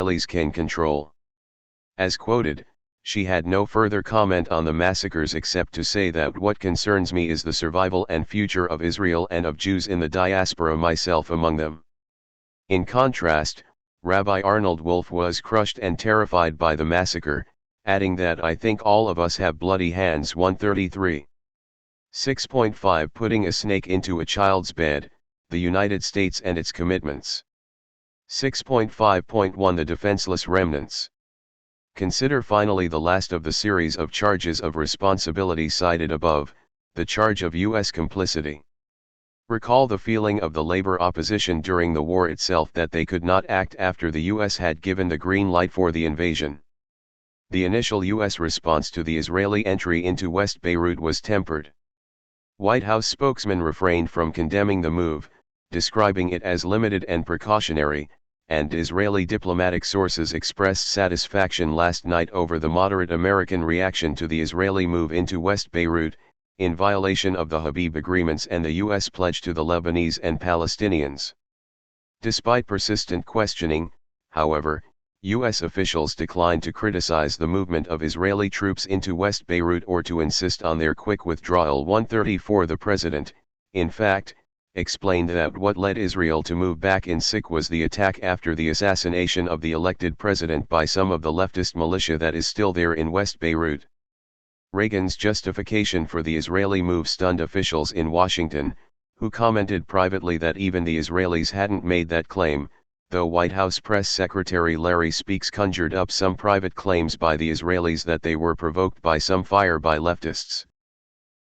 Israelis can control. As quoted, she had no further comment on the massacres except to say that what concerns me is the survival and future of Israel and of Jews in the diaspora, myself among them. In contrast, Rabbi Arnold Wolf was crushed and terrified by the massacre, adding that I think all of us have bloody hands. 133. 6.5 Putting a snake into a child's bed, the United States and its commitments. 6.5.1 The defenseless remnants. Consider finally the last of the series of charges of responsibility cited above, the charge of U.S. complicity. Recall the feeling of the labor opposition during the war itself that they could not act after the U.S. had given the green light for the invasion. The initial U.S. response to the Israeli entry into West Beirut was tempered. White House spokesman refrained from condemning the move, describing it as limited and precautionary, and Israeli diplomatic sources expressed satisfaction last night over the moderate American reaction to the Israeli move into West Beirut, in violation of the Habib agreements and the U.S. pledge to the Lebanese and Palestinians. Despite persistent questioning, however, U.S. officials declined to criticize the movement of Israeli troops into West Beirut or to insist on their quick withdrawal. 134 The president, in fact, explained that what led Israel to move back in sick was the attack after the assassination of the elected president by some of the leftist militia that is still there in West Beirut. Reagan's justification for the Israeli move stunned officials in Washington, who commented privately that even the Israelis hadn't made that claim, though White House Press Secretary Larry Speakes conjured up some private claims by the Israelis that they were provoked by some fire by leftists.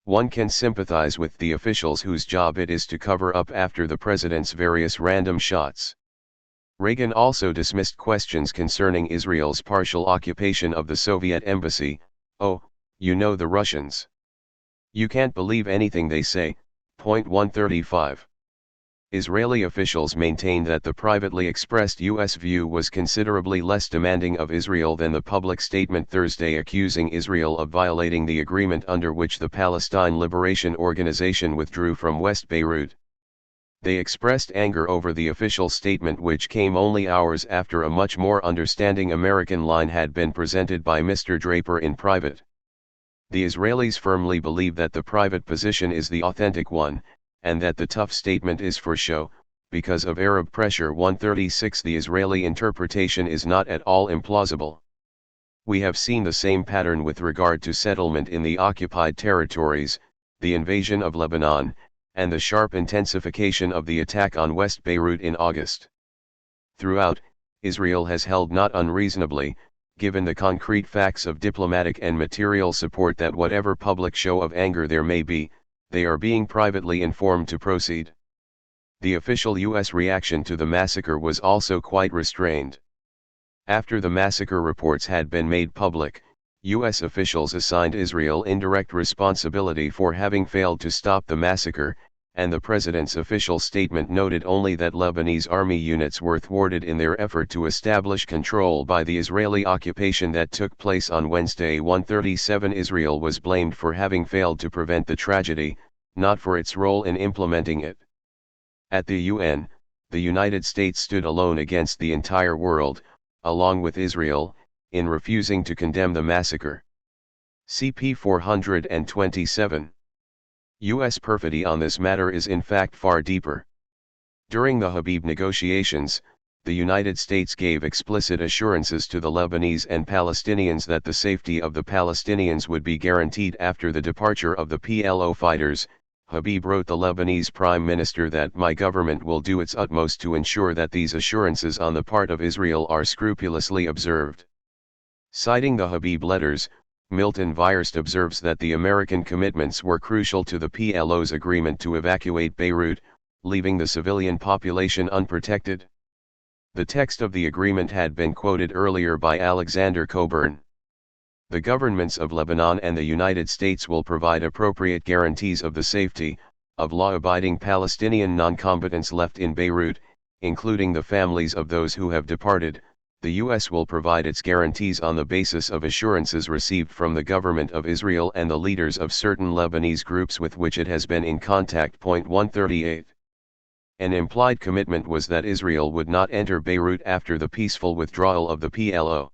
One can sympathize with the officials whose job it is to cover up after the president's various random shots. Reagan also dismissed questions concerning Israel's partial occupation of the Soviet embassy. "Oh, you know the Russians. You can't believe anything they say." 135. Israeli officials maintained that the privately expressed U.S. view was considerably less demanding of Israel than the public statement Thursday accusing Israel of violating the agreement under which the Palestine Liberation Organization withdrew from West Beirut. They expressed anger over the official statement, which came only hours after a much more understanding American line had been presented by Mr. Draper in private. The Israelis firmly believe that the private position is the authentic one, and that the tough statement is for show, because of Arab pressure. 136 The Israeli interpretation is not at all implausible. We have seen the same pattern with regard to settlement in the occupied territories, the invasion of Lebanon, and the sharp intensification of the attack on West Beirut in August. Throughout, Israel has held not unreasonably, given the concrete facts of diplomatic and material support, that whatever public show of anger there may be, they are being privately informed to proceed. The official U.S. reaction to the massacre was also quite restrained. After the massacre reports had been made public, U.S. officials assigned Israel indirect responsibility for having failed to stop the massacre, and the president's official statement noted only that Lebanese army units were thwarted in their effort to establish control by the Israeli occupation that took place on Wednesday. 137 Israel was blamed for having failed to prevent the tragedy, not for its role in implementing it. At the UN, the United States stood alone against the entire world, along with Israel, in refusing to condemn the massacre. CP 427. U.S. perfidy on this matter is in fact far deeper. During the Habib negotiations, the United States gave explicit assurances to the Lebanese and Palestinians that the safety of the Palestinians would be guaranteed after the departure of the PLO fighters. Habib wrote the Lebanese Prime Minister that my government will do its utmost to ensure that these assurances on the part of Israel are scrupulously observed. Citing the Habib letters, Milton Vierst observes that the American commitments were crucial to the PLO's agreement to evacuate Beirut, leaving the civilian population unprotected. The text of the agreement had been quoted earlier by Alexander Coburn. The governments of Lebanon and the United States will provide appropriate guarantees of the safety of law-abiding Palestinian non-combatants left in Beirut, including the families of those who have departed. The U.S. will provide its guarantees on the basis of assurances received from the government of Israel and the leaders of certain Lebanese groups with which it has been in contact. 138. An implied commitment was that Israel would not enter Beirut after the peaceful withdrawal of the PLO.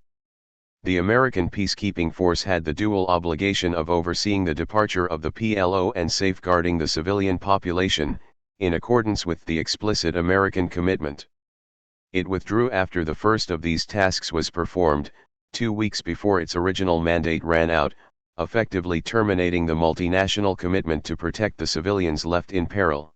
The American peacekeeping force had the dual obligation of overseeing the departure of the PLO and safeguarding the civilian population, in accordance with the explicit American commitment. It withdrew after the first of these tasks was performed, 2 weeks before its original mandate ran out, effectively terminating the multinational commitment to protect the civilians left in peril.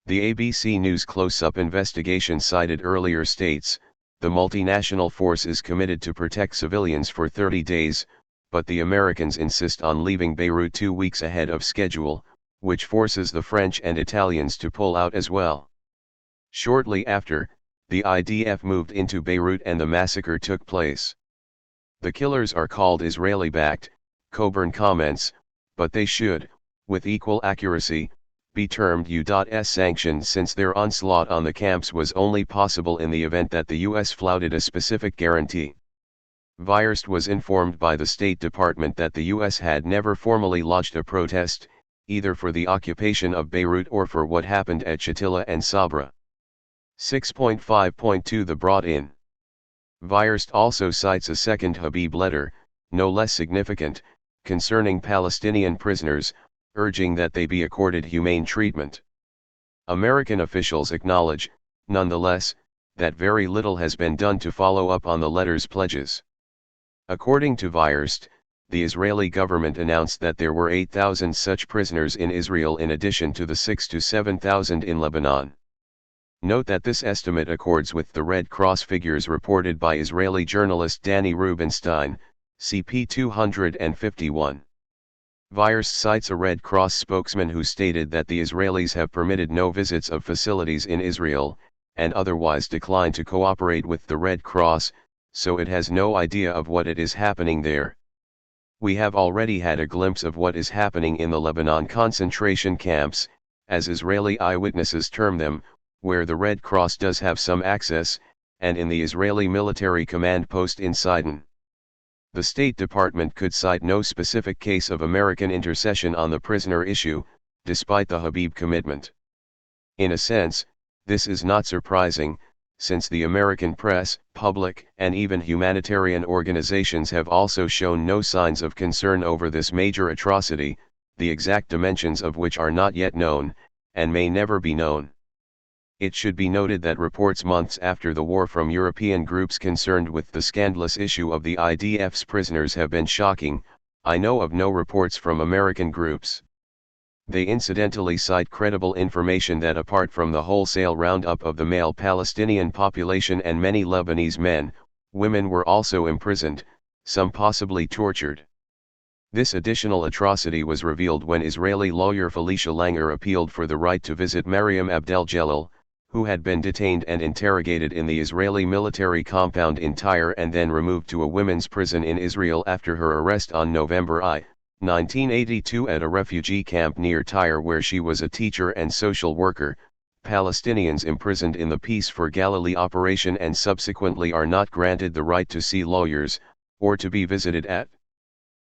The ABC News close-up investigation cited earlier states, the multinational force is committed to protect civilians for 30 days, but the Americans insist on leaving Beirut 2 weeks ahead of schedule, which forces the French and Italians to pull out as well. Shortly after, the IDF moved into Beirut and the massacre took place. The killers are called Israeli-backed, Coburn comments, but they should, with equal accuracy, be termed U.S. sanctioned since their onslaught on the camps was only possible in the event that the U.S. flouted a specific guarantee. Weierst was informed by the State Department that the U.S. had never formally lodged a protest, either for the occupation of Beirut or for what happened at Shatila and Sabra. 6.5.2 The brought-in. Weierst also cites a second Habib letter, no less significant, concerning Palestinian prisoners, urging that they be accorded humane treatment. American officials acknowledge, nonetheless, that very little has been done to follow up on the letter's pledges. According to Weierst, the Israeli government announced that there were 8,000 such prisoners in Israel in addition to the 6,000 to 7,000 in Lebanon. Note that this estimate accords with the Red Cross figures reported by Israeli journalist Danny Rubenstein, CP 251. Weierst cites a Red Cross spokesman who stated that the Israelis have permitted no visits of facilities in Israel, and otherwise declined to cooperate with the Red Cross, so it has no idea of what it is happening there. We have already had a glimpse of what is happening in the Lebanon concentration camps, as Israeli eyewitnesses term them, where the Red Cross does have some access, and in the Israeli military command post in Sidon. The State Department could cite no specific case of American intercession on the prisoner issue, despite the Habib commitment. In a sense, this is not surprising, since the American press, public, and even humanitarian organizations have also shown no signs of concern over this major atrocity, the exact dimensions of which are not yet known, and may never be known. It should be noted that reports months after the war from European groups concerned with the scandalous issue of the IDF's prisoners have been shocking. I know of no reports from American groups. They incidentally cite credible information that apart from the wholesale roundup of the male Palestinian population and many Lebanese men, women were also imprisoned, some possibly tortured. This additional atrocity was revealed when Israeli lawyer Felicia Langer appealed for the right to visit Maryam Abdel-Jalil, who had been detained and interrogated in the Israeli military compound in Tyre and then removed to a women's prison in Israel after her arrest on November 1982 at a refugee camp near Tyre where she was a teacher and social worker. Palestinians imprisoned in the Peace for Galilee operation and subsequently are not granted the right to see lawyers, or to be visited at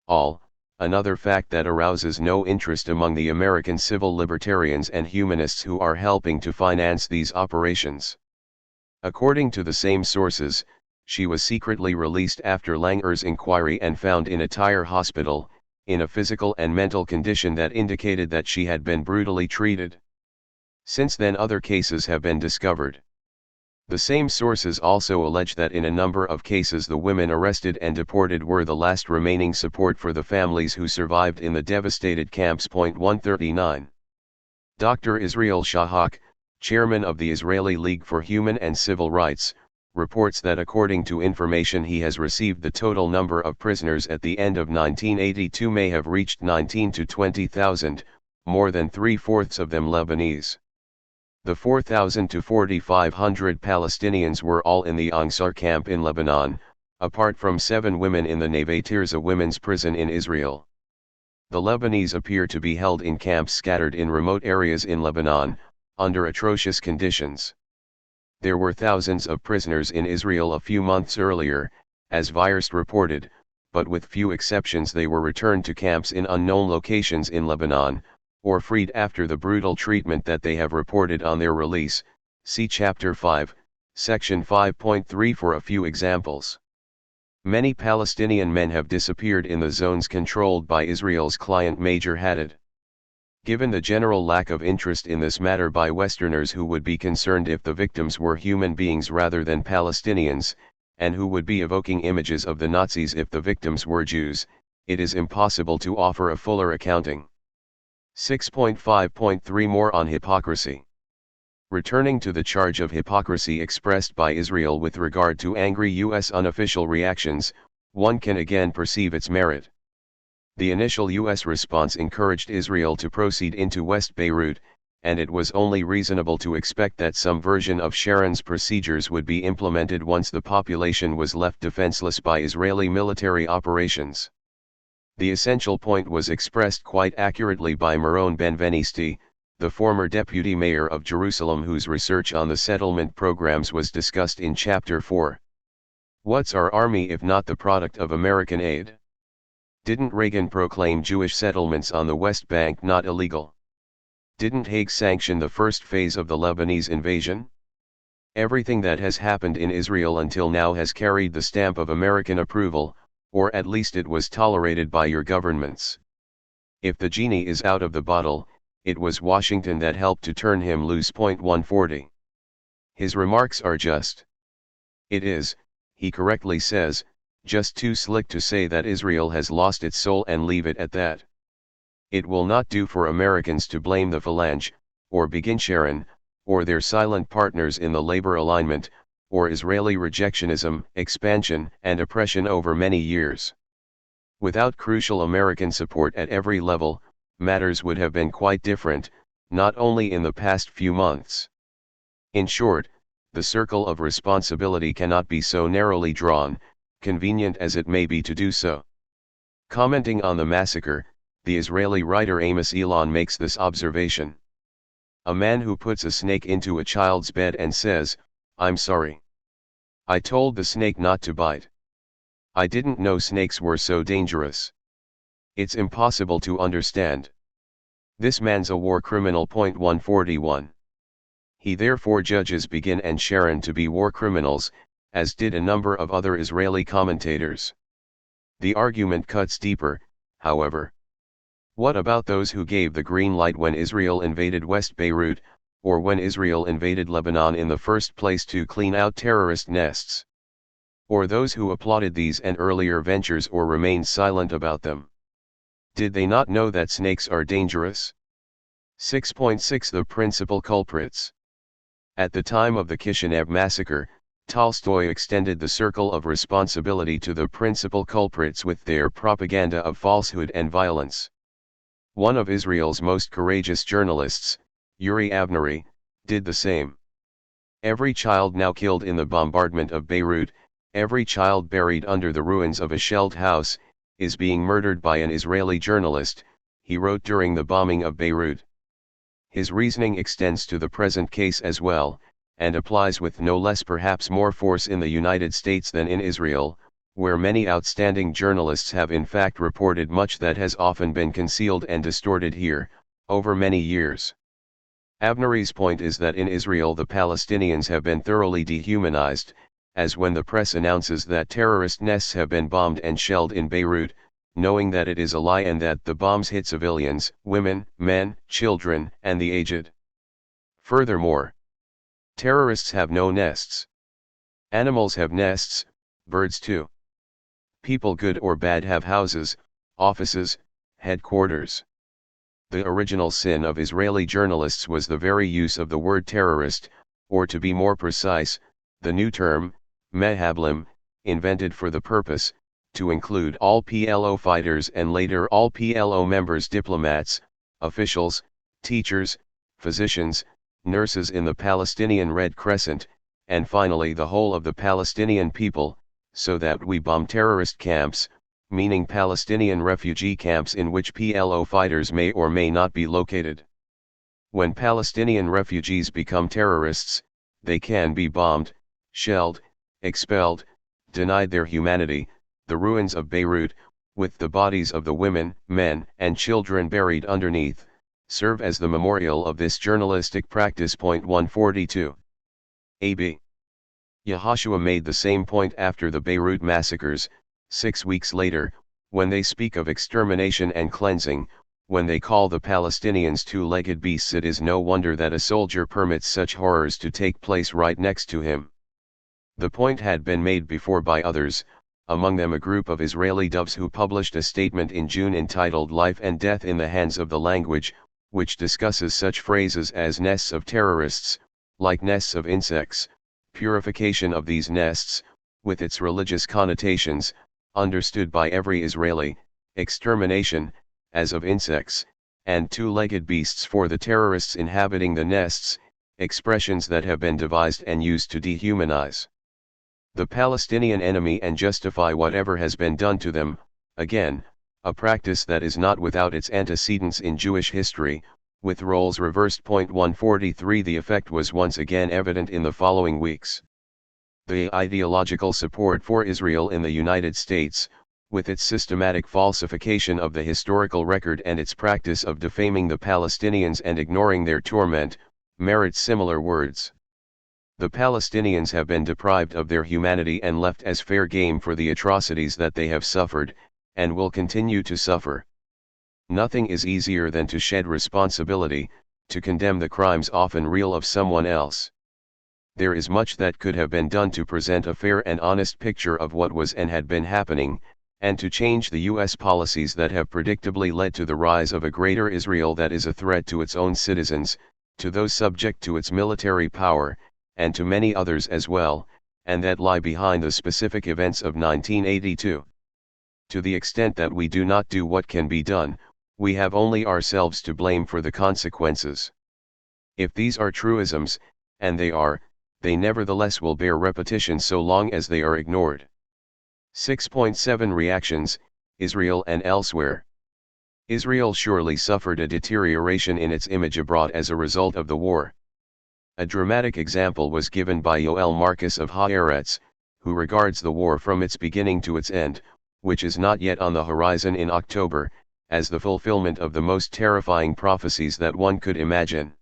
all. Another fact that arouses no interest among the American civil libertarians and humanists who are helping to finance these operations. According to the same sources, she was secretly released after Langer's inquiry and found in a Tyre hospital, in a physical and mental condition that indicated that she had been brutally treated. Since then other cases have been discovered. The same sources also allege that in a number of cases the women arrested and deported were the last remaining support for the families who survived in the devastated camps. 139. Dr. Israel Shahak, chairman of the Israeli League for Human and Civil Rights, reports that according to information he has received the total number of prisoners at the end of 1982 may have reached 19,000 to 20,000, more than 3/4 of them Lebanese. The 4,000 to 4,500 Palestinians were all in the Ansar camp in Lebanon, apart from 7 women in the Neve Tirza women's prison in Israel. The Lebanese appear to be held in camps scattered in remote areas in Lebanon, under atrocious conditions. There were thousands of prisoners in Israel a few months earlier, as Weierst reported, but with few exceptions they were returned to camps in unknown locations in Lebanon, or freed after the brutal treatment that they have reported on their release. See Chapter 5, Section 5.3 for a few examples. Many Palestinian men have disappeared in the zones controlled by Israel's client Major Haddad. Given the general lack of interest in this matter by Westerners who would be concerned if the victims were human beings rather than Palestinians, and who would be evoking images of the Nazis if the victims were Jews, it is impossible to offer a fuller accounting. 6.5.3 More on hypocrisy. Returning to the charge of hypocrisy expressed by Israel with regard to angry U.S. unofficial reactions, one can again perceive its merit. The initial U.S. response encouraged Israel to proceed into West Beirut, and it was only reasonable to expect that some version of Sharon's procedures would be implemented once the population was left defenseless by Israeli military operations. The essential point was expressed quite accurately by Meron Benvenisti, the former deputy mayor of Jerusalem whose research on the settlement programs was discussed in Chapter 4. What's our army if not the product of American aid? Didn't Reagan proclaim Jewish settlements on the West Bank not illegal? Didn't Haig sanction the first phase of the Lebanese invasion? Everything that has happened in Israel until now has carried the stamp of American approval, or at least it was tolerated by your governments. If the genie is out of the bottle, it was Washington that helped to turn him loose. 140. His remarks are just. It is, he correctly says, just too slick to say that Israel has lost its soul and leave it at that. It will not do for Americans to blame the Phalange, or Begin Sharon, or their silent partners in the labor alignment, or Israeli rejectionism, expansion and oppression over many years. Without crucial American support at every level, matters would have been quite different, not only in the past few months. In short, the circle of responsibility cannot be so narrowly drawn, convenient as it may be to do so. Commenting on the massacre, the Israeli writer Amos Elon makes this observation. A man who puts a snake into a child's bed and says, "I'm sorry. I told the snake not to bite. I didn't know snakes were so dangerous. It's impossible to understand. This man's a war criminal." 141. He therefore judges Begin and Sharon to be war criminals, as did a number of other Israeli commentators. The argument cuts deeper, however. What about those who gave the green light when Israel invaded West Beirut, or when Israel invaded Lebanon in the first place to clean out terrorist nests? Or those who applauded these and earlier ventures or remained silent about them? Did they not know that snakes are dangerous? 6.6 The principal culprits. At the time of the Kishinev massacre, Tolstoy extended the circle of responsibility to the principal culprits with their propaganda of falsehood and violence. One of Israel's most courageous journalists, Yuri Avnery, did the same. Every child now killed in the bombardment of Beirut, every child buried under the ruins of a shelled house, is being murdered by an Israeli journalist, he wrote during the bombing of Beirut. His reasoning extends to the present case as well, and applies with no less perhaps more force in the United States than in Israel, where many outstanding journalists have in fact reported much that has often been concealed and distorted here, over many years. Avnery's point is that in Israel the Palestinians have been thoroughly dehumanized, as when the press announces that terrorist nests have been bombed and shelled in Beirut, knowing that it is a lie and that the bombs hit civilians, women, men, children, and the aged. Furthermore, terrorists have no nests. Animals have nests, birds too. People good or bad have houses, offices, headquarters. The original sin of Israeli journalists was the very use of the word terrorist, or to be more precise, the new term, mehablim, invented for the purpose, to include all PLO fighters and later all PLO members, diplomats, officials, teachers, physicians, nurses in the Palestinian Red Crescent, and finally the whole of the Palestinian people, so that we bomb terrorist camps, meaning Palestinian refugee camps in which PLO fighters may or may not be located. When Palestinian refugees become terrorists, they can be bombed, shelled, expelled, denied their humanity, the ruins of Beirut, with the bodies of the women, men, and children buried underneath, serve as the memorial of this journalistic practice. Point 142. AB. Yehoshua made the same point after the Beirut massacres, 6 weeks later, when they speak of extermination and cleansing. When they call the Palestinians two-legged beasts, it is no wonder that a soldier permits such horrors to take place right next to him. The point had been made before by others, among them a group of Israeli doves who published a statement in June entitled "Life and Death in the Hands of the Language," which discusses such phrases as nests of terrorists, like nests of insects, purification of these nests, with its religious connotations, understood by every Israeli, extermination, as of insects, and two-legged beasts for the terrorists inhabiting the nests, expressions that have been devised and used to dehumanize the Palestinian enemy and justify whatever has been done to them. Again, a practice that is not without its antecedents in Jewish history, with roles reversed. Point 143. The effect was once again evident in the following weeks. The ideological support for Israel in the United States, with its systematic falsification of the historical record and its practice of defaming the Palestinians and ignoring their torment, merits similar words. The Palestinians have been deprived of their humanity and left as fair game for the atrocities that they have suffered, and will continue to suffer. Nothing is easier than to shed responsibility, to condemn the crimes often real of someone else. There is much that could have been done to present a fair and honest picture of what was and had been happening, and to change the U.S. policies that have predictably led to the rise of a greater Israel that is a threat to its own citizens, to those subject to its military power, and to many others as well, and that lie behind the specific events of 1982. To the extent that we do not do what can be done, we have only ourselves to blame for the consequences. If these are truisms, and they are, they nevertheless will bear repetition so long as they are ignored. 6.7 Reactions, Israel and elsewhere. Israel surely suffered a deterioration in its image abroad as a result of the war. A dramatic example was given by Yoel Marcus of Haaretz, who regards the war from its beginning to its end, which is not yet on the horizon in October, as the fulfillment of the most terrifying prophecies that one could imagine.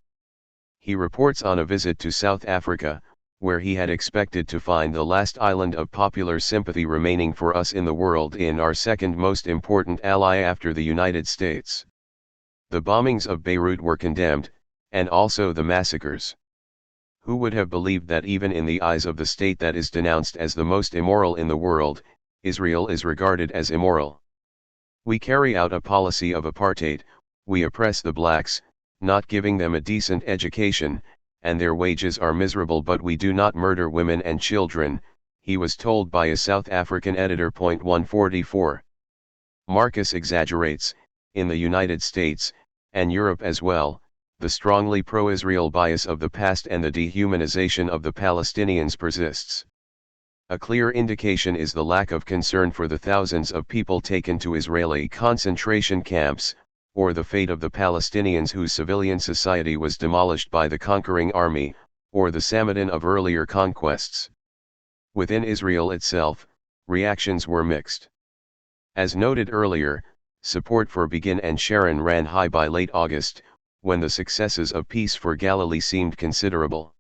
He reports on a visit to South Africa, where he had expected to find the last island of popular sympathy remaining for us in the world, in our second most important ally after the United States. The bombings of Beirut were condemned, and also the massacres. Who would have believed that even in the eyes of the state that is denounced as the most immoral in the world, Israel is regarded as immoral? We carry out a policy of apartheid, we oppress the blacks, not giving them a decent education, and their wages are miserable, but we do not murder women and children, he was told by a South African editor. 144. Marcus exaggerates, in the United States, and Europe as well, the strongly pro-Israel bias of the past and the dehumanization of the Palestinians persists. A clear indication is the lack of concern for the thousands of people taken to Israeli concentration camps, or the fate of the Palestinians whose civilian society was demolished by the conquering army, or the Samadin of earlier conquests. Within Israel itself, reactions were mixed. As noted earlier, support for Begin and Sharon ran high by late August, when the successes of Peace for Galilee seemed considerable.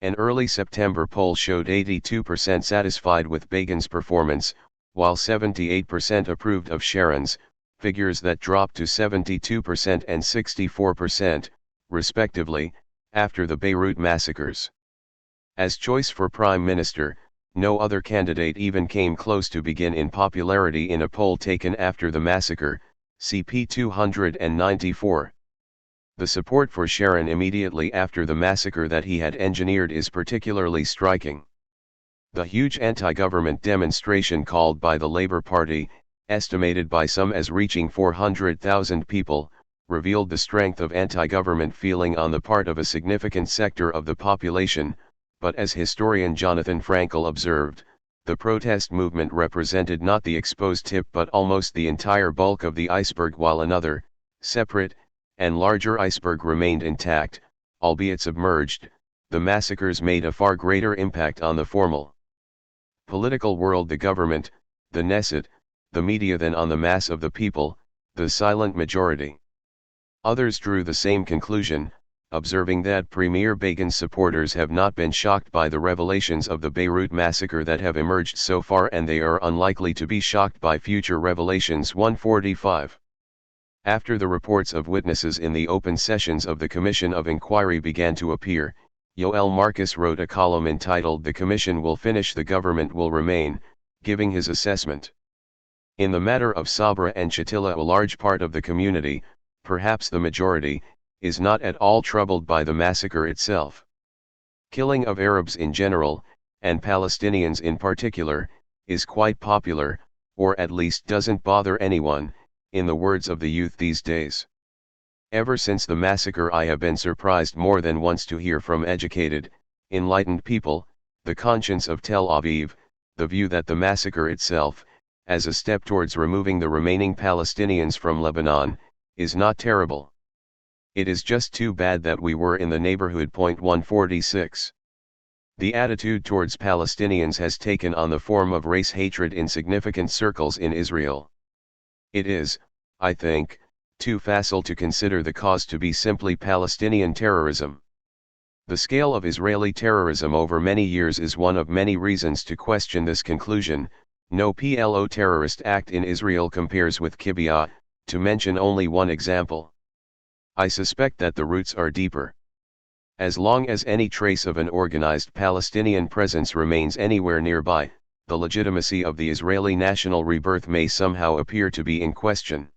An early September poll showed 82% satisfied with Begin's performance, while 78% approved of Sharon's, figures that dropped to 72% and 64%, respectively, after the Beirut massacres. As choice for Prime Minister, no other candidate even came close to Begin in popularity in a poll taken after the massacre, CP 294. The support for Sharon immediately after the massacre that he had engineered is particularly striking. The huge anti-government demonstration called by the Labour Party, estimated by some as reaching 400,000 people, revealed the strength of anti-government feeling on the part of a significant sector of the population, but as historian Jonathan Frankel observed, the protest movement represented not the exposed tip but almost the entire bulk of the iceberg, while another, separate, and larger iceberg remained intact, albeit submerged. The massacres made a far greater impact on the formal political world, the government, the Knesset, the media, than on the mass of the people, the silent majority. Others drew the same conclusion, observing that Premier Begin's supporters have not been shocked by the revelations of the Beirut massacre that have emerged so far, and they are unlikely to be shocked by future revelations. 145. After the reports of witnesses in the open sessions of the Commission of Inquiry began to appear, Yoel Marcus wrote a column entitled "The Commission Will Finish, the Government Will Remain," giving his assessment. In the matter of Sabra and Shatila, a large part of the community, perhaps the majority, is not at all troubled by the massacre itself. Killing of Arabs in general, and Palestinians in particular, is quite popular, or at least doesn't bother anyone, in the words of the youth these days. Ever since the massacre, I have been surprised more than once to hear from educated, enlightened people, the conscience of Tel Aviv, the view that the massacre itself, as a step towards removing the remaining Palestinians from Lebanon, is not terrible. It is just too bad that we were in the neighborhood. 146. The attitude towards Palestinians has taken on the form of race hatred in significant circles in Israel. It is, I think, too facile to consider the cause to be simply Palestinian terrorism. The scale of Israeli terrorism over many years is one of many reasons to question this conclusion. No PLO terrorist act in Israel compares with Kibbutz, to mention only one example. I suspect that the roots are deeper. As long as any trace of an organized Palestinian presence remains anywhere nearby, the legitimacy of the Israeli national rebirth may somehow appear to be in question.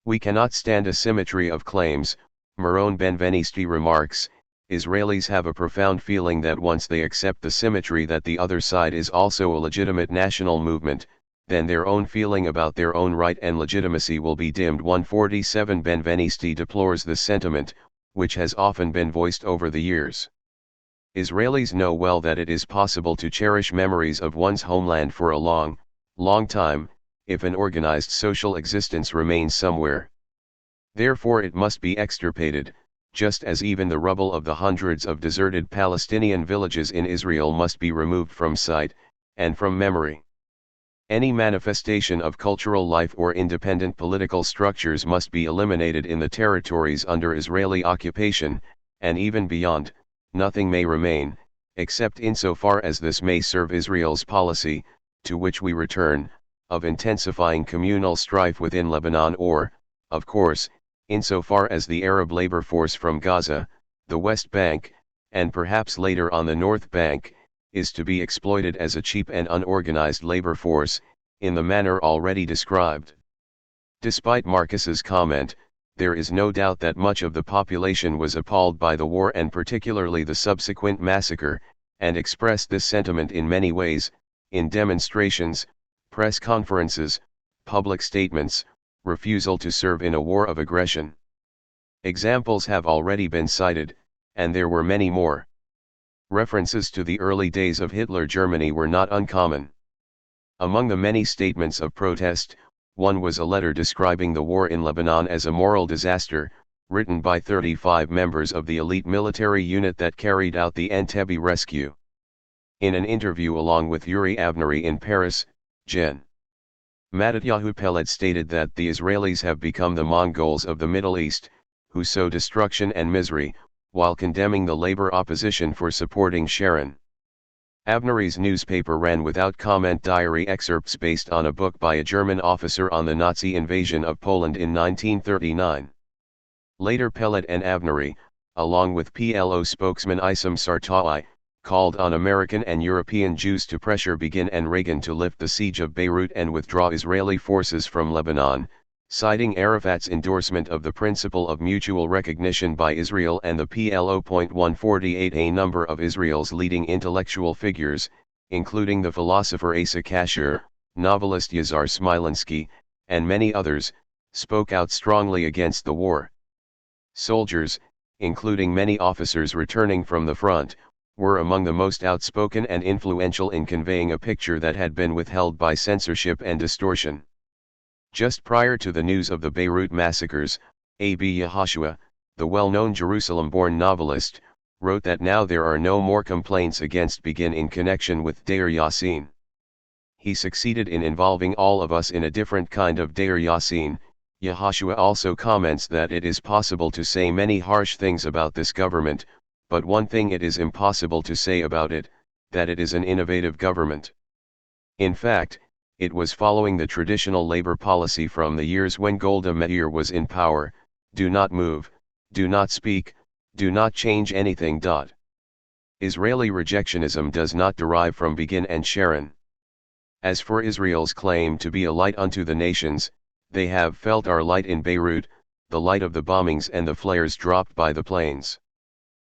We cannot stand a symmetry of claims. Meron Benvenisti remarks, Israelis have a profound feeling that once they accept the symmetry that the other side is also a legitimate national movement, then their own feeling about their own right and legitimacy will be dimmed. 147. Benvenisti deplores this sentiment, which has often been voiced over the years. Israelis know well that it is possible to cherish memories of one's homeland for a long, long time, if an organized social existence remains somewhere. Therefore it must be extirpated, just as even the rubble of the hundreds of deserted Palestinian villages in Israel must be removed from sight, and from memory. Any manifestation of cultural life or independent political structures must be eliminated in the territories under Israeli occupation, and even beyond. Nothing may remain, except insofar as this may serve Israel's policy, to which we return, of intensifying communal strife within Lebanon, or, of course, insofar as the Arab labor force from Gaza, the West Bank, and perhaps later on the North Bank, is to be exploited as a cheap and unorganized labor force, in the manner already described. Despite Marcus's comment, there is no doubt that much of the population was appalled by the war and particularly the subsequent massacre, and expressed this sentiment in many ways, in demonstrations, press conferences, public statements, refusal to serve in a war of aggression. Examples have already been cited, and there were many more. References to the early days of Hitler Germany were not uncommon. Among the many statements of protest, one was a letter describing the war in Lebanon as a moral disaster, written by 35 members of the elite military unit that carried out the Entebbe rescue. In an interview along with Yuri Avnery in Paris, Gen. Matityahu Peled stated that the Israelis have become the Mongols of the Middle East, who sow destruction and misery, while condemning the labor opposition for supporting Sharon. Avnery's newspaper ran without comment diary excerpts based on a book by a German officer on the Nazi invasion of Poland in 1939. Later Peled and Avnery, along with PLO spokesman Issam Sartai, called on American and European Jews to pressure Begin and Reagan to lift the siege of Beirut and withdraw Israeli forces from Lebanon, citing Arafat's endorsement of the principle of mutual recognition by Israel and the PLO. 148. A number of Israel's leading intellectual figures, including the philosopher Asa Kasher, novelist Yazar Smilansky, and many others, spoke out strongly against the war. Soldiers, including many officers returning from the front, were among the most outspoken and influential in conveying a picture that had been withheld by censorship and distortion. Just prior to the news of the Beirut massacres, A.B. Yehoshua, the well-known Jerusalem-born novelist, wrote that now there are no more complaints against Begin in connection with Deir Yassin. He succeeded in involving all of us in a different kind of Deir Yassin, Yehoshua also comments that it is possible to say many harsh things about this government, but one thing it is impossible to say about it, that it is an innovative government. In fact, it was following the traditional labor policy from the years when Golda Meir was in power: do not move, do not speak, do not change anything. Israeli rejectionism does not derive from Begin and Sharon. As for Israel's claim to be a light unto the nations, they have felt our light in Beirut, the light of the bombings and the flares dropped by the planes.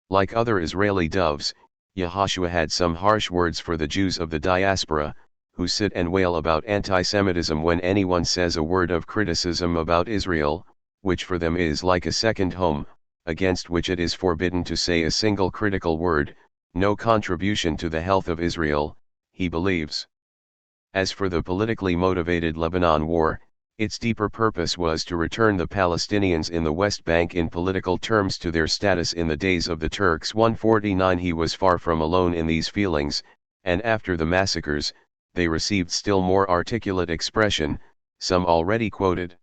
Like other Israeli doves, Yehoshua had some harsh words for the Jews of the diaspora, who sit and wail about anti-Semitism when anyone says a word of criticism about Israel, which for them is like a second home, against which it is forbidden to say a single critical word, no contribution to the health of Israel, he believes. As for the politically motivated Lebanon war, its deeper purpose was to return the Palestinians in the West Bank in political terms to their status in the days of the Turks. 149. He was far from alone in these feelings, and after the massacres, they received still more articulate expression, some already quoted.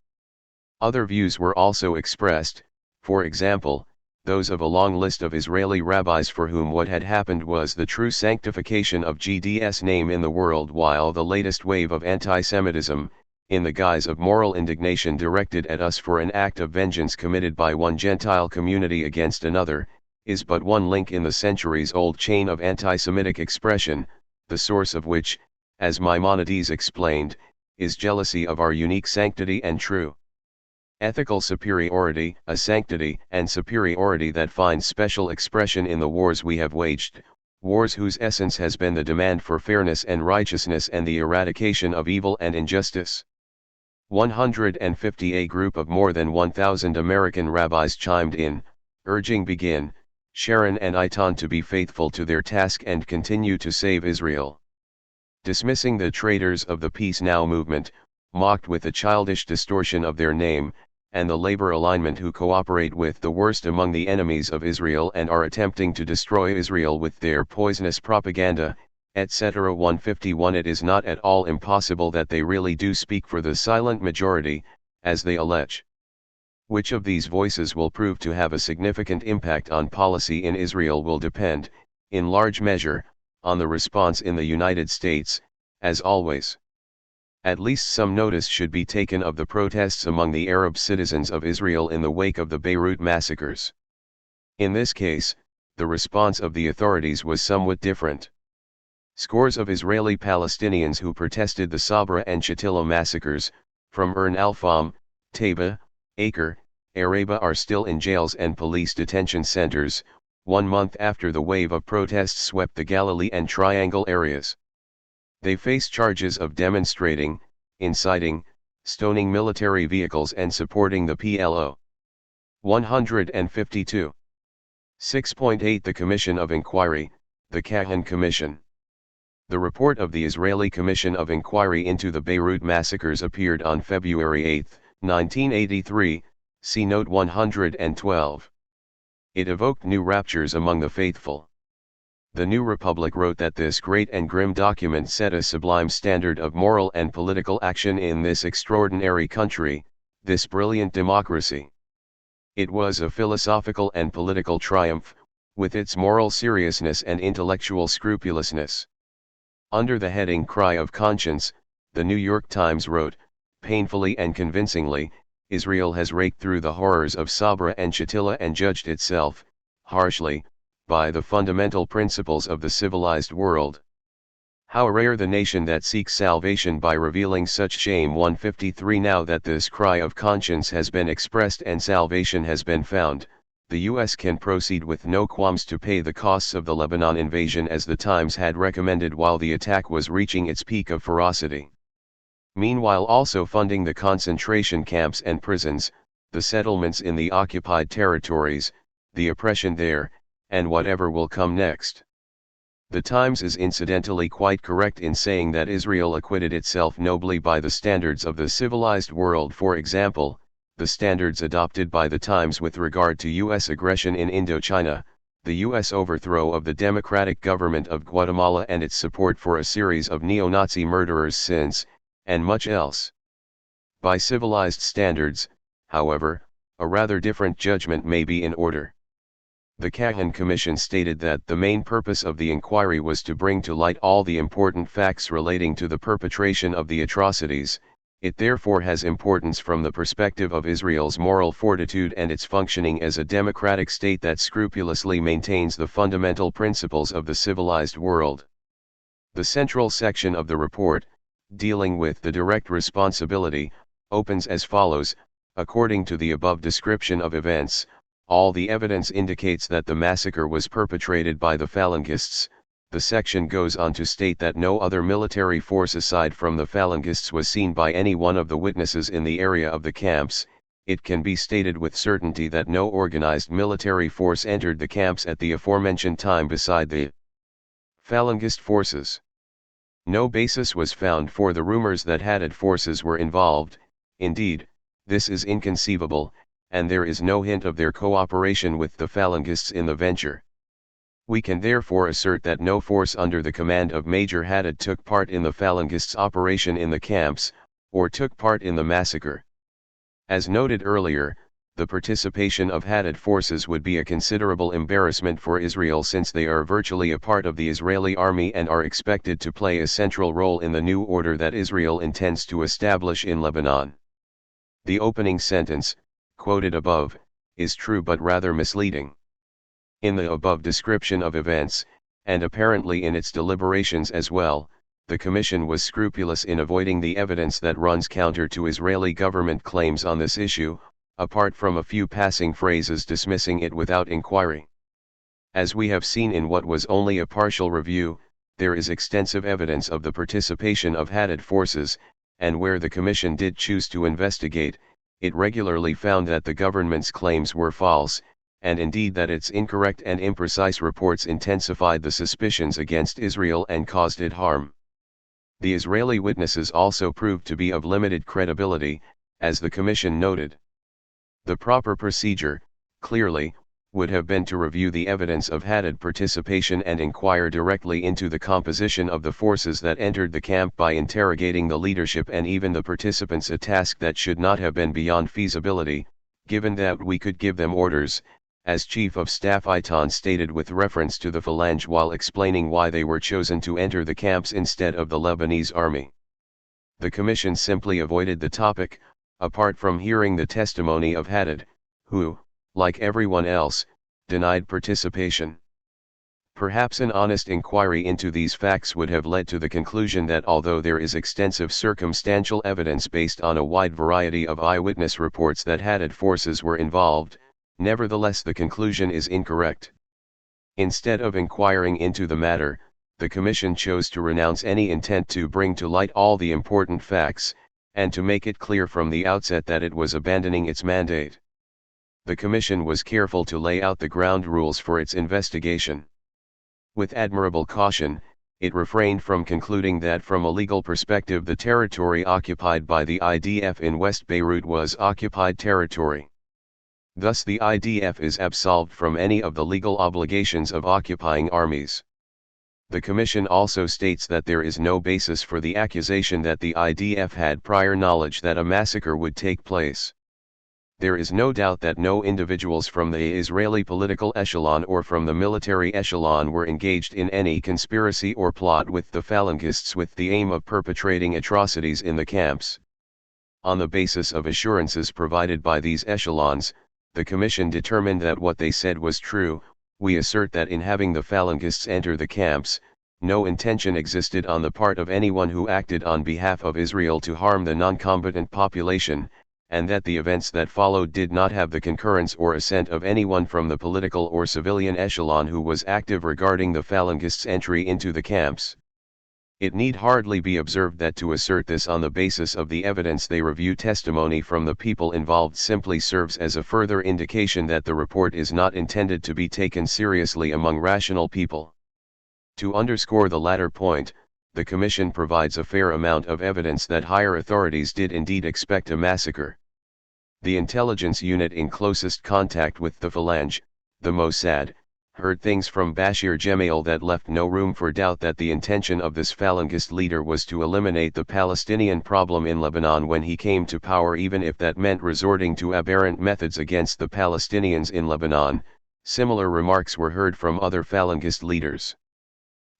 Other views were also expressed, for example, those of a long list of Israeli rabbis for whom what had happened was the true sanctification of God's name in the world, while the latest wave of anti-Semitism, in the guise of moral indignation directed at us for an act of vengeance committed by one Gentile community against another, is but one link in the centuries-old chain of anti-Semitic expression, the source of which, as Maimonides explained, is jealousy of our unique sanctity and true ethical superiority, a sanctity and superiority that finds special expression in the wars we have waged, wars whose essence has been the demand for fairness and righteousness and the eradication of evil and injustice. 150. A group of more than 1,000 American rabbis chimed in, urging Begin, Sharon and Eitan to be faithful to their task and continue to save Israel. Dismissing the traitors of the Peace Now movement, mocked with the childish distortion of their name, and the labor alignment who cooperate with the worst among the enemies of Israel and are attempting to destroy Israel with their poisonous propaganda, etc. 151. It is not at all impossible that they really do speak for the silent majority, as they allege. Which of these voices will prove to have a significant impact on policy in Israel will depend, in large measure, on the response in the United States, as always. At least some notice should be taken of the protests among the Arab citizens of Israel in the wake of the Beirut massacres. In this case, the response of the authorities was somewhat different. Scores of Israeli Palestinians who protested the Sabra and Shatila massacres, from Ern al-Fam, Taiba, Acre, Araba, are still in jails and police detention centers, 1 month after the wave of protests swept the Galilee and Triangle areas. They face charges of demonstrating, inciting, stoning military vehicles and supporting the PLO. 152. 6.8 The Commission of Inquiry, the Kahan Commission. The report of the Israeli Commission of Inquiry into the Beirut massacres appeared on February 8, 1983, see Note 112. It evoked new raptures among the faithful. The New Republic wrote that this great and grim document set a sublime standard of moral and political action in this extraordinary country, this brilliant democracy. It was a philosophical and political triumph, with its moral seriousness and intellectual scrupulousness. Under the heading Cry of Conscience, the New York Times wrote, painfully and convincingly, Israel has raked through the horrors of Sabra and Shatila and judged itself, harshly, by the fundamental principles of the civilized world. How rare the nation that seeks salvation by revealing such shame. 153 Now that this cry of conscience has been expressed and salvation has been found, the U.S. can proceed with no qualms to pay the costs of the Lebanon invasion as the Times had recommended while the attack was reaching its peak of ferocity. Meanwhile also funding the concentration camps and prisons, the settlements in the occupied territories, the oppression there, and whatever will come next. The Times is incidentally quite correct in saying that Israel acquitted itself nobly by the standards of the civilized world. For example, the standards adopted by the Times with regard to U.S. aggression in Indochina, the U.S. overthrow of the democratic government of Guatemala and its support for a series of neo-Nazi murderers since, and much else. By civilized standards, however, a rather different judgment may be in order. The Kahan Commission stated that the main purpose of the inquiry was to bring to light all the important facts relating to the perpetration of the atrocities. It therefore has importance from the perspective of Israel's moral fortitude and its functioning as a democratic state that scrupulously maintains the fundamental principles of the civilized world. The central section of the report, dealing with the direct responsibility, opens as follows: according to the above description of events, all the evidence indicates that the massacre was perpetrated by the Phalangists. The section goes on to state that no other military force aside from the Phalangists was seen by any one of the witnesses in the area of the camps. It can be stated with certainty that no organized military force entered the camps at the aforementioned time beside the Phalangist forces. No basis was found for the rumors that Haddad forces were involved. Indeed, this is inconceivable, and there is no hint of their cooperation with the Phalangists in the venture. We can therefore assert that no force under the command of Major Haddad took part in the Phalangists' operation in the camps, or took part in the massacre. As noted earlier, the participation of Haddad forces would be a considerable embarrassment for Israel since they are virtually a part of the Israeli army and are expected to play a central role in the new order that Israel intends to establish in Lebanon. The opening sentence, quoted above, is true but rather misleading. In the above description of events, and apparently in its deliberations as well, the Commission was scrupulous in avoiding the evidence that runs counter to Israeli government claims on this issue, apart from a few passing phrases dismissing it without inquiry. As we have seen in what was only a partial review, there is extensive evidence of the participation of Haddad forces, and where the Commission did choose to investigate, it regularly found that the government's claims were false, and indeed that its incorrect and imprecise reports intensified the suspicions against Israel and caused it harm. The Israeli witnesses also proved to be of limited credibility, as the Commission noted. The proper procedure, clearly, would have been to review the evidence of Haddad participation and inquire directly into the composition of the forces that entered the camp by interrogating the leadership and even the participants, a task that should not have been beyond feasibility, given that we could give them orders, as Chief of Staff Eitan stated with reference to the Phalange while explaining why they were chosen to enter the camps instead of the Lebanese army. The Commission simply avoided the topic, apart from hearing the testimony of Haddad, who, like everyone else, denied participation. Perhaps an honest inquiry into these facts would have led to the conclusion that although there is extensive circumstantial evidence based on a wide variety of eyewitness reports that Haddad forces were involved, nevertheless the conclusion is incorrect. Instead of inquiring into the matter, the Commission chose to renounce any intent to bring to light all the important facts, and to make it clear from the outset that it was abandoning its mandate. The Commission was careful to lay out the ground rules for its investigation. With admirable caution, it refrained from concluding that from a legal perspective the territory occupied by the IDF in West Beirut was occupied territory. Thus the IDF is absolved from any of the legal obligations of occupying armies. The Commission also states that there is no basis for the accusation that the IDF had prior knowledge that a massacre would take place. There is no doubt that no individuals from the Israeli political echelon or from the military echelon were engaged in any conspiracy or plot with the Phalangists with the aim of perpetrating atrocities in the camps. On the basis of assurances provided by these echelons, the Commission determined that what they said was true. We assert that in having the Phalangists enter the camps, no intention existed on the part of anyone who acted on behalf of Israel to harm the non-combatant population, and that the events that followed did not have the concurrence or assent of anyone from the political or civilian echelon who was active regarding the Phalangists' entry into the camps. It need hardly be observed that to assert this on the basis of the evidence they review testimony from the people involved simply serves as a further indication that the report is not intended to be taken seriously among rational people. To underscore the latter point, the Commission provides a fair amount of evidence that higher authorities did indeed expect a massacre. The intelligence unit in closest contact with the Phalange, the Mossad, heard things from Bashir Gemayel that left no room for doubt that the intention of this Falangist leader was to eliminate the Palestinian problem in Lebanon when he came to power, even if that meant resorting to aberrant methods against the Palestinians in Lebanon. Similar remarks were heard from other Falangist leaders.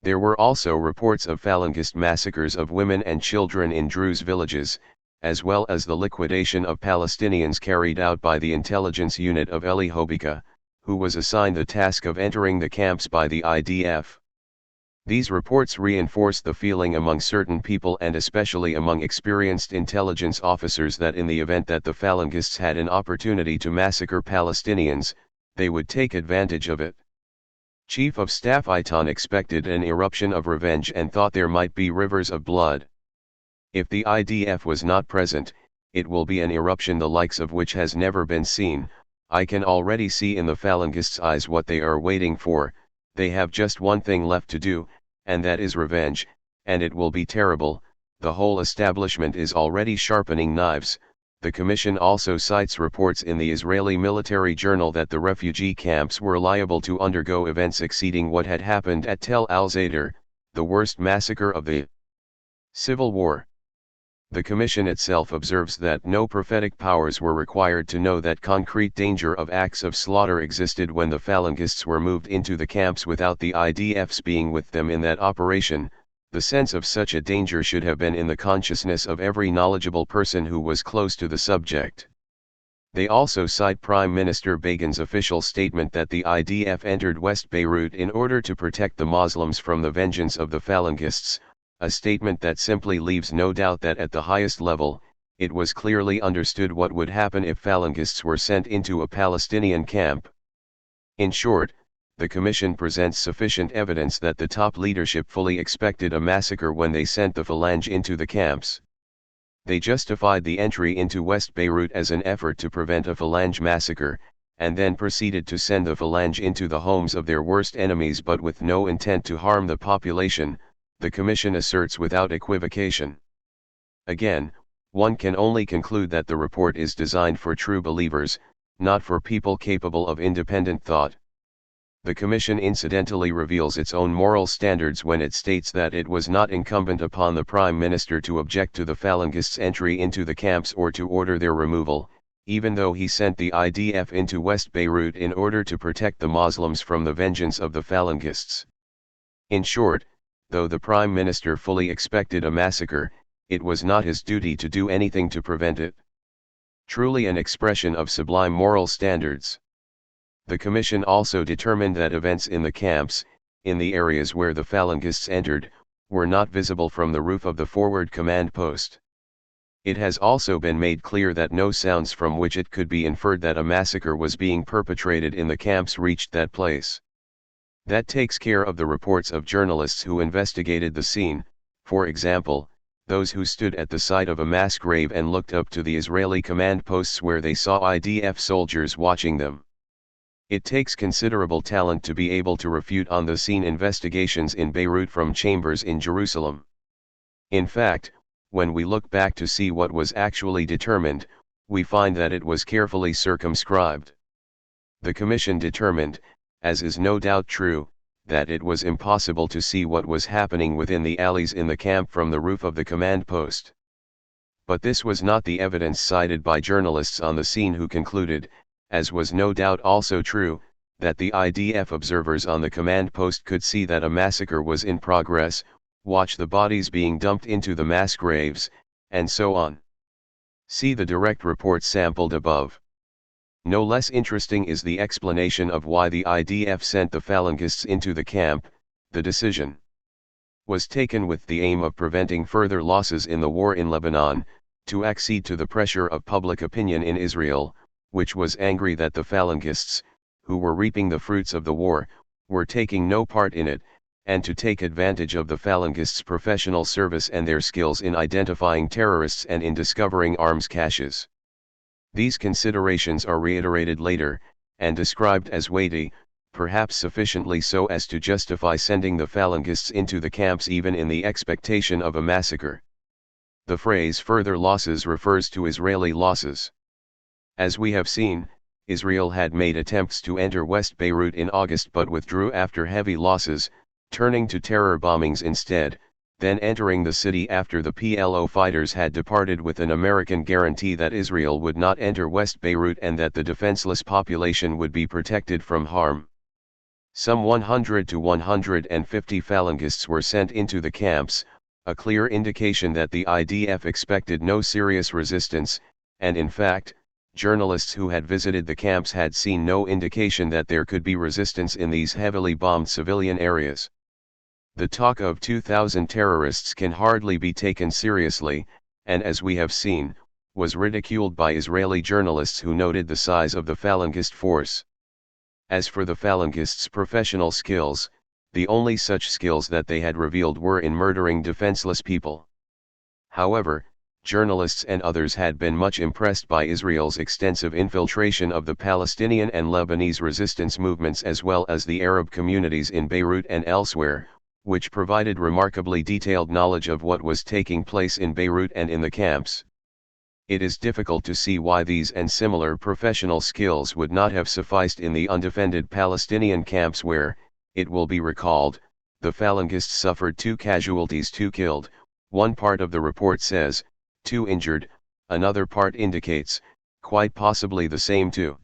There were also reports of Falangist massacres of women and children in Druze villages, as well as the liquidation of Palestinians carried out by the intelligence unit of Eli Hobika, who was assigned the task of entering the camps by the IDF. These reports reinforced the feeling among certain people and especially among experienced intelligence officers that in the event that the Falangists had an opportunity to massacre Palestinians, they would take advantage of it. Chief of Staff Eitan expected an eruption of revenge and thought there might be rivers of blood. If the IDF was not present, it will be an eruption the likes of which has never been seen. I can already see in the Falangists' eyes what they are waiting for. They have just one thing left to do, and that is revenge, and it will be terrible. The whole establishment is already sharpening knives. The Commission also cites reports in the Israeli military journal that the refugee camps were liable to undergo events exceeding what had happened at Tel al-Zadar, the worst massacre of the civil war. The Commission itself observes that no prophetic powers were required to know that concrete danger of acts of slaughter existed when the Falangists were moved into the camps without the IDFs being with them in that operation. The sense of such a danger should have been in the consciousness of every knowledgeable person who was close to the subject. They also cite Prime Minister Begin's official statement that the IDF entered West Beirut in order to protect the Muslims from the vengeance of the Falangists, a statement that simply leaves no doubt that at the highest level, it was clearly understood what would happen if Falangists were sent into a Palestinian camp. In short, the Commission presents sufficient evidence that the top leadership fully expected a massacre when they sent the Phalange into the camps. They justified the entry into West Beirut as an effort to prevent a Phalange massacre, and then proceeded to send the Phalange into the homes of their worst enemies but with no intent to harm the population, the Commission asserts without equivocation. Again, one can only conclude that the report is designed for true believers, not for people capable of independent thought. The Commission incidentally reveals its own moral standards when it states that it was not incumbent upon the Prime Minister to object to the Falangists' entry into the camps or to order their removal, even though he sent the IDF into West Beirut in order to protect the Muslims from the vengeance of the Falangists. In short, though the Prime Minister fully expected a massacre, it was not his duty to do anything to prevent it. Truly an expression of sublime moral standards. The Commission also determined that events in the camps, in the areas where the Falangists entered, were not visible from the roof of the forward command post. It has also been made clear that no sounds from which it could be inferred that a massacre was being perpetrated in the camps reached that place. That takes care of the reports of journalists who investigated the scene, for example, those who stood at the site of a mass grave and looked up to the Israeli command posts where they saw IDF soldiers watching them. It takes considerable talent to be able to refute on-the-scene investigations in Beirut from chambers in Jerusalem. In fact, when we look back to see what was actually determined, we find that it was carefully circumscribed. The Commission determined, as is no doubt true, that it was impossible to see what was happening within the alleys in the camp from the roof of the command post. But this was not the evidence cited by journalists on the scene who concluded, as was no doubt also true, that the IDF observers on the command post could see that a massacre was in progress, watch the bodies being dumped into the mass graves, and so on. See the direct report sampled above. No less interesting is the explanation of why the IDF sent the Falangists into the camp. The decision was taken with the aim of preventing further losses in the war in Lebanon, to accede to the pressure of public opinion in Israel, which was angry that the Falangists, who were reaping the fruits of the war, were taking no part in it, and to take advantage of the Falangists' professional service and their skills in identifying terrorists and in discovering arms caches. These considerations are reiterated later, and described as weighty, perhaps sufficiently so as to justify sending the Falangists into the camps even in the expectation of a massacre. The phrase "further losses" refers to Israeli losses. As we have seen, Israel had made attempts to enter West Beirut in August but withdrew after heavy losses, turning to terror bombings instead, then entering the city after the PLO fighters had departed with an American guarantee that Israel would not enter West Beirut and that the defenseless population would be protected from harm. Some 100 to 150 Phalangists were sent into the camps, a clear indication that the IDF expected no serious resistance, and in fact, journalists who had visited the camps had seen no indication that there could be resistance in these heavily bombed civilian areas. The talk of 2,000 terrorists can hardly be taken seriously, and as we have seen, was ridiculed by Israeli journalists who noted the size of the Phalangist force. As for the Phalangists' professional skills, the only such skills that they had revealed were in murdering defenseless people. However, journalists and others had been much impressed by Israel's extensive infiltration of the Palestinian and Lebanese resistance movements as well as the Arab communities in Beirut and elsewhere, which provided remarkably detailed knowledge of what was taking place in Beirut and in the camps. It is difficult to see why these and similar professional skills would not have sufficed in the undefended Palestinian camps where, it will be recalled, the Phalangists suffered 2 casualties, 2 killed, one part of the report says, 2 injured, another part indicates, quite possibly the same 2.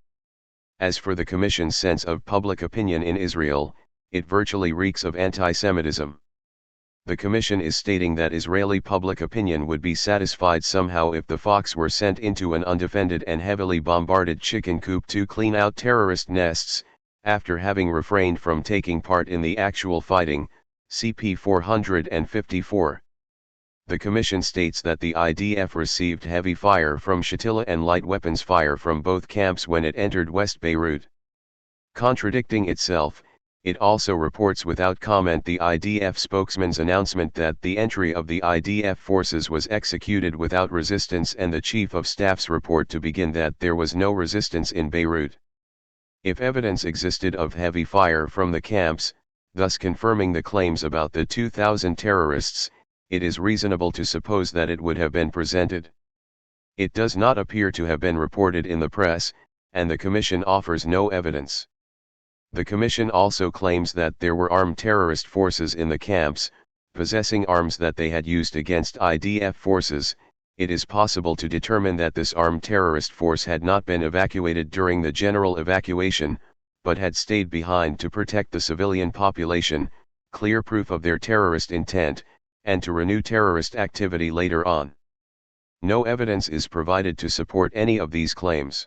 As for the Commission's sense of public opinion in Israel, it virtually reeks of anti-Semitism. The Commission is stating that Israeli public opinion would be satisfied somehow if the Fox were sent into an undefended and heavily bombarded chicken coop to clean out terrorist nests, after having refrained from taking part in the actual fighting, CP 454. The Commission states that the IDF received heavy fire from Shatila and light weapons fire from both camps when it entered West Beirut. Contradicting itself, it also reports without comment the IDF spokesman's announcement that the entry of the IDF forces was executed without resistance and the Chief of Staff's report to begin that there was no resistance in Beirut. If evidence existed of heavy fire from the camps, thus confirming the claims about the 2,000 terrorists, it is reasonable to suppose that it would have been presented. It does not appear to have been reported in the press, and the Commission offers no evidence. The Commission also claims that there were armed terrorist forces in the camps, possessing arms that they had used against IDF forces. It is possible to determine that this armed terrorist force had not been evacuated during the general evacuation, but had stayed behind to protect the civilian population, clear proof of their terrorist intent, and to renew terrorist activity later on. No evidence is provided to support any of these claims.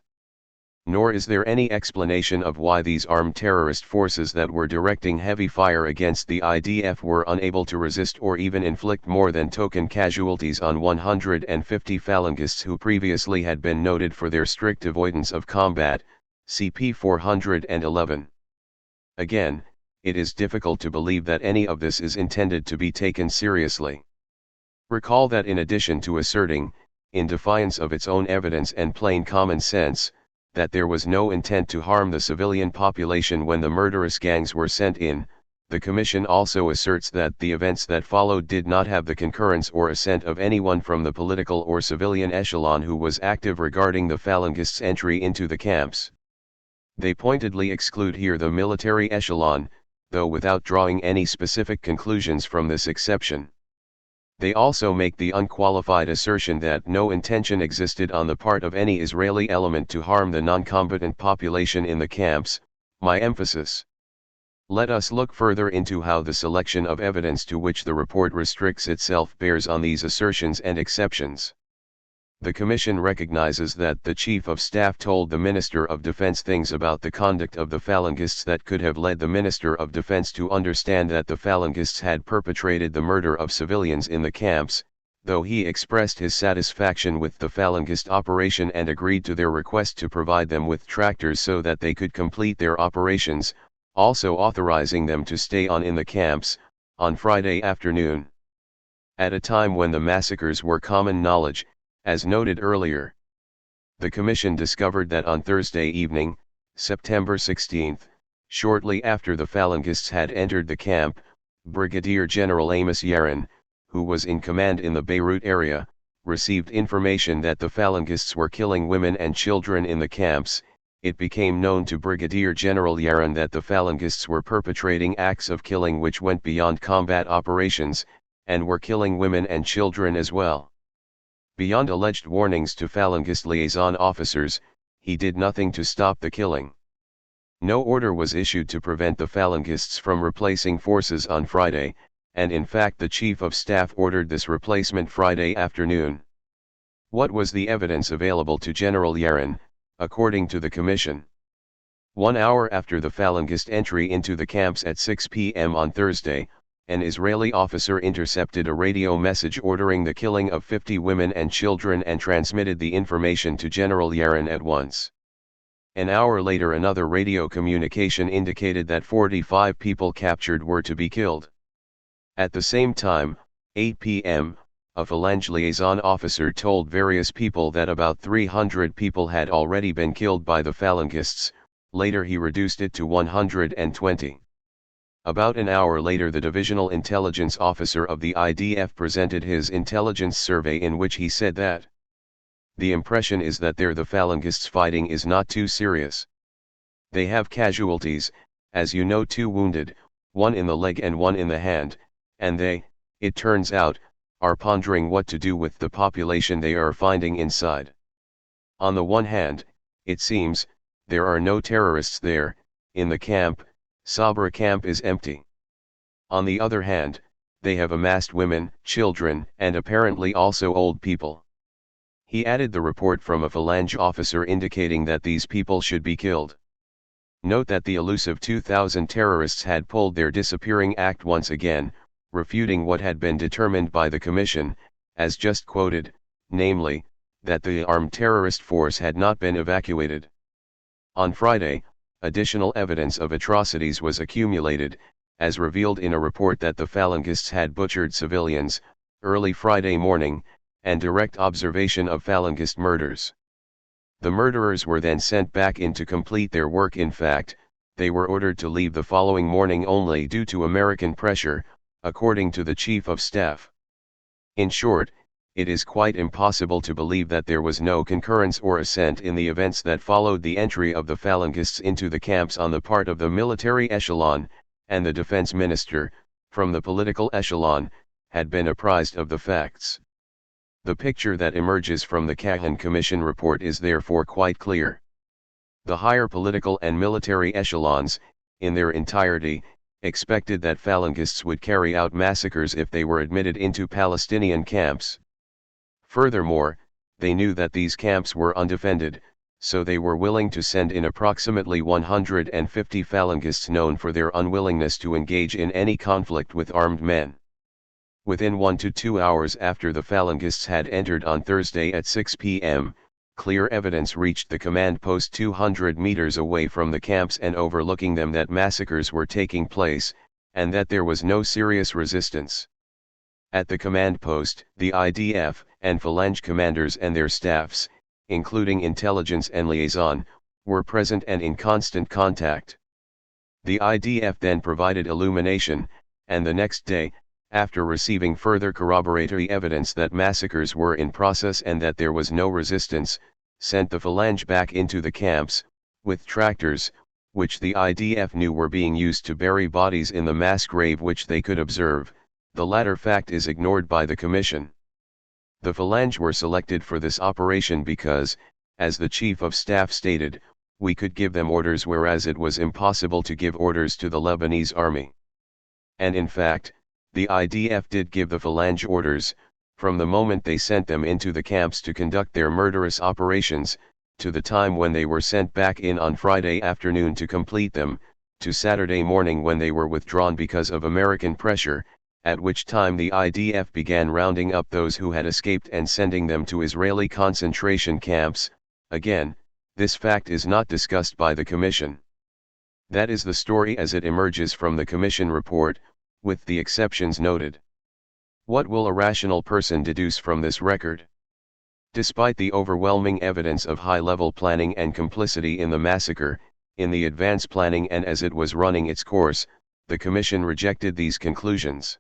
Nor is there any explanation of why these armed terrorist forces that were directing heavy fire against the IDF were unable to resist or even inflict more than token casualties on 150 Phalangists who previously had been noted for their strict avoidance of combat, CP 411. Again, it is difficult to believe that any of this is intended to be taken seriously. Recall that in addition to asserting, in defiance of its own evidence and plain common sense, that there was no intent to harm the civilian population when the murderous gangs were sent in, the Commission also asserts that the events that followed did not have the concurrence or assent of anyone from the political or civilian echelon who was active regarding the Phalangists' entry into the camps. They pointedly exclude here the military echelon, though without drawing any specific conclusions from this exception. They also make the unqualified assertion that no intention existed on the part of any Israeli element to harm the non-combatant population in the camps, my emphasis. Let us look further into how the selection of evidence to which the report restricts itself bears on these assertions and exceptions. The Commission recognizes that the Chief of Staff told the Minister of Defense things about the conduct of the Phalangists that could have led the Minister of Defense to understand that the Phalangists had perpetrated the murder of civilians in the camps, though he expressed his satisfaction with the Phalangist operation and agreed to their request to provide them with tractors so that they could complete their operations, also authorizing them to stay on in the camps, on Friday afternoon. At a time when the massacres were common knowledge, as noted earlier. The Commission discovered that on Thursday evening, September 16, shortly after the Phalangists had entered the camp, Brigadier General Amos Yaron, who was in command in the Beirut area, received information that the Phalangists were killing women and children in the camps, it became known to Brigadier General Yaron that the Phalangists were perpetrating acts of killing which went beyond combat operations, and were killing women and children as well. Beyond alleged warnings to Falangist liaison officers, he did nothing to stop the killing. No order was issued to prevent the Phalangists from replacing forces on Friday, and in fact the Chief of Staff ordered this replacement Friday afternoon. What was the evidence available to General Yaron, according to the Commission? 1 hour after the Falangist entry into the camps at 6 p.m. on Thursday, an Israeli officer intercepted a radio message ordering the killing of 50 women and children and transmitted the information to General Yaron at once. An hour later another radio communication indicated that 45 people captured were to be killed. At the same time, 8 p.m., a Phalange liaison officer told various people that about 300 people had already been killed by the Phalangists. Later he reduced it to 120. About an hour later the divisional intelligence officer of the IDF presented his intelligence survey in which he said that the impression is that the Phalangists fighting is not too serious. They have casualties, as you know, 2 wounded, 1 in the leg and 1 in the hand, and they, it turns out, are pondering what to do with the population they are finding inside. On the one hand, it seems, there are no terrorists there, in the camp, Sabra camp is empty. On the other hand, they have amassed women, children, and apparently also old people. He added the report from a Phalange officer indicating that these people should be killed. Note that the elusive 2,000 terrorists had pulled their disappearing act once again, refuting what had been determined by the Commission, as just quoted, namely, that the armed terrorist force had not been evacuated. On Friday, additional evidence of atrocities was accumulated, as revealed in a report that the Phalangists had butchered civilians, early Friday morning, and direct observation of Phalangist murders. The murderers were then sent back in to complete their work. In fact, they were ordered to leave the following morning only due to American pressure, according to the Chief of Staff. In short, it is quite impossible to believe that there was no concurrence or assent in the events that followed the entry of the Phalangists into the camps on the part of the military echelon, and the defense minister, from the political echelon, had been apprised of the facts. The picture that emerges from the Kahan Commission report is therefore quite clear. The higher political and military echelons, in their entirety, expected that Phalangists would carry out massacres if they were admitted into Palestinian camps. Furthermore, they knew that these camps were undefended, so they were willing to send in approximately 150 Phalangists known for their unwillingness to engage in any conflict with armed men. Within 1 to 2 hours after the Phalangists had entered on Thursday at 6 p.m., clear evidence reached the command post 200 meters away from the camps and overlooking them that massacres were taking place, and that there was no serious resistance. At the command post, the IDF and Phalange commanders and their staffs, including intelligence and liaison, were present and in constant contact. The IDF then provided illumination, and the next day, after receiving further corroboratory evidence that massacres were in process and that there was no resistance, sent the Phalange back into the camps, with tractors, which the IDF knew were being used to bury bodies in the mass grave which they could observe. The latter fact is ignored by the Commission. The Phalange were selected for this operation because, as the Chief of Staff stated, we could give them orders whereas it was impossible to give orders to the Lebanese army. And in fact, the IDF did give the Phalange orders, from the moment they sent them into the camps to conduct their murderous operations, to the time when they were sent back in on Friday afternoon to complete them, to Saturday morning when they were withdrawn because of American pressure, at which time the IDF began rounding up those who had escaped and sending them to Israeli concentration camps. Again, this fact is not discussed by the Commission. That is the story as it emerges from the Commission report, with the exceptions noted. What will a rational person deduce from this record? Despite the overwhelming evidence of high-level planning and complicity in the massacre, in the advance planning and as it was running its course, the Commission rejected these conclusions.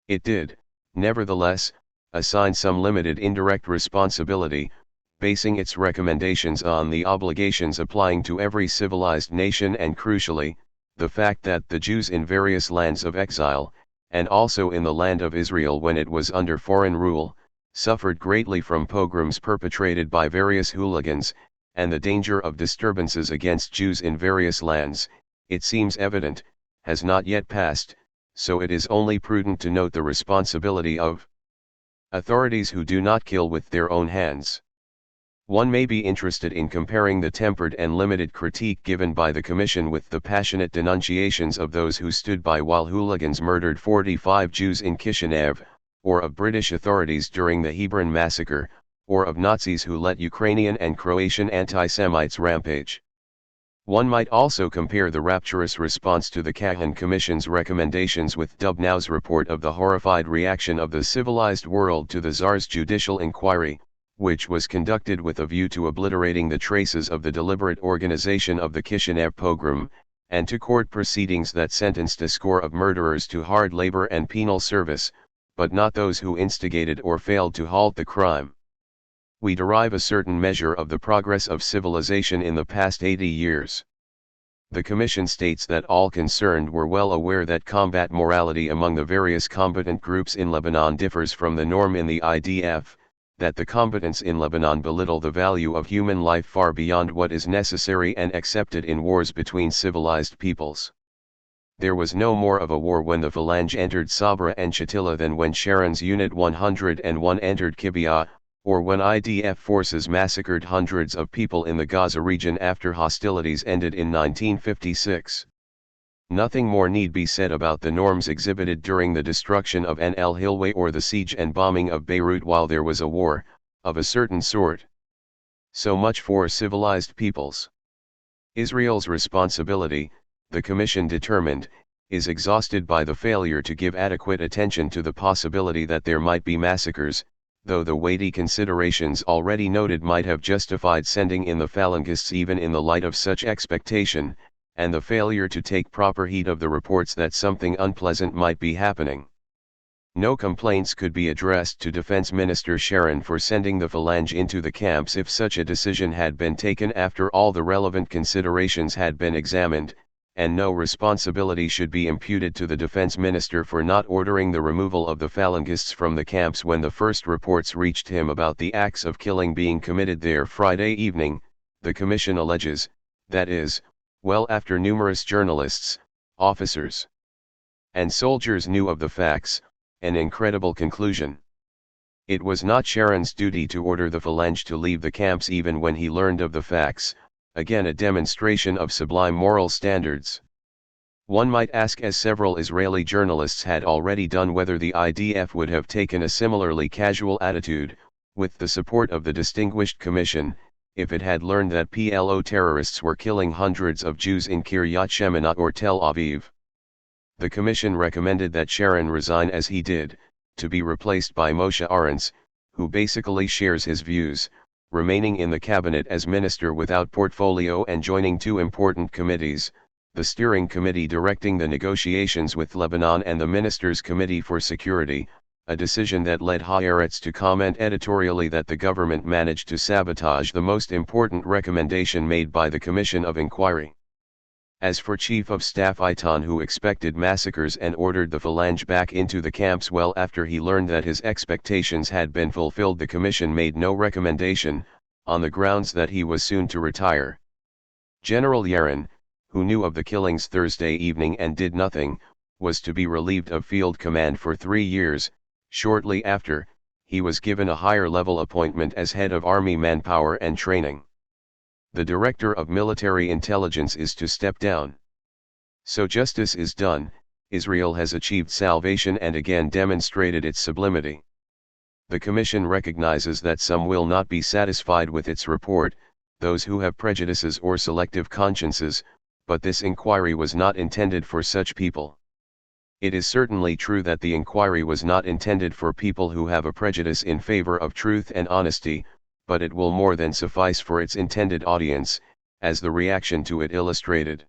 It did, nevertheless, assign some limited indirect responsibility, basing its recommendations on the obligations applying to every civilized nation and crucially, the fact that the Jews in various lands of exile, and also in the land of Israel when it was under foreign rule, suffered greatly from pogroms perpetrated by various hooligans, and the danger of disturbances against Jews in various lands, it seems evident, has not yet passed, so it is only prudent to note the responsibility of authorities who do not kill with their own hands. One may be interested in comparing the tempered and limited critique given by the Commission with the passionate denunciations of those who stood by while hooligans murdered 45 Jews in Kishinev, or of British authorities during the Hebron massacre, or of Nazis who let Ukrainian and Croatian anti-Semites rampage. One might also compare the rapturous response to the Kahan Commission's recommendations with Dubnow's report of the horrified reaction of the civilized world to the Tsar's judicial inquiry, which was conducted with a view to obliterating the traces of the deliberate organization of the Kishinev pogrom, and to court proceedings that sentenced a score of murderers to hard labor and penal service, but not those who instigated or failed to halt the crime. We derive a certain measure of the progress of civilization in the past 80 years. The Commission states that all concerned were well aware that combat morality among the various combatant groups in Lebanon differs from the norm in the IDF, that the combatants in Lebanon belittle the value of human life far beyond what is necessary and accepted in wars between civilized peoples. There was no more of a war when the Phalange entered Sabra and Shatila than when Sharon's Unit 101 entered Kibiya, or when IDF forces massacred hundreds of people in the Gaza region after hostilities ended in 1956. Nothing more need be said about the norms exhibited during the destruction of El Hilway or the siege and bombing of Beirut while there was a war, of a certain sort. So much for civilized peoples. Israel's responsibility, the Commission determined, is exhausted by the failure to give adequate attention to the possibility that there might be massacres, though the weighty considerations already noted might have justified sending in the Phalangists even in the light of such expectation, and the failure to take proper heed of the reports that something unpleasant might be happening. No complaints could be addressed to Defense Minister Sharon for sending the Phalange into the camps if such a decision had been taken after all the relevant considerations had been examined, and no responsibility should be imputed to the Defense Minister for not ordering the removal of the Phalangists from the camps when the first reports reached him about the acts of killing being committed there Friday evening, the Commission alleges, that is, well after numerous journalists, officers, and soldiers knew of the facts, an incredible conclusion. It was not Sharon's duty to order the Phalange to leave the camps even when he learned of the facts, again a demonstration of sublime moral standards. One might ask, as several Israeli journalists had already done, whether the IDF would have taken a similarly casual attitude, with the support of the Distinguished Commission, if it had learned that PLO terrorists were killing hundreds of Jews in Kiryat Shemona or Tel Aviv. The Commission recommended that Sharon resign as he did, to be replaced by Moshe Arens, who basically shares his views, remaining in the cabinet as minister without portfolio and joining two important committees, the Steering Committee directing the negotiations with Lebanon and the Ministers' Committee for Security, a decision that led Haaretz to comment editorially that the government managed to sabotage the most important recommendation made by the Commission of Inquiry. As for Chief of Staff Eitan, who expected massacres and ordered the Phalange back into the camps well after he learned that his expectations had been fulfilled, the Commission made no recommendation, on the grounds that he was soon to retire. General Yaron, who knew of the killings Thursday evening and did nothing, was to be relieved of field command for 3 years. Shortly after, he was given a higher-level appointment as head of Army Manpower and Training. The Director of Military Intelligence is to step down. So justice is done, Israel has achieved salvation and again demonstrated its sublimity. The Commission recognizes that some will not be satisfied with its report, those who have prejudices or selective consciences, but this inquiry was not intended for such people. It is certainly true that the inquiry was not intended for people who have a prejudice in favor of truth and honesty, but it will more than suffice for its intended audience, as the reaction to it illustrated.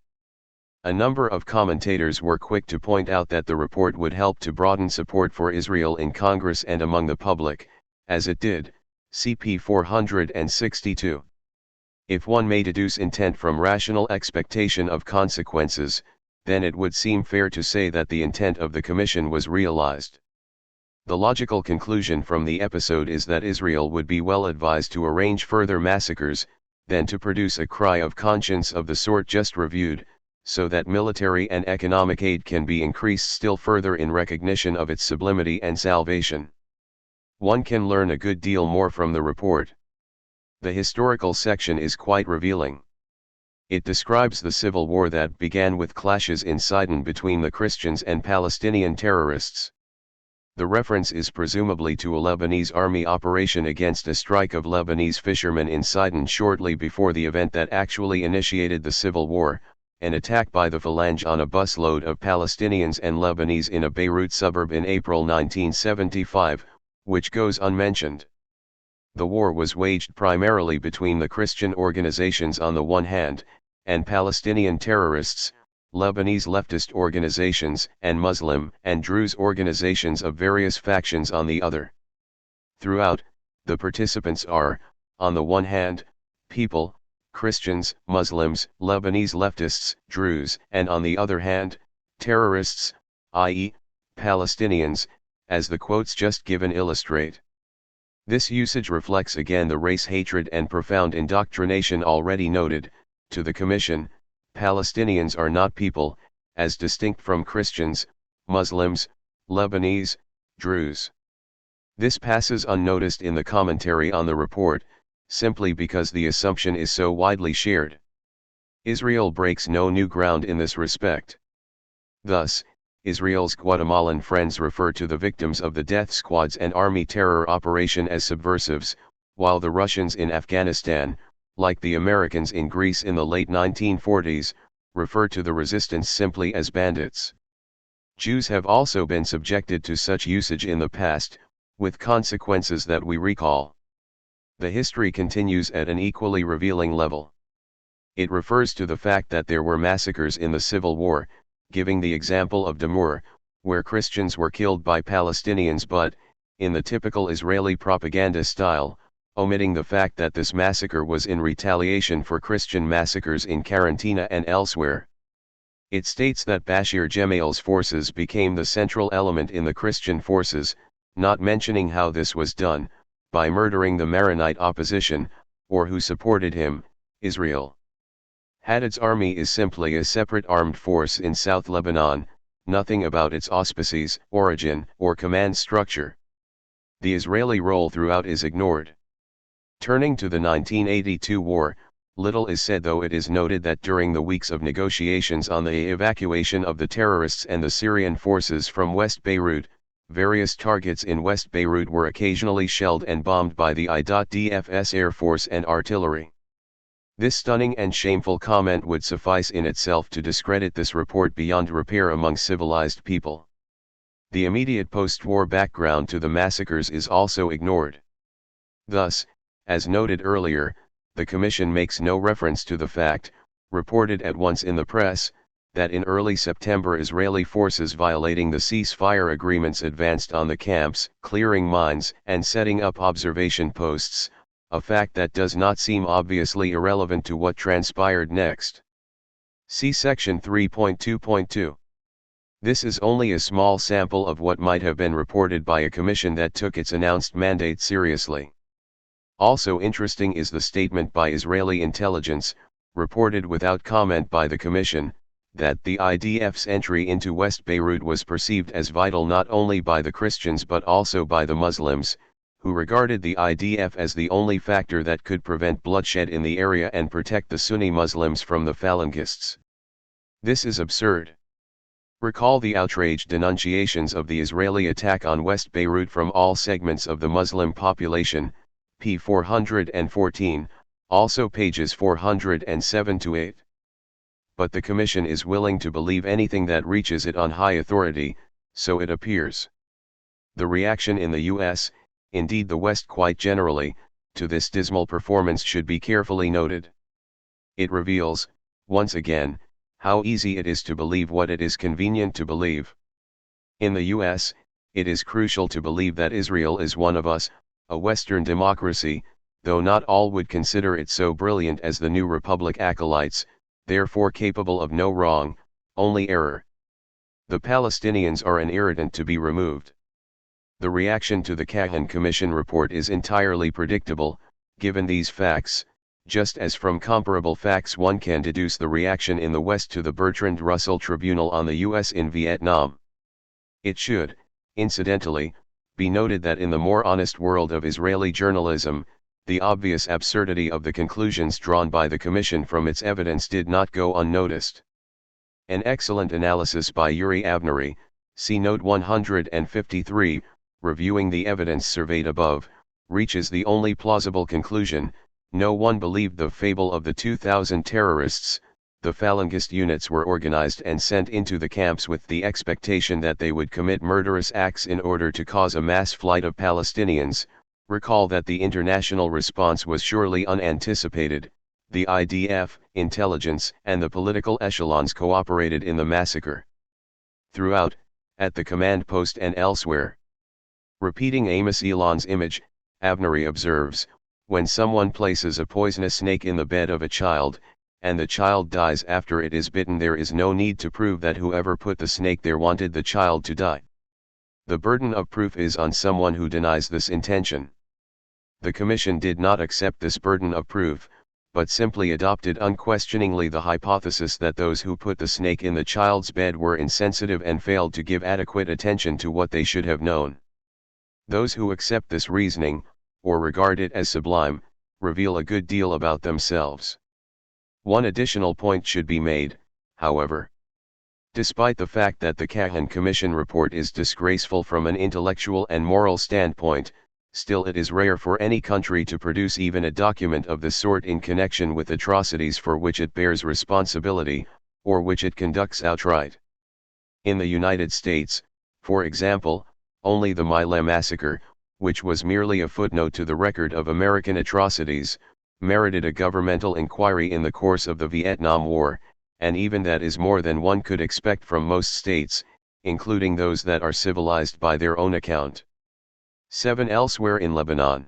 A number of commentators were quick to point out that the report would help to broaden support for Israel in Congress and among the public, as it did, CP 462. If one may deduce intent from rational expectation of consequences, then it would seem fair to say that the intent of the Commission was realized. The logical conclusion from the episode is that Israel would be well advised to arrange further massacres, than to produce a cry of conscience of the sort just reviewed, so that military and economic aid can be increased still further in recognition of its sublimity and salvation. One can learn a good deal more from the report. The historical section is quite revealing. It describes the civil war that began with clashes in Sidon between the Christians and Palestinian terrorists. The reference is presumably to a Lebanese army operation against a strike of Lebanese fishermen in Sidon shortly before the event that actually initiated the civil war, an attack by the Phalange on a busload of Palestinians and Lebanese in a Beirut suburb in April 1975, which goes unmentioned. The war was waged primarily between the Christian organizations on the one hand, and Palestinian terrorists, Lebanese leftist organizations and Muslim and Druze organizations of various factions on the other. Throughout, the participants are, on the one hand, people, Christians, Muslims, Lebanese leftists, Druze, and on the other hand, terrorists, i.e., Palestinians, as the quotes just given illustrate. This usage reflects again the race hatred and profound indoctrination already noted. To the Commission, Palestinians are not people, as distinct from Christians, Muslims, Lebanese, Druze. This passes unnoticed in the commentary on the report, simply because the assumption is so widely shared. Israel breaks no new ground in this respect. Thus, Israel's Guatemalan friends refer to the victims of the death squads and army terror operation as subversives, while the Russians in Afghanistan, like the Americans in Greece in the late 1940s, refer to the resistance simply as bandits. Jews have also been subjected to such usage in the past, with consequences that we recall. The history continues at an equally revealing level. It refers to the fact that there were massacres in the Civil War, giving the example of Damour, where Christians were killed by Palestinians but, in the typical Israeli propaganda style, omitting the fact that this massacre was in retaliation for Christian massacres in Karantina and elsewhere. It states that Bashir Gemayel's forces became the central element in the Christian forces, not mentioning how this was done, by murdering the Maronite opposition, or who supported him, Israel. Haddad's army is simply a separate armed force in South Lebanon, nothing about its auspices, origin, or command structure. The Israeli role throughout is ignored. Turning to the 1982 war, little is said, though it is noted that during the weeks of negotiations on the evacuation of the terrorists and the Syrian forces from West Beirut, various targets in West Beirut were occasionally shelled and bombed by the IDF's Air Force and artillery. This stunning and shameful comment would suffice in itself to discredit this report beyond repair among civilized people. The immediate post-war background to the massacres is also ignored. Thus, as noted earlier, the Commission makes no reference to the fact, reported at once in the press, that in early September Israeli forces violating the ceasefire agreements advanced on the camps, clearing mines and setting up observation posts, a fact that does not seem obviously irrelevant to what transpired next. See section 3.2.2. This is only a small sample of what might have been reported by a commission that took its announced mandate seriously. Also interesting is the statement by Israeli intelligence, reported without comment by the commission, that the IDF's entry into West Beirut was perceived as vital not only by the Christians but also by the Muslims, who regarded the IDF as the only factor that could prevent bloodshed in the area and protect the Sunni Muslims from the Phalangists. This is absurd. Recall the outraged denunciations of the Israeli attack on West Beirut from all segments of the Muslim population, p. 414, also pages 407-8. But the Commission is willing to believe anything that reaches it on high authority, so it appears. The reaction in the U.S., indeed the West quite generally, to this dismal performance should be carefully noted. It reveals, once again, how easy it is to believe what it is convenient to believe. In the U.S., it is crucial to believe that Israel is one of us, a Western democracy, though not all would consider it so brilliant as the New Republic acolytes, therefore capable of no wrong, only error. The Palestinians are an irritant to be removed. The reaction to the Kahan Commission report is entirely predictable, given these facts, just as from comparable facts one can deduce the reaction in the West to the Bertrand Russell Tribunal on the U.S. in Vietnam. It should, incidentally, be noted that in the more honest world of Israeli journalism, the obvious absurdity of the conclusions drawn by the Commission from its evidence did not go unnoticed. An excellent analysis by Yuri Avnery, see Note 153, reviewing the evidence surveyed above, reaches the only plausible conclusion: no one believed the fable of the 2,000 terrorists. The Falangist units were organized and sent into the camps with the expectation that they would commit murderous acts in order to cause a mass flight of Palestinians. Recall that the international response was surely unanticipated. The IDF, intelligence, and the political echelons cooperated in the massacre. Throughout, at the command post and elsewhere. Repeating Amos Elon's image, Avnery observes, when someone places a poisonous snake in the bed of a child, and the child dies after it is bitten, there is no need to prove that whoever put the snake there wanted the child to die. The burden of proof is on someone who denies this intention. The Commission did not accept this burden of proof, but simply adopted unquestioningly the hypothesis that those who put the snake in the child's bed were insensitive and failed to give adequate attention to what they should have known. Those who accept this reasoning, or regard it as sublime, reveal a good deal about themselves. One additional point should be made, however. Despite the fact that the Kahan Commission report is disgraceful from an intellectual and moral standpoint, still it is rare for any country to produce even a document of this sort in connection with atrocities for which it bears responsibility, or which it conducts outright. In the United States, for example, only the My Lai massacre, which was merely a footnote to the record of American atrocities, merited a governmental inquiry in the course of the Vietnam War, and even that is more than one could expect from most states, including those that are civilized by their own account. 7. Elsewhere in Lebanon.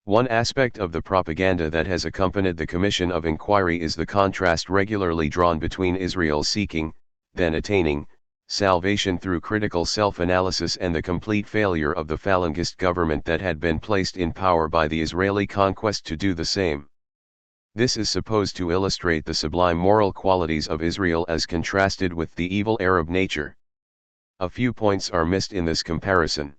One aspect of the propaganda that has accompanied the Commission of Inquiry is the contrast regularly drawn between Israel seeking, then attaining, salvation through critical self-analysis and the complete failure of the Falangist government that had been placed in power by the Israeli conquest to do the same. This is supposed to illustrate the sublime moral qualities of Israel as contrasted with the evil Arab nature. A few points are missed in this comparison.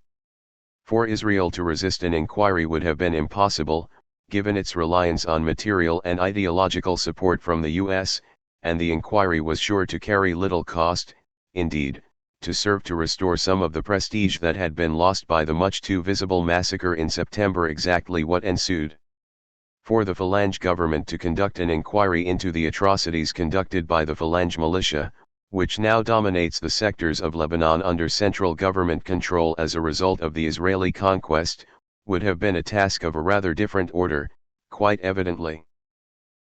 For Israel to resist an inquiry would have been impossible, given its reliance on material and ideological support from the U.S., and the inquiry was sure to carry little cost, indeed, to serve to restore some of the prestige that had been lost by the much too visible massacre in September. Exactly what ensued. For the Falange government to conduct an inquiry into the atrocities conducted by the Falange militia, which now dominates the sectors of Lebanon under central government control as a result of the Israeli conquest, would have been a task of a rather different order, quite evidently.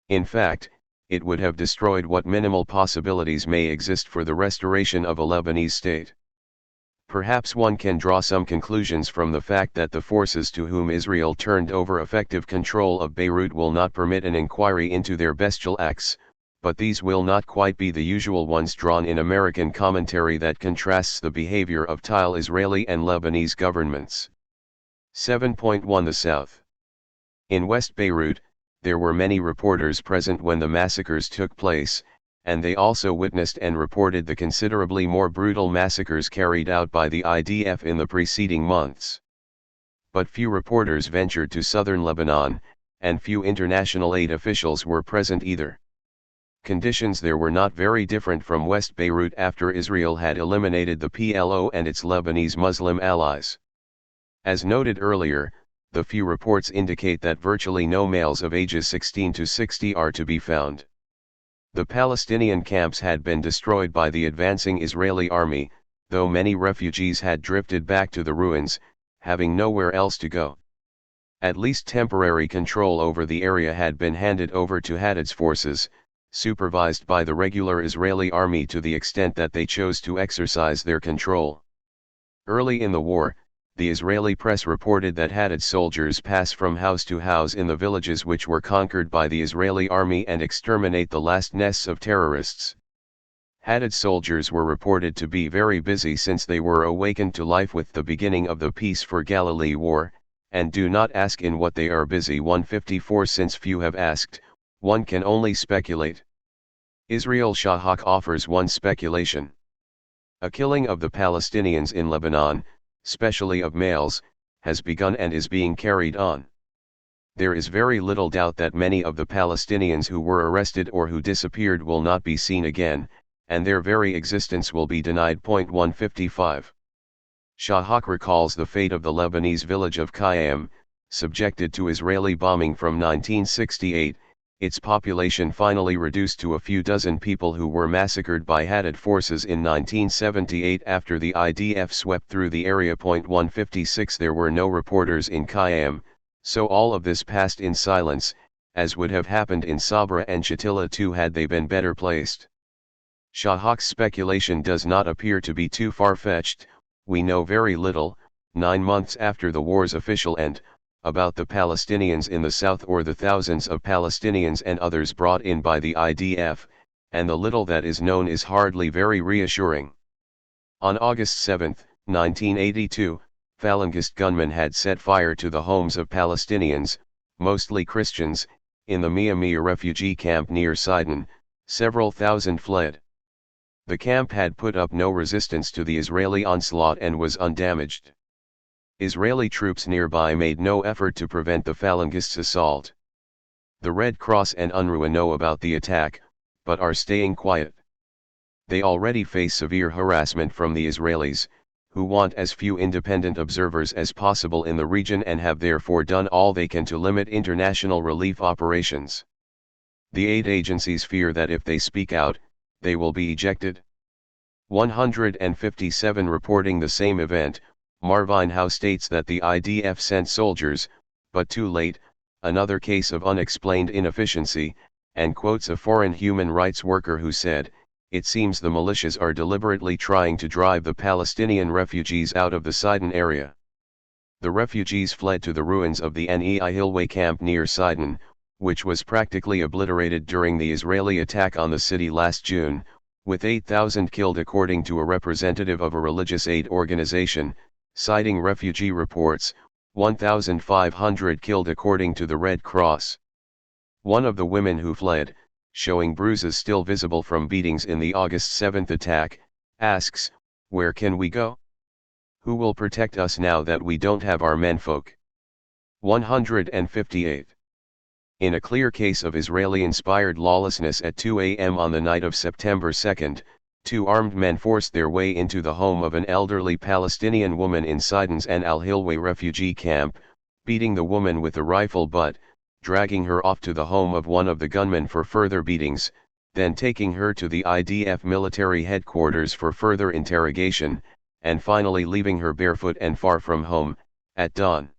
In fact, it would have destroyed what minimal possibilities may exist for the restoration of a Lebanese state. Perhaps one can draw some conclusions from the fact that the forces to whom Israel turned over effective control of Beirut will not permit an inquiry into their bestial acts, but these will not quite be the usual ones drawn in American commentary that contrasts the behavior of Israeli and Lebanese governments. 7.1 The South. In West Beirut, there were many reporters present when the massacres took place, and they also witnessed and reported the considerably more brutal massacres carried out by the IDF in the preceding months. But few reporters ventured to southern Lebanon, and few international aid officials were present either. Conditions there were not very different from West Beirut after Israel had eliminated the PLO and its Lebanese Muslim allies. As noted earlier, the few reports indicate that virtually no males of ages 16 to 60 are to be found. The Palestinian camps had been destroyed by the advancing Israeli army, though many refugees had drifted back to the ruins, having nowhere else to go. At least temporary control over the area had been handed over to Haddad's forces, supervised by the regular Israeli army to the extent that they chose to exercise their control. Early in the war, the Israeli press reported that Haddad soldiers pass from house to house in the villages which were conquered by the Israeli army and exterminate the last nests of terrorists. Haddad soldiers were reported to be very busy since they were awakened to life with the beginning of the Peace for Galilee War, and do not ask in what they are busy. 154 Since few have asked, one can only speculate. Israel Shahak offers one speculation. A killing of the Palestinians in Lebanon, especially of males, has begun and is being carried on. There is very little doubt that many of the Palestinians who were arrested or who disappeared will not be seen again, and their very existence will be denied. 155. Shahak recalls the fate of the Lebanese village of Khayyam, subjected to Israeli bombing from 1968, its population finally reduced to a few dozen people who were massacred by Haddad forces in 1978 after the IDF swept through the area. 156 There were no reporters in Khayyam, so all of this passed in silence, as would have happened in Sabra and Shatila too had they been better placed. Shahak's speculation does not appear to be too far-fetched. We know very little, 9 months after the war's official end, about the Palestinians in the south or the thousands of Palestinians and others brought in by the IDF, and the little that is known is hardly very reassuring. On August 7, 1982, Falangist gunmen had set fire to the homes of Palestinians, mostly Christians, in the Mia refugee camp near Sidon. Several thousand fled. The camp had put up no resistance to the Israeli onslaught and was undamaged. Israeli troops nearby made no effort to prevent the Falangists' assault. The Red Cross and UNRWA know about the attack, but are staying quiet. They already face severe harassment from the Israelis, who want as few independent observers as possible in the region and have therefore done all they can to limit international relief operations. The aid agencies fear that if they speak out, they will be ejected. 157 Reporting the same event, Marvin Howe states that the IDF sent soldiers, but too late, another case of unexplained inefficiency, and quotes a foreign human rights worker who said, "It seems the militias are deliberately trying to drive the Palestinian refugees out of the Sidon area." The refugees fled to the ruins of the Nei Hillway camp near Sidon, which was practically obliterated during the Israeli attack on the city last June, with 8,000 killed according to a representative of a religious aid organization, citing refugee reports, 1,500 killed according to the Red Cross. One of the women who fled, showing bruises still visible from beatings in the August 7 attack, asks, "Where can we go? Who will protect us now that we don't have our menfolk?" 158. In a clear case of Israeli-inspired lawlessness at 2 a.m. on the night of September 2, 2 armed men forced their way into the home of an elderly Palestinian woman in Sidon's An al-Hilway refugee camp, beating the woman with a rifle butt, dragging her off to the home of one of the gunmen for further beatings, then taking her to the IDF military headquarters for further interrogation, and finally leaving her barefoot and far from home, at dawn.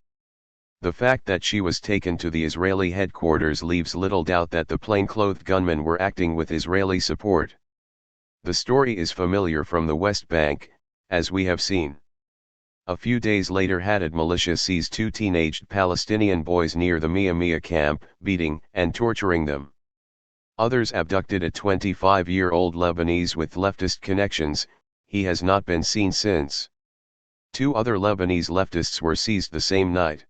The fact that she was taken to the Israeli headquarters leaves little doubt that the plainclothed gunmen were acting with Israeli support. The story is familiar from the West Bank, as we have seen. A few days later Haddad militia seized 2 teenaged Palestinian boys near the Mia camp, beating and torturing them. Others abducted a 25-year-old Lebanese with leftist connections. He has not been seen since. 2 other Lebanese leftists were seized the same night.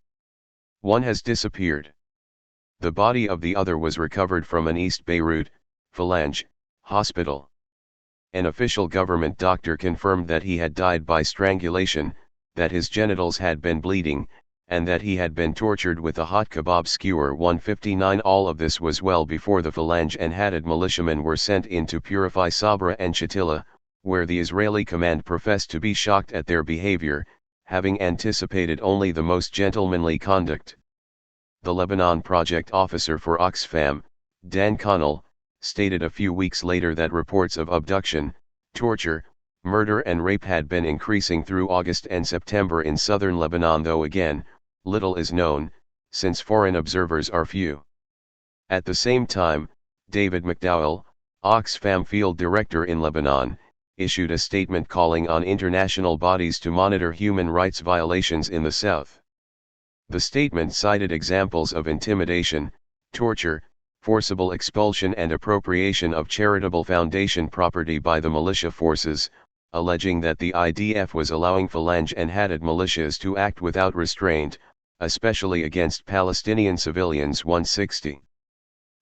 One has disappeared. The body of the other was recovered from an East Beirut, Phalange, hospital. An official government doctor confirmed that he had died by strangulation, that his genitals had been bleeding, and that he had been tortured with a hot kebab skewer. 159 All of this was well before the Phalange and Haddad militiamen were sent in to purify Sabra and Shatila, where the Israeli command professed to be shocked at their behavior, having anticipated only the most gentlemanly conduct. The Lebanon project officer for Oxfam, Dan Connell, stated a few weeks later that reports of abduction, torture, murder and rape had been increasing through August and September in southern Lebanon, though again, little is known, since foreign observers are few. At the same time, David McDowell, Oxfam field director in Lebanon, issued a statement calling on international bodies to monitor human rights violations in the south. The statement cited examples of intimidation, torture, forcible expulsion and appropriation of charitable foundation property by the militia forces, alleging that the IDF was allowing Phalange and Hadad militias to act without restraint, especially against Palestinian civilians. 160.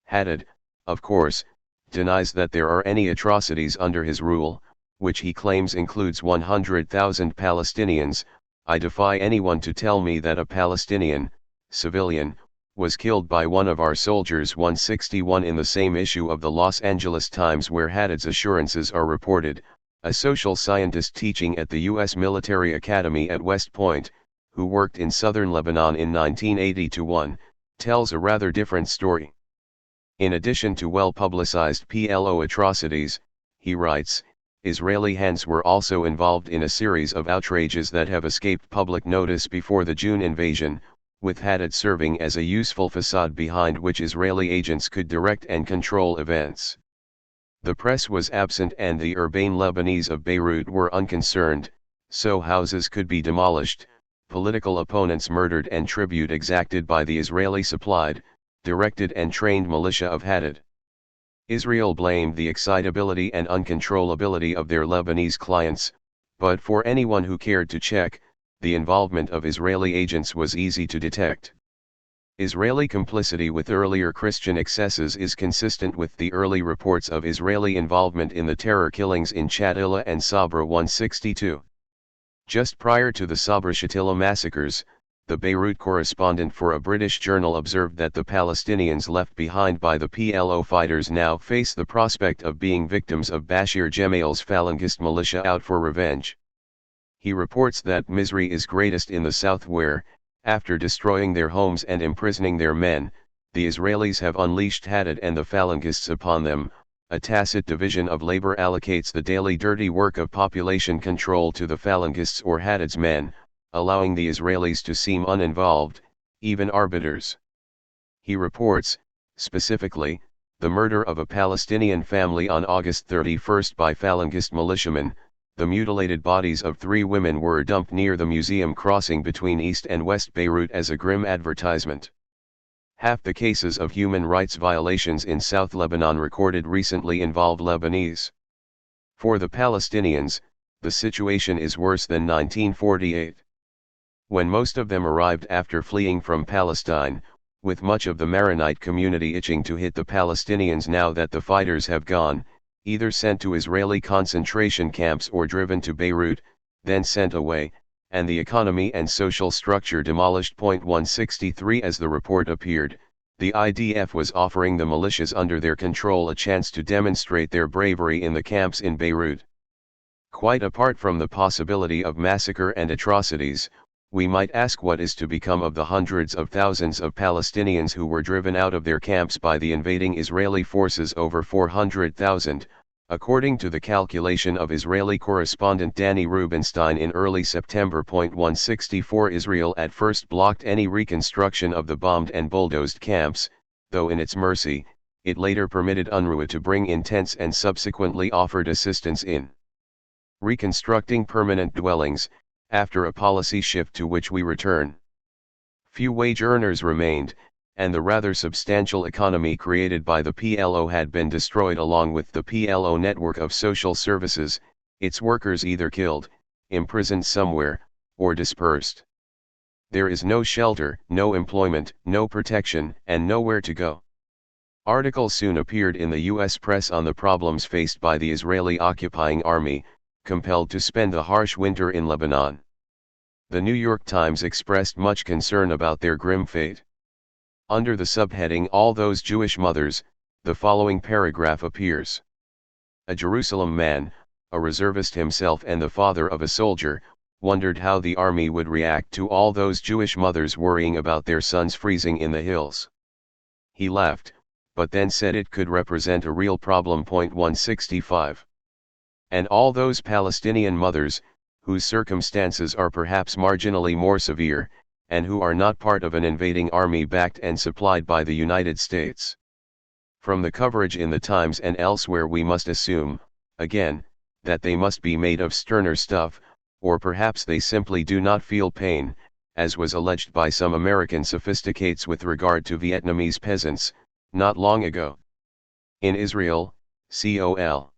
Hadad, of course, denies that there are any atrocities under his rule, which he claims includes 100,000 Palestinians. I defy anyone to tell me that a Palestinian, civilian, was killed by one of our soldiers. 161. In the same issue of the Los Angeles Times where Hadad's assurances are reported, a social scientist teaching at the U.S. Military Academy at West Point, who worked in southern Lebanon in 1980-1, tells a rather different story. In addition to well-publicized PLO atrocities, he writes, Israeli hands were also involved in a series of outrages that have escaped public notice before the June invasion, with Hadad serving as a useful facade behind which Israeli agents could direct and control events. The press was absent and the urbane Lebanese of Beirut were unconcerned, so houses could be demolished, political opponents murdered and tribute exacted by the Israeli-supplied, directed and trained militia of Hadad. Israel blamed the excitability and uncontrollability of their Lebanese clients, but for anyone who cared to check, the involvement of Israeli agents was easy to detect. Israeli complicity with earlier Christian excesses is consistent with the early reports of Israeli involvement in the terror killings in Shatila and Sabra. 162. Just prior to the Sabra-Shatila massacres, the Beirut correspondent for a British journal observed that the Palestinians left behind by the PLO fighters now face the prospect of being victims of Bashir Gemayel's Falangist militia out for revenge. He reports that misery is greatest in the south where, after destroying their homes and imprisoning their men, the Israelis have unleashed Hadad and the Falangists upon them. A tacit division of labor allocates the daily dirty work of population control to the Falangists or Hadad's men, allowing the Israelis to seem uninvolved, even arbiters. He reports, specifically, the murder of a Palestinian family on August 31 by Falangist militiamen. The mutilated bodies of 3 women were dumped near the museum crossing between East and West Beirut as a grim advertisement. Half the cases of human rights violations in South Lebanon recorded recently involve Lebanese. For the Palestinians, the situation is worse than 1948. When most of them arrived after fleeing from Palestine, with much of the Maronite community itching to hit the Palestinians now that the fighters have gone, either sent to Israeli concentration camps or driven to Beirut, then sent away, and the economy and social structure demolished. 163. As the report appeared, the IDF was offering the militias under their control a chance to demonstrate their bravery in the camps in Beirut. Quite apart from the possibility of massacre and atrocities, we might ask what is to become of the hundreds of thousands of Palestinians who were driven out of their camps by the invading Israeli forces. Over 400,000, according to the calculation of Israeli correspondent Danny Rubenstein in early September. 164. Israel at first blocked any reconstruction of the bombed and bulldozed camps, though in its mercy, it later permitted UNRWA to bring in tents and subsequently offered assistance in reconstructing permanent dwellings, after a policy shift to which we return. Few wage earners remained, and the rather substantial economy created by the PLO had been destroyed along with the PLO network of social services, its workers either killed, imprisoned somewhere, or dispersed. There is no shelter, no employment, no protection, and nowhere to go. Articles soon appeared in the U.S. press on the problems faced by the Israeli occupying army, compelled to spend the harsh winter in Lebanon. The New York Times expressed much concern about their grim fate. Under the subheading "All Those Jewish Mothers," the following paragraph appears. A Jerusalem man, a reservist himself and the father of a soldier, wondered how the army would react to all those Jewish mothers worrying about their sons freezing in the hills. He laughed, but then said it could represent a real problem. 165. And all those Palestinian mothers, whose circumstances are perhaps marginally more severe, and who are not part of an invading army backed and supplied by the United States. From the coverage in the Times and elsewhere we must assume, again, that they must be made of sterner stuff, or perhaps they simply do not feel pain, as was alleged by some American sophisticates with regard to Vietnamese peasants, not long ago. In Israel, Col.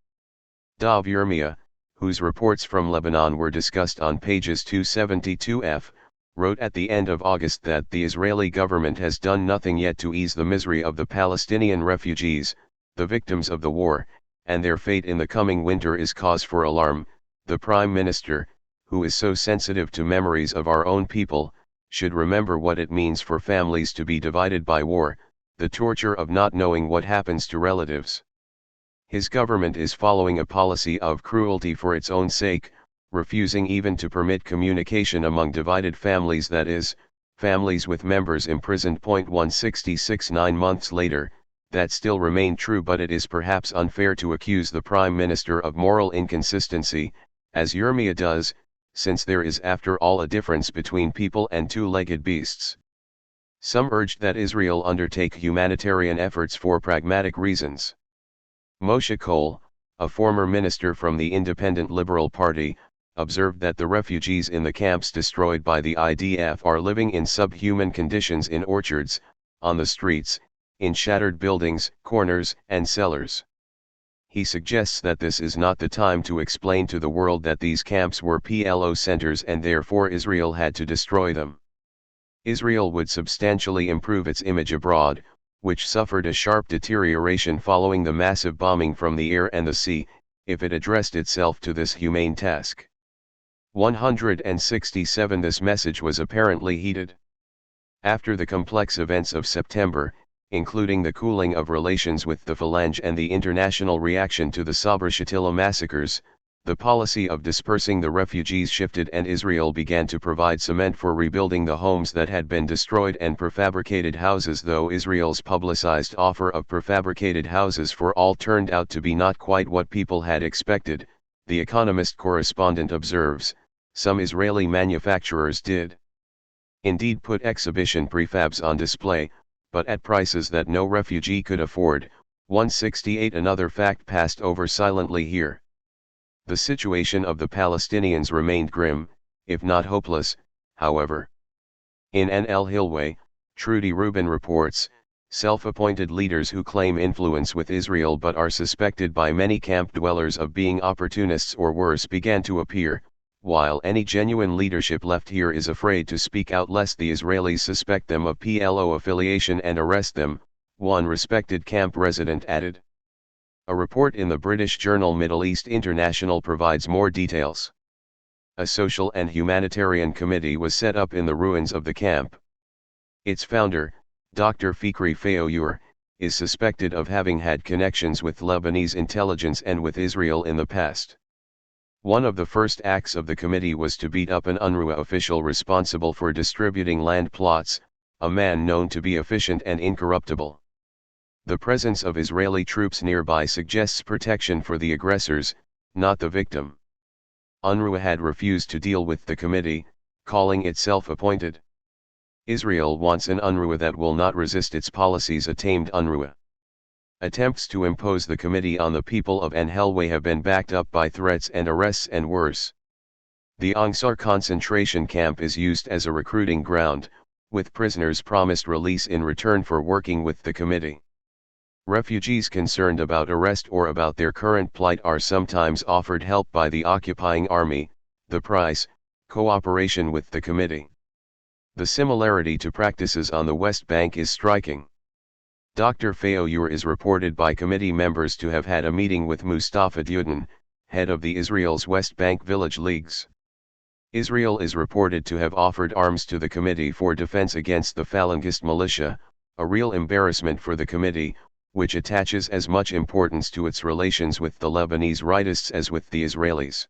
Dov Yirmiyah, whose reports from Lebanon were discussed on pages 272f, wrote at the end of August that the Israeli government has done nothing yet to ease the misery of the Palestinian refugees, the victims of the war, and their fate in the coming winter is cause for alarm. The Prime Minister, who is so sensitive to memories of our own people, should remember what it means for families to be divided by war, the torture of not knowing what happens to relatives. His government is following a policy of cruelty for its own sake, refusing even to permit communication among divided families, that is, families with members imprisoned. 166 9 months later, that still remain true, but it is perhaps unfair to accuse the Prime Minister of moral inconsistency, as Yirmiyah does, since there is after all a difference between people and two-legged beasts. Some urged that Israel undertake humanitarian efforts for pragmatic reasons. Moshe Kol, a former minister from the Independent Liberal Party, observed that the refugees in the camps destroyed by the IDF are living in subhuman conditions in orchards, on the streets, in shattered buildings, corners, and cellars. He suggests that this is not the time to explain to the world that these camps were PLO centers and therefore Israel had to destroy them. Israel would substantially improve its image abroad, which suffered a sharp deterioration following the massive bombing from the air and the sea, if it addressed itself to this humane task. 167 This message was apparently heeded. After the complex events of September, including the cooling of relations with the Phalange and the international reaction to the Sabra Shatila massacres, the policy of dispersing the refugees shifted and Israel began to provide cement for rebuilding the homes that had been destroyed and prefabricated houses. Though Israel's publicized offer of prefabricated houses for all turned out to be not quite what people had expected, the Economist correspondent observes, some Israeli manufacturers did indeed put exhibition prefabs on display, but at prices that no refugee could afford. 168 Another fact passed over silently here. The situation of the Palestinians remained grim, if not hopeless, however. In N. L. Hilway, Trudy Rubin reports, self-appointed leaders who claim influence with Israel but are suspected by many camp dwellers of being opportunists or worse began to appear, while any genuine leadership left here is afraid to speak out lest the Israelis suspect them of PLO affiliation and arrest them, one respected camp resident added. A report in the British journal Middle East International provides more details. A social and humanitarian committee was set up in the ruins of the camp. Its founder, Dr. Fikri Fayour, is suspected of having had connections with Lebanese intelligence and with Israel in the past. One of the first acts of the committee was to beat up an UNRWA official responsible for distributing land plots, a man known to be efficient and incorruptible. The presence of Israeli troops nearby suggests protection for the aggressors, not the victim. UNRWA had refused to deal with the committee, calling it self-appointed. Israel wants an UNRWA that will not resist its policies. A tamed UNRWA. Attempts to impose the committee on the people of An Helway have been backed up by threats and arrests and worse. The Ansar concentration camp is used as a recruiting ground, with prisoners promised release in return for working with the committee. Refugees concerned about arrest or about their current plight are sometimes offered help by the occupying army. The price, cooperation with the committee. The similarity to practices on the West Bank is striking. Dr. Fayour is reported by committee members to have had a meeting with Mustafa Dudin, head of the Israel's West Bank village leagues. Israel is reported to have offered arms to the Committee for Defense against the Falangist militia, a real embarrassment for the committee, which attaches as much importance to its relations with the Lebanese rightists as with the Israelis.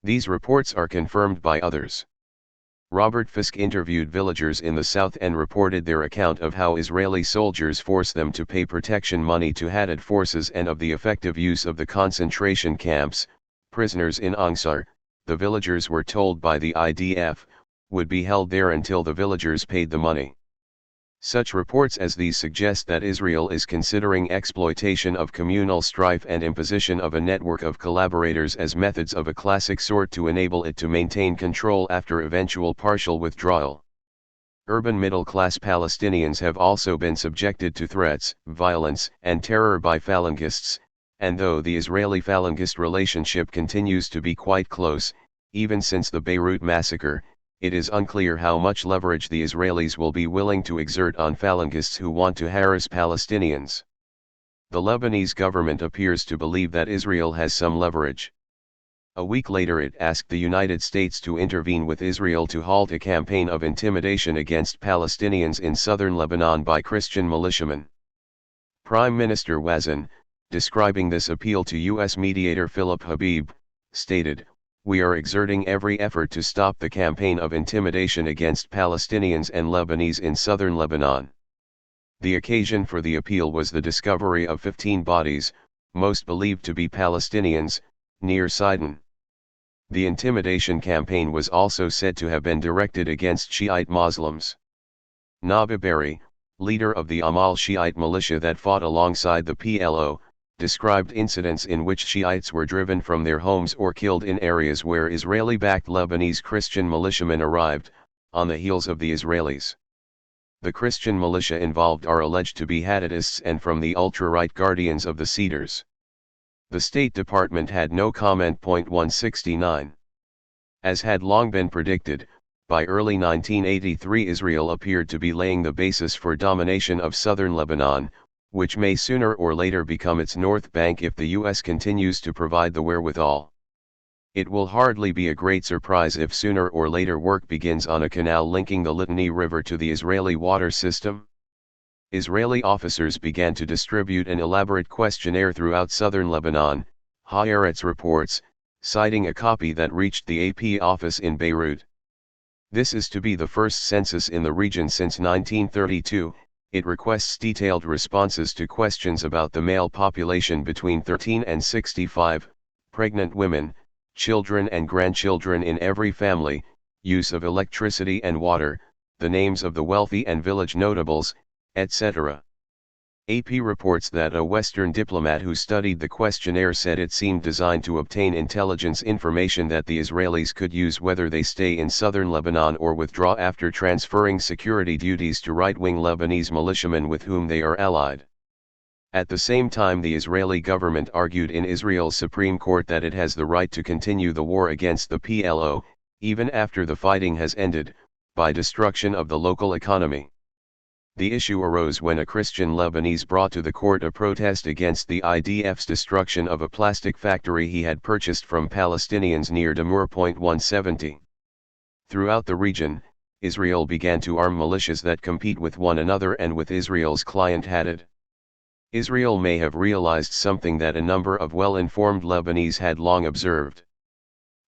These reports are confirmed by others. Robert Fisk interviewed villagers in the south and reported their account of how Israeli soldiers force them to pay protection money to Haddad forces and of the effective use of the concentration camps. Prisoners in Ansar, the villagers were told by the IDF, would be held there until the villagers paid the money. Such reports as these suggest that Israel is considering exploitation of communal strife and imposition of a network of collaborators as methods of a classic sort to enable it to maintain control after eventual partial withdrawal. Urban middle-class Palestinians have also been subjected to threats, violence, and terror by Phalangists, and though the Israeli-Phalangist relationship continues to be quite close, even since the Beirut massacre, it is unclear how much leverage the Israelis will be willing to exert on Phalangists who want to harass Palestinians. The Lebanese government appears to believe that Israel has some leverage. A week later it asked the United States to intervene with Israel to halt a campaign of intimidation against Palestinians in southern Lebanon by Christian militiamen. Prime Minister Wazan, describing this appeal to U.S. mediator Philip Habib, stated, "We are exerting every effort to stop the campaign of intimidation against Palestinians and Lebanese in southern Lebanon." The occasion for the appeal was the discovery of 15 bodies, most believed to be Palestinians, near Sidon. The intimidation campaign was also said to have been directed against Shiite Muslims. Nabi Berri, leader of the Amal Shiite militia that fought alongside the PLO, described incidents in which Shiites were driven from their homes or killed in areas where Israeli-backed Lebanese Christian militiamen arrived, on the heels of the Israelis. The Christian militia involved are alleged to be Haddadists and from the ultra-right Guardians of the Cedars. The State Department had no comment. 169. As had long been predicted, by early 1983 Israel appeared to be laying the basis for domination of southern Lebanon, which may sooner or later become its North Bank if the U.S. continues to provide the wherewithal. It will hardly be a great surprise if sooner or later work begins on a canal linking the Litani River to the Israeli water system. Israeli officers began to distribute an elaborate questionnaire throughout southern Lebanon, Haaretz reports, citing a copy that reached the AP office in Beirut. This is to be the first census in the region since 1932. It requests detailed responses to questions about the male population between 13 and 65, pregnant women, children and grandchildren in every family, use of electricity and water, the names of the wealthy and village notables, etc. AP reports that a Western diplomat who studied the questionnaire said it seemed designed to obtain intelligence information that the Israelis could use whether they stay in southern Lebanon or withdraw after transferring security duties to right-wing Lebanese militiamen with whom they are allied. At the same time, the Israeli government argued in Israel's Supreme Court that it has the right to continue the war against the PLO, even after the fighting has ended, by destruction of the local economy. The issue arose when a Christian Lebanese brought to the court a protest against the IDF's destruction of a plastic factory he had purchased from Palestinians near Damour. 170. Throughout the region, Israel began to arm militias that compete with one another and with Israel's client Haddad. Israel may have realized something that a number of well-informed Lebanese had long observed.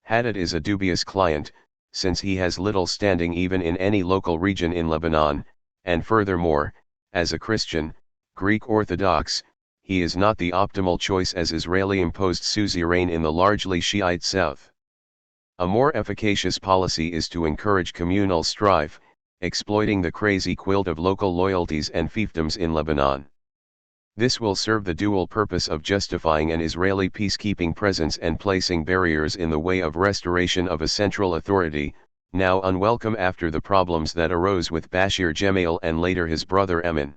Haddad is a dubious client, since he has little standing even in any local region in Lebanon, and furthermore, as a Christian, Greek Orthodox, he is not the optimal choice as Israeli-imposed suzerain in the largely Shiite south. A more efficacious policy is to encourage communal strife, exploiting the crazy quilt of local loyalties and fiefdoms in Lebanon. This will serve the dual purpose of justifying an Israeli peacekeeping presence and placing barriers in the way of restoration of a central authority, now unwelcome after the problems that arose with Bashir Gemayel and later his brother Emin.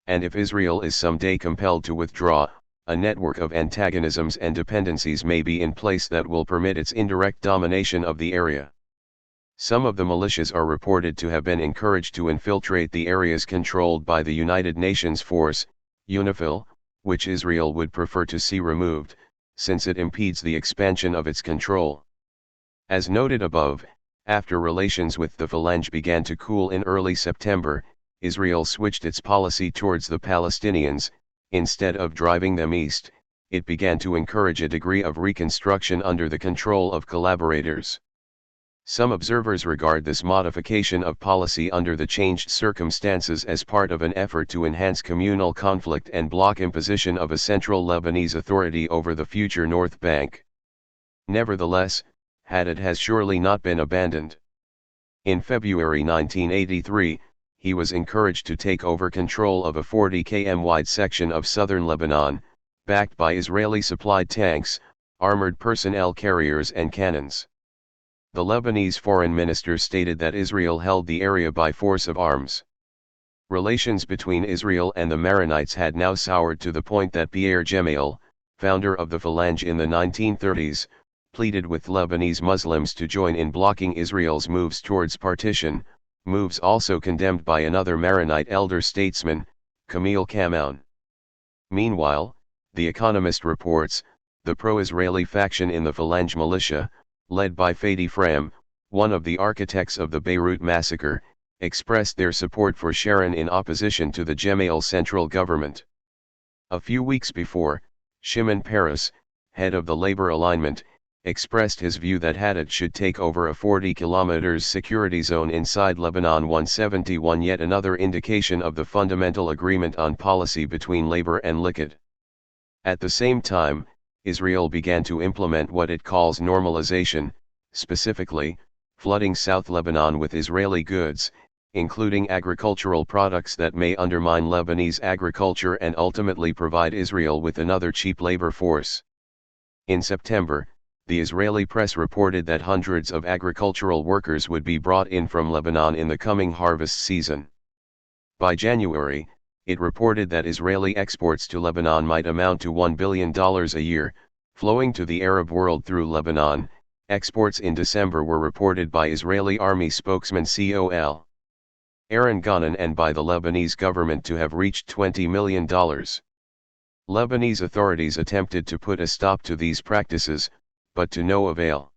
And if Israel is someday compelled to withdraw, a network of antagonisms and dependencies may be in place that will permit its indirect domination of the area. Some of the militias are reported to have been encouraged to infiltrate the areas controlled by the United Nations Force, UNIFIL, which Israel would prefer to see removed, since it impedes the expansion of its control. As noted above, after relations with the Phalange began to cool in early September, Israel switched its policy towards the Palestinians. Instead of driving them east, it began to encourage a degree of reconstruction under the control of collaborators. Some observers regard this modification of policy under the changed circumstances as part of an effort to enhance communal conflict and block imposition of a central Lebanese authority over the future North Bank. Nevertheless, Haddad has surely not been abandoned. In February 1983, he was encouraged to take over control of a 40 km wide section of southern Lebanon, backed by Israeli-supplied tanks, armored personnel carriers and cannons. The Lebanese foreign minister stated that Israel held the area by force of arms. Relations between Israel and the Maronites had now soured to the point that Pierre Gemayel, founder of the Phalange in the 1930s, pleaded with Lebanese Muslims to join in blocking Israel's moves towards partition, moves also condemned by another Maronite elder statesman, Camille Kamoun. Meanwhile, The Economist reports, the pro-Israeli faction in the Phalange militia, led by Fadi Fram, one of the architects of the Beirut massacre, expressed their support for Sharon in opposition to the Gemayel central government. A few weeks before, Shimon Peres, head of the labor alignment, expressed his view that Haddad should take over a 40 km security zone inside Lebanon 171, yet another indication of the fundamental agreement on policy between labor and Likud. At the same time, Israel began to implement what it calls normalization, specifically, flooding South Lebanon with Israeli goods, including agricultural products that may undermine Lebanese agriculture and ultimately provide Israel with another cheap labor force. In September, the Israeli press reported that hundreds of agricultural workers would be brought in from Lebanon in the coming harvest season. By January, it reported that Israeli exports to Lebanon might amount to $1 billion a year, flowing to the Arab world through Lebanon. Exports in December were reported by Israeli army spokesman Col. Aaron Ghanan and by the Lebanese government to have reached $20 million. Lebanese authorities attempted to put a stop to these practices, but to no avail.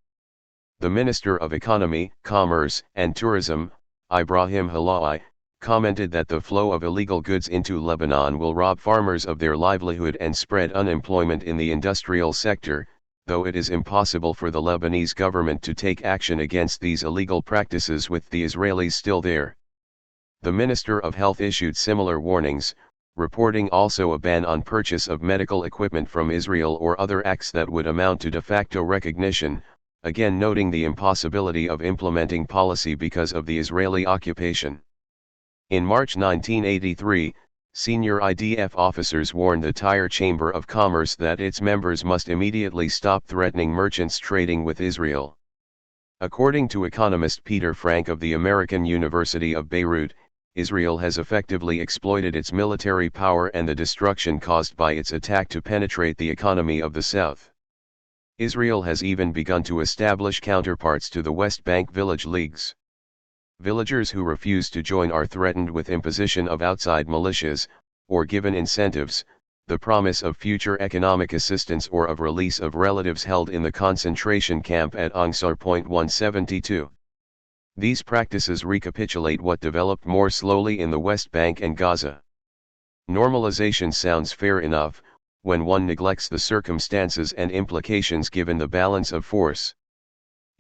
The Minister of Economy, Commerce, and Tourism, Ibrahim Halawi, commented that the flow of illegal goods into Lebanon will rob farmers of their livelihood and spread unemployment in the industrial sector, though it is impossible for the Lebanese government to take action against these illegal practices with the Israelis still there. The Minister of Health issued similar warnings, reporting also a ban on purchase of medical equipment from Israel or other acts that would amount to de facto recognition, again noting the impossibility of implementing policy because of the Israeli occupation. In March 1983, senior IDF officers warned the Tyre Chamber of Commerce that its members must immediately stop threatening merchants trading with Israel. According to economist Peter Frank of the American University of Beirut, Israel has effectively exploited its military power and the destruction caused by its attack to penetrate the economy of the South. Israel has even begun to establish counterparts to the West Bank village leagues. Villagers who refuse to join are threatened with imposition of outside militias, or given incentives, the promise of future economic assistance or of release of relatives held in the concentration camp at Ansar Point 172. These practices recapitulate what developed more slowly in the West Bank and Gaza. Normalization sounds fair enough, when one neglects the circumstances and implications given the balance of force.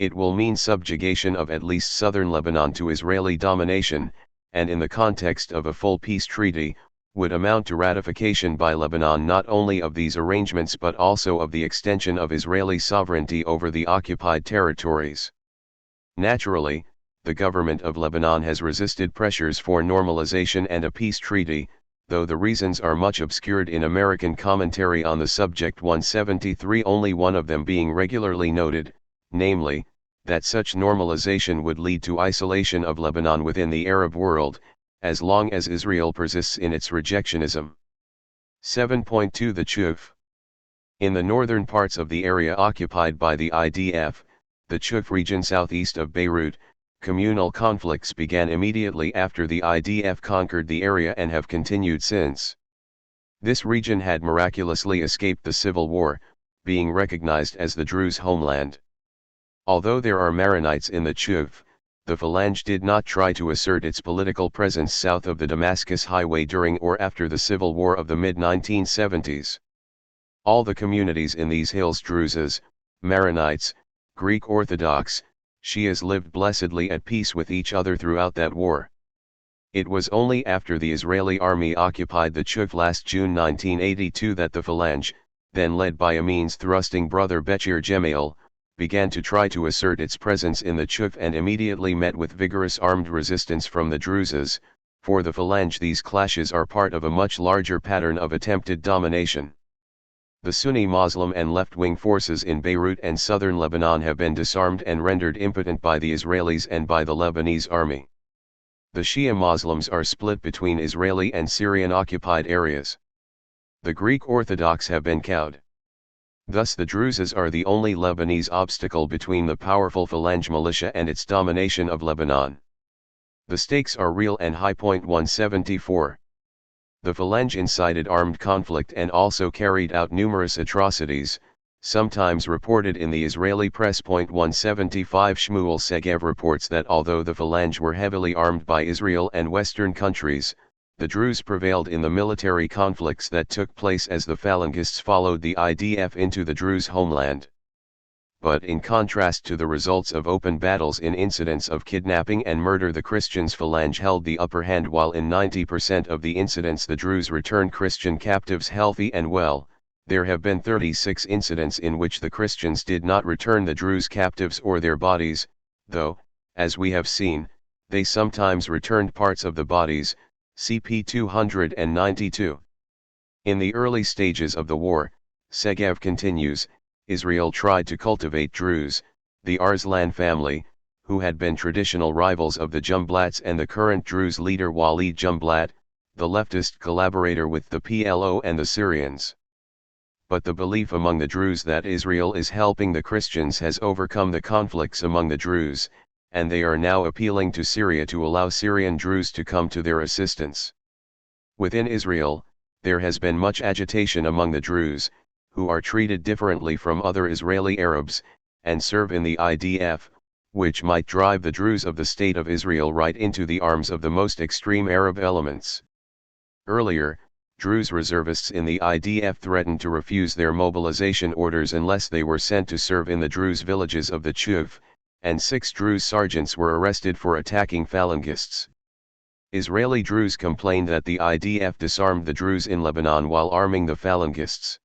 It will mean subjugation of at least southern Lebanon to Israeli domination, and in the context of a full peace treaty, would amount to ratification by Lebanon not only of these arrangements but also of the extension of Israeli sovereignty over the occupied territories. Naturally, the government of Lebanon has resisted pressures for normalization and a peace treaty, though the reasons are much obscured in American commentary on the subject 173, only one of them being regularly noted, namely, that such normalization would lead to isolation of Lebanon within the Arab world, as long as Israel persists in its rejectionism. 7.2 The Chuf. In the northern parts of the area occupied by the IDF, the Chuf region southeast of Beirut, communal conflicts began immediately after the IDF conquered the area and have continued since. This region had miraculously escaped the civil war, being recognized as the Druze homeland. Although there are Maronites in the Chuf, the Phalange did not try to assert its political presence south of the Damascus Highway during or after the civil war of the mid-1970s. All the communities in these hills, Druzes, Maronites, Greek Orthodox, Shias, lived blessedly at peace with each other throughout that war. It was only after the Israeli army occupied the Chuf last June 1982 that the Phalange, then led by Amin's thrusting brother Bechir Gemayel, began to try to assert its presence in the Chuf and immediately met with vigorous armed resistance from the Druzes, For the Phalange, these clashes are part of a much larger pattern of attempted domination. The Sunni Muslim and left-wing forces in Beirut and southern Lebanon have been disarmed and rendered impotent by the Israelis and by the Lebanese army. The Shia Muslims are split between Israeli and Syrian-occupied areas. The Greek Orthodox have been cowed. Thus the Druzes are the only Lebanese obstacle between the powerful Phalange militia and its domination of Lebanon. The stakes are real and high. 174. The Phalange incited armed conflict and also carried out numerous atrocities, sometimes reported in the Israeli press. 175 Shmuel Segev reports that although the Phalange were heavily armed by Israel and Western countries, the Druze prevailed in the military conflicts that took place as the Phalangists followed the IDF into the Druze homeland. But in contrast to the results of open battles in incidents of kidnapping and murder, the Christians' Phalange held the upper hand, while in 90% of the incidents the Druze returned Christian captives healthy and well. There have been 36 incidents in which the Christians did not return the Druze captives or their bodies, though, as we have seen, they sometimes returned parts of the bodies, CP 292. In the early stages of the war, Segev continues, Israel tried to cultivate Druze, the Arslan family, who had been traditional rivals of the Jumblats and the current Druze leader Walid Jumblat, the leftist collaborator with the PLO and the Syrians. But the belief among the Druze that Israel is helping the Christians has overcome the conflicts among the Druze, and they are now appealing to Syria to allow Syrian Druze to come to their assistance. Within Israel, there has been much agitation among the Druze, who are treated differently from other Israeli Arabs, and serve in the IDF, which might drive the Druze of the State of Israel right into the arms of the most extreme Arab elements. Earlier, Druze reservists in the IDF threatened to refuse their mobilization orders unless they were sent to serve in the Druze villages of the Chuv, and 6 Druze sergeants were arrested for attacking Phalangists. Israeli Druze complained that the IDF disarmed the Druze in Lebanon while arming the Phalangists.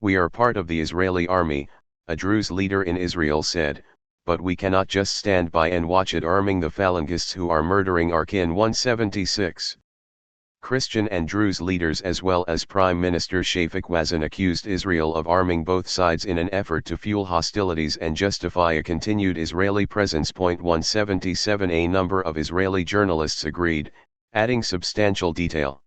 "We are part of the Israeli army," a Druze leader in Israel said, "but we cannot just stand by and watch it arming the Phalangists who are murdering our kin." 176. Christian and Druze leaders as well as Prime Minister Shafik Wazan accused Israel of arming both sides in an effort to fuel hostilities and justify a continued Israeli presence. 177. A number of Israeli journalists agreed, adding substantial detail.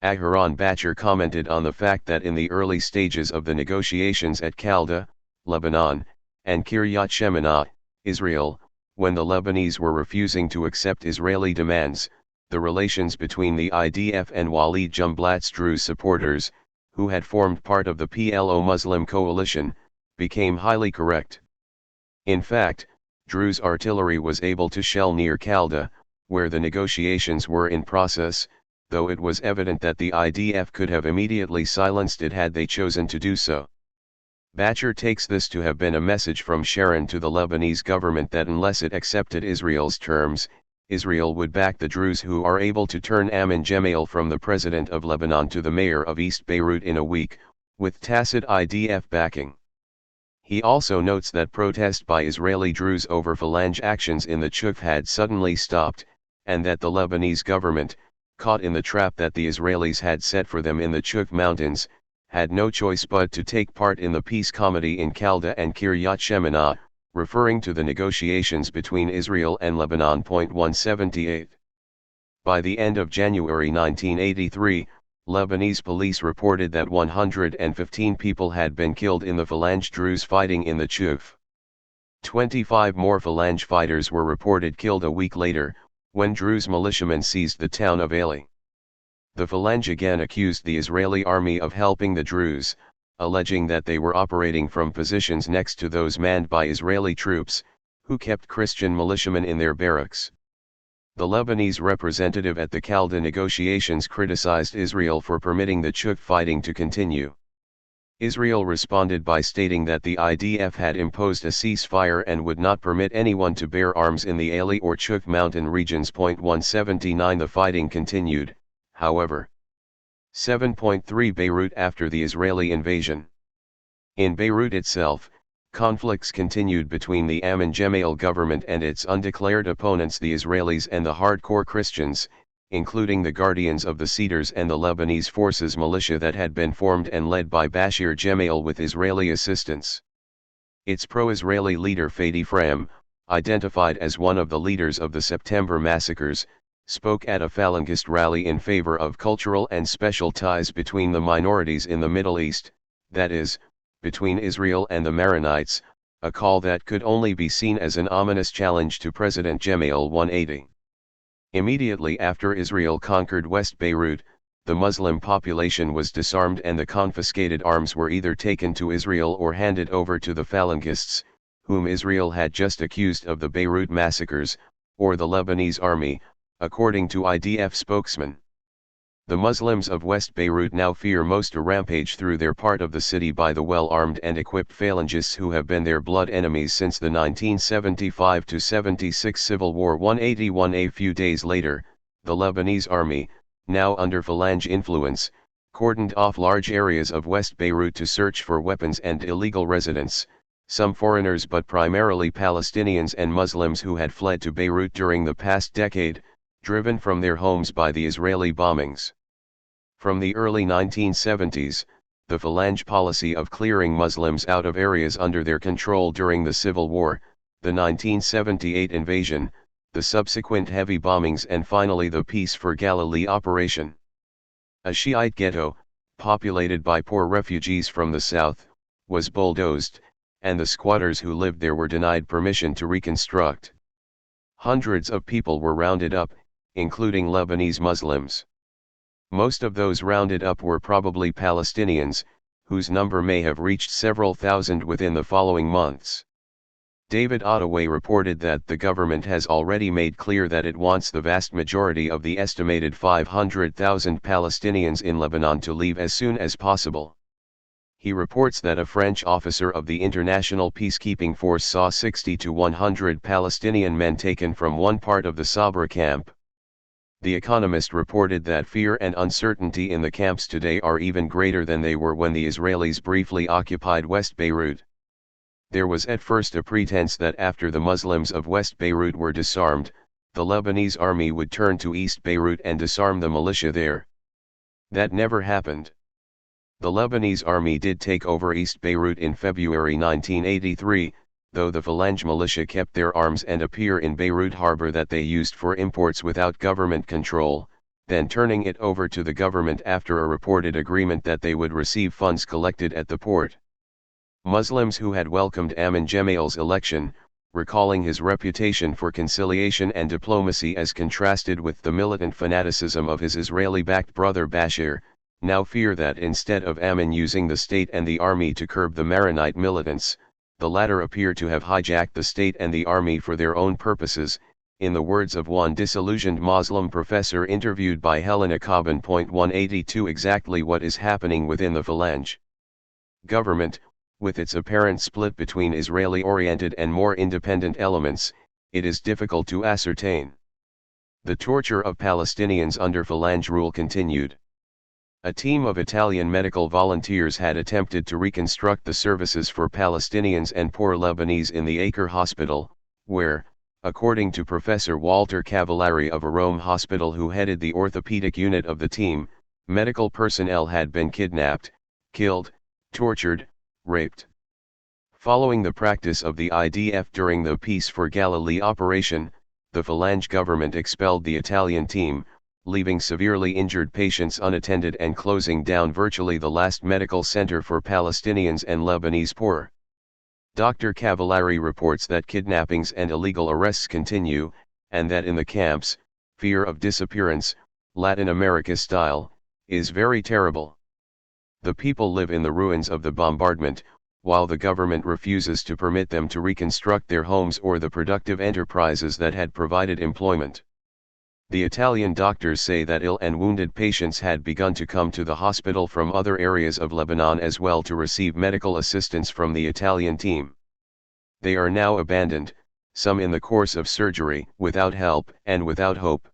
Aharon Bacher commented on the fact that in the early stages of the negotiations at Kalda, Lebanon, and Kiryat Shemona, Israel, when the Lebanese were refusing to accept Israeli demands, the relations between the IDF and Walid Jumblat's Druze supporters, who had formed part of the PLO Muslim coalition, became highly correct. In fact, Druze artillery was able to shell near Kalda, where the negotiations were in process, though it was evident that the IDF could have immediately silenced it had they chosen to do so. Bacher takes this to have been a message from Sharon to the Lebanese government that unless it accepted Israel's terms, Israel would back the Druze, who are able to turn Amin Gemayel from the president of Lebanon to the mayor of East Beirut in a week, with tacit IDF backing. He also notes that protest by Israeli Druze over Phalange actions in the Chuf had suddenly stopped, and that the Lebanese government, caught in the trap that the Israelis had set for them in the Chuf mountains, had no choice but to take part in the peace comedy in Kalda and Kiryat Shemona, referring to the negotiations between Israel and Lebanon. 178. By the end of January 1983, Lebanese police reported that 115 people had been killed in the Phalange Druze fighting in the Chuf. 25 more Phalange fighters were reported killed a week later, when Druze militiamen seized the town of Ali. The Phalange again accused the Israeli army of helping the Druze, alleging that they were operating from positions next to those manned by Israeli troops, who kept Christian militiamen in their barracks. The Lebanese representative at the Kalda negotiations criticized Israel for permitting the Chuf fighting to continue. Israel responded by stating that the IDF had imposed a ceasefire and would not permit anyone to bear arms in the Ali or Chuf mountain regions. 179. The fighting continued, however. 7.3 Beirut after the Israeli invasion. In Beirut itself, conflicts continued between the Amin Gemayel government and its undeclared opponents the Israelis and the hardcore Christians, including the Guardians of the Cedars and the Lebanese Forces militia that had been formed and led by Bashir Gemayel with Israeli assistance. Its pro-Israeli leader Fadi Fram, identified as one of the leaders of the September massacres, spoke at a Falangist rally in favor of cultural and special ties between the minorities in the Middle East, that is, between Israel and the Maronites, a call that could only be seen as an ominous challenge to President Gemayel 180. Immediately after Israel conquered West Beirut, the Muslim population was disarmed and the confiscated arms were either taken to Israel or handed over to the Falangists, whom Israel had just accused of the Beirut massacres, or the Lebanese army, according to IDF spokesman. The Muslims of West Beirut now fear most a rampage through their part of the city by the well-armed and equipped Phalangists who have been their blood enemies since the 1975-76 civil war. 181. A few days later, the Lebanese army, now under Phalange influence, cordoned off large areas of West Beirut to search for weapons and illegal residents, some foreigners but primarily Palestinians and Muslims who had fled to Beirut during the past decade, driven from their homes by the Israeli bombings. From the early 1970s, the Phalange policy of clearing Muslims out of areas under their control during the Civil War, the 1978 invasion, the subsequent heavy bombings and finally the Peace for Galilee operation. A Shiite ghetto, populated by poor refugees from the south, was bulldozed, and the squatters who lived there were denied permission to reconstruct. Hundreds of people were rounded up, including Lebanese Muslims. Most of those rounded up were probably Palestinians, whose number may have reached several thousand within the following months. David Ottaway reported that the government has already made clear that it wants the vast majority of the estimated 500,000 Palestinians in Lebanon to leave as soon as possible. He reports that a French officer of the International Peacekeeping Force saw 60 to 100 Palestinian men taken from one part of the Sabra camp. The Economist reported that fear and uncertainty in the camps today are even greater than they were when the Israelis briefly occupied West Beirut. There was at first a pretense that after the Muslims of West Beirut were disarmed, the Lebanese army would turn to East Beirut and disarm the militia there. That never happened. The Lebanese army did take over East Beirut in February 1983, though the Phalange militia kept their arms and a pier in Beirut harbor that they used for imports without government control, then turning it over to the government after a reported agreement that they would receive funds collected at the port. Muslims who had welcomed Amnon Gemayel's election, recalling his reputation for conciliation and diplomacy as contrasted with the militant fanaticism of his Israeli-backed brother Bashir, now fear that instead of Amnon using the state and the army to curb the Maronite militants, the latter appear to have hijacked the state and the army for their own purposes, in the words of one disillusioned Muslim professor interviewed by Helena Coben. 182 Exactly what is happening within the Phalange government, with its apparent split between Israeli-oriented and more independent elements, it is difficult to ascertain. The torture of Palestinians under Phalange rule continued. A team of Italian medical volunteers had attempted to reconstruct the services for Palestinians and poor Lebanese in the Acre Hospital, where, according to Professor Walter Cavallari of a Rome hospital who headed the orthopedic unit of the team, medical personnel had been kidnapped, killed, tortured, raped. Following the practice of the IDF during the Peace for Galilee operation, the Phalange government expelled the Italian team, leaving severely injured patients unattended and closing down virtually the last medical center for Palestinians and Lebanese poor. Dr. Cavallari reports that kidnappings and illegal arrests continue, and that in the camps, fear of disappearance, Latin America style, is very terrible. The people live in the ruins of the bombardment, while the government refuses to permit them to reconstruct their homes or the productive enterprises that had provided employment. The Italian doctors say that ill and wounded patients had begun to come to the hospital from other areas of Lebanon as well to receive medical assistance from the Italian team. They are now abandoned, some in the course of surgery, without help and without hope.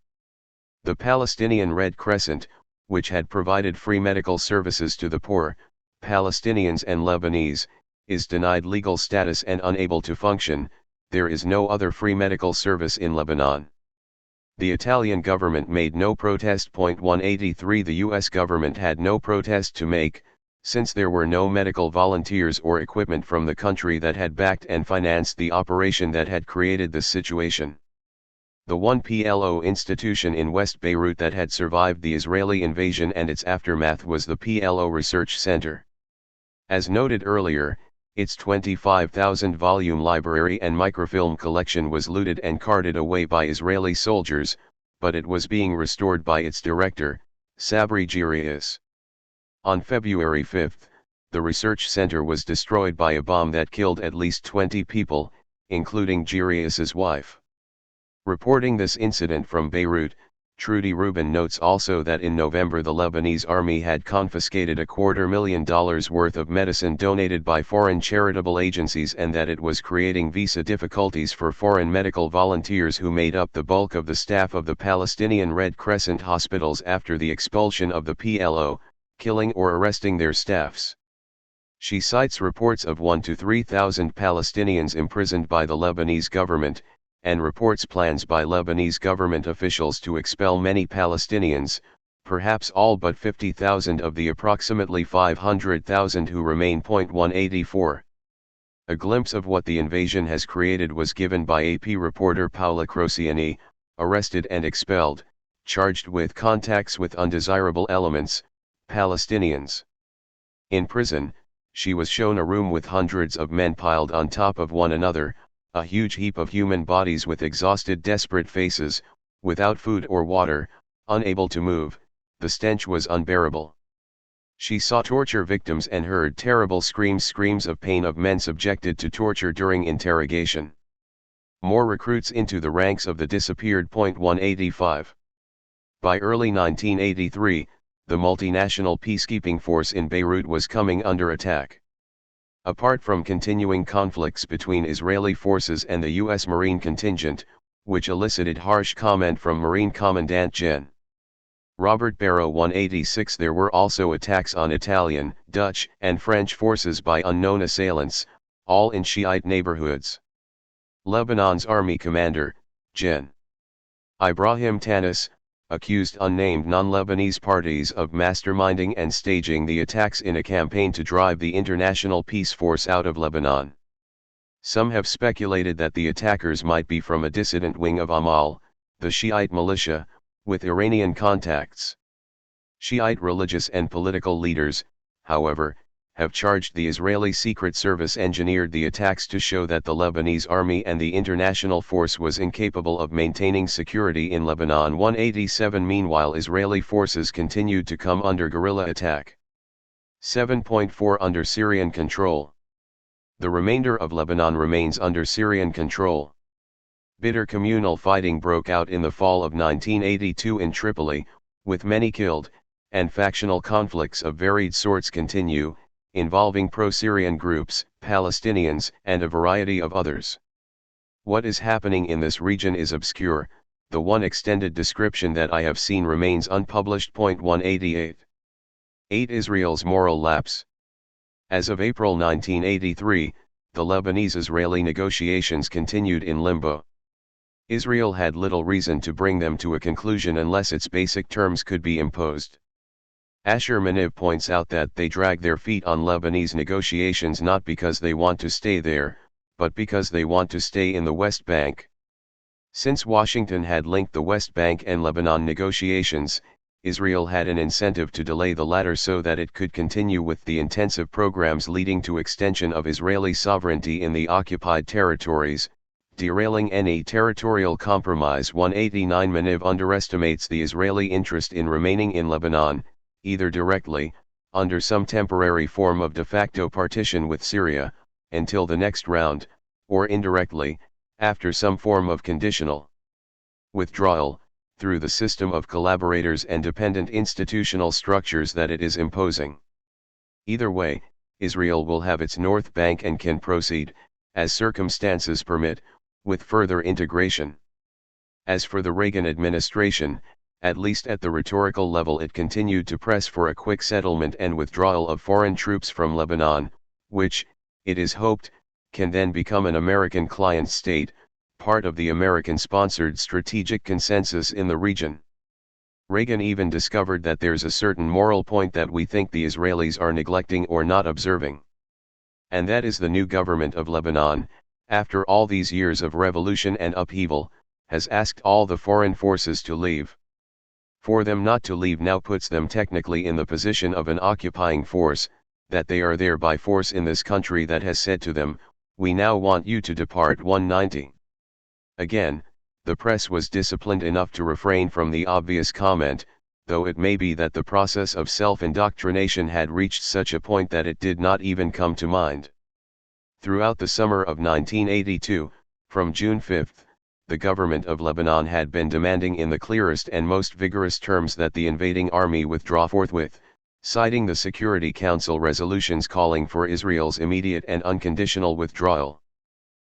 The Palestinian Red Crescent, which had provided free medical services to the poor, Palestinians and Lebanese, is denied legal status and unable to function. There is no other free medical service in Lebanon. The Italian government made no protest. 183 The US government had no protest to make, since there were no medical volunteers or equipment from the country that had backed and financed the operation that had created this situation. The one PLO institution in West Beirut that had survived the Israeli invasion and its aftermath was the PLO Research Center. As noted earlier, its 25,000-volume library and microfilm collection was looted and carted away by Israeli soldiers, but it was being restored by its director, Sabri Girius. On February 5, the research center was destroyed by a bomb that killed at least 20 people, including Girius's wife. Reporting this incident from Beirut, Trudy Rubin notes also that in November the Lebanese army had confiscated $250,000 worth of medicine donated by foreign charitable agencies and that it was creating visa difficulties for foreign medical volunteers who made up the bulk of the staff of the Palestinian Red Crescent hospitals after the expulsion of the PLO, killing or arresting their staffs. She cites reports of 1,000 to 3,000 Palestinians imprisoned by the Lebanese government, and reports plans by Lebanese government officials to expel many Palestinians, perhaps all but 50,000 of the approximately 500,000 who remain. 184. A glimpse of what the invasion has created was given by AP reporter Paola Crociani, arrested and expelled, charged with contacts with undesirable elements, Palestinians. In prison, she was shown a room with hundreds of men piled on top of one another, a huge heap of human bodies with exhausted, desperate faces, without food or water, unable to move. The stench was unbearable. She saw torture victims and heard terrible screams of pain of men subjected to torture during interrogation. More recruits into the ranks of the disappeared. 185. By early 1983, the multinational peacekeeping force in Beirut was coming under attack. Apart from continuing conflicts between Israeli forces and the U.S. Marine contingent, which elicited harsh comment from Marine Commandant Gen. Robert Barrow. 186 There were also attacks on Italian, Dutch, and French forces by unknown assailants, all in Shiite neighborhoods. Lebanon's army commander, Gen. Ibrahim Tanis, accused unnamed non-Lebanese parties of masterminding and staging the attacks in a campaign to drive the International Peace Force out of Lebanon. Some have speculated that the attackers might be from a dissident wing of Amal, the Shiite militia, with Iranian contacts. Shiite religious and political leaders, however, have charged the Israeli Secret Service engineered the attacks to show that the Lebanese army and the international force was incapable of maintaining security in Lebanon. 187 Meanwhile, Israeli forces continued to come under guerrilla attack. 7.4 Under Syrian control. The remainder of Lebanon remains under Syrian control. Bitter communal fighting broke out in the fall of 1982 in Tripoli, with many killed, and factional conflicts of varied sorts continue, involving pro-Syrian groups, Palestinians, and a variety of others. What is happening in this region is obscure. The one extended description that I have seen remains unpublished. 188. 8. Israel's moral lapse. As of April 1983, the Lebanese-Israeli negotiations continued in limbo. Israel had little reason to bring them to a conclusion unless its basic terms could be imposed. Asher Maniv points out that they drag their feet on Lebanese negotiations not because they want to stay there, but because they want to stay in the West Bank. Since Washington had linked the West Bank and Lebanon negotiations, Israel had an incentive to delay the latter so that it could continue with the intensive programs leading to extension of Israeli sovereignty in the occupied territories, derailing any territorial compromise. 189 Maniv underestimates the Israeli interest in remaining in Lebanon, either directly, under some temporary form of de facto partition with Syria, until the next round, or indirectly, after some form of conditional withdrawal, through the system of collaborators and dependent institutional structures that it is imposing. Either way, Israel will have its North Bank and can proceed, as circumstances permit, with further integration. As for the Reagan administration, at least at the rhetorical level, it continued to press for a quick settlement and withdrawal of foreign troops from Lebanon, which, it is hoped, can then become an American client state. part of the American-sponsored strategic consensus in the region. Reagan even discovered that there's a certain moral point that we think the Israelis are neglecting or not observing. And that is the new government of Lebanon, after all these years of revolution and upheaval, has asked all the foreign forces to leave. For them not to leave now puts them technically in the position of an occupying force, that they are there by force in this country that has said to them, "We now want you to depart." 190. Again, the press was disciplined enough to refrain from the obvious comment, though it may be that the process of self-indoctrination had reached such a point that it did not even come to mind. Throughout the summer of 1982, from June 5, the government of Lebanon had been demanding in the clearest and most vigorous terms that the invading army withdraw forthwith, citing the Security Council resolutions calling for Israel's immediate and unconditional withdrawal.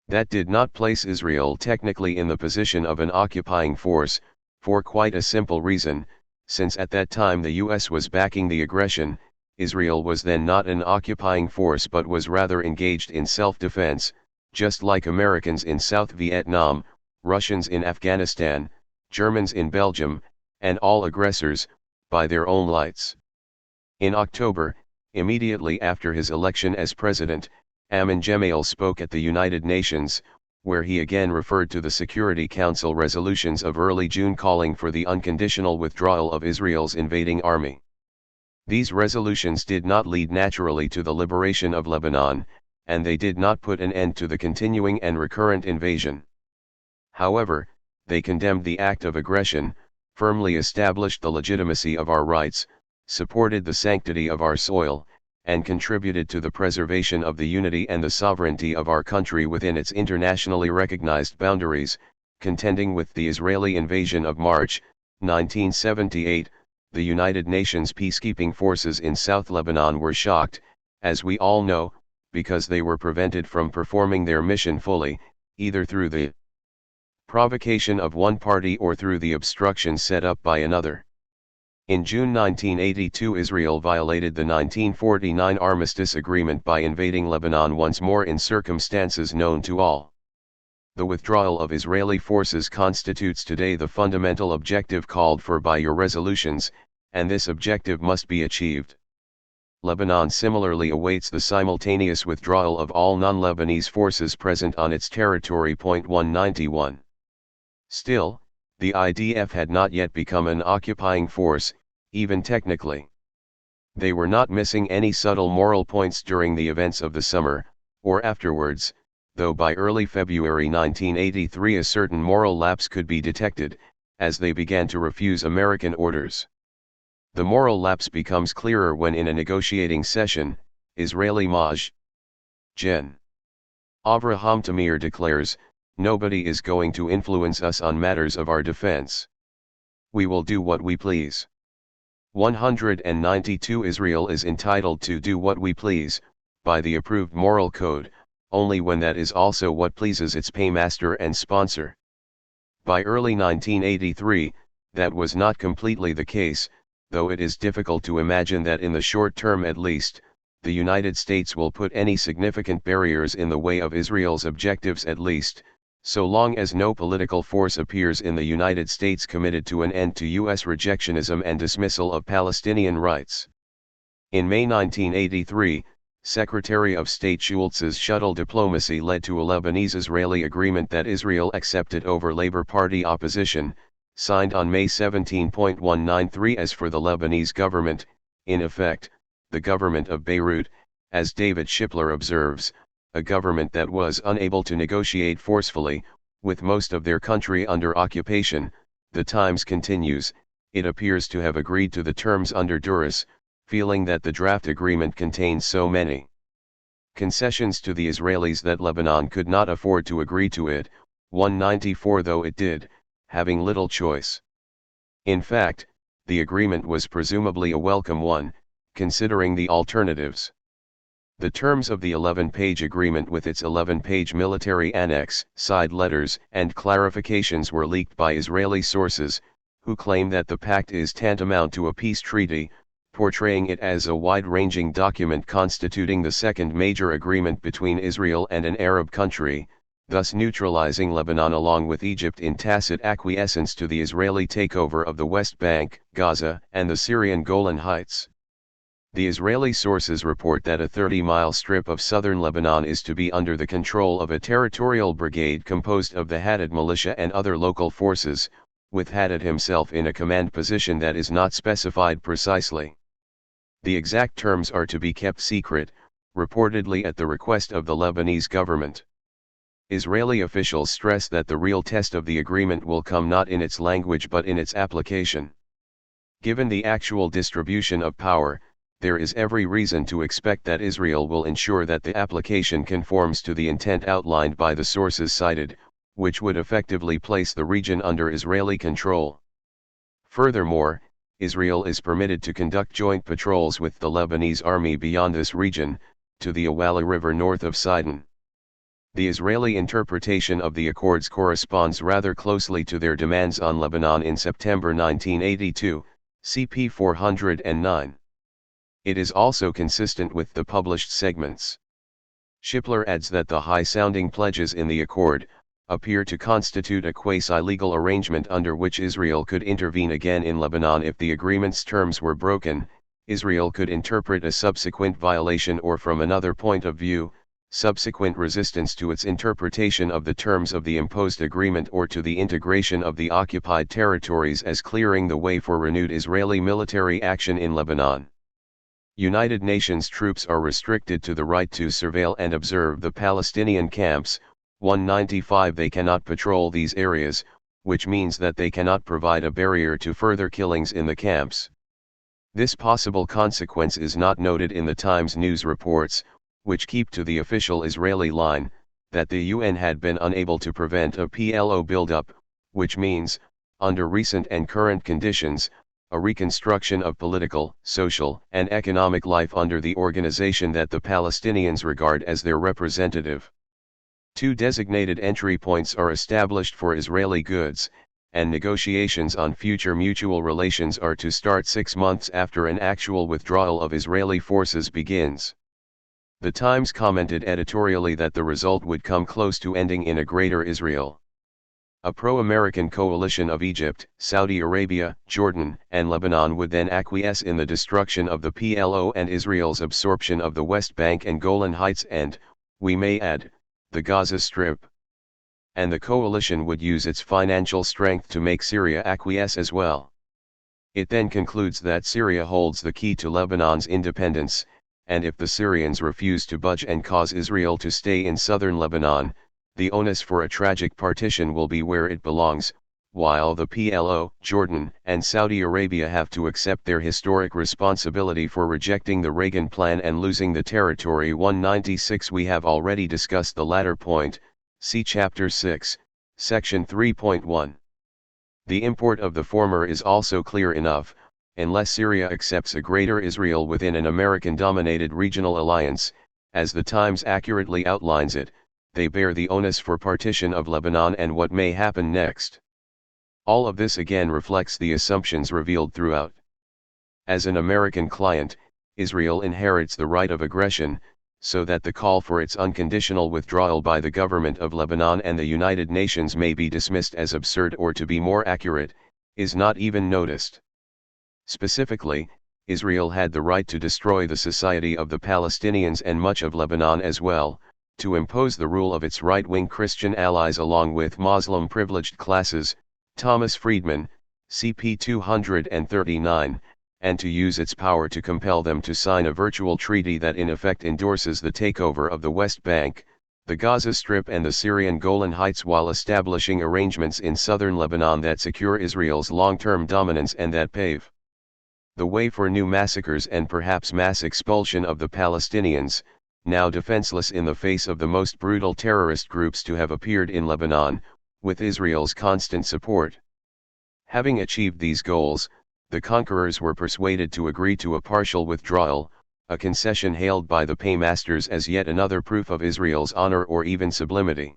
That did not place Israel technically in the position of an occupying force, for quite a simple reason, since at that time the US was backing the aggression. Israel was then not an occupying force but was rather engaged in self-defense, just like Americans in South Vietnam, Russians in Afghanistan, Germans in Belgium, and all aggressors, by their own lights. In October, immediately after his election as president, Amin Gemayel spoke at the United Nations, where he again referred to the Security Council resolutions of early June calling for the unconditional withdrawal of Israel's invading army. These resolutions did not lead naturally to the liberation of Lebanon, and they did not put an end to the continuing and recurrent invasion. However, they condemned the act of aggression, firmly established the legitimacy of our rights, supported the sanctity of our soil, and contributed to the preservation of the unity and the sovereignty of our country within its internationally recognized boundaries. Contending with the Israeli invasion of March 1978, the United Nations peacekeeping forces in South Lebanon were shocked, as we all know, because they were prevented from performing their mission fully, either through the provocation of one party or through the obstruction set up by another. In June 1982, Israel violated the 1949 armistice agreement by invading Lebanon once more in circumstances known to all. The withdrawal of Israeli forces constitutes today the fundamental objective called for by your resolutions, and this objective must be achieved. Lebanon similarly awaits the simultaneous withdrawal of all non-Lebanese forces present on its territory. 191. Still, the IDF had not yet become an occupying force, even technically. They were not missing any subtle moral points during the events of the summer, or afterwards, though by early February 1983 a certain moral lapse could be detected, as they began to refuse American orders. The moral lapse becomes clearer when in a negotiating session, Israeli Maj. Gen. Avraham Tamir declares, "Nobody is going to influence us on matters of our defense. We will do what we please." 192 Israel is entitled to do what we please, by the approved moral code, only when that is also what pleases its paymaster and sponsor. By early 1983, that was not completely the case, though it is difficult to imagine that in the short term at least, the United States will put any significant barriers in the way of Israel's objectives, at least, so long as no political force appears in the United States committed to an end to U.S. rejectionism and dismissal of Palestinian rights. In May 1983, Secretary of State Schultz's shuttle diplomacy led to a Lebanese-Israeli agreement that Israel accepted over Labour Party opposition, signed on May 17.193. As for the Lebanese government, in effect, the government of Beirut, as David Shipler observes, a government that was unable to negotiate forcefully, with most of their country under occupation. The Times continues, it appears to have agreed to the terms under duress, feeling that the draft agreement contains so many concessions to the Israelis that Lebanon could not afford to agree to it. 194 Though it did, having little choice. In fact, the agreement was presumably a welcome one, considering the alternatives. The terms of the 11-page agreement with its 11-page military annex, side letters, and clarifications were leaked by Israeli sources, who claim that the pact is tantamount to a peace treaty, portraying it as a wide-ranging document constituting the second major agreement between Israel and an Arab country, thus neutralizing Lebanon along with Egypt in tacit acquiescence to the Israeli takeover of the West Bank, Gaza, and the Syrian Golan Heights. The Israeli sources report that a 30-mile strip of southern Lebanon is to be under the control of a territorial brigade composed of the Hadad militia and other local forces, with Hadad himself in a command position that is not specified precisely. The exact terms are to be kept secret, reportedly at the request of the Lebanese government. Israeli officials stress that the real test of the agreement will come not in its language but in its application. Given the actual distribution of power, there is every reason to expect that Israel will ensure that the application conforms to the intent outlined by the sources cited, which would effectively place the region under Israeli control. Furthermore, Israel is permitted to conduct joint patrols with the Lebanese army beyond this region, to the Awala River north of Sidon. The Israeli interpretation of the accords corresponds rather closely to their demands on Lebanon in September 1982, CP 409. It is also consistent with the published segments. Shipler adds that the high-sounding pledges in the accord appear to constitute a quasi-legal arrangement under which Israel could intervene again in Lebanon if the agreement's terms were broken. Israel could interpret a subsequent violation or, from another point of view, subsequent resistance to its interpretation of the terms of the imposed agreement or to the integration of the occupied territories as clearing the way for renewed Israeli military action in Lebanon. United Nations troops are restricted to the right to surveil and observe the Palestinian camps. 195 They cannot patrol these areas, which means that they cannot provide a barrier to further killings in the camps. This possible consequence is not noted in the Times news reports, which keep to the official Israeli line, that the UN had been unable to prevent a PLO buildup, which means, under recent and current conditions, a reconstruction of political, social, and economic life under the organization that the Palestinians regard as their representative. 2 designated entry points are established for Israeli goods, and negotiations on future mutual relations are to start 6 months after an actual withdrawal of Israeli forces begins. The Times commented editorially that the result would come close to ending in a Greater Israel. A pro-American coalition of Egypt, Saudi Arabia, Jordan, and Lebanon would then acquiesce in the destruction of the PLO and Israel's absorption of the West Bank and Golan Heights and, we may add, the Gaza Strip. And the coalition would use its financial strength to make Syria acquiesce as well. It then concludes that Syria holds the key to Lebanon's independence, and if the Syrians refuse to budge and cause Israel to stay in southern Lebanon, the onus for a tragic partition will be where it belongs, while the PLO, Jordan, and Saudi Arabia have to accept their historic responsibility for rejecting the Reagan Plan and losing the territory. 196 We have already discussed the latter point, see Chapter 6, Section 3.1. The import of the former is also clear enough. Unless Syria accepts a Greater Israel within an American-dominated regional alliance, as the Times accurately outlines it, they bear the onus for partition of Lebanon and what may happen next. All of this again reflects the assumptions revealed throughout. As an American client, Israel inherits the right of aggression, so that the call for its unconditional withdrawal by the government of Lebanon and the United Nations may be dismissed as absurd, or, to be more accurate, is not even noticed. Specifically, Israel had the right to destroy the society of the Palestinians and much of Lebanon as well, to impose the rule of its right-wing Christian allies along with Muslim privileged classes, Thomas Friedman, CP 239, and to use its power to compel them to sign a virtual treaty that in effect endorses the takeover of the West Bank, the Gaza Strip and the Syrian Golan Heights, while establishing arrangements in southern Lebanon that secure Israel's long-term dominance and that pave the way for new massacres and perhaps mass expulsion of the Palestinians, now defenseless in the face of the most brutal terrorist groups to have appeared in Lebanon, with Israel's constant support. Having achieved these goals, the conquerors were persuaded to agree to a partial withdrawal, a concession hailed by the paymasters as yet another proof of Israel's honor or even sublimity.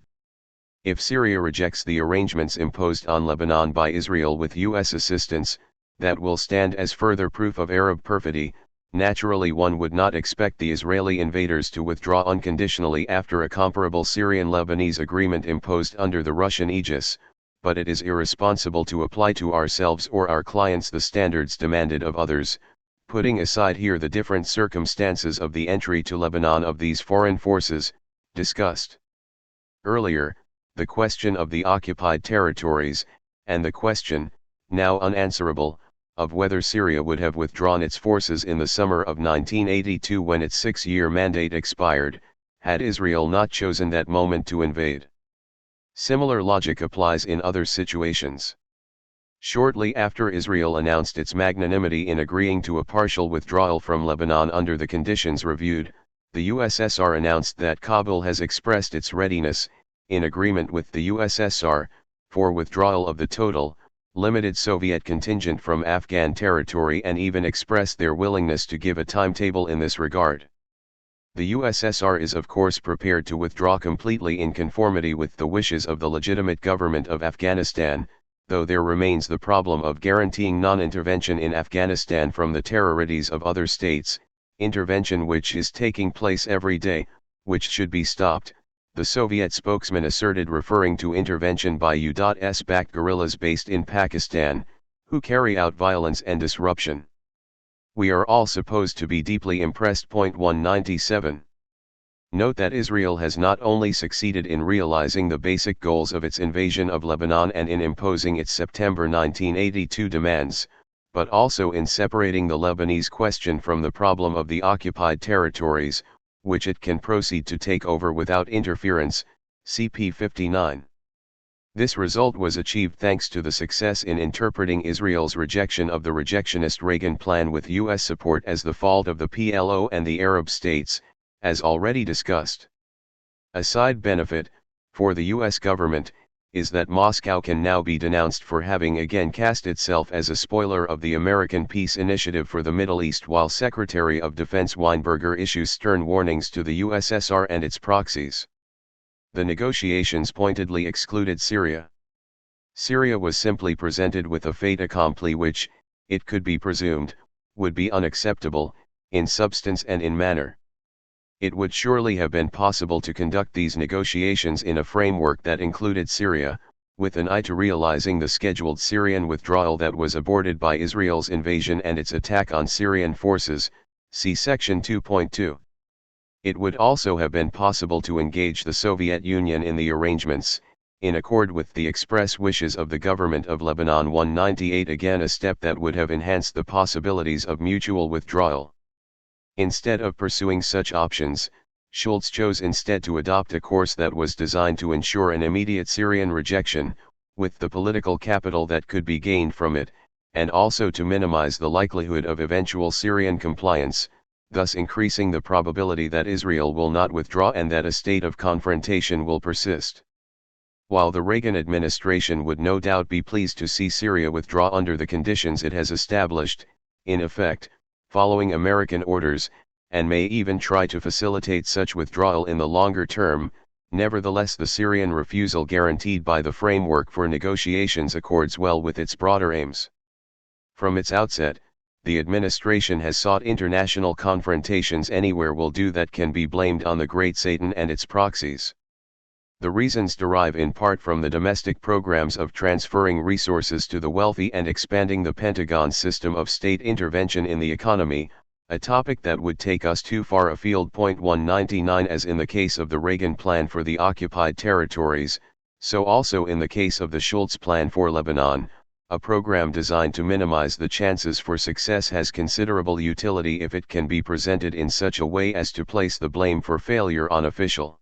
If Syria rejects the arrangements imposed on Lebanon by Israel with U.S. assistance, that will stand as further proof of Arab perfidy, naturally one would not expect the Israeli invaders to withdraw unconditionally after a comparable Syrian-Lebanese agreement imposed under the Russian aegis, but it is irresponsible to apply to ourselves or our clients the standards demanded of others, putting aside here the different circumstances of the entry to Lebanon of these foreign forces, discussed earlier, the question of the occupied territories, and the question, now unanswerable, of whether Syria would have withdrawn its forces in the summer of 1982 when its 6-year mandate expired, had Israel not chosen that moment to invade. Similar logic applies in other situations. Shortly after Israel announced its magnanimity in agreeing to a partial withdrawal from Lebanon under the conditions reviewed, the USSR announced that Kabul has expressed its readiness, in agreement with the USSR, for withdrawal of the total, limited Soviet contingent from Afghan territory and even expressed their willingness to give a timetable in this regard. The USSR is of course prepared to withdraw completely in conformity with the wishes of the legitimate government of Afghanistan, though there remains the problem of guaranteeing non-intervention in Afghanistan from the terrorities of other states, intervention which is taking place every day, which should be stopped, the Soviet spokesman asserted, referring to intervention by U.S.-backed guerrillas based in Pakistan, who carry out violence and disruption. We are all supposed to be deeply impressed. 197. Note that Israel has not only succeeded in realizing the basic goals of its invasion of Lebanon and in imposing its September 1982 demands, but also in separating the Lebanese question from the problem of the occupied territories, which it can proceed to take over without interference, CP 59. This result was achieved thanks to the success in interpreting Israel's rejection of the rejectionist Reagan plan with U.S. support as the fault of the PLO and the Arab states, as already discussed. A side benefit, for the U.S. government, is that Moscow can now be denounced for having again cast itself as a spoiler of the American peace initiative for the Middle East, while Secretary of Defense Weinberger issues stern warnings to the USSR and its proxies. The negotiations pointedly excluded Syria. Syria was simply presented with a fait accompli which, it could be presumed, would be unacceptable, in substance and in manner. It would surely have been possible to conduct these negotiations in a framework that included Syria, with an eye to realizing the scheduled Syrian withdrawal that was aborted by Israel's invasion and its attack on Syrian forces, see Section 2.2. It would also have been possible to engage the Soviet Union in the arrangements, in accord with the express wishes of the government of Lebanon. 198. Again, a step that would have enhanced the possibilities of mutual withdrawal. Instead of pursuing such options, Schultz chose instead to adopt a course that was designed to ensure an immediate Syrian rejection, with the political capital that could be gained from it, and also to minimize the likelihood of eventual Syrian compliance, thus increasing the probability that Israel will not withdraw and that a state of confrontation will persist. While the Reagan administration would no doubt be pleased to see Syria withdraw under the conditions it has established, in effect, following American orders, and may even try to facilitate such withdrawal in the longer term, nevertheless the Syrian refusal guaranteed by the framework for negotiations accords well with its broader aims. From its outset, the administration has sought international confrontations anywhere will do that can be blamed on the Great Satan and its proxies. The reasons derive in part from the domestic programs of transferring resources to the wealthy and expanding the Pentagon's system of state intervention in the economy, a topic that would take us too far afield. 199. As in the case of the Reagan plan for the occupied territories, so also in the case of the Schultz plan for Lebanon, a program designed to minimize the chances for success has considerable utility if it can be presented in such a way as to place the blame for failure on official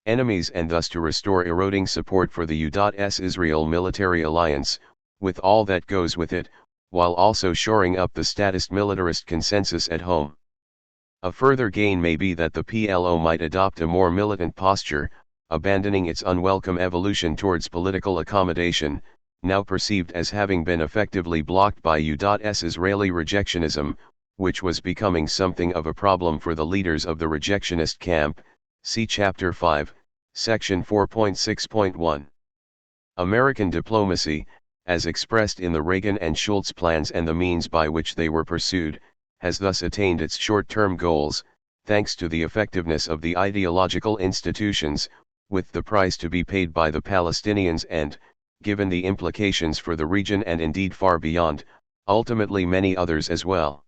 enemies and thus to restore eroding support for the U.S.-Israel military alliance, with all that goes with it, while also shoring up the statist militarist consensus at home. A further gain may be that the PLO might adopt a more militant posture, abandoning its unwelcome evolution towards political accommodation, now perceived as having been effectively blocked by U.S. Israeli rejectionism, which was becoming something of a problem for the leaders of the rejectionist camp. See Chapter 5, Section 4.6.1. American diplomacy, as expressed in the Reagan and Schultz plans and the means by which they were pursued, has thus attained its short-term goals, thanks to the effectiveness of the ideological institutions, with the price to be paid by the Palestinians and, given the implications for the region and indeed far beyond, ultimately many others as well.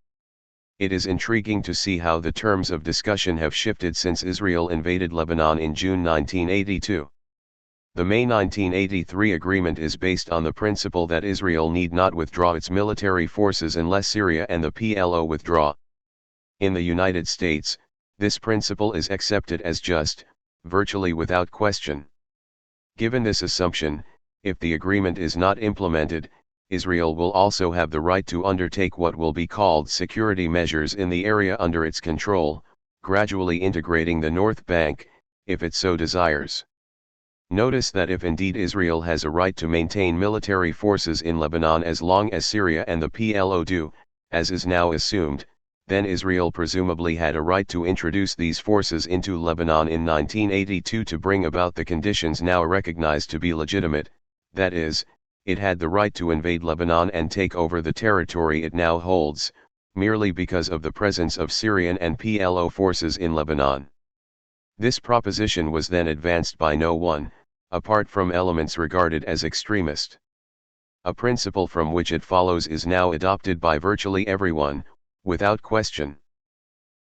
It is intriguing to see how the terms of discussion have shifted since Israel invaded Lebanon in June 1982. The May 1983 agreement is based on the principle that Israel need not withdraw its military forces unless Syria and the PLO withdraw. In the United States, this principle is accepted as just, virtually without question. Given this assumption, if the agreement is not implemented, Israel will also have the right to undertake what will be called security measures in the area under its control, gradually integrating the North Bank, if it so desires. Notice that if indeed Israel has a right to maintain military forces in Lebanon as long as Syria and the PLO do, as is now assumed, then Israel presumably had a right to introduce these forces into Lebanon in 1982 to bring about the conditions now recognized to be legitimate, that is, it had the right to invade Lebanon and take over the territory it now holds, merely because of the presence of Syrian and PLO forces in Lebanon. This proposition was then advanced by no one, apart from elements regarded as extremist. A principle from which it follows is now adopted by virtually everyone, without question.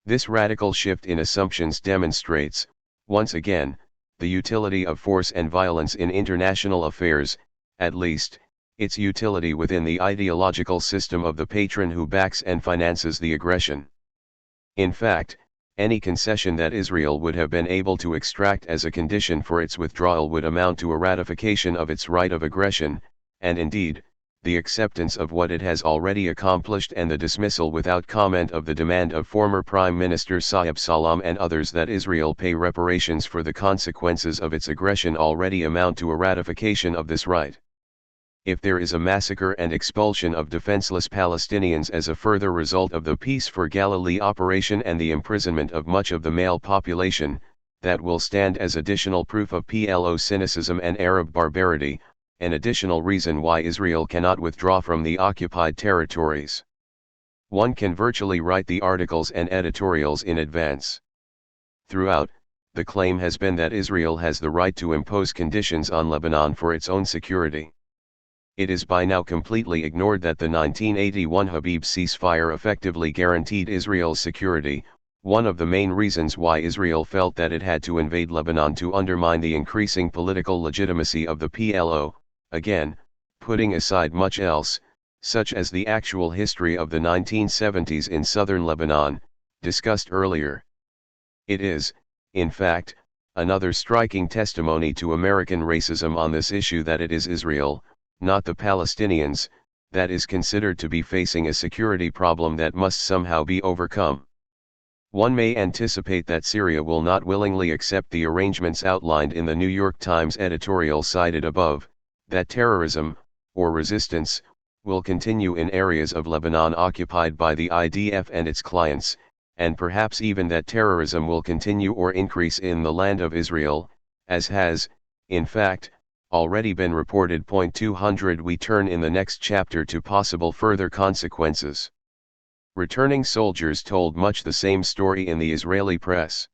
This radical shift in assumptions demonstrates, once again, the utility of force and violence in international affairs, at least, its utility within the ideological system of the patron who backs and finances the aggression. In fact, any concession that Israel would have been able to extract as a condition for its withdrawal would amount to a ratification of its right of aggression, and indeed, the acceptance of what it has already accomplished and the dismissal without comment of the demand of former Prime Minister Saeb Salam and others that Israel pay reparations for the consequences of its aggression already amount to a ratification of this right. If there is a massacre and expulsion of defenseless Palestinians as a further result of the Peace for Galilee operation and the imprisonment of much of the male population, that will stand as additional proof of PLO cynicism and Arab barbarity, an additional reason why Israel cannot withdraw from the occupied territories. One can virtually write the articles and editorials in advance. Throughout, the claim has been that Israel has the right to impose conditions on Lebanon for its own security. It is by now completely ignored that the 1981 Habib ceasefire effectively guaranteed Israel's security, one of the main reasons why Israel felt that it had to invade Lebanon to undermine the increasing political legitimacy of the PLO, again, putting aside much else, such as the actual history of the 1970s in southern Lebanon, discussed earlier. It is, in fact, another striking testimony to American racism on this issue that it is Israel, not the Palestinians, that is considered to be facing a security problem that must somehow be overcome. One may anticipate that Syria will not willingly accept the arrangements outlined in the New York Times editorial cited above, that terrorism, or resistance, will continue in areas of Lebanon occupied by the IDF and its clients, and perhaps even that terrorism will continue or increase in the land of Israel, as has, in fact, already been reported. 200 We turn in the next chapter to possible further consequences. Returning soldiers told much the same story in the Israeli press.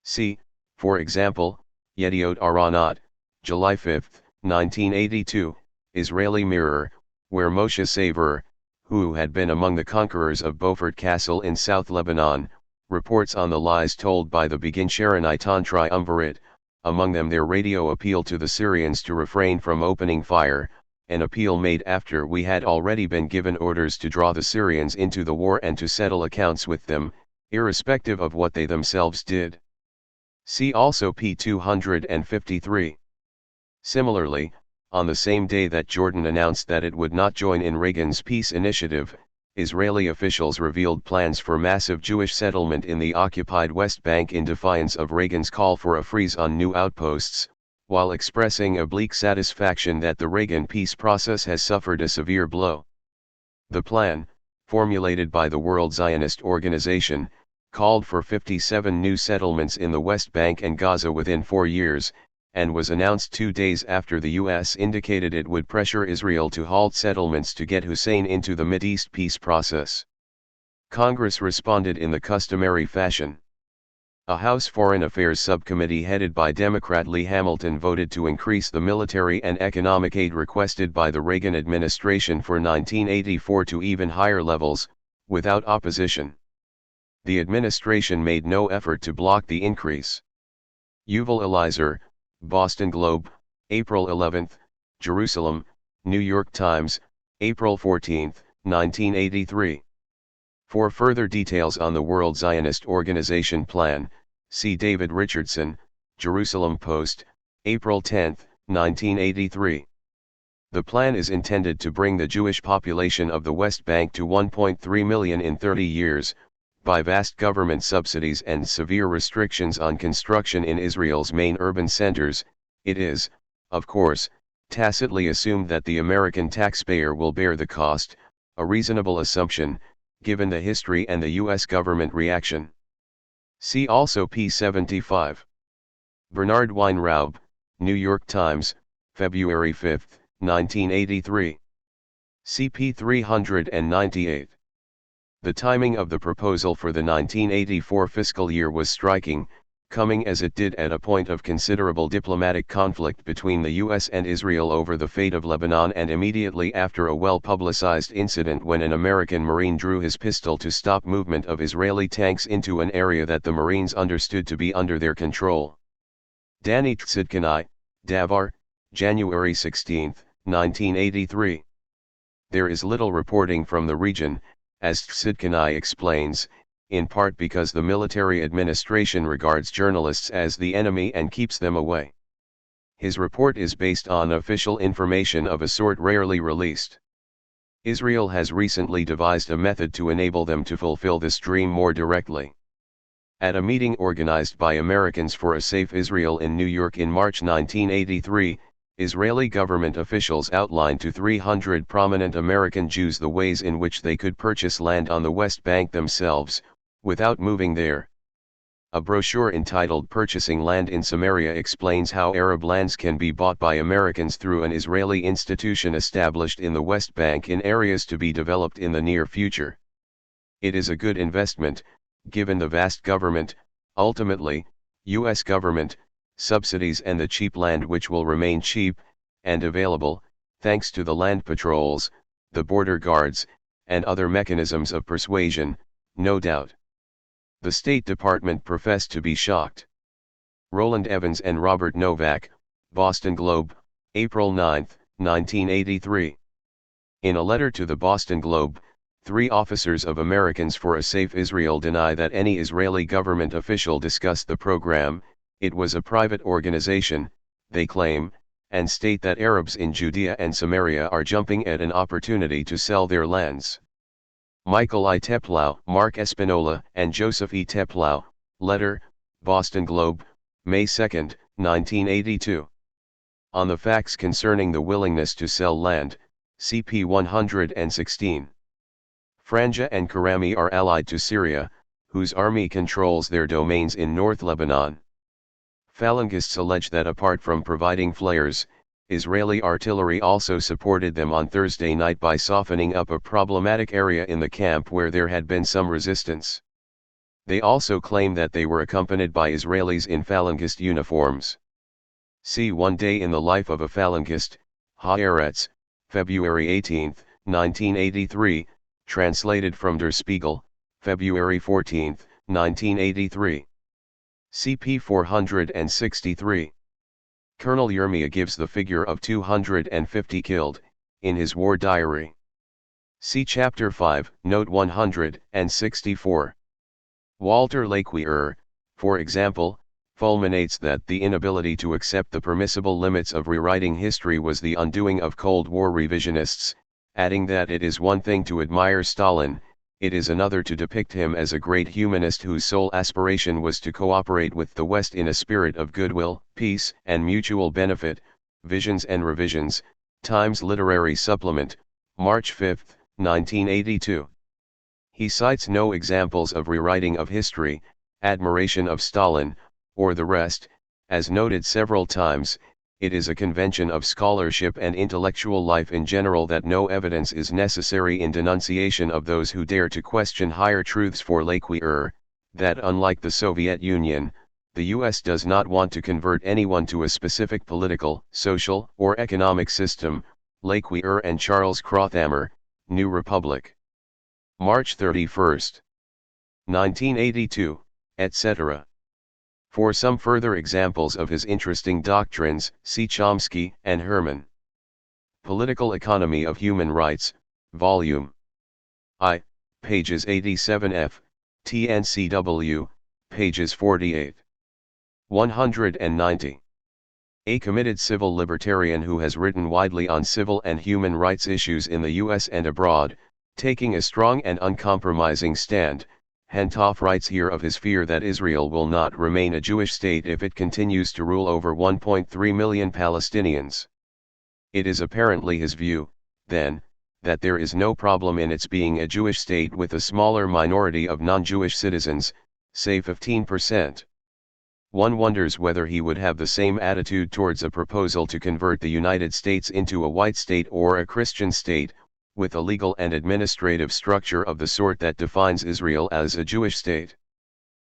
See, for example, Yediot Aharonot, July 5, 1982, Israeli Mirror, where Moshe Saver, who had been among the conquerors of Beaufort Castle in South Lebanon, reports on the lies told by the Begin Sharonaitan Triumvirate, among them their radio appeal to the Syrians to refrain from opening fire, an appeal made after we had already been given orders to draw the Syrians into the war and to settle accounts with them, irrespective of what they themselves did. See also p. 253. Similarly, on the same day that Jordan announced that it would not join in Reagan's peace initiative, Israeli officials revealed plans for massive Jewish settlement in the occupied West Bank in defiance of Reagan's call for a freeze on new outposts, while expressing a bleak satisfaction that the Reagan peace process has suffered a severe blow. The plan, formulated by the World Zionist Organization, called for 57 new settlements in the West Bank and Gaza within 4 years, and was announced 2 days after the U.S. indicated it would pressure Israel to halt settlements to get Hussein into the Mideast peace process. Congress responded in the customary fashion. A House Foreign Affairs Subcommittee headed by Democrat Lee Hamilton voted to increase the military and economic aid requested by the Reagan administration for 1984 to even higher levels, without opposition. The administration made no effort to block the increase. Yuval Eliezer, Boston Globe, April 11, Jerusalem, New York Times, April 14, 1983. For further details on the World Zionist Organization plan, see David Richardson, Jerusalem Post, April 10, 1983. The plan is intended to bring the Jewish population of the West Bank to 1.3 million in 30 years, by vast government subsidies and severe restrictions on construction in Israel's main urban centers. It is, of course, tacitly assumed that the American taxpayer will bear the cost, a reasonable assumption, given the history and the U.S. government reaction. See also p75. Bernard Weinraub, New York Times, February 5, 1983. CP 398. The timing of the proposal for the 1984 fiscal year was striking, coming as it did at a point of considerable diplomatic conflict between the U.S. and Israel over the fate of Lebanon, and immediately after a well-publicized incident when an American Marine drew his pistol to stop movement of Israeli tanks into an area that the Marines understood to be under their control. Danny Tzidkanai, Davar, January 16, 1983. There is little reporting from the region, as Tzidkanai explains, in part because the military administration regards journalists as the enemy and keeps them away. His report is based on official information of a sort rarely released. Israel has recently devised a method to enable them to fulfill this dream more directly. At a meeting organized by Americans for a Safe Israel in New York in March 1983, Israeli government officials outlined to 300 prominent American Jews the ways in which they could purchase land on the West Bank themselves, without moving there. A brochure entitled Purchasing Land in Samaria explains how Arab lands can be bought by Americans through an Israeli institution established in the West Bank in areas to be developed in the near future. It is a good investment, given the vast government, ultimately, U.S. government, subsidies and the cheap land which will remain cheap, and available, thanks to the land patrols, the border guards, and other mechanisms of persuasion, no doubt. The State Department professed to be shocked. Roland Evans and Robert Novak, Boston Globe, April 9, 1983. In a letter to the Boston Globe, 3 officers of Americans for a Safe Israel deny that any Israeli government official discussed the program. It was a private organization, they claim, and state that Arabs in Judea and Samaria are jumping at an opportunity to sell their lands. Michael I. Teplau, Mark Espinola, and Joseph E. Teplau, letter, Boston Globe, May 2, 1982. On the facts concerning the willingness to sell land, CP 116. Franja and Karami are allied to Syria, whose army controls their domains in North Lebanon. Phalangists allege that apart from providing flares, Israeli artillery also supported them on Thursday night by softening up a problematic area in the camp where there had been some resistance. They also claim that they were accompanied by Israelis in Phalangist uniforms. See One Day in the Life of a Phalangist, Haaretz, February 18, 1983, translated from Der Spiegel, February 14, 1983. CP 463. Colonel Yermia gives the figure of 250 killed, in his war diary. See Chapter 5, Note 164. Walter Laqueur, for example, fulminates that the inability to accept the permissible limits of rewriting history was the undoing of Cold War revisionists, adding that it is one thing to admire Stalin, it is another to depict him as a great humanist whose sole aspiration was to cooperate with the West in a spirit of goodwill, peace, and mutual benefit. Visions and Revisions, Times Literary Supplement, March 5, 1982. He cites no examples of rewriting of history, admiration of Stalin, or the rest, as noted several times, it is a convention of scholarship and intellectual life in general that no evidence is necessary in denunciation of those who dare to question higher truths for laqueur, that unlike the Soviet Union, the US does not want to convert anyone to a specific political, social, or economic system, laqueur and Charles Krothamer, New Republic. March 31, 1982, etc. For some further examples of his interesting doctrines, see Chomsky and Herman. Political Economy of Human Rights, Volume I, pages 87f, TNCW, pages 48. 190. A committed civil libertarian who has written widely on civil and human rights issues in the US and abroad, taking a strong and uncompromising stand. Hentoff writes here of his fear that Israel will not remain a Jewish state if it continues to rule over 1.3 million Palestinians. It is apparently his view, then, that there is no problem in its being a Jewish state with a smaller minority of non-Jewish citizens, say 15%. One wonders whether he would have the same attitude towards a proposal to convert the United States into a white state or a Christian state, with a legal and administrative structure of the sort that defines Israel as a Jewish state.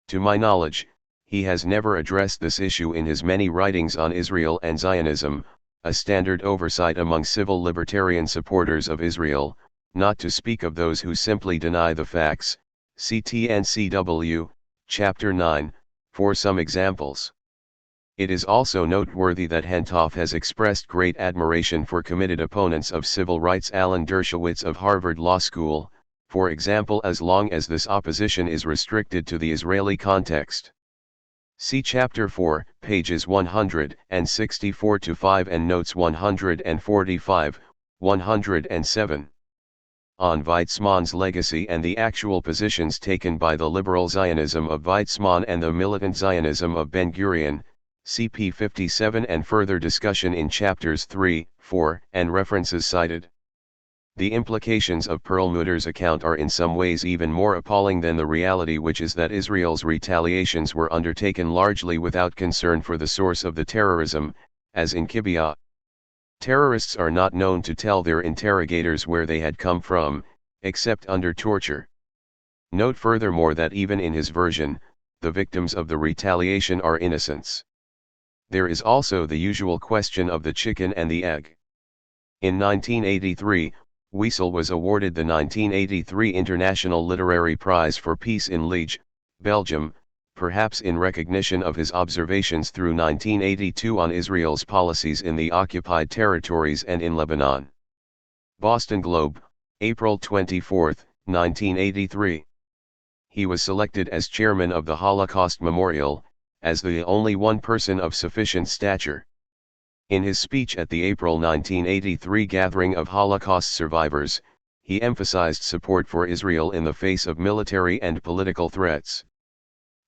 To my knowledge, he has never addressed this issue in his many writings on Israel and Zionism, a standard oversight among civil libertarian supporters of Israel, not to speak of those who simply deny the facts. CTNCW, Chapter 9, for some examples. It is also noteworthy that Hentoff has expressed great admiration for committed opponents of civil rights. Alan Dershowitz of Harvard Law School, for example, as long as this opposition is restricted to the Israeli context. See Chapter 4, pages 164-5 and notes 145, 107. On Weizmann's legacy and the actual positions taken by the liberal Zionism of Weizmann and the militant Zionism of Ben-Gurion, CP 57, and further discussion in chapters 3, 4, and references cited. The implications of Perlmutter's account are in some ways even more appalling than the reality, which is that Israel's retaliations were undertaken largely without concern for the source of the terrorism, as in Kibbutz. Terrorists are not known to tell their interrogators where they had come from, except under torture. Note furthermore that even in his version, the victims of the retaliation are innocents. There is also the usual question of the chicken and the egg. In 1983, Wiesel was awarded the 1983 International Literary Prize for Peace in Liege, Belgium, perhaps in recognition of his observations through 1982 on Israel's policies in the occupied territories and in Lebanon. Boston Globe, April 24, 1983. He was selected as chairman of the Holocaust Memorial, as the only one person of sufficient stature. In his speech at the April 1983 gathering of Holocaust survivors, he emphasized support for Israel in the face of military and political threats.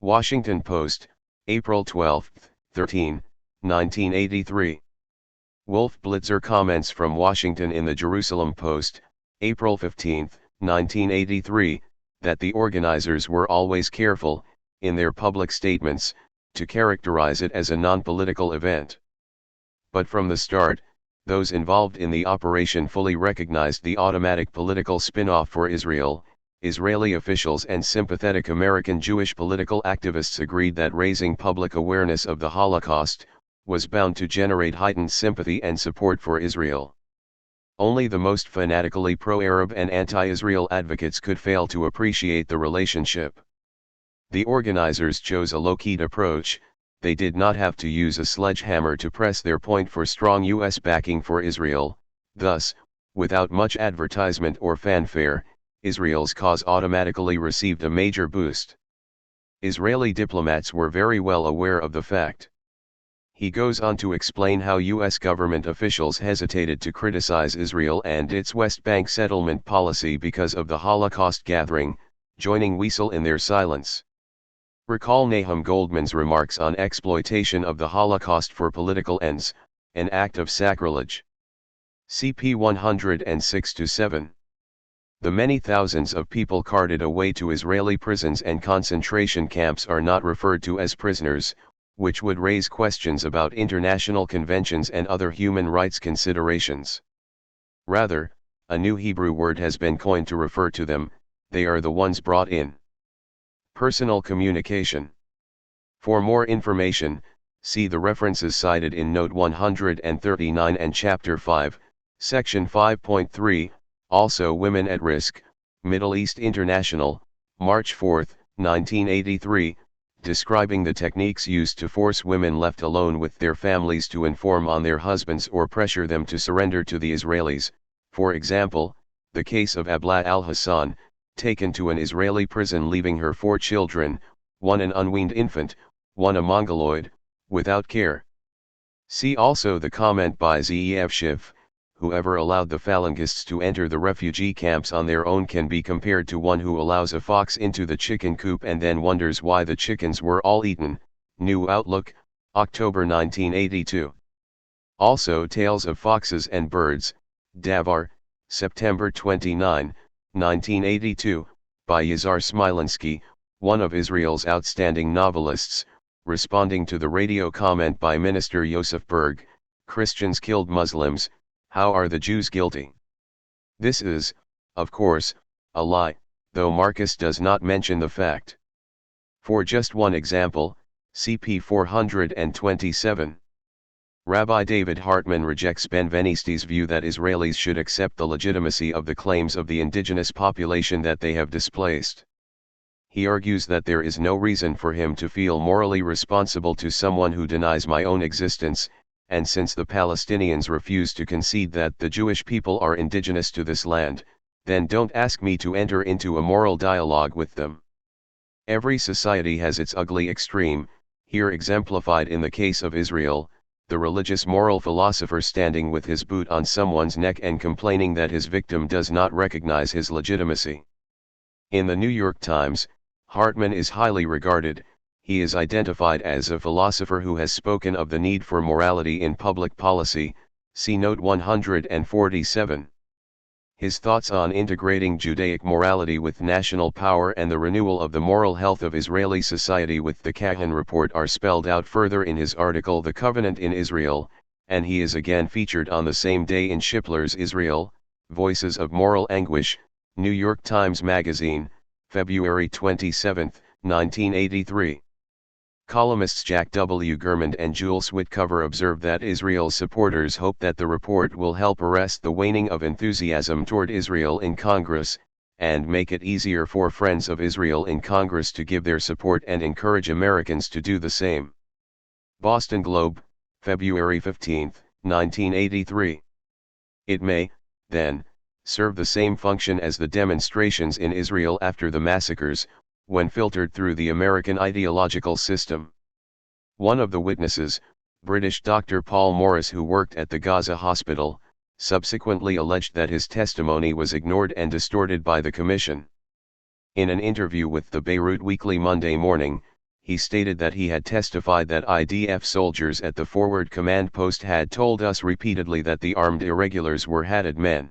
Washington Post, April 12, 13, 1983. Wolf Blitzer comments from Washington in the Jerusalem Post, April 15, 1983, that the organizers were always careful, in their public statements, to characterize it as a non-political event. But from the start, those involved in the operation fully recognized the automatic political spin-off for Israel. Israeli officials and sympathetic American Jewish political activists agreed that raising public awareness of the Holocaust was bound to generate heightened sympathy and support for Israel. Only the most fanatically pro-Arab and anti-Israel advocates could fail to appreciate the relationship. The organizers chose a low-keyed approach. They did not have to use a sledgehammer to press their point for strong U.S. backing for Israel. Thus, without much advertisement or fanfare, Israel's cause automatically received a major boost. Israeli diplomats were very well aware of the fact. He goes on to explain how U.S. government officials hesitated to criticize Israel and its West Bank settlement policy because of the Holocaust gathering, joining Wiesel in their silence. Recall Nahum Goldman's remarks on exploitation of the Holocaust for political ends, an act of sacrilege. CP 106-7. The many thousands of people carted away to Israeli prisons and concentration camps are not referred to as prisoners, which would raise questions about international conventions and other human rights considerations. Rather, a new Hebrew word has been coined to refer to them. They are the ones brought in. Personal communication. For more information, see the references cited in Note 139 and Chapter 5, Section 5.3, also Women at Risk, Middle East International, March 4, 1983, describing the techniques used to force women left alone with their families to inform on their husbands or pressure them to surrender to the Israelis. For example, the case of Abla al-Hassan, taken to an Israeli prison leaving her 4 children, 1 an unweaned infant, 1 a mongoloid, without care. See also the comment by Zeev Schiff: whoever allowed the Phalangists to enter the refugee camps on their own can be compared to one who allows a fox into the chicken coop and then wonders why the chickens were all eaten. New Outlook, October 1982. Also Tales of Foxes and Birds, Davar, September 29, 1982, by Yazar Smilansky, one of Israel's outstanding novelists, responding to the radio comment by Minister Yosef Berg: Christians killed Muslims, how are the Jews guilty? This is, of course, a lie, though Marcus does not mention the fact. For just one example, CP 427. Rabbi David Hartman rejects Benveniste's view that Israelis should accept the legitimacy of the claims of the indigenous population that they have displaced. He argues that there is no reason for him to feel morally responsible to someone who denies my own existence, and since the Palestinians refuse to concede that the Jewish people are indigenous to this land, then don't ask me to enter into a moral dialogue with them. Every society has its ugly extreme, here exemplified in the case of Israel, the religious moral philosopher standing with his boot on someone's neck and complaining that his victim does not recognize his legitimacy. In the New York Times, Hartman is highly regarded. He is identified as a philosopher who has spoken of the need for morality in public policy, see Note 147. His thoughts on integrating Judaic morality with national power and the renewal of the moral health of Israeli society with the Kahan Report are spelled out further in his article The Covenant in Israel, and he is again featured on the same day in Shipler's Israel, Voices of Moral Anguish, New York Times Magazine, February 27, 1983. Columnists Jack W. Gurmand and Jules Whitcover observe that Israel's supporters hope that the report will help arrest the waning of enthusiasm toward Israel in Congress, and make it easier for friends of Israel in Congress to give their support and encourage Americans to do the same. Boston Globe, February 15, 1983. It may, then, serve the same function as the demonstrations in Israel after the massacres, when filtered through the American ideological system. One of the witnesses, British Dr. Paul Morris, who worked at the Gaza hospital, subsequently alleged that his testimony was ignored and distorted by the commission. In an interview with the Beirut Weekly Monday morning, he stated that he had testified that IDF soldiers at the forward command post had told us repeatedly that the armed irregulars were Haddad men.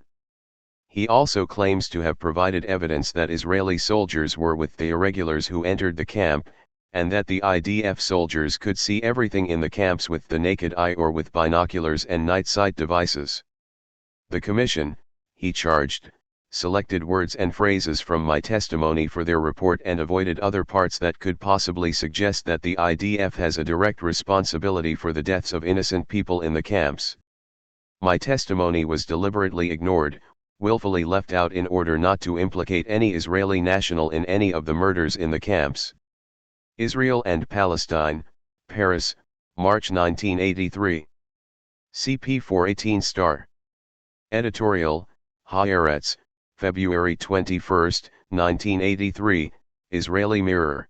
He also claims to have provided evidence that Israeli soldiers were with the irregulars who entered the camp, and that the IDF soldiers could see everything in the camps with the naked eye or with binoculars and night sight devices. The commission, he charged, selected words and phrases from my testimony for their report and avoided other parts that could possibly suggest that the IDF has a direct responsibility for the deaths of innocent people in the camps. My testimony was deliberately ignored, willfully left out in order not to implicate any Israeli national in any of the murders in the camps. Israel and Palestine, Paris, March 1983. CP 418 star. Editorial, Haaretz, February 21, 1983, Israeli Mirror.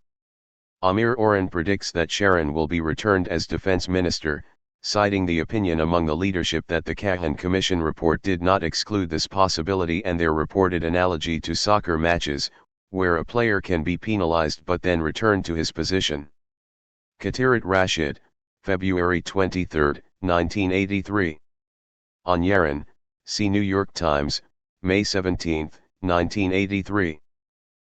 Amir Oren predicts that Sharon will be returned as defense minister, citing the opinion among the leadership that the Kahan Commission report did not exclude this possibility and their reported analogy to soccer matches, where a player can be penalized but then return to his position. Katirat Rashid, February 23, 1983. On Yaron, see New York Times, May 17, 1983.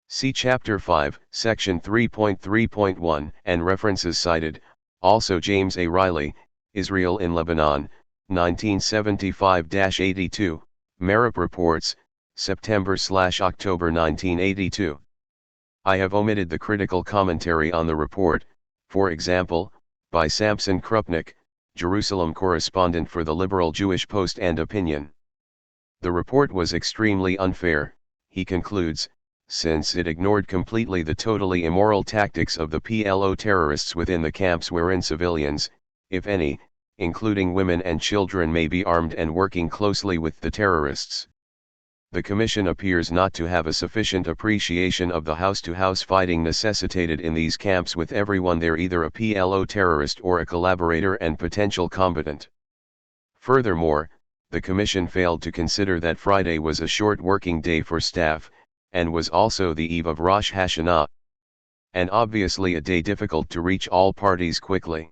See Chapter 5, Section 3.3.1 and references cited, Also James A. Riley, Israel in Lebanon, 1975-82, Merip Reports, September/October 1982. I have omitted the critical commentary on the report, for example, by Samson Krupnik, Jerusalem correspondent for the liberal Jewish Post and Opinion. The report was extremely unfair, he concludes, since it ignored completely the totally immoral tactics of the PLO terrorists within the camps wherein civilians, if any, including women and children, may be armed and working closely with the terrorists. The Commission appears not to have a sufficient appreciation of the house-to-house fighting necessitated in these camps, with everyone there either a PLO terrorist or a collaborator and potential combatant. Furthermore, the Commission failed to consider that Friday was a short working day for staff, and was also the eve of Rosh Hashanah, and obviously a day difficult to reach all parties quickly.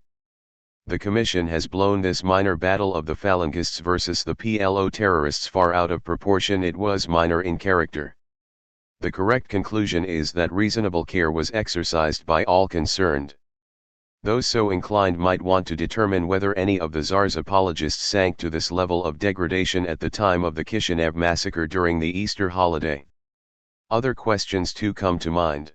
The Commission has blown this minor battle of the Phalangists versus the PLO terrorists far out of proportion. It was minor in character. The correct conclusion is that reasonable care was exercised by all concerned. Those so inclined might want to determine whether any of the Tsar's apologists sank to this level of degradation at the time of the Kishinev massacre during the Easter holiday. Other questions too come to mind.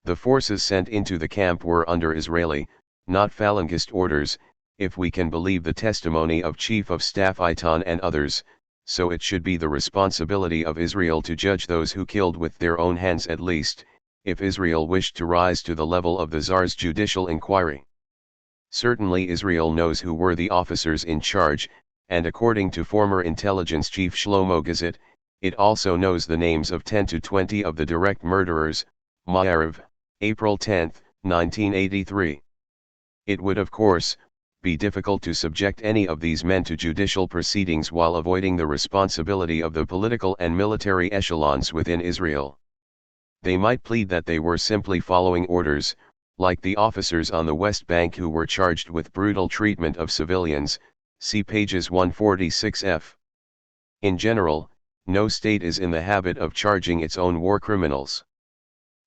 The forces sent into the camp were under Israeli, not Phalangist orders, if we can believe the testimony of Chief of Staff Eitan and others, so it should be the responsibility of Israel to judge those who killed with their own hands, at least, if Israel wished to rise to the level of the Tsar's judicial inquiry. Certainly Israel knows who were the officers in charge, and according to former intelligence chief Shlomo Gazit, it also knows the names of 10 to 20 of the direct murderers. Ma'ariv, April 10, 1983. It would of course, be difficult to subject any of these men to judicial proceedings while avoiding the responsibility of the political and military echelons within Israel. They might plead that they were simply following orders, like the officers on the West Bank who were charged with brutal treatment of civilians, see pages 146f. In general, no state is in the habit of charging its own war criminals.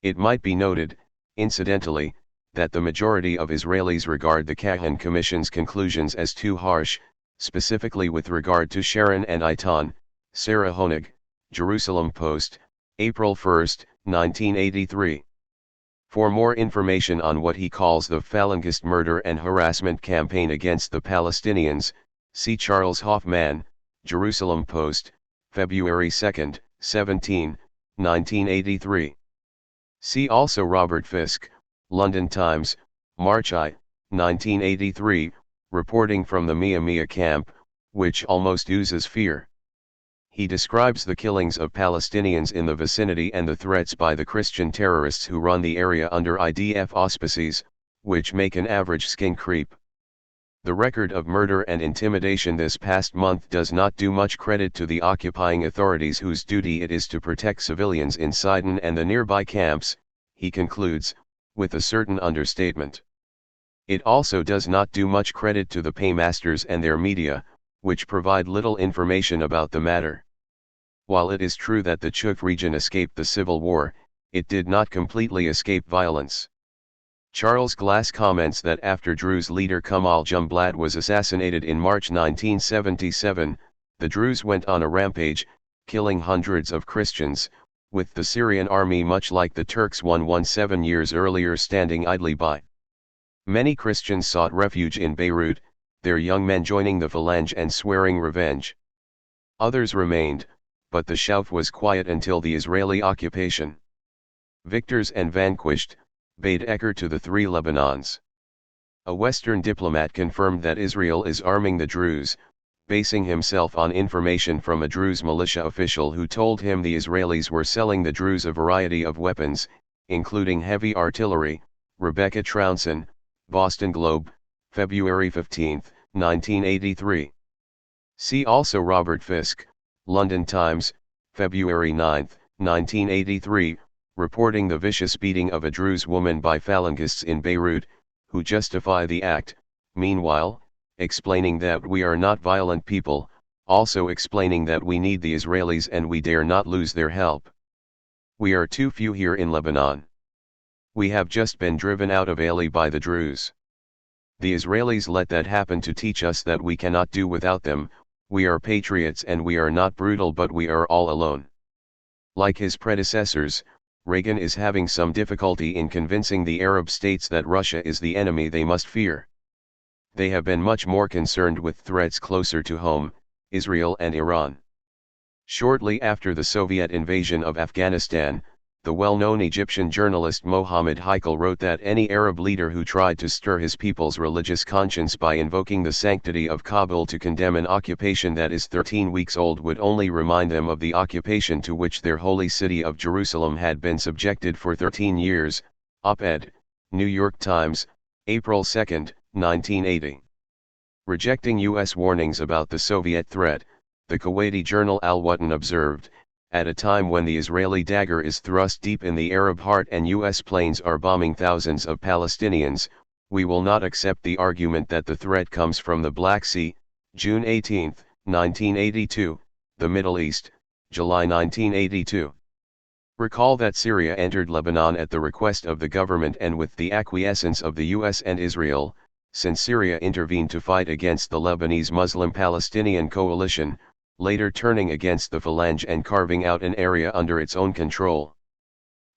It might be noted, incidentally, that the majority of Israelis regard the Kahan Commission's conclusions as too harsh, specifically with regard to Sharon and Eitan. Sarah Honig, Jerusalem Post, April 1, 1983. For more information on what he calls the Phalangist murder and harassment campaign against the Palestinians, see Charles Hoffman, Jerusalem Post, February 2, 17, 1983. See also Robert Fisk, London Times, March 1983, reporting from the Mia camp, which almost oozes fear. He describes the killings of Palestinians in the vicinity and the threats by the Christian terrorists who run the area under IDF auspices, which make an average skin creep. The record of murder and intimidation this past month does not do much credit to the occupying authorities, whose duty it is to protect civilians in Sidon and the nearby camps, he concludes, with a certain understatement. It also does not do much credit to the paymasters and their media, which provide little information about the matter. While it is true that the Chuk region escaped the civil war, it did not completely escape violence. Charles Glass comments that after Druze leader Kamal Jumblat was assassinated in March 1977, the Druze went on a rampage, killing hundreds of Christians, with the Syrian army, much like the Turks 117 years earlier, standing idly by. Many Christians sought refuge in Beirut, their young men joining the Phalange and swearing revenge. Others remained, but the shout was quiet until the Israeli occupation. Victors and vanquished, bade Ecker to the three Lebanons. A Western diplomat confirmed that Israel is arming the Druze, basing himself on information from a Druze militia official who told him the Israelis were selling the Druze a variety of weapons, including heavy artillery. Rebecca Trounson, Boston Globe, February 15, 1983. See also Robert Fisk, London Times, February 9, 1983, reporting the vicious beating of a Druze woman by Phalangists in Beirut, who justify the act, meanwhile, explaining that we are not violent people, also explaining that we need the Israelis and we dare not lose their help. We are too few here in Lebanon. We have just been driven out of Eli by the Druze. The Israelis let that happen to teach us that we cannot do without them. We are patriots and we are not brutal, but we are all alone. Like his predecessors, Reagan is having some difficulty in convincing the Arab states that Russia is the enemy they must fear. They have been much more concerned with threats closer to home, Israel and Iran. Shortly after the Soviet invasion of Afghanistan, the well-known Egyptian journalist Mohammed Haikal wrote that any Arab leader who tried to stir his people's religious conscience by invoking the sanctity of Kabul to condemn an occupation that is 13 weeks old would only remind them of the occupation to which their holy city of Jerusalem had been subjected for 13 years. Op-ed, New York Times, April 2, 1980. Rejecting U.S. warnings about the Soviet threat, the Kuwaiti journal Al-Watan observed, at a time when the Israeli dagger is thrust deep in the Arab heart and U.S. planes are bombing thousands of Palestinians, we will not accept the argument that the threat comes from the Black Sea. June 18, 1982, The Middle East, July 1982. Recall that Syria entered Lebanon at the request of the government and with the acquiescence of the U.S. and Israel, since Syria intervened to fight against the Lebanese Muslim-Palestinian coalition, later turning against the Phalange and carving out an area under its own control.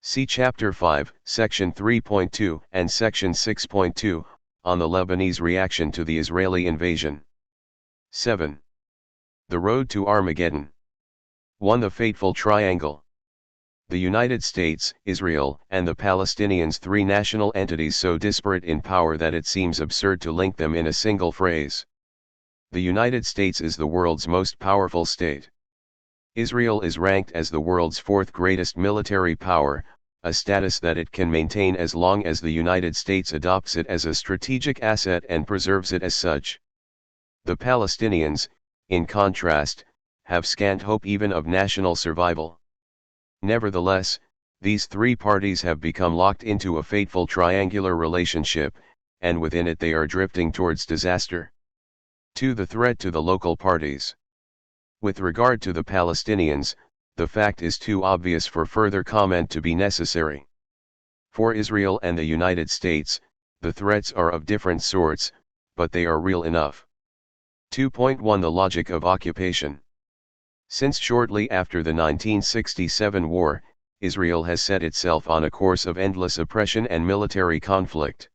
See Chapter 5, Section 3.2 and Section 6.2, on the Lebanese reaction to the Israeli invasion. 7. The Road to Armageddon. 1. The Fateful Triangle. The United States, Israel, and the Palestinians, three national entities so disparate in power that it seems absurd to link them in a single phrase. The United States is the world's most powerful state. Israel is ranked as the world's fourth greatest military power, a status that it can maintain as long as the United States adopts it as a strategic asset and preserves it as such. The Palestinians, in contrast, have scant hope even of national survival. Nevertheless, these three parties have become locked into a fateful triangular relationship, and within it they are drifting towards disaster. 2. The threat to the local parties. With regard to the Palestinians, the fact is too obvious for further comment to be necessary. For Israel and the United States, the threats are of different sorts, but they are real enough. 2.1 The logic of occupation. Since shortly after the 1967 war, Israel has set itself on a course of endless oppression and military conflict.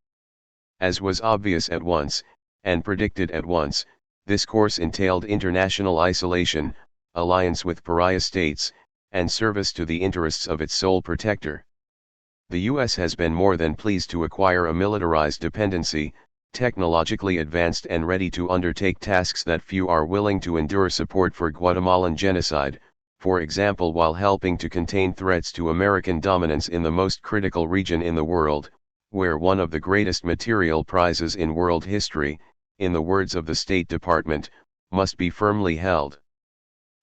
As was obvious at once, and predicted at once, this course entailed international isolation, alliance with pariah states, and service to the interests of its sole protector. The U.S. has been more than pleased to acquire a militarized dependency, technologically advanced and ready to undertake tasks that few are willing to endure. Support for Guatemalan genocide, for example, while helping to contain threats to American dominance in the most critical region in the world, where one of the greatest material prizes in world history, in the words of the State Department, must be firmly held.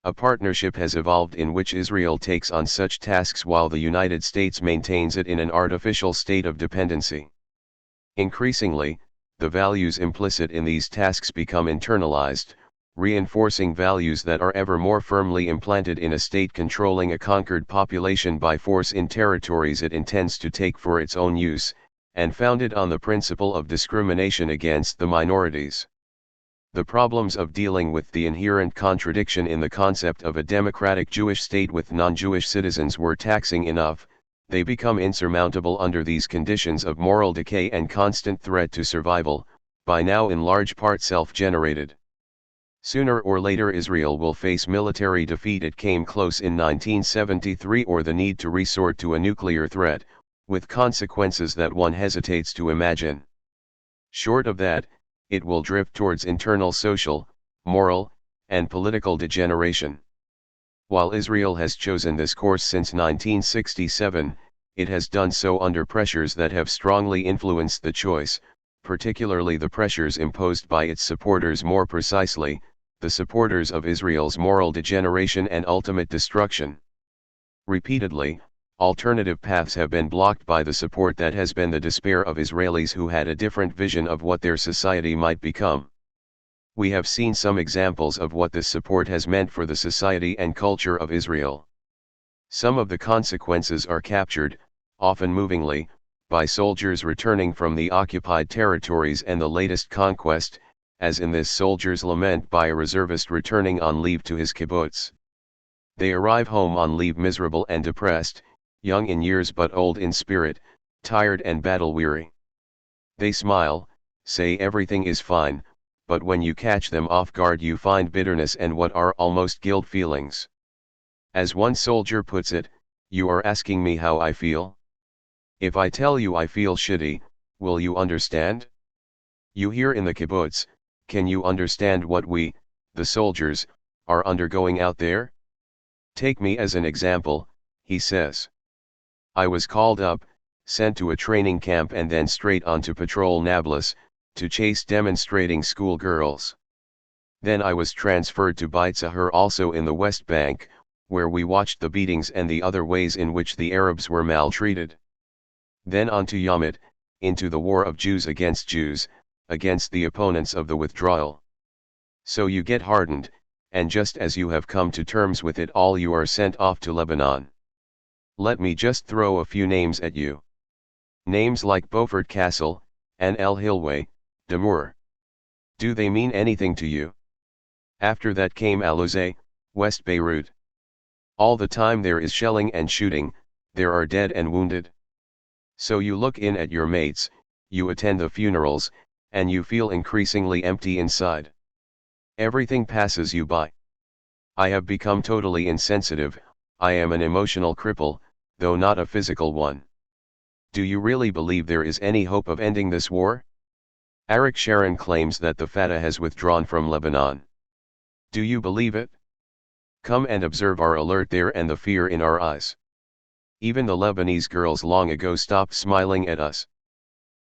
A partnership has evolved in which Israel takes on such tasks while the United States maintains it in an artificial state of dependency. Increasingly, the values implicit in these tasks become internalized, reinforcing values that are ever more firmly implanted in a state controlling a conquered population by force in territories it intends to take for its own use, and founded on the principle of discrimination against the minorities. The problems of dealing with the inherent contradiction in the concept of a democratic Jewish state with non-Jewish citizens were taxing enough. They become insurmountable under these conditions of moral decay and constant threat to survival, by now in large part self-generated. Sooner or later Israel will face military defeat. It came close in 1973, or the need to resort to a nuclear threat, with consequences that one hesitates to imagine. Short of that, it will drift towards internal social, moral, and political degeneration. While Israel has chosen this course since 1967, it has done so under pressures that have strongly influenced the choice, particularly the pressures imposed by its supporters, more precisely, the supporters of Israel's moral degeneration and ultimate destruction. Repeatedly, alternative paths have been blocked by the support that has been the despair of Israelis who had a different vision of what their society might become. We have seen some examples of what this support has meant for the society and culture of Israel. Some of the consequences are captured, often movingly, by soldiers returning from the occupied territories and the latest conquest, as in this soldier's lament by a reservist returning on leave to his kibbutz. They arrive home on leave miserable and depressed, young in years but old in spirit, tired and battle-weary. They smile, say everything is fine, but when you catch them off guard you find bitterness and what are almost guilt feelings. As one soldier puts it, "You are asking me how I feel? If I tell you I feel shitty, will you understand? You here in the kibbutz, can you understand what we, the soldiers, are undergoing out there? Take me as an example," he says. "I was called up, sent to a training camp and then straight on to patrol Nablus, to chase demonstrating schoolgirls. Then I was transferred to Beit Sahur also in the West Bank, where we watched the beatings and the other ways in which the Arabs were maltreated. Then on to Yamit, into the war of Jews, against the opponents of the withdrawal. So you get hardened, and just as you have come to terms with it all you are sent off to Lebanon. Let me just throw a few names at you. Names like Beaufort Castle, and El Hilway, Damour. Do they mean anything to you? After that came Alouzeh, West Beirut. All the time there is shelling and shooting, there are dead and wounded. So you look in at your mates, you attend the funerals, and you feel increasingly empty inside. Everything passes you by. I have become totally insensitive, I am an emotional cripple, though not a physical one. Do you really believe there is any hope of ending this war? Arik Sharon claims that the Fatah has withdrawn from Lebanon. Do you believe it? Come and observe our alert there and the fear in our eyes. Even the Lebanese girls long ago stopped smiling at us.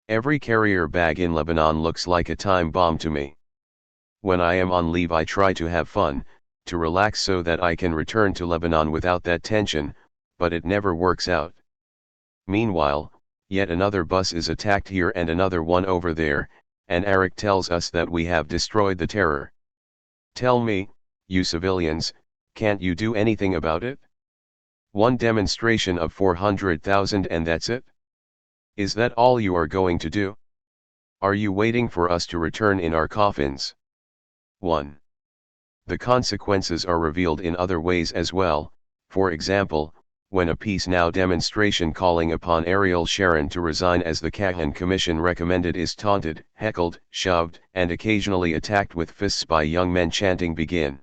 Every carrier bag in Lebanon looks like a time bomb to me. When I am on leave I try to have fun, to relax so that I can return to Lebanon without that tension, but it never works out. Meanwhile, yet another bus is attacked here and another one over there, and Arik tells us that we have destroyed the terror. Tell me, you civilians, can't you do anything about it? One demonstration of 400,000 and that's it? Is that all you are going to do? Are you waiting for us to return in our coffins? 1. The consequences are revealed in other ways as well, for example, when a Peace Now demonstration calling upon Ariel Sharon to resign as the Kahan Commission recommended is taunted, heckled, shoved, and occasionally attacked with fists by young men chanting "Begin!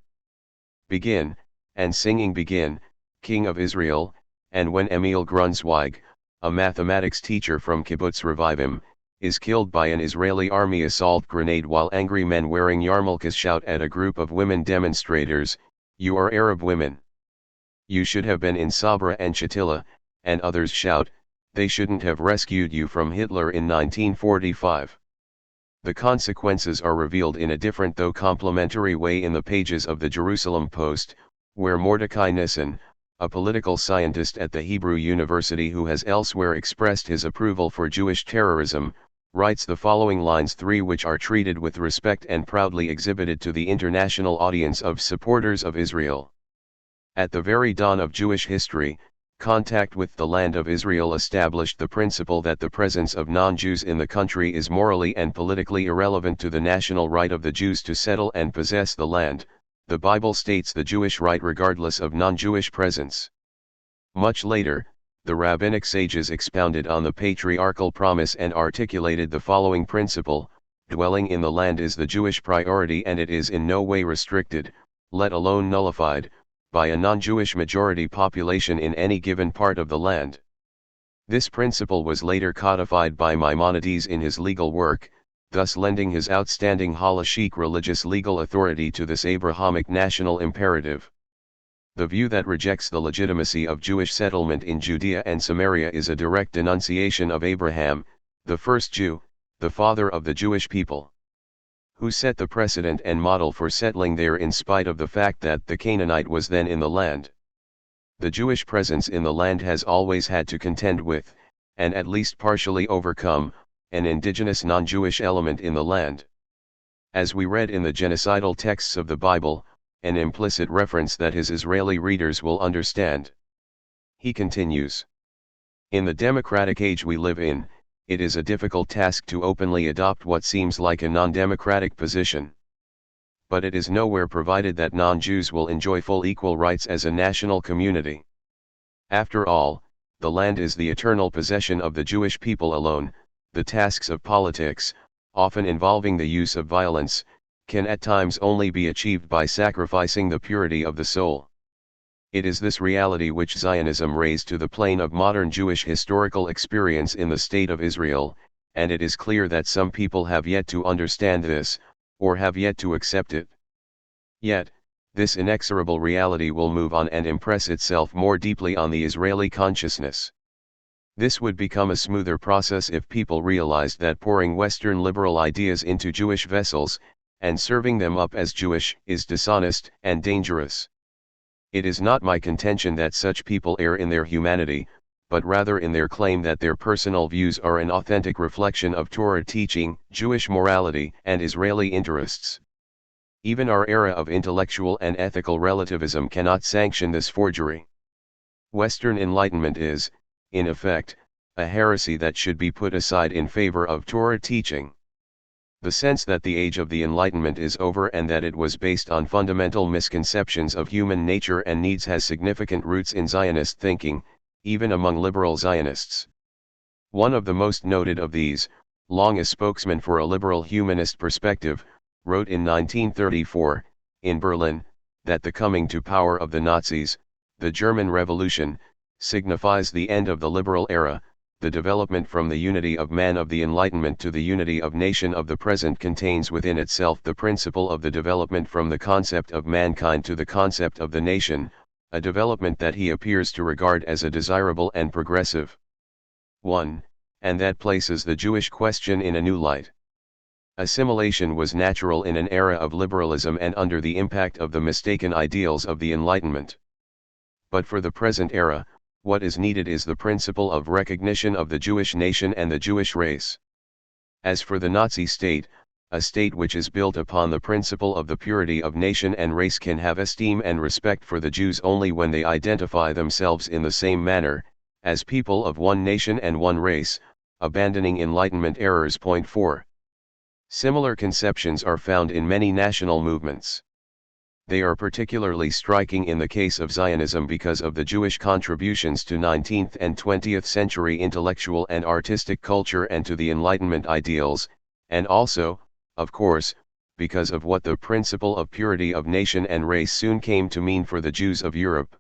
Begin!" and singing "Begin, King of Israel," and when Emil Grunzweig, a mathematics teacher from Kibbutz Revivim, is killed by an Israeli army assault grenade while angry men wearing yarmulkes shout at a group of women demonstrators, "You are Arab women. You should have been in Sabra and Shatila," and others shout, "They shouldn't have rescued you from Hitler in 1945. The consequences are revealed in a different though complementary way in the pages of the Jerusalem Post, where Mordecai Nissen, a political scientist at the Hebrew University who has elsewhere expressed his approval for Jewish terrorism, writes the following lines, three which are treated with respect and proudly exhibited to the international audience of supporters of Israel. At the very dawn of Jewish history, contact with the land of Israel established the principle that the presence of non-Jews in the country is morally and politically irrelevant to the national right of the Jews to settle and possess the land. The Bible states the Jewish right regardless of non-Jewish presence. Much later, the rabbinic sages expounded on the patriarchal promise and articulated the following principle: dwelling in the land is the Jewish priority and it is in no way restricted, let alone nullified, by a non-Jewish majority population in any given part of the land. This principle was later codified by Maimonides in his legal work, thus lending his outstanding halachic religious legal authority to this Abrahamic national imperative. The view that rejects the legitimacy of Jewish settlement in Judea and Samaria is a direct denunciation of Abraham, the first Jew, the father of the Jewish people, who set the precedent and model for settling there in spite of the fact that the Canaanite was then in the land. The Jewish presence in the land has always had to contend with, and at least partially overcome, an indigenous non-Jewish element in the land. As we read in the genocidal texts of the Bible, an implicit reference that his Israeli readers will understand. He continues. In the democratic age we live in, it is a difficult task to openly adopt what seems like a non-democratic position. But it is nowhere provided that non-Jews will enjoy full equal rights as a national community. After all, the land is the eternal possession of the Jewish people alone. The tasks of politics, often involving the use of violence, can at times only be achieved by sacrificing the purity of the soul. It is this reality which Zionism raised to the plane of modern Jewish historical experience in the State of Israel, and it is clear that some people have yet to understand this, or have yet to accept it. Yet, this inexorable reality will move on and impress itself more deeply on the Israeli consciousness. This would become a smoother process if people realized that pouring Western liberal ideas into Jewish vessels, and serving them up as Jewish, is dishonest and dangerous. It is not my contention that such people err in their humanity, but rather in their claim that their personal views are an authentic reflection of Torah teaching, Jewish morality, and Israeli interests. Even our era of intellectual and ethical relativism cannot sanction this forgery. Western Enlightenment is, in effect, a heresy that should be put aside in favor of Torah teaching. The sense that the age of the Enlightenment is over and that it was based on fundamental misconceptions of human nature and needs has significant roots in Zionist thinking, even among liberal Zionists. One of the most noted of these, long a spokesman for a liberal humanist perspective, wrote in 1934, in Berlin, that the coming to power of the Nazis, the German Revolution, signifies the end of the liberal era. The development from the unity of man of the Enlightenment to the unity of nation of the present contains within itself the principle of the development from the concept of mankind to the concept of the nation, a development that he appears to regard as a desirable and progressive one, and that places the Jewish question in a new light. Assimilation was natural in an era of liberalism and under the impact of the mistaken ideals of the Enlightenment. But for the present era, what is needed is the principle of recognition of the Jewish nation and the Jewish race. As for the Nazi state, a state which is built upon the principle of the purity of nation and race can have esteem and respect for the Jews only when they identify themselves in the same manner, as people of one nation and one race, abandoning Enlightenment errors. Point 4. Similar conceptions are found in many national movements. They are particularly striking in the case of Zionism because of the Jewish contributions to 19th and 20th century intellectual and artistic culture and to the Enlightenment ideals, and also, of course, because of what the principle of purity of nation and race soon came to mean for the Jews of Europe.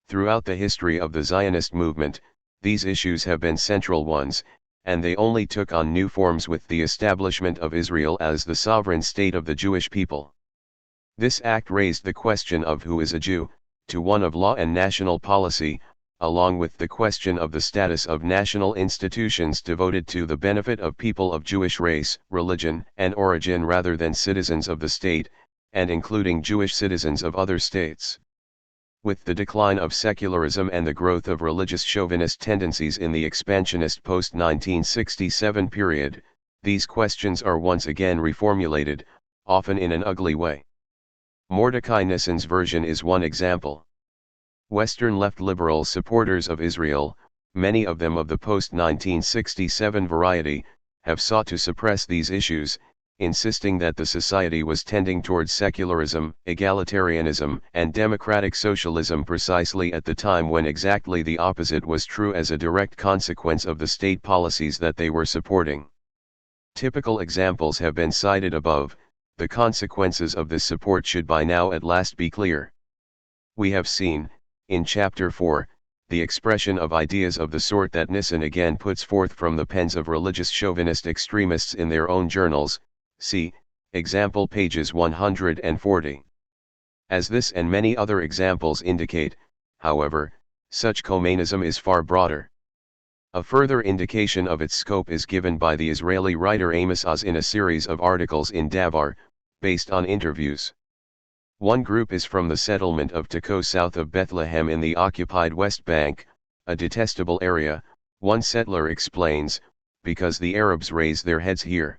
Throughout the history of the Zionist movement, these issues have been central ones, and they only took on new forms with the establishment of Israel as the sovereign state of the Jewish people. This act raised the question of who is a Jew, to one of law and national policy, along with the question of the status of national institutions devoted to the benefit of people of Jewish race, religion, and origin rather than citizens of the state, and including Jewish citizens of other states. With the decline of secularism and the growth of religious chauvinist tendencies in the expansionist post-1967 period, these questions are once again reformulated, often in an ugly way. Mordecai Nissen's version is one example. Western left liberal supporters of Israel, many of them of the post-1967 variety, have sought to suppress these issues, insisting that the society was tending towards secularism, egalitarianism, and democratic socialism precisely at the time when exactly the opposite was true as a direct consequence of the state policies that they were supporting. Typical examples have been cited above. The consequences of this support should by now at last be clear. We have seen, in Chapter 4, the expression of ideas of the sort that Nissen again puts forth from the pens of religious chauvinist extremists in their own journals, see, example pages 140. As this and many other examples indicate, however, such Khomenism is far broader. A further indication of its scope is given by the Israeli writer Amos Oz in a series of articles in Davar, based on interviews. One group is from the settlement of Tekoa south of Bethlehem in the occupied West Bank, a detestable area, one settler explains, because the Arabs raise their heads here.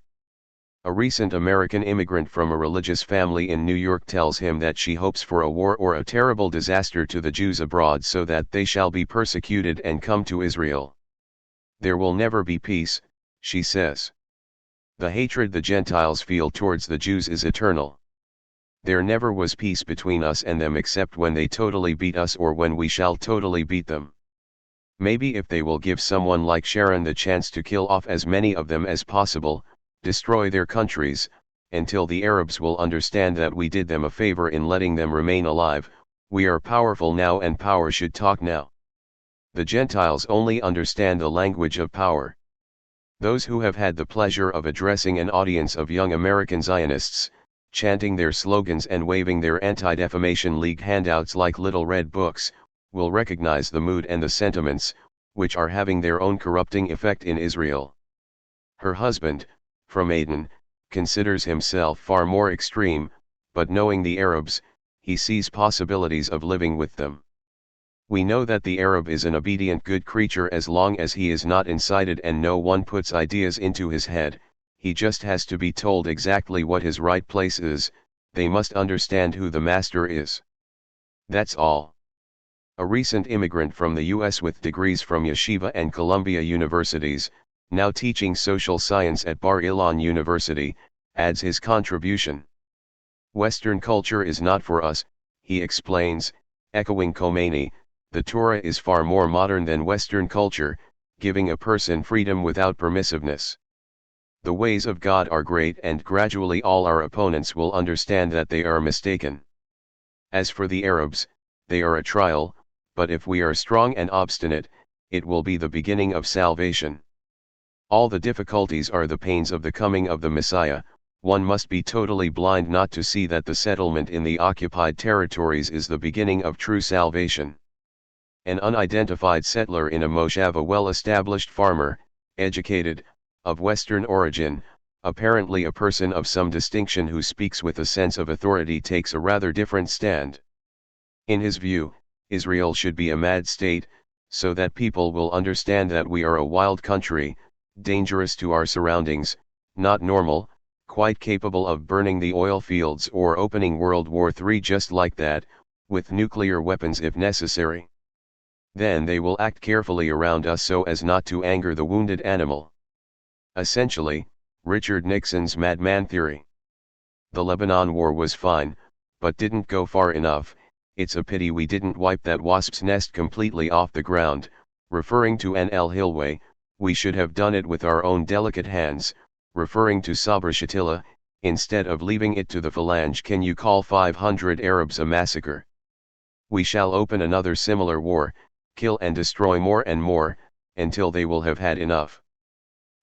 A recent American immigrant from a religious family in New York tells him that she hopes for a war or a terrible disaster to the Jews abroad so that they shall be persecuted and come to Israel. There will never be peace, she says. The hatred the Gentiles feel towards the Jews is eternal. There never was peace between us and them except when they totally beat us or when we shall totally beat them. Maybe if they will give someone like Sharon the chance to kill off as many of them as possible, destroy their countries, until the Arabs will understand that we did them a favor in letting them remain alive. We are powerful now and power should talk now. The Gentiles only understand the language of power. Those who have had the pleasure of addressing an audience of young American Zionists, chanting their slogans and waving their Anti-Defamation League handouts like little red books, will recognize the mood and the sentiments, which are having their own corrupting effect in Israel. Her husband, from Aden, considers himself far more extreme, but knowing the Arabs, he sees possibilities of living with them. We know that the Arab is an obedient good creature as long as he is not incited and no one puts ideas into his head. He just has to be told exactly what his right place is. They must understand who the master is. That's all. A recent immigrant from the US with degrees from Yeshiva and Columbia universities, now teaching social science at Bar Ilan University, adds his contribution. Western culture is not for us, he explains, echoing Khomeini. The Torah is far more modern than Western culture, giving a person freedom without permissiveness. The ways of God are great and gradually all our opponents will understand that they are mistaken. As for the Arabs, they are a trial, but if we are strong and obstinate, it will be the beginning of salvation. All the difficulties are the pains of the coming of the Messiah. One must be totally blind not to see that the settlement in the occupied territories is the beginning of true salvation. An unidentified settler in a moshav, a well-established farmer, educated, of Western origin, apparently a person of some distinction who speaks with a sense of authority, takes a rather different stand. In his view, Israel should be a mad state, so that people will understand that we are a wild country, dangerous to our surroundings, not normal, quite capable of burning the oil fields or opening World War III just like that, with nuclear weapons if necessary. Then they will act carefully around us so as not to anger the wounded animal. Essentially, Richard Nixon's madman theory. The Lebanon war was fine, but didn't go far enough. It's a pity we didn't wipe that wasp's nest completely off the ground. Referring to N.L. Hilway, we should have done it with our own delicate hands. Referring to Sabra Shatila, instead of leaving it to the phalange. Can you call 500 Arabs a massacre? We shall open another similar war, kill and destroy more and more, until they will have had enough.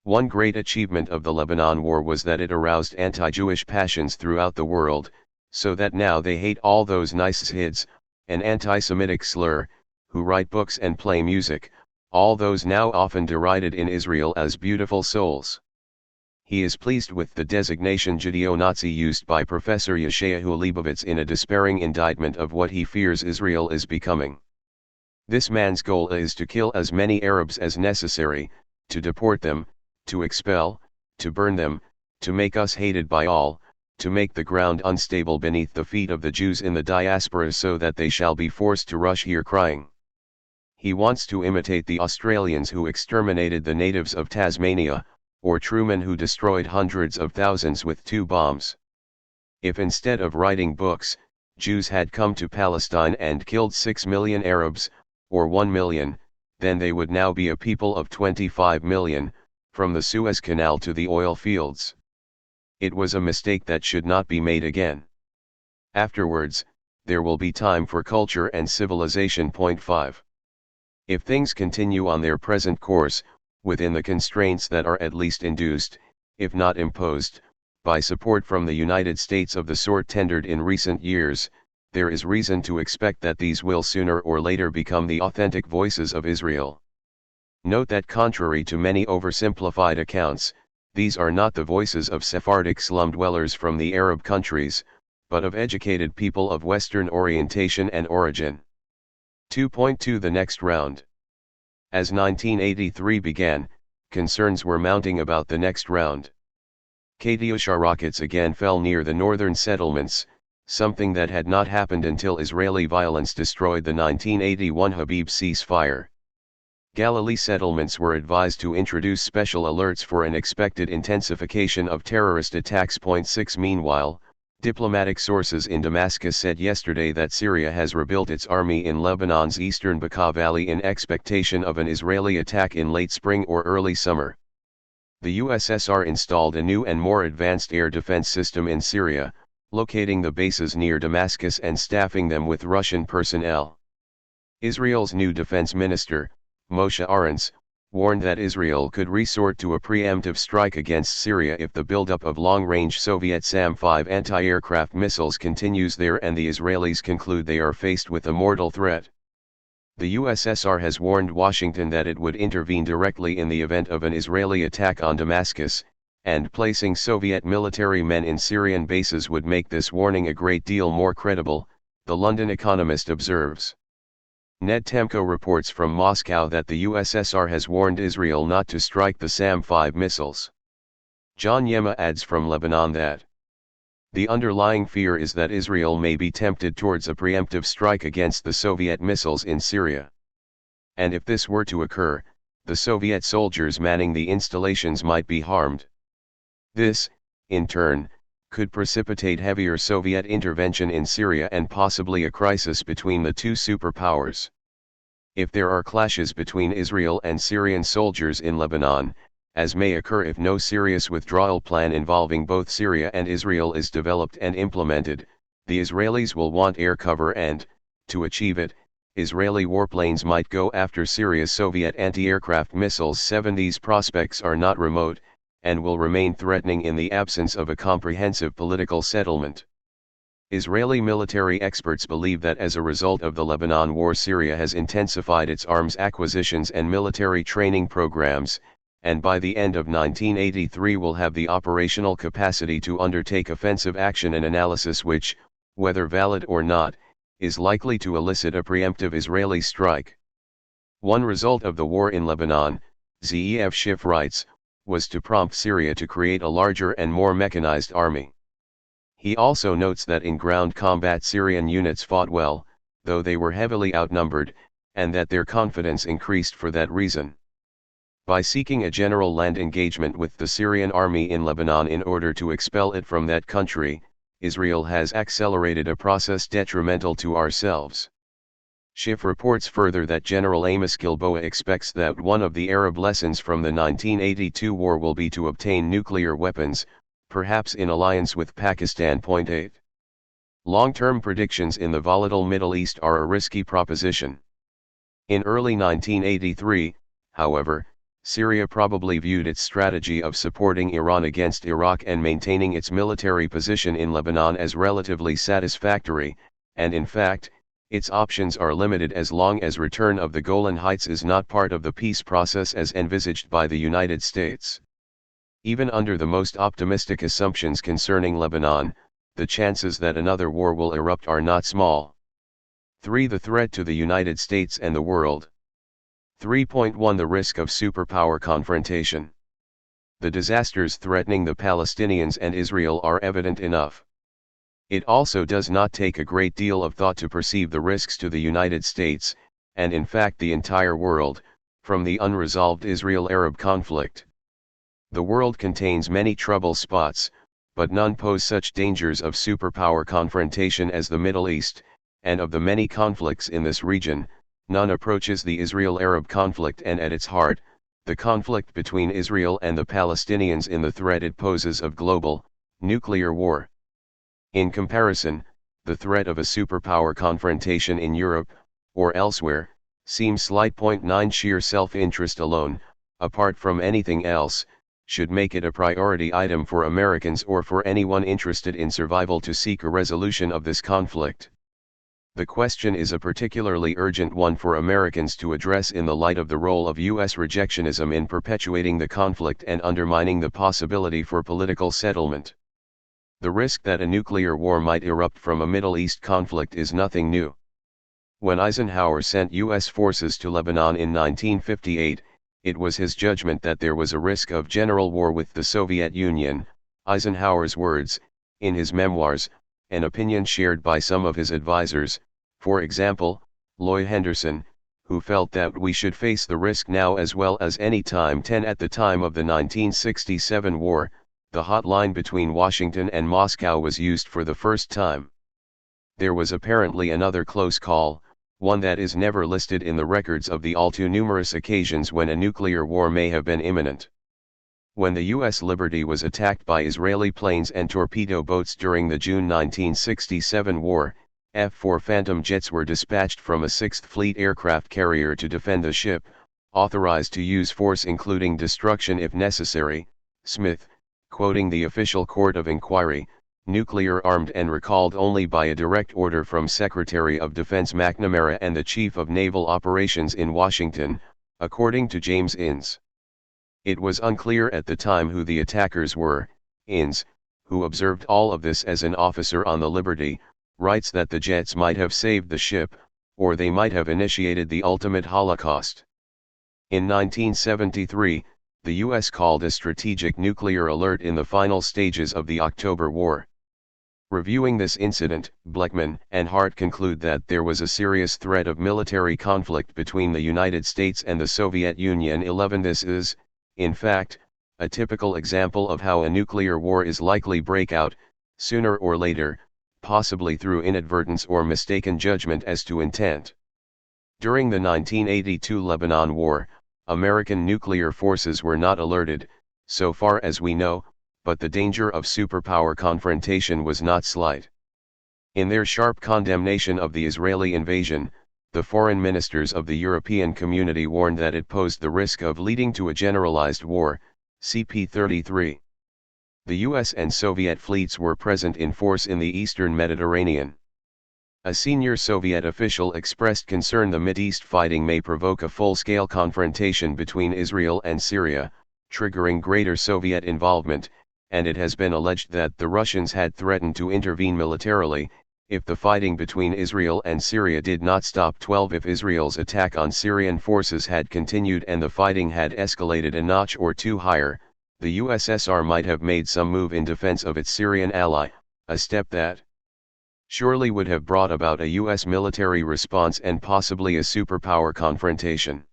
One great achievement of the Lebanon War was that it aroused anti-Jewish passions throughout the world, so that now they hate all those nice Hids, an anti-Semitic slur, who write books and play music, all those now often derided in Israel as beautiful souls. He is pleased with the designation Judeo-Nazi used by Professor Yeshayahu Leibovitz in a despairing indictment of what he fears Israel is becoming. This man's goal is to kill as many Arabs as necessary, to deport them, to expel, to burn them, to make us hated by all, to make the ground unstable beneath the feet of the Jews in the diaspora so that they shall be forced to rush here crying. He wants to imitate the Australians who exterminated the natives of Tasmania, or Truman who destroyed hundreds of thousands with 2 bombs. If instead of writing books, Jews had come to Palestine and killed 6 million Arabs, or 1 million, then they would now be a people of 25 million, from the Suez Canal to the oil fields. It was a mistake that should not be made again. Afterwards, there will be time for culture and civilization. Point 5. If things continue on their present course, within the constraints that are at least induced, if not imposed, by support from the United States of the sort tendered in recent years, there is reason to expect that these will sooner or later become the authentic voices of Israel. Note that contrary to many oversimplified accounts, these are not the voices of Sephardic slum dwellers from the Arab countries, but of educated people of Western orientation and origin. 2.2 The next round. As 1983 began, concerns were mounting about the next round. Katyusha rockets again fell near the northern settlements, something that had not happened until Israeli violence destroyed the 1981 Habib ceasefire. Galilee settlements were advised to introduce special alerts for an expected intensification of terrorist attacks. 6 Meanwhile, diplomatic sources in Damascus said yesterday that Syria has rebuilt its army in Lebanon's eastern Bekaa Valley in expectation of an Israeli attack in late spring or early summer. The USSR installed a new and more advanced air defense system in Syria, locating the bases near Damascus and staffing them with Russian personnel. Israel's new defense minister, Moshe Arens, warned that Israel could resort to a preemptive strike against Syria if the buildup of long-range Soviet SAM-5 anti-aircraft missiles continues there and the Israelis conclude they are faced with a mortal threat. The USSR has warned Washington that it would intervene directly in the event of an Israeli attack on Damascus, and placing Soviet military men in Syrian bases would make this warning a great deal more credible, the London Economist observes. Ned Temko reports from Moscow that the USSR has warned Israel not to strike the SAM-5 missiles. John Yema adds from Lebanon that the underlying fear is that Israel may be tempted towards a preemptive strike against the Soviet missiles in Syria. And if this were to occur, the Soviet soldiers manning the installations might be harmed. This, in turn, could precipitate heavier Soviet intervention in Syria and possibly a crisis between the two superpowers. If there are clashes between Israel and Syrian soldiers in Lebanon, as may occur if no serious withdrawal plan involving both Syria and Israel is developed and implemented, the Israelis will want air cover and, to achieve it, Israeli warplanes might go after Syria's Soviet anti-aircraft missiles. 7 These prospects are not remote, and will remain threatening in the absence of a comprehensive political settlement. Israeli military experts believe that as a result of the Lebanon war, Syria has intensified its arms acquisitions and military training programs, and by the end of 1983 will have the operational capacity to undertake offensive action, an analysis which, whether valid or not, is likely to elicit a preemptive Israeli strike. One result of the war in Lebanon, Zeev Schiff writes, was to prompt Syria to create a larger and more mechanized army. He also notes that in ground combat Syrian units fought well, though they were heavily outnumbered, and that their confidence increased for that reason. By seeking a general land engagement with the Syrian army in Lebanon in order to expel it from that country, Israel has accelerated a process detrimental to ourselves. Schiff reports further that General Amos Gilboa expects that one of the Arab lessons from the 1982 war will be to obtain nuclear weapons, perhaps in alliance with Pakistan. 8. Long-term predictions in the volatile Middle East are a risky proposition. In early 1983, however, Syria probably viewed its strategy of supporting Iran against Iraq and maintaining its military position in Lebanon as relatively satisfactory, and in fact, its options are limited as long as return of the Golan Heights is not part of the peace process as envisaged by the United States. Even under the most optimistic assumptions concerning Lebanon, the chances that another war will erupt are not small. 3. The threat to the United States and the world. 3.1 The risk of superpower confrontation. The disasters threatening the Palestinians and Israel are evident enough. It also does not take a great deal of thought to perceive the risks to the United States, and in fact the entire world, from the unresolved Israel-Arab conflict. The world contains many trouble spots, but none pose such dangers of superpower confrontation as the Middle East, and of the many conflicts in this region, none approaches the Israel-Arab conflict, and at its heart, the conflict between Israel and the Palestinians in the threat it poses of global, nuclear war. In comparison, the threat of a superpower confrontation in Europe, or elsewhere, seems slight. 9 Sheer self-interest alone, apart from anything else, should make it a priority item for Americans or for anyone interested in survival to seek a resolution of this conflict. The question is a particularly urgent one for Americans to address in the light of the role of U.S. rejectionism in perpetuating the conflict and undermining the possibility for political settlement. The risk that a nuclear war might erupt from a Middle East conflict is nothing new. When Eisenhower sent U.S. forces to Lebanon in 1958, it was his judgment that there was a risk of general war with the Soviet Union. Eisenhower's words, in his memoirs, an opinion shared by some of his advisors, for example, Loy Henderson, who felt that we should face the risk now as well as any time. 10 At the time of the 1967 war, the hotline between Washington and Moscow was used for the first time. There was apparently another close call, one that is never listed in the records of the all too numerous occasions when a nuclear war may have been imminent. When the U.S. Liberty was attacked by Israeli planes and torpedo boats during the June 1967 war, F-4 Phantom jets were dispatched from a 6th Fleet aircraft carrier to defend the ship, authorized to use force including destruction if necessary. Smith, quoting the official court of inquiry, nuclear armed and recalled only by a direct order from Secretary of Defense McNamara and the Chief of Naval Operations in Washington, according to James Innes. It was unclear at the time who the attackers were. Innes, who observed all of this as an officer on the Liberty, writes that the jets might have saved the ship, or they might have initiated the ultimate Holocaust. In 1973, the U.S. called a strategic nuclear alert in the final stages of the October War. Reviewing this incident, Bleckman and Hart conclude that there was a serious threat of military conflict between the United States and the Soviet Union. 11 This is, in fact, a typical example of how a nuclear war is likely break out, sooner or later, possibly through inadvertence or mistaken judgment as to intent. During the 1982 Lebanon War, American nuclear forces were not alerted, so far as we know, but the danger of superpower confrontation was not slight. In their sharp condemnation of the Israeli invasion, the foreign ministers of the European Community warned that it posed the risk of leading to a generalized war, CP 33. The US and Soviet fleets were present in force in the eastern Mediterranean. A senior Soviet official expressed concern the Mideast fighting may provoke a full-scale confrontation between Israel and Syria, triggering greater Soviet involvement, and it has been alleged that the Russians had threatened to intervene militarily, if the fighting between Israel and Syria did not stop. 12 If Israel's attack on Syrian forces had continued and the fighting had escalated a notch or two higher, the USSR might have made some move in defense of its Syrian ally, a step that surely would have brought about a US military response and possibly a superpower confrontation.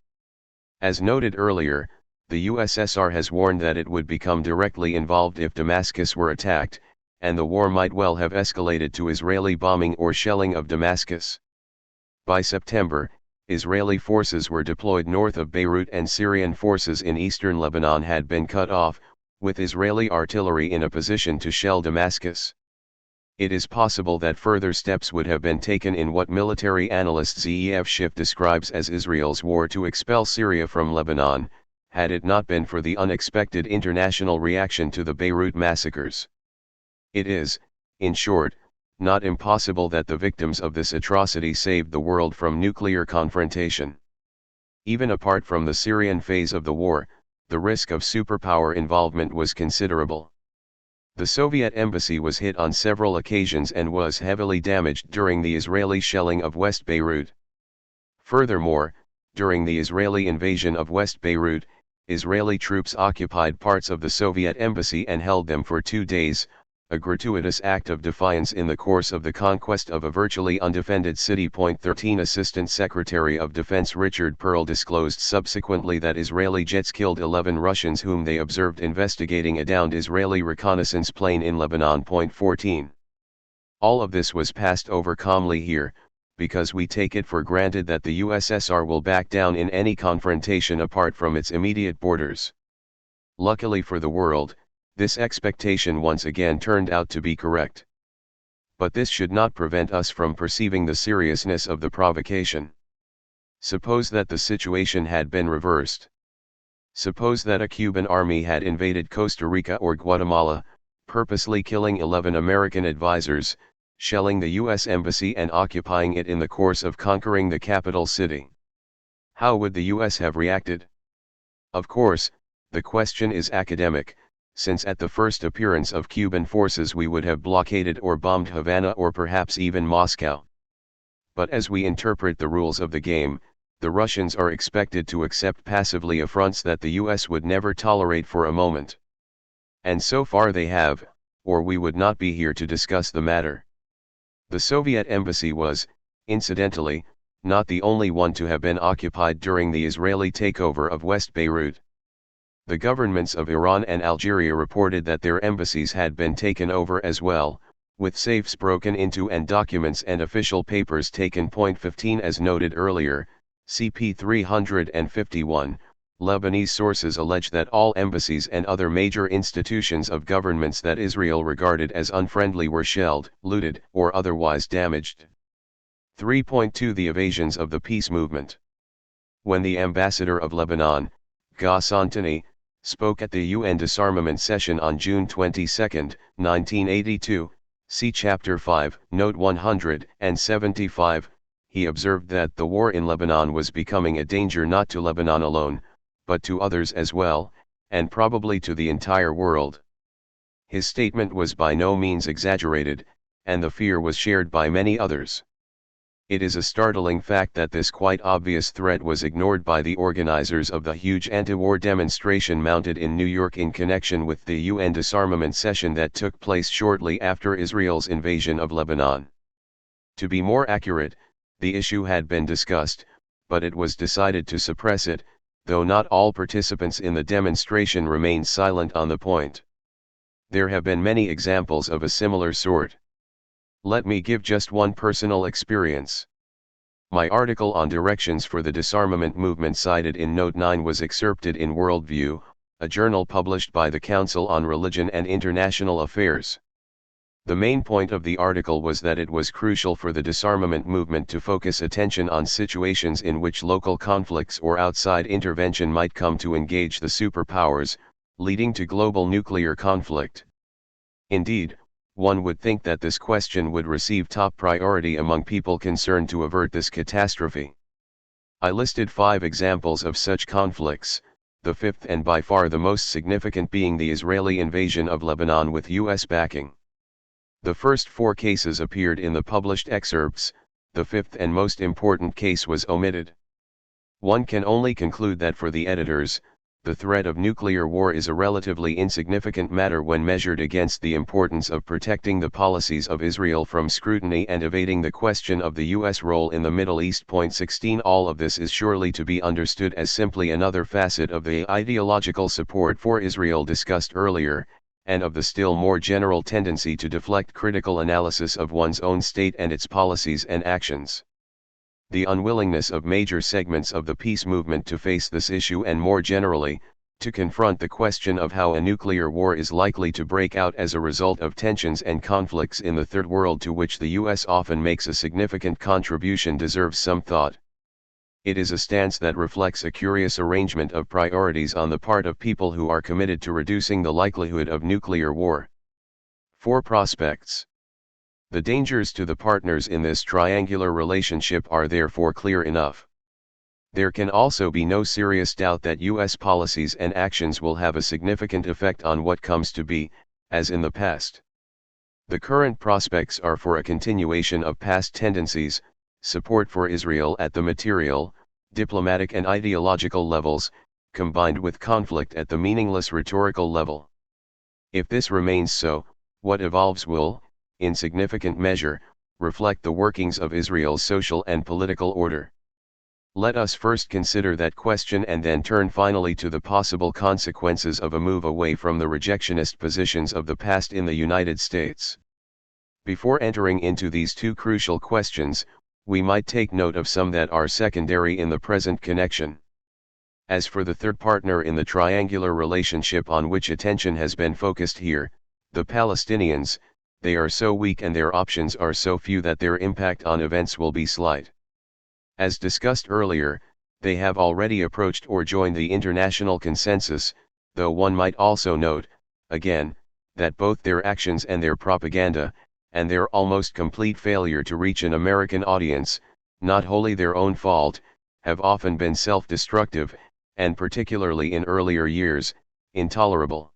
As noted earlier, the USSR has warned that it would become directly involved if Damascus were attacked, and the war might well have escalated to Israeli bombing or shelling of Damascus. By September, Israeli forces were deployed north of Beirut and Syrian forces in eastern Lebanon had been cut off, with Israeli artillery in a position to shell Damascus. It is possible that further steps would have been taken in what military analyst Zeev Schiff describes as Israel's war to expel Syria from Lebanon, had it not been for the unexpected international reaction to the Beirut massacres. It is, in short, not impossible that the victims of this atrocity saved the world from nuclear confrontation. Even apart from the Syrian phase of the war, the risk of superpower involvement was considerable. The Soviet embassy was hit on several occasions and was heavily damaged during the Israeli shelling of West Beirut. Furthermore, during the Israeli invasion of West Beirut, Israeli troops occupied parts of the Soviet embassy and held them for 2 days, a gratuitous act of defiance in the course of the conquest of a virtually undefended city. 13 Assistant Secretary of Defense Richard Perle disclosed subsequently that Israeli jets killed 11 Russians whom they observed investigating a downed Israeli reconnaissance plane in Lebanon. 14 All of this was passed over calmly here, because we take it for granted that the USSR will back down in any confrontation apart from its immediate borders. Luckily for the world, this expectation once again turned out to be correct. But this should not prevent us from perceiving the seriousness of the provocation. Suppose that the situation had been reversed. Suppose that a Cuban army had invaded Costa Rica or Guatemala, purposely killing 11 American advisors, shelling the U.S. embassy and occupying it in the course of conquering the capital city. How would the U.S. have reacted? Of course, the question is academic, since at the first appearance of Cuban forces we would have blockaded or bombed Havana or perhaps even Moscow. But as we interpret the rules of the game, the Russians are expected to accept passively affronts that the US would never tolerate for a moment. And so far they have, or we would not be here to discuss the matter. The Soviet embassy was, incidentally, not the only one to have been occupied during the Israeli takeover of West Beirut. The governments of Iran and Algeria reported that their embassies had been taken over as well, with safes broken into and documents and official papers taken. 15 As noted earlier, CP 351, Lebanese sources allege that all embassies and other major institutions of governments that Israel regarded as unfriendly were shelled, looted, or otherwise damaged. 3.2 The evasions of the peace movement. When the ambassador of Lebanon, Ghasantani, spoke at the UN disarmament session on June 22, 1982, see Chapter 5, Note 175, he observed that the war in Lebanon was becoming a danger not to Lebanon alone, but to others as well, and probably to the entire world. His statement was by no means exaggerated, and the fear was shared by many others. It is a startling fact that this quite obvious threat was ignored by the organizers of the huge anti-war demonstration mounted in New York in connection with the UN disarmament session that took place shortly after Israel's invasion of Lebanon. To be more accurate, the issue had been discussed, but it was decided to suppress it, though not all participants in the demonstration remained silent on the point. There have been many examples of a similar sort. Let me give just one personal experience. My article on directions for the disarmament movement cited in Note 9 was excerpted in Worldview, a journal published by the Council on Religion and International Affairs. The main point of the article was that it was crucial for the disarmament movement to focus attention on situations in which local conflicts or outside intervention might come to engage the superpowers, leading to global nuclear conflict. Indeed, one would think that this question would receive top priority among people concerned to avert this catastrophe. I listed 5 examples of such conflicts, the fifth and by far the most significant being the Israeli invasion of Lebanon with U.S. backing. The first 4 cases appeared in the published excerpts, the fifth and most important case was omitted. One can only conclude that for the editors, the threat of nuclear war is a relatively insignificant matter when measured against the importance of protecting the policies of Israel from scrutiny and evading the question of the U.S. role in the Middle East. 16 All of this is surely to be understood as simply another facet of the ideological support for Israel discussed earlier, and of the still more general tendency to deflect critical analysis of one's own state and its policies and actions. The unwillingness of major segments of the peace movement to face this issue and more generally, to confront the question of how a nuclear war is likely to break out as a result of tensions and conflicts in the Third World to which the U.S. often makes a significant contribution deserves some thought. It is a stance that reflects a curious arrangement of priorities on the part of people who are committed to reducing the likelihood of nuclear war. 4 Prospects. The dangers to the partners in this triangular relationship are therefore clear enough. There can also be no serious doubt that U.S. policies and actions will have a significant effect on what comes to be, as in the past. The current prospects are for a continuation of past tendencies, support for Israel at the material, diplomatic and ideological levels, combined with conflict at the meaningless rhetorical level. If this remains so, what evolves will, in significant measure, reflect the workings of Israel's social and political order. Let us first consider that question and then turn finally to the possible consequences of a move away from the rejectionist positions of the past in the United States. Before entering into these 2 crucial questions, we might take note of some that are secondary in the present connection. As for the third partner in the triangular relationship on which attention has been focused here, the Palestinians, they are so weak and their options are so few that their impact on events will be slight. As discussed earlier, they have already approached or joined the international consensus, though one might also note, again, that both their actions and their propaganda, and their almost complete failure to reach an American audience, not wholly their own fault, have often been self-destructive, and particularly in earlier years, intolerable.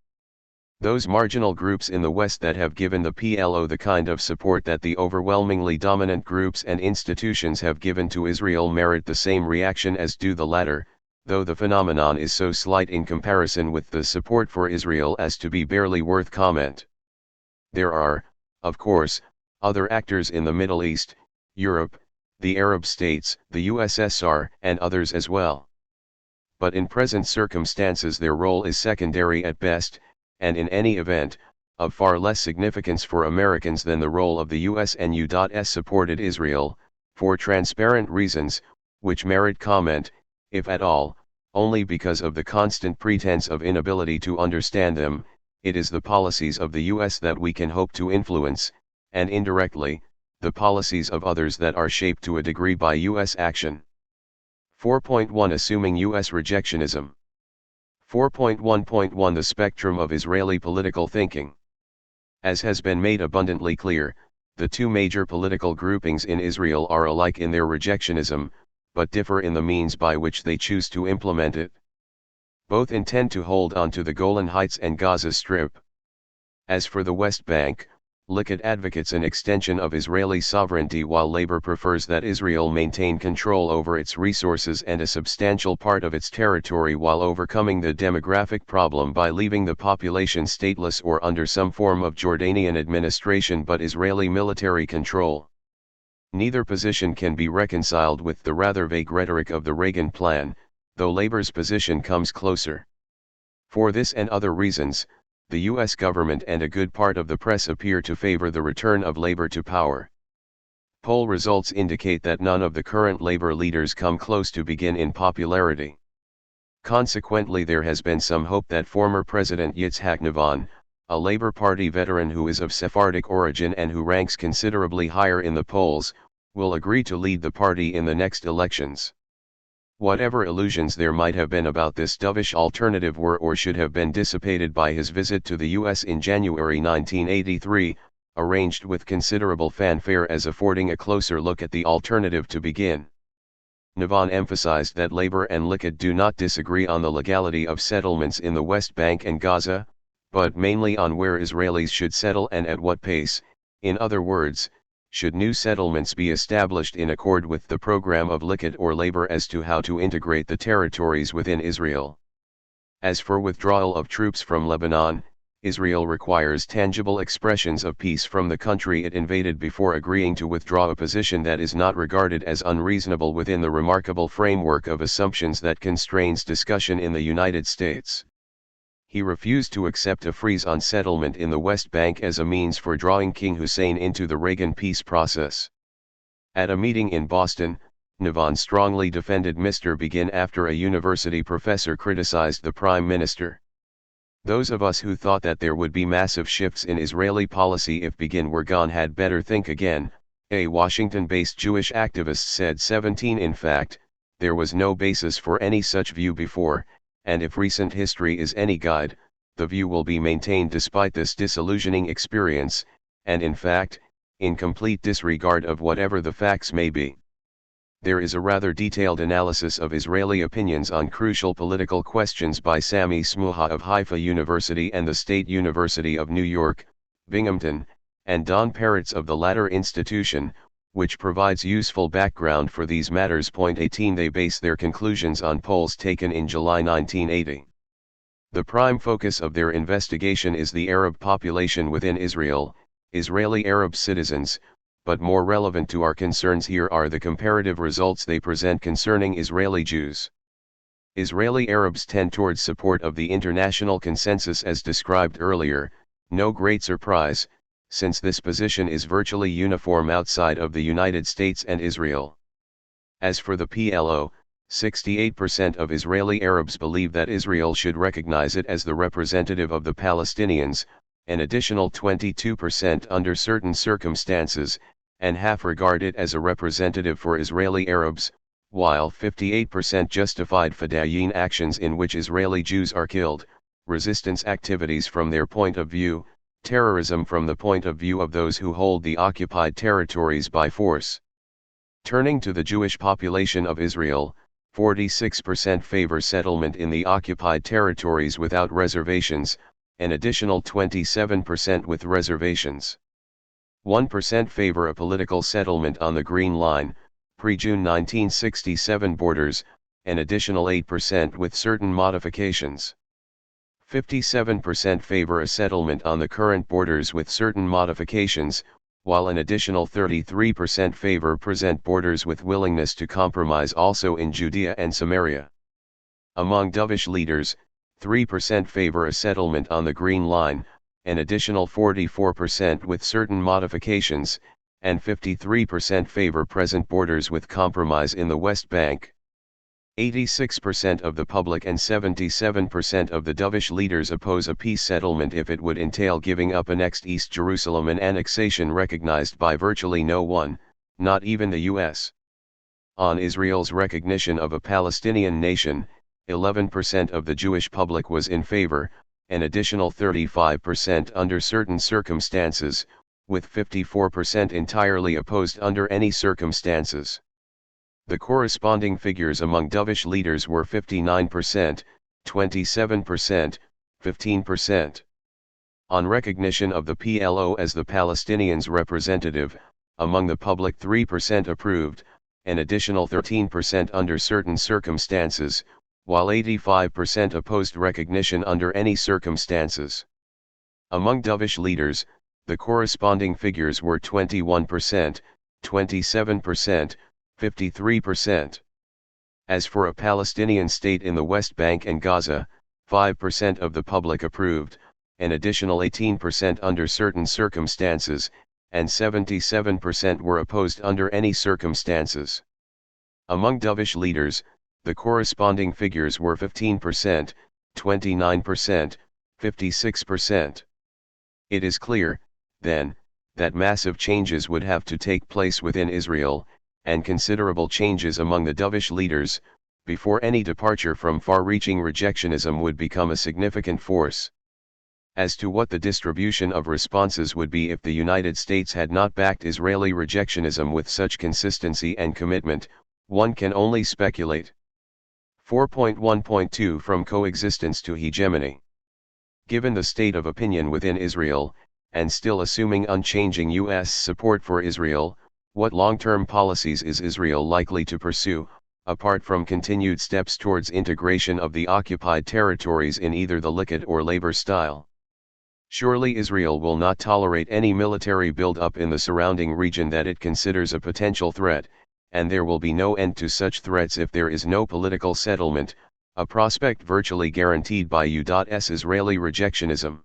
Those marginal groups in the West that have given the PLO the kind of support that the overwhelmingly dominant groups and institutions have given to Israel merit the same reaction as do the latter, though the phenomenon is so slight in comparison with the support for Israel as to be barely worth comment. There are, of course, other actors in the Middle East, Europe, the Arab states, the USSR, and others as well. But in present circumstances their role is secondary at best, and in any event, of far less significance for Americans than the role of the US and U.S. supported Israel, for transparent reasons, which merit comment, if at all, only because of the constant pretense of inability to understand them. It is the policies of the US that we can hope to influence, and indirectly, the policies of others that are shaped to a degree by US action. 4.1 Assuming US rejectionism. 4.1.1 The spectrum of Israeli political thinking. As has been made abundantly clear, the two major political groupings in Israel are alike in their rejectionism, but differ in the means by which they choose to implement it. Both intend to hold on to the Golan Heights and Gaza Strip. As for the West Bank, Likud advocates an extension of Israeli sovereignty, while Labor prefers that Israel maintain control over its resources and a substantial part of its territory while overcoming the demographic problem by leaving the population stateless or under some form of Jordanian administration but Israeli military control. Neither position can be reconciled with the rather vague rhetoric of the Reagan Plan, though Labor's position comes closer. For this and other reasons, the U.S. government and a good part of the press appear to favor the return of Labor to power. Poll results indicate that none of the current Labor leaders come close to begin in popularity. Consequently, there has been some hope that former President Yitzhak Rabin, a Labor Party veteran who is of Sephardic origin and who ranks considerably higher in the polls, will agree to lead the party in the next elections. Whatever illusions there might have been about this dovish alternative were or should have been dissipated by his visit to the U.S. in January 1983, arranged with considerable fanfare as affording a closer look at the alternative to begin. Rabin emphasized that Labor and Likud do not disagree on the legality of settlements in the West Bank and Gaza, but mainly on where Israelis should settle and at what pace. In other words, should new settlements be established in accord with the program of Likud or Labor as to how to integrate the territories within Israel. As for withdrawal of troops from Lebanon, Israel requires tangible expressions of peace from the country it invaded before agreeing to withdraw, a position that is not regarded as unreasonable within the remarkable framework of assumptions that constrains discussion in the United States. He refused to accept a freeze on settlement in the West Bank as a means for drawing King Hussein into the Reagan peace process. At a meeting in Boston, Rabin strongly defended Mr. Begin after a university professor criticized the prime minister. Those of us who thought that there would be massive shifts in Israeli policy if Begin were gone had better think again, a Washington-based Jewish activist said. 17 In fact, there was no basis for any such view before, and if recent history is any guide, the view will be maintained despite this disillusioning experience, and in fact, in complete disregard of whatever the facts may be. There is a rather detailed analysis of Israeli opinions on crucial political questions by Sami Smuha of Haifa University and the State University of New York, Binghamton, and Don Peretz of the latter institution, which provides useful background for these matters. 18 They base their conclusions on polls taken in July 1980. The prime focus of their investigation is the Arab population within Israel, Israeli Arab citizens, but more relevant to our concerns here are the comparative results they present concerning Israeli Jews. Israeli Arabs tend towards support of the international consensus as described earlier, no great surprise, since this position is virtually uniform outside of the United States and Israel. As for the PLO, 68% of Israeli Arabs believe that Israel should recognize it as the representative of the Palestinians, an additional 22% under certain circumstances, and half regard it as a representative for Israeli Arabs, while 58% justified Fedayeen actions in which Israeli Jews are killed, resistance activities from their point of view, terrorism from the point of view of those who hold the occupied territories by force. Turning to the Jewish population of Israel, 46% favor settlement in the occupied territories without reservations, an additional 27% with reservations. 1% favor a political settlement on the Green Line, pre-June 1967 borders, an additional 8% with certain modifications. 57% favor a settlement on the current borders with certain modifications, while an additional 33% favor present borders with willingness to compromise also in Judea and Samaria. Among dovish leaders, 3% favor a settlement on the Green Line, an additional 44% with certain modifications, and 53% favor present borders with compromise in the West Bank. 86% of the public and 77% of the dovish leaders oppose a peace settlement if it would entail giving up annexed East Jerusalem, an annexation recognized by virtually no one, not even the U.S. On Israel's recognition of a Palestinian nation, 11% of the Jewish public was in favor, an additional 35% under certain circumstances, with 54% entirely opposed under any circumstances. The corresponding figures among dovish leaders were 59%, 27%, 15%. On recognition of the PLO as the Palestinians' representative, among the public 3% approved, an additional 13% under certain circumstances, while 85% opposed recognition under any circumstances. Among dovish leaders, the corresponding figures were 21%, 27%, 53%. As for a Palestinian state in the West Bank and Gaza, 5% of the public approved, an additional 18% under certain circumstances, and 77% were opposed under any circumstances. Among dovish leaders, the corresponding figures were 15%, 29%, 56%. It is clear, then, that massive changes would have to take place within Israel, and considerable changes among the dovish leaders, before any departure from far-reaching rejectionism would become a significant force. As to what the distribution of responses would be if the United States had not backed Israeli rejectionism with such consistency and commitment, one can only speculate. 4.1.2 From coexistence to hegemony. Given the state of opinion within Israel, and still assuming unchanging U.S. support for Israel, what long-term policies is Israel likely to pursue, apart from continued steps towards integration of the occupied territories in either the Likud or Labor style? Surely Israel will not tolerate any military build-up in the surrounding region that it considers a potential threat, and there will be no end to such threats if there is no political settlement, a prospect virtually guaranteed by U.S. Israeli rejectionism.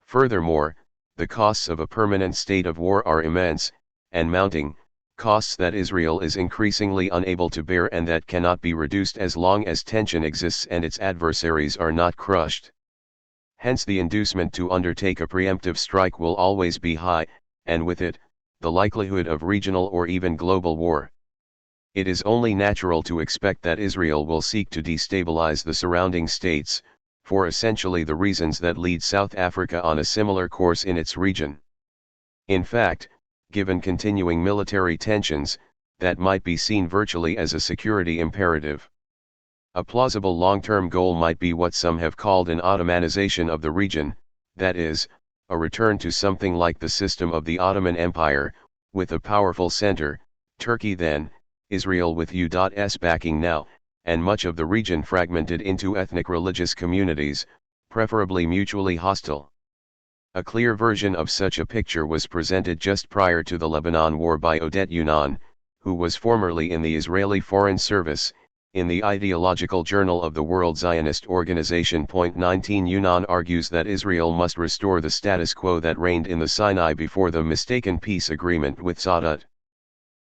Furthermore, the costs of a permanent state of war are immense, and mounting, costs that Israel is increasingly unable to bear and that cannot be reduced as long as tension exists and its adversaries are not crushed. Hence the inducement to undertake a preemptive strike will always be high, and with it, the likelihood of regional or even global war. It is only natural to expect that Israel will seek to destabilize the surrounding states, for essentially the reasons that lead South Africa on a similar course in its region. In fact, given continuing military tensions, that might be seen virtually as a security imperative. A plausible long-term goal might be what some have called an Ottomanization of the region, that is, a return to something like the system of the Ottoman Empire, with a powerful center, Turkey then, Israel with U.S. backing now, and much of the region fragmented into ethnic religious communities, preferably mutually hostile. A clear version of such a picture was presented just prior to the Lebanon War by Odette Younan, who was formerly in the Israeli Foreign Service, in the Ideological Journal of the World Zionist Organization. 19 Younan argues that Israel must restore the status quo that reigned in the Sinai before the mistaken peace agreement with Sadat.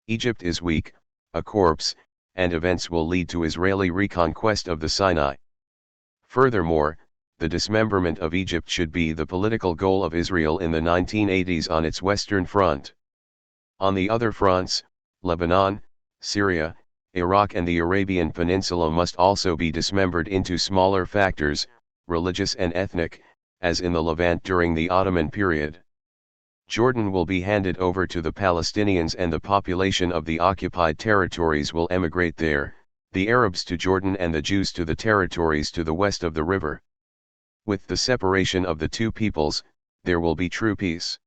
Egypt is weak, a corpse, and events will lead to Israeli reconquest of the Sinai. Furthermore, the dismemberment of Egypt should be the political goal of Israel in the 1980s on its Western Front. On the other fronts, Lebanon, Syria, Iraq and the Arabian Peninsula must also be dismembered into smaller factors, religious and ethnic, as in the Levant during the Ottoman period. Jordan will be handed over to the Palestinians and the population of the occupied territories will emigrate there, the Arabs to Jordan and the Jews to the territories to the west of the river. With the separation of the two peoples, there will be true peace.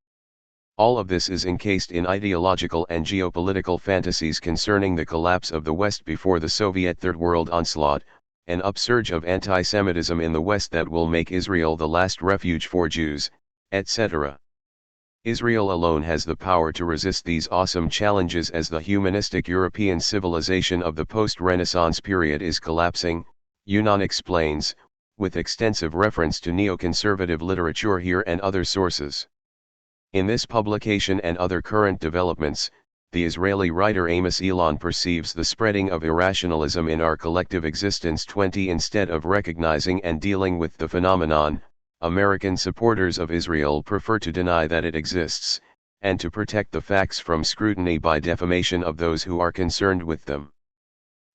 All of this is encased in ideological and geopolitical fantasies concerning the collapse of the West before the Soviet Third World onslaught, an upsurge of anti-Semitism in the West that will make Israel the last refuge for Jews, etc. Israel alone has the power to resist these awesome challenges as the humanistic European civilization of the post-Renaissance period is collapsing, Yunan explains, with extensive reference to neoconservative literature here and other sources. In this publication and other current developments, the Israeli writer Amos Elon perceives the spreading of irrationalism in our collective existence. Instead of recognizing and dealing with the phenomenon, American supporters of Israel prefer to deny that it exists, and to protect the facts from scrutiny by defamation of those who are concerned with them.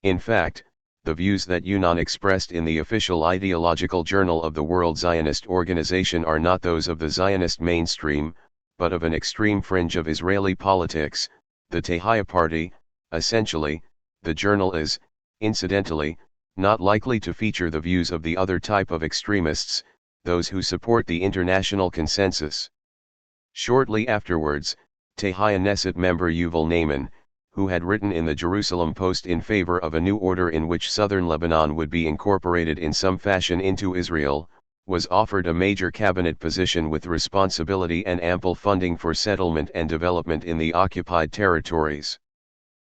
In fact, the views that Yunan expressed in the official ideological journal of the World Zionist Organization are not those of the Zionist mainstream, but of an extreme fringe of Israeli politics, the Tehaya Party. Essentially, the journal is, incidentally, not likely to feature the views of the other type of extremists, those who support the international consensus. Shortly afterwards, Tehaya Knesset member Yuval Naiman, who had written in the Jerusalem Post in favor of a new order in which southern Lebanon would be incorporated in some fashion into Israel, was offered a major cabinet position with responsibility and ample funding for settlement and development in the occupied territories.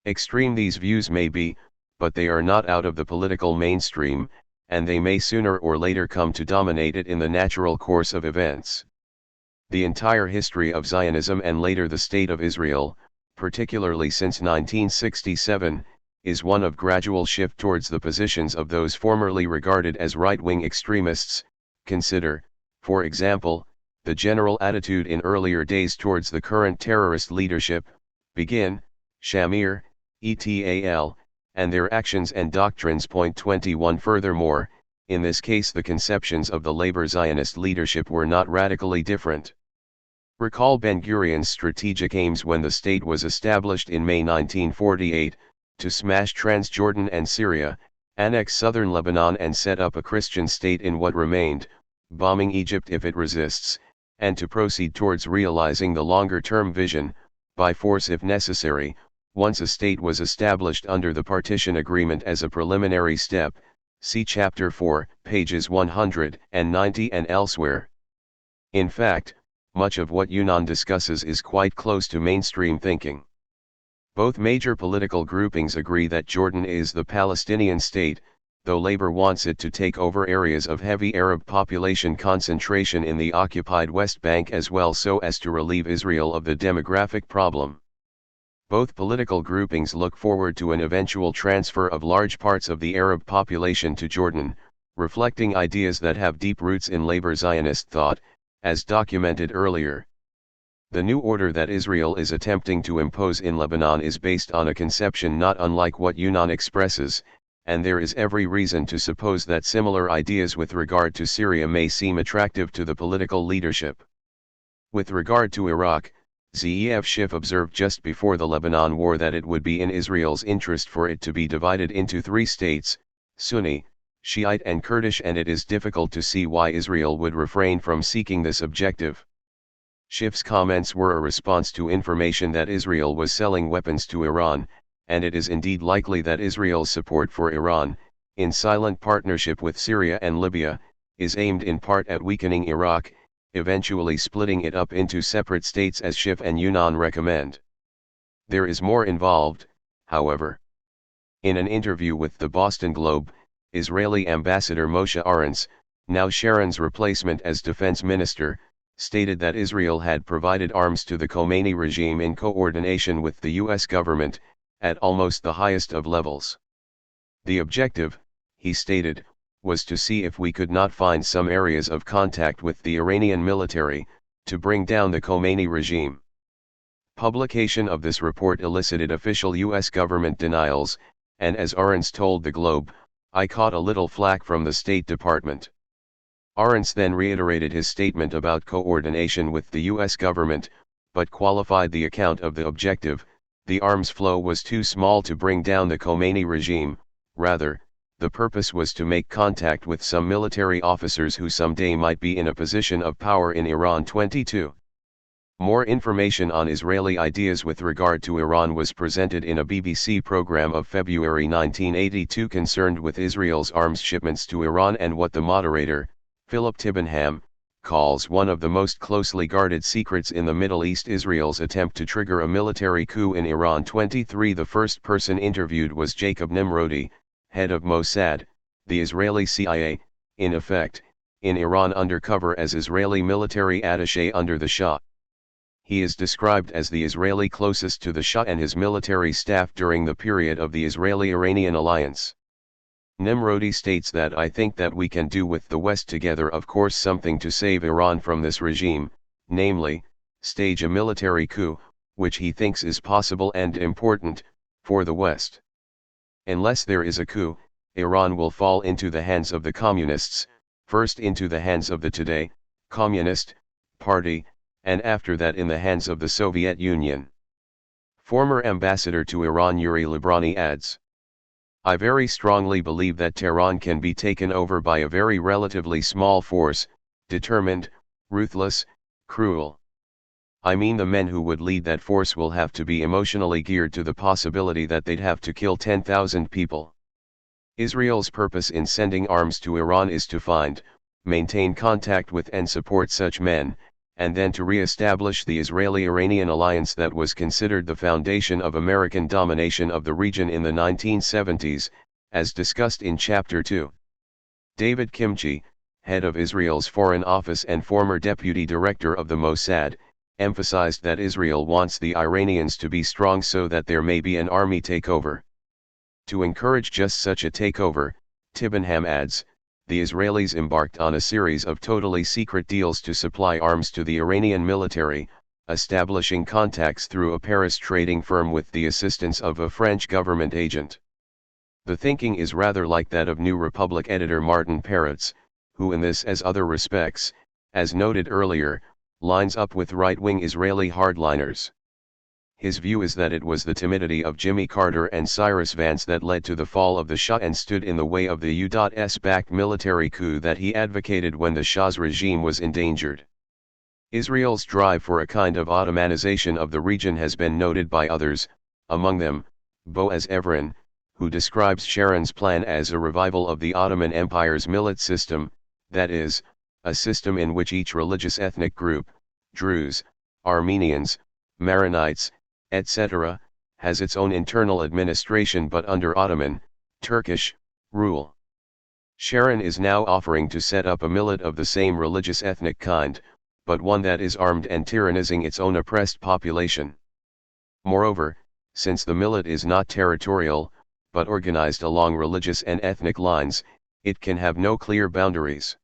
Extreme these views may be, but they are not out of the political mainstream, and they may sooner or later come to dominate it in the natural course of events. The entire history of Zionism and later the State of Israel, particularly since 1967, is one of gradual shift towards the positions of those formerly regarded as right-wing extremists. Consider, for example, the general attitude in earlier days towards the current terrorist leadership, Begin, Shamir, et.al., and their actions and doctrines. 21 Furthermore, in this case the conceptions of the labor Zionist leadership were not radically different. Recall Ben-Gurion's strategic aims when the state was established in May 1948, to smash Transjordan and Syria, annex southern Lebanon and set up a Christian state in what remained, bombing Egypt if it resists, and to proceed towards realizing the longer-term vision, by force if necessary, once a state was established under the partition agreement as a preliminary step. See Chapter 4, pages 190 and elsewhere. In fact, much of what Yunan discusses is quite close to mainstream thinking. Both major political groupings agree that Jordan is the Palestinian state, though Labor wants it to take over areas of heavy Arab population concentration in the occupied West Bank as well so as to relieve Israel of the demographic problem. Both political groupings look forward to an eventual transfer of large parts of the Arab population to Jordan, reflecting ideas that have deep roots in labor Zionist thought, as documented earlier. The new order that Israel is attempting to impose in Lebanon is based on a conception not unlike what Yunan expresses, and there is every reason to suppose that similar ideas with regard to Syria may seem attractive to the political leadership. With regard to Iraq, Zeev Schiff observed just before the Lebanon War that it would be in Israel's interest for it to be divided into three states, Sunni, Shiite and Kurdish, and it is difficult to see why Israel would refrain from seeking this objective. Schiff's comments were a response to information that Israel was selling weapons to Iran, and it is indeed likely that Israel's support for Iran, in silent partnership with Syria and Libya, is aimed in part at weakening Iraq, eventually splitting it up into separate states as Schiff and Yunan recommend. There is more involved, however. In an interview with the Boston Globe, Israeli Ambassador Moshe Arens, now Sharon's replacement as defense minister, stated that Israel had provided arms to the Khomeini regime in coordination with the U.S. government, at almost the highest of levels. The objective, he stated, was to see if we could not find some areas of contact with the Iranian military, to bring down the Khomeini regime. Publication of this report elicited official U.S. government denials, and as Arens told the Globe, I caught a little flack from the State Department. Arens then reiterated his statement about coordination with the U.S. government, but qualified the account of the objective. The arms flow was too small to bring down the Khomeini regime, rather, the purpose was to make contact with some military officers who someday might be in a position of power in Iran. 22. More information on Israeli ideas with regard to Iran was presented in a BBC program of February 1982 concerned with Israel's arms shipments to Iran and what the moderator, Philip Tibbenham, calls one of the most closely guarded secrets in the Middle East Israel's attempt to trigger a military coup in Iran. 23 The first person interviewed was Jacob Nimrodi, head of Mossad, the Israeli CIA, in effect, in Iran undercover as Israeli military attaché under the Shah. He is described as the Israeli closest to the Shah and his military staff during the period of the Israeli-Iranian alliance. Nimrodi states that I think that we can do with the West together of course something to save Iran from this regime, namely, stage a military coup, which he thinks is possible and important, for the West. Unless there is a coup, Iran will fall into the hands of the communists, first into the hands of the Today, Communist, Party, and after that in the hands of the Soviet Union. Former ambassador to Iran Yuri Librani adds, I very strongly believe that Tehran can be taken over by a very relatively small force, determined, ruthless, cruel. I mean the men who would lead that force will have to be emotionally geared to the possibility that they'd have to kill 10,000 people. Israel's purpose in sending arms to Iran is to find, maintain contact with and support such men, and then to re-establish the Israeli-Iranian alliance that was considered the foundation of American domination of the region in the 1970s, as discussed in Chapter 2. David Kimchi, head of Israel's Foreign Office and former deputy director of the Mossad, emphasized that Israel wants the Iranians to be strong so that there may be an army takeover. To encourage just such a takeover, Tibbenham adds, the Israelis embarked on a series of totally secret deals to supply arms to the Iranian military, establishing contacts through a Paris trading firm with the assistance of a French government agent. The thinking is rather like that of New Republic editor Martin Peretz, who in this as other respects, as noted earlier, lines up with right-wing Israeli hardliners. His view is that it was the timidity of Jimmy Carter and Cyrus Vance that led to the fall of the Shah and stood in the way of the U.S.-backed military coup that he advocated when the Shah's regime was endangered. Israel's drive for a kind of Ottomanization of the region has been noted by others, among them, Boaz Evren, who describes Sharon's plan as a revival of the Ottoman Empire's millet system, that is, a system in which each religious ethnic group, Druze, Armenians, Maronites, etc., has its own internal administration but under Ottoman, Turkish, rule. Sharon is now offering to set up a millet of the same religious ethnic kind, but one that is armed and tyrannizing its own oppressed population. Moreover, since the millet is not territorial, but organized along religious and ethnic lines, it can have no clear boundaries.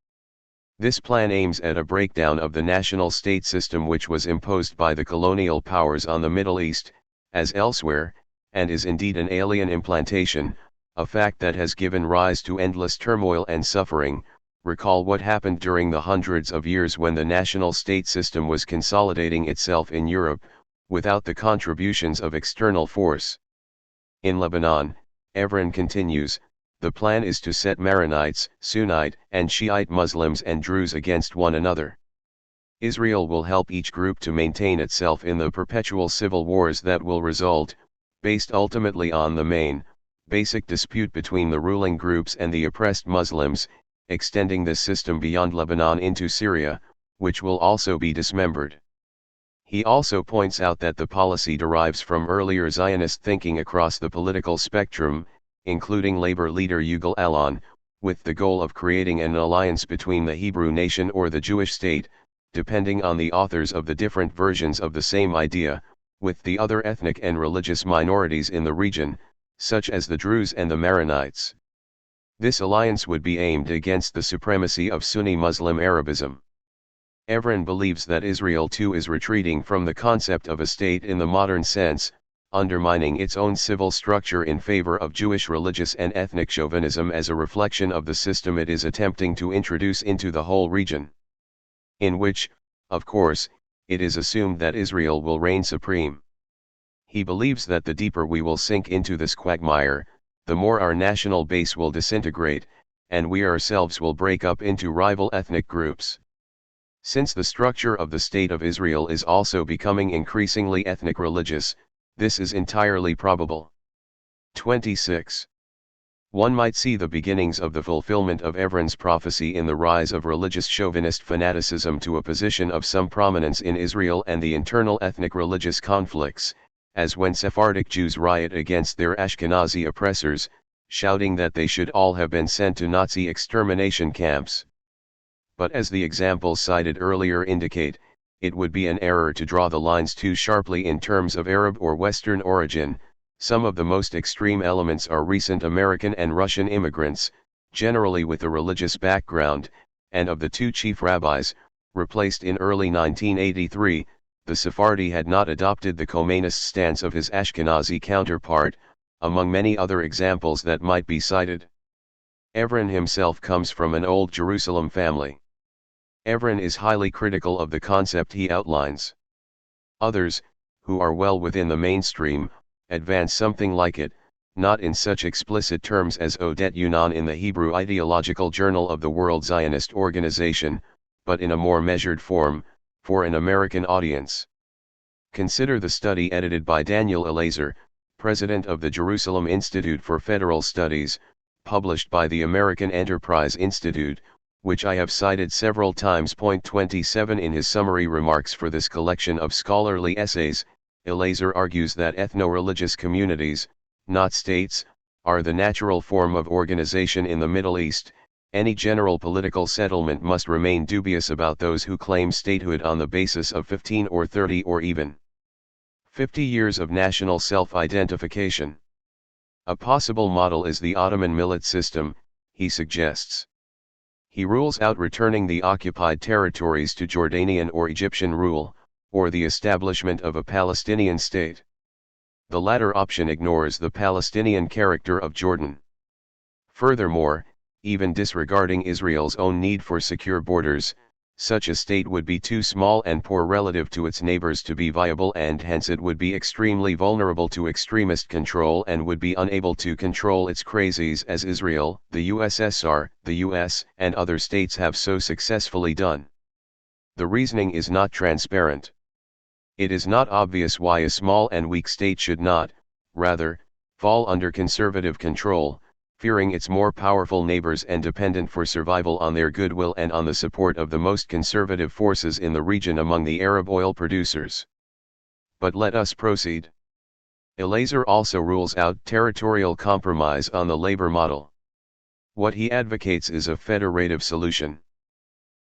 This plan aims at a breakdown of the national state system which was imposed by the colonial powers on the Middle East, as elsewhere, and is indeed an alien implantation, a fact that has given rise to endless turmoil and suffering. Recall what happened during the hundreds of years when the national state system was consolidating itself in Europe, without the contributions of external force. In Lebanon, Evren continues, the plan is to set Maronites, Sunnite and Shiite Muslims and Druze against one another. Israel will help each group to maintain itself in the perpetual civil wars that will result, based ultimately on the basic dispute between the ruling groups and the oppressed Muslims, extending this system beyond Lebanon into Syria, which will also be dismembered. He also points out that the policy derives from earlier Zionist thinking across the political spectrum, including Labor leader Yigal Allon, with the goal of creating an alliance between the Hebrew nation or the Jewish state, depending on the authors of the different versions of the same idea, with the other ethnic and religious minorities in the region, such as the Druze and the Maronites. This alliance would be aimed against the supremacy of Sunni Muslim Arabism. Evren believes that Israel too is retreating from the concept of a state in the modern sense, undermining its own civil structure in favor of Jewish religious and ethnic chauvinism as a reflection of the system it is attempting to introduce into the whole region. In which, of course, it is assumed that Israel will reign supreme. He believes that the deeper we will sink into this quagmire, the more our national base will disintegrate, and we ourselves will break up into rival ethnic groups. Since the structure of the State of Israel is also becoming increasingly ethnic religious, this is entirely probable. 26. One might see the beginnings of the fulfillment of Evren's prophecy in the rise of religious chauvinist fanaticism to a position of some prominence in Israel and the internal ethnic religious conflicts, as when Sephardic Jews riot against their Ashkenazi oppressors, shouting that they should all have been sent to Nazi extermination camps. But as the examples cited earlier indicate, it would be an error to draw the lines too sharply in terms of Arab or Western origin. Some of the most extreme elements are recent American and Russian immigrants, generally with a religious background, and of the two chief rabbis, replaced in early 1983, the Sephardi had not adopted the Khomeinist stance of his Ashkenazi counterpart, among many other examples that might be cited. Evren himself comes from an old Jerusalem family. Evren is highly critical of the concept he outlines. Others, who are well within the mainstream, advance something like it, not in such explicit terms as Odette Yunan in the Hebrew Ideological Journal of the World Zionist Organization, but in a more measured form, for an American audience. Consider the study edited by Daniel Elazer, president of the Jerusalem Institute for Federal Studies, published by the American Enterprise Institute, which I have cited several times. Point 27 in his summary remarks for this collection of scholarly essays, Elazer argues that ethno-religious communities, not states, are the natural form of organization in the Middle East. Any general political settlement must remain dubious about those who claim statehood on the basis of 15 or 30 or even 50 years of national self-identification. A possible model is the Ottoman millet system, he suggests. He rules out returning the occupied territories to Jordanian or Egyptian rule, or the establishment of a Palestinian state. The latter option ignores the Palestinian character of Jordan. Furthermore, even disregarding Israel's own need for secure borders, such a state would be too small and poor relative to its neighbors to be viable, and hence it would be extremely vulnerable to extremist control and would be unable to control its crazies as Israel, the USSR, the US, and other states have so successfully done. The reasoning is not transparent. It is not obvious why a small and weak state should not, rather, fall under conservative control, fearing its more powerful neighbors and dependent for survival on their goodwill and on the support of the most conservative forces in the region among the Arab oil producers. But let us proceed. Elazer also rules out territorial compromise on the labor model. What he advocates is a federative solution.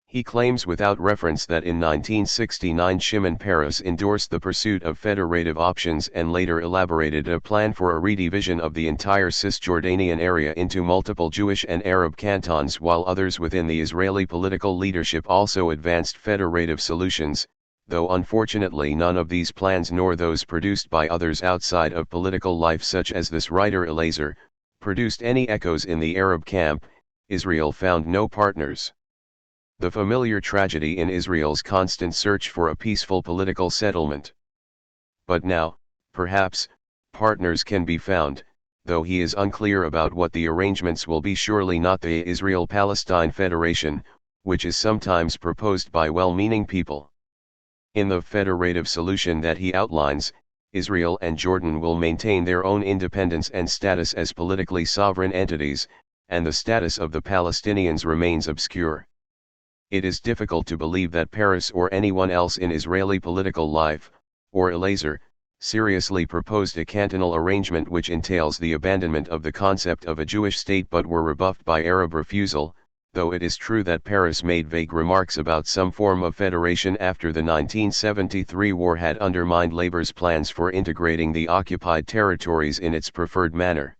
He claims without reference that in 1969 Shimon Peres endorsed the pursuit of federative options and later elaborated a plan for a redivision of the entire Cisjordanian area into multiple Jewish and Arab cantons, while others within the Israeli political leadership also advanced federative solutions, though unfortunately none of these plans nor those produced by others outside of political life such as this writer Elazer, produced any echoes in the Arab camp. Israel found no partners. The familiar tragedy in Israel's constant search for a peaceful political settlement. But now, perhaps, partners can be found, though he is unclear about what the arrangements will be. Surely not the Israel-Palestine Federation, which is sometimes proposed by well-meaning people. In the federative solution that he outlines, Israel and Jordan will maintain their own independence and status as politically sovereign entities, and the status of the Palestinians remains obscure. It is difficult to believe that Peres or anyone else in Israeli political life, or Elazer, seriously proposed a cantonal arrangement which entails the abandonment of the concept of a Jewish state, but were rebuffed by Arab refusal, though it is true that Peres made vague remarks about some form of federation after the 1973 war had undermined Labor's plans for integrating the occupied territories in its preferred manner.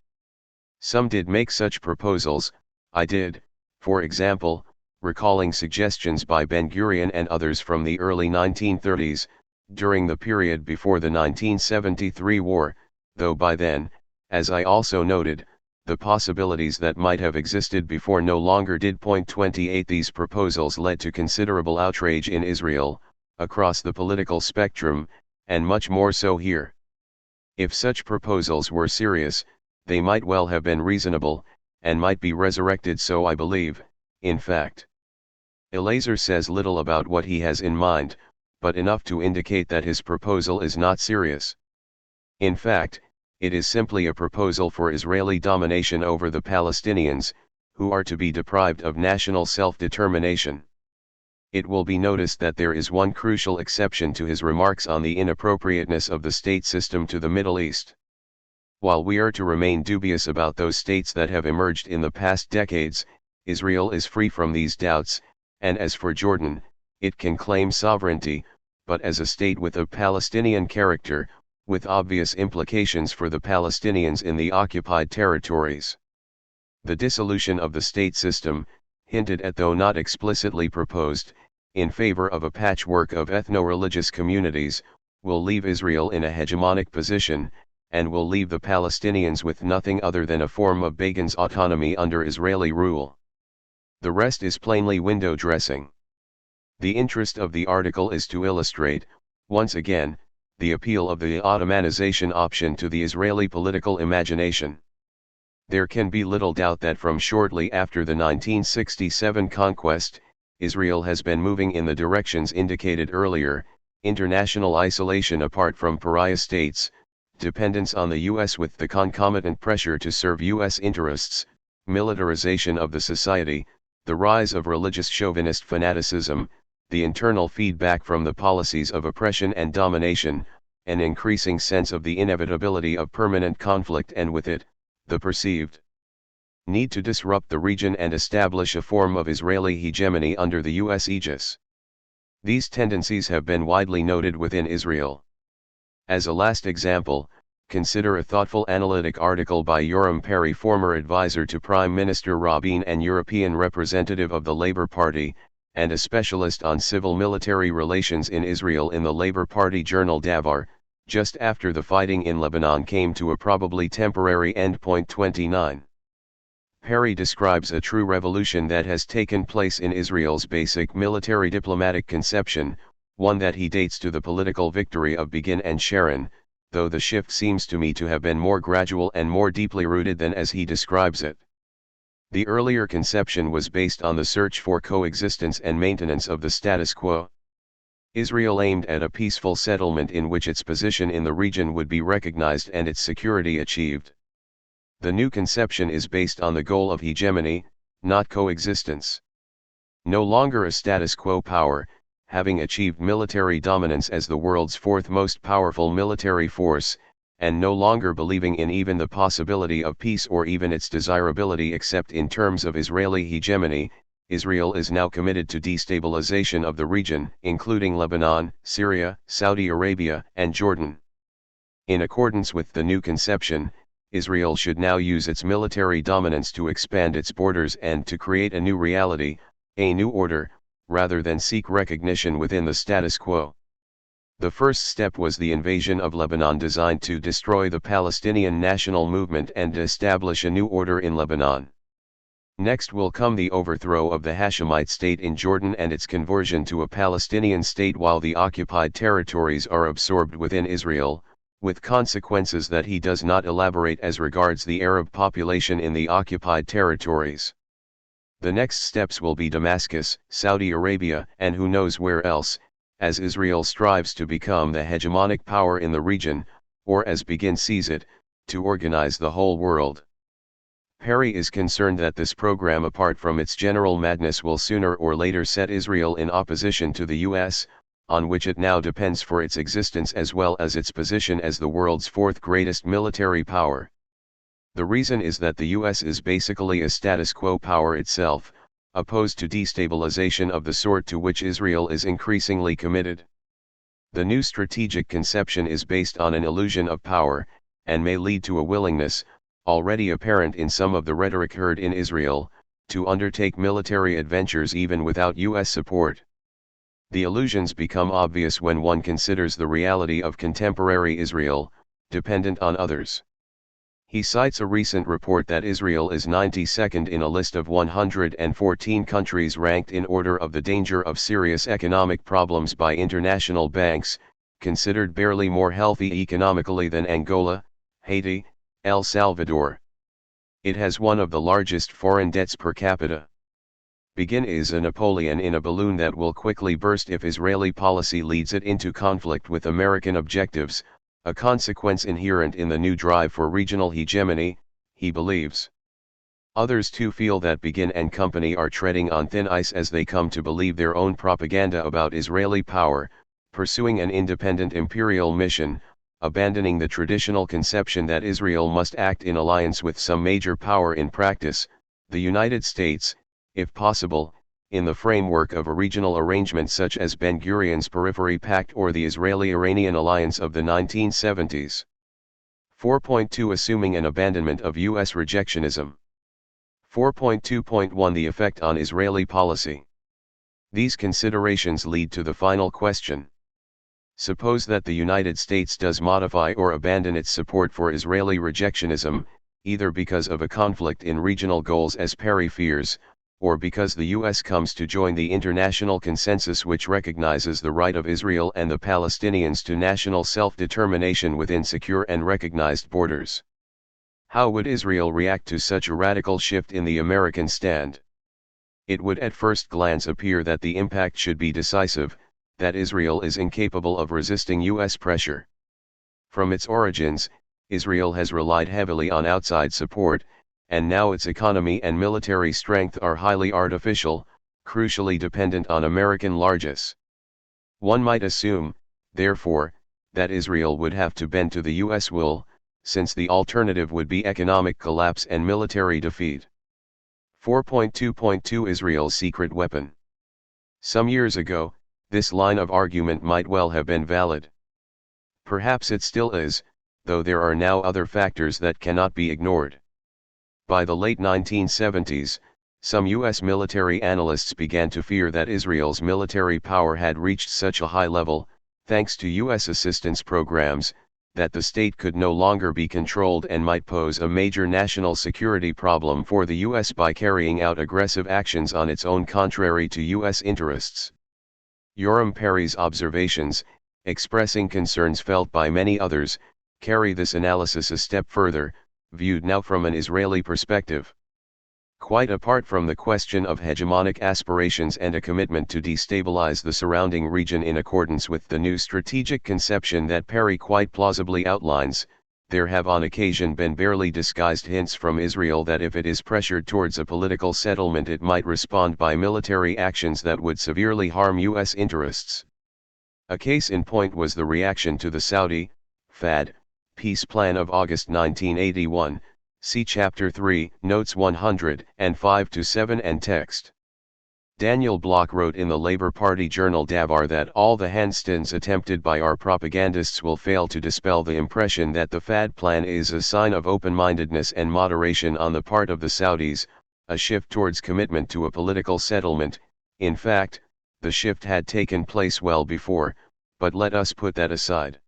Some did make such proposals. I did, for example, recalling suggestions by Ben-Gurion and others from the early 1930s, during the period before the 1973 war, though by then, as I also noted, the possibilities that might have existed before no longer did. Point 28 These proposals led to considerable outrage in Israel, across the political spectrum, and much more so here. If such proposals were serious, they might well have been reasonable, and might be resurrected, so I believe, in fact. Elazer says little about what he has in mind, but enough to indicate that his proposal is not serious. In fact, it is simply a proposal for Israeli domination over the Palestinians, who are to be deprived of national self-determination. It will be noticed that there is one crucial exception to his remarks on the inappropriateness of the state system to the Middle East. While we are to remain dubious about those states that have emerged in the past decades, Israel is free from these doubts, and as for Jordan, it can claim sovereignty, but as a state with a Palestinian character, with obvious implications for the Palestinians in the occupied territories. The dissolution of the state system, hinted at though not explicitly proposed, in favor of a patchwork of ethno-religious communities, will leave Israel in a hegemonic position, and will leave the Palestinians with nothing other than a form of Begin's autonomy under Israeli rule. The rest is plainly window dressing. The interest of the article is to illustrate, once again, the appeal of the Ottomanization option to the Israeli political imagination. There can be little doubt that from shortly after the 1967 conquest, Israel has been moving in the directions indicated earlier: international isolation apart from pariah states, dependence on the U.S. with the concomitant pressure to serve U.S. interests, militarization of the society, the rise of religious chauvinist fanaticism, the internal feedback from the policies of oppression and domination, an increasing sense of the inevitability of permanent conflict, and with it, the perceived need to disrupt the region and establish a form of Israeli hegemony under the U.S. aegis. These tendencies have been widely noted within Israel. As a last example, consider a thoughtful analytic article by Yoram Perry, former advisor to Prime Minister Rabin and European representative of the Labour Party, and a specialist on civil-military relations in Israel, in the Labour Party journal Davar, just after the fighting in Lebanon came to a probably temporary endpoint. 29. Perry describes a true revolution that has taken place in Israel's basic military diplomatic conception, one that he dates to the political victory of Begin and Sharon, though the shift seems to me to have been more gradual and more deeply rooted than as he describes it. The earlier conception was based on the search for coexistence and maintenance of the status quo. Israel aimed at a peaceful settlement in which its position in the region would be recognized and its security achieved. The new conception is based on the goal of hegemony, not coexistence. No longer a status quo power, having achieved military dominance as the world's fourth most powerful military force, and no longer believing in even the possibility of peace or even its desirability except in terms of Israeli hegemony, Israel is now committed to destabilization of the region, including Lebanon, Syria, Saudi Arabia, and Jordan. In accordance with the new conception, Israel should now use its military dominance to expand its borders and to create a new reality, a new order, rather than seek recognition within the status quo. The first step was the invasion of Lebanon, designed to destroy the Palestinian national movement and establish a new order in Lebanon. Next will come the overthrow of the Hashemite state in Jordan and its conversion to a Palestinian state while the occupied territories are absorbed within Israel, with consequences that he does not elaborate as regards the Arab population in the occupied territories. The next steps will be Damascus, Saudi Arabia, and who knows where else, as Israel strives to become the hegemonic power in the region, or as Begin sees it, to organize the whole world. Perry is concerned that this program, apart from its general madness, will sooner or later set Israel in opposition to the U.S., on which it now depends for its existence as well as its position as the world's fourth greatest military power. The reason is that the U.S. is basically a status quo power itself, opposed to destabilization of the sort to which Israel is increasingly committed. The new strategic conception is based on an illusion of power, and may lead to a willingness, already apparent in some of the rhetoric heard in Israel, to undertake military adventures even without U.S. support. The illusions become obvious when one considers the reality of contemporary Israel, dependent on others. He cites a recent report that Israel is 92nd in a list of 114 countries ranked in order of the danger of serious economic problems by international banks, considered barely more healthy economically than Angola, Haiti, El Salvador. It has one of the largest foreign debts per capita. Begin is a Napoleon in a balloon that will quickly burst if Israeli policy leads it into conflict with American objectives, a consequence inherent in the new drive for regional hegemony, he believes. Others too feel that Begin and company are treading on thin ice as they come to believe their own propaganda about Israeli power, pursuing an independent imperial mission, abandoning the traditional conception that Israel must act in alliance with some major power in practice, the United States, if possible, in the framework of a regional arrangement such as Ben-Gurion's Periphery Pact or the Israeli-Iranian alliance of the 1970s. 4.2 Assuming an abandonment of U.S. rejectionism. 4.2.1 The effect on Israeli policy. These considerations lead to the final question. Suppose that the United States does modify or abandon its support for Israeli rejectionism, either because of a conflict in regional goals as Perry fears, or because the U.S. comes to join the international consensus which recognizes the right of Israel and the Palestinians to national self-determination within secure and recognized borders. How would Israel react to such a radical shift in the American stand? It would at first glance appear that the impact should be decisive, that Israel is incapable of resisting U.S. pressure. From its origins, Israel has relied heavily on outside support, and now its economy and military strength are highly artificial, crucially dependent on American largesse. One might assume, therefore, that Israel would have to bend to the U.S. will, since the alternative would be economic collapse and military defeat. 4.2.2 Israel's secret weapon. Some years ago, this line of argument might well have been valid. Perhaps it still is, though there are now other factors that cannot be ignored. By the late 1970s, some U.S. military analysts began to fear that Israel's military power had reached such a high level, thanks to U.S. assistance programs, that the state could no longer be controlled and might pose a major national security problem for the U.S. by carrying out aggressive actions on its own contrary to U.S. interests. Yoram Perry's observations, expressing concerns felt by many others, carry this analysis a step further, viewed now from an Israeli perspective. Quite apart from the question of hegemonic aspirations and a commitment to destabilize the surrounding region in accordance with the new strategic conception that Perry quite plausibly outlines, there have on occasion been barely disguised hints from Israel that if it is pressured towards a political settlement it might respond by military actions that would severely harm U.S. interests. A case in point was the reaction to the Saudi, FAD, peace plan of August 1981, see Chapter 3, Notes 105-7 and text. Daniel Block wrote in the Labour Party journal Davar that all the handstands attempted by our propagandists will fail to dispel the impression that the FAD plan is a sign of open-mindedness and moderation on the part of the Saudis, a shift towards commitment to a political settlement. In fact, the shift had taken place well before, but let us put that aside.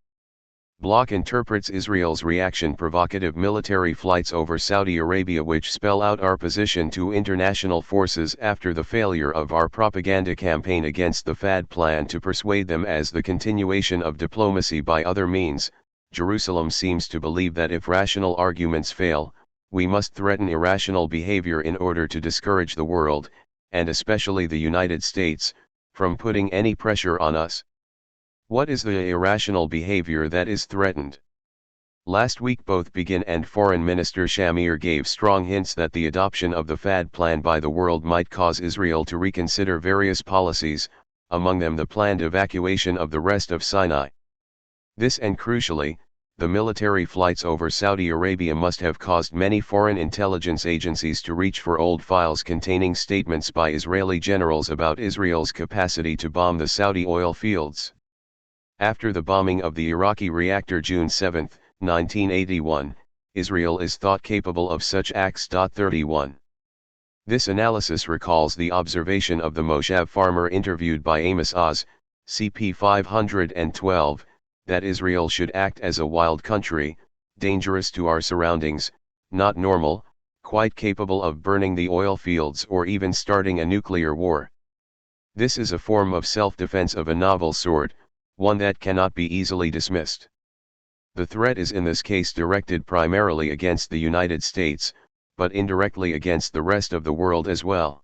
Block interprets Israel's reaction provocative military flights over Saudi Arabia which spell out our position to international forces after the failure of our propaganda campaign against the FAD plan to persuade them as the continuation of diplomacy by other means. Jerusalem seems to believe that if rational arguments fail, we must threaten irrational behavior in order to discourage the world, and especially the United States, from putting any pressure on us. What is the irrational behavior that is threatened? Last week both Begin and Foreign Minister Shamir gave strong hints that the adoption of the FAD plan by the world might cause Israel to reconsider various policies, among them the planned evacuation of the rest of Sinai. This and crucially, the military flights over Saudi Arabia must have caused many foreign intelligence agencies to reach for old files containing statements by Israeli generals about Israel's capacity to bomb the Saudi oil fields. After the bombing of the Iraqi reactor June 7, 1981, Israel is thought capable of such acts. 31. This analysis recalls the observation of the Moshav farmer interviewed by Amos Oz, CP 512, that Israel should act as a wild country, dangerous to our surroundings, not normal, quite capable of burning the oil fields or even starting a nuclear war. This is a form of self-defense of a novel sort, one that cannot be easily dismissed. The threat is in this case directed primarily against the United States, but indirectly against the rest of the world as well.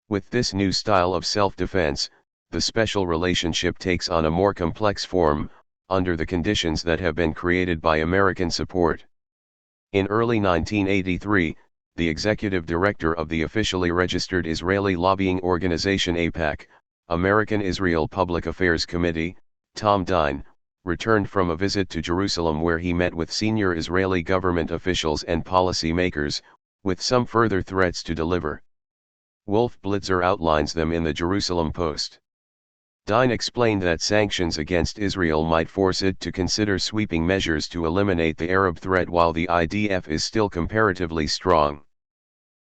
With this new style of self-defense, the special relationship takes on a more complex form, under the conditions that have been created by American support. In early 1983, the executive director of the officially registered Israeli lobbying organization AIPAC, American Israel Public Affairs Committee, Tom Dine, returned from a visit to Jerusalem where he met with senior Israeli government officials and policy makers, with some further threats to deliver. Wolf Blitzer outlines them in the Jerusalem Post. Dine explained that sanctions against Israel might force it to consider sweeping measures to eliminate the Arab threat while the IDF is still comparatively strong.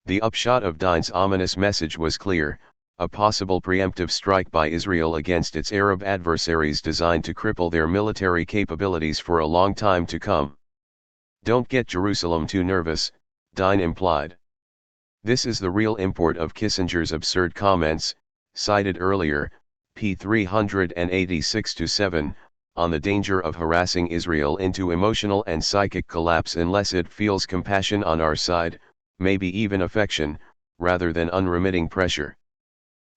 The upshot of Dine's ominous message was clear: a possible preemptive strike by Israel against its Arab adversaries designed to cripple their military capabilities for a long time to come. Don't get Jerusalem too nervous, Dine implied. This is the real import of Kissinger's absurd comments, cited earlier, p. 386-7, on the danger of harassing Israel into emotional and psychic collapse unless it feels compassion on our side, maybe even affection, rather than unremitting pressure.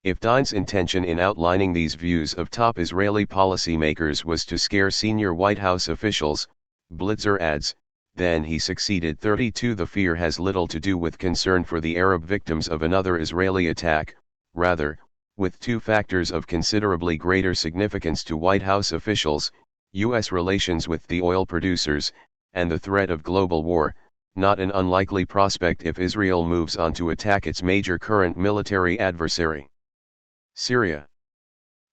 If Dine's intention in outlining these views of top Israeli policymakers was to scare senior White House officials, Blitzer adds, then he succeeded. 32 The fear has little to do with concern for the Arab victims of another Israeli attack, rather, with two factors of considerably greater significance to White House officials: U.S. relations with the oil producers, and the threat of global war, not an unlikely prospect if Israel moves on to attack its major current military adversary, Syria.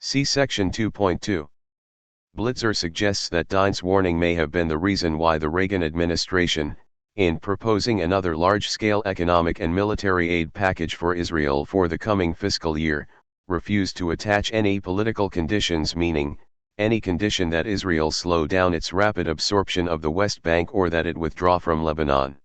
See Section 2.2. Blitzer suggests that Dine's warning may have been the reason why the Reagan administration, in proposing another large-scale economic and military aid package for Israel for the coming fiscal year, refused to attach any political conditions, meaning, any condition that Israel slow down its rapid absorption of the West Bank or that it withdraw from Lebanon.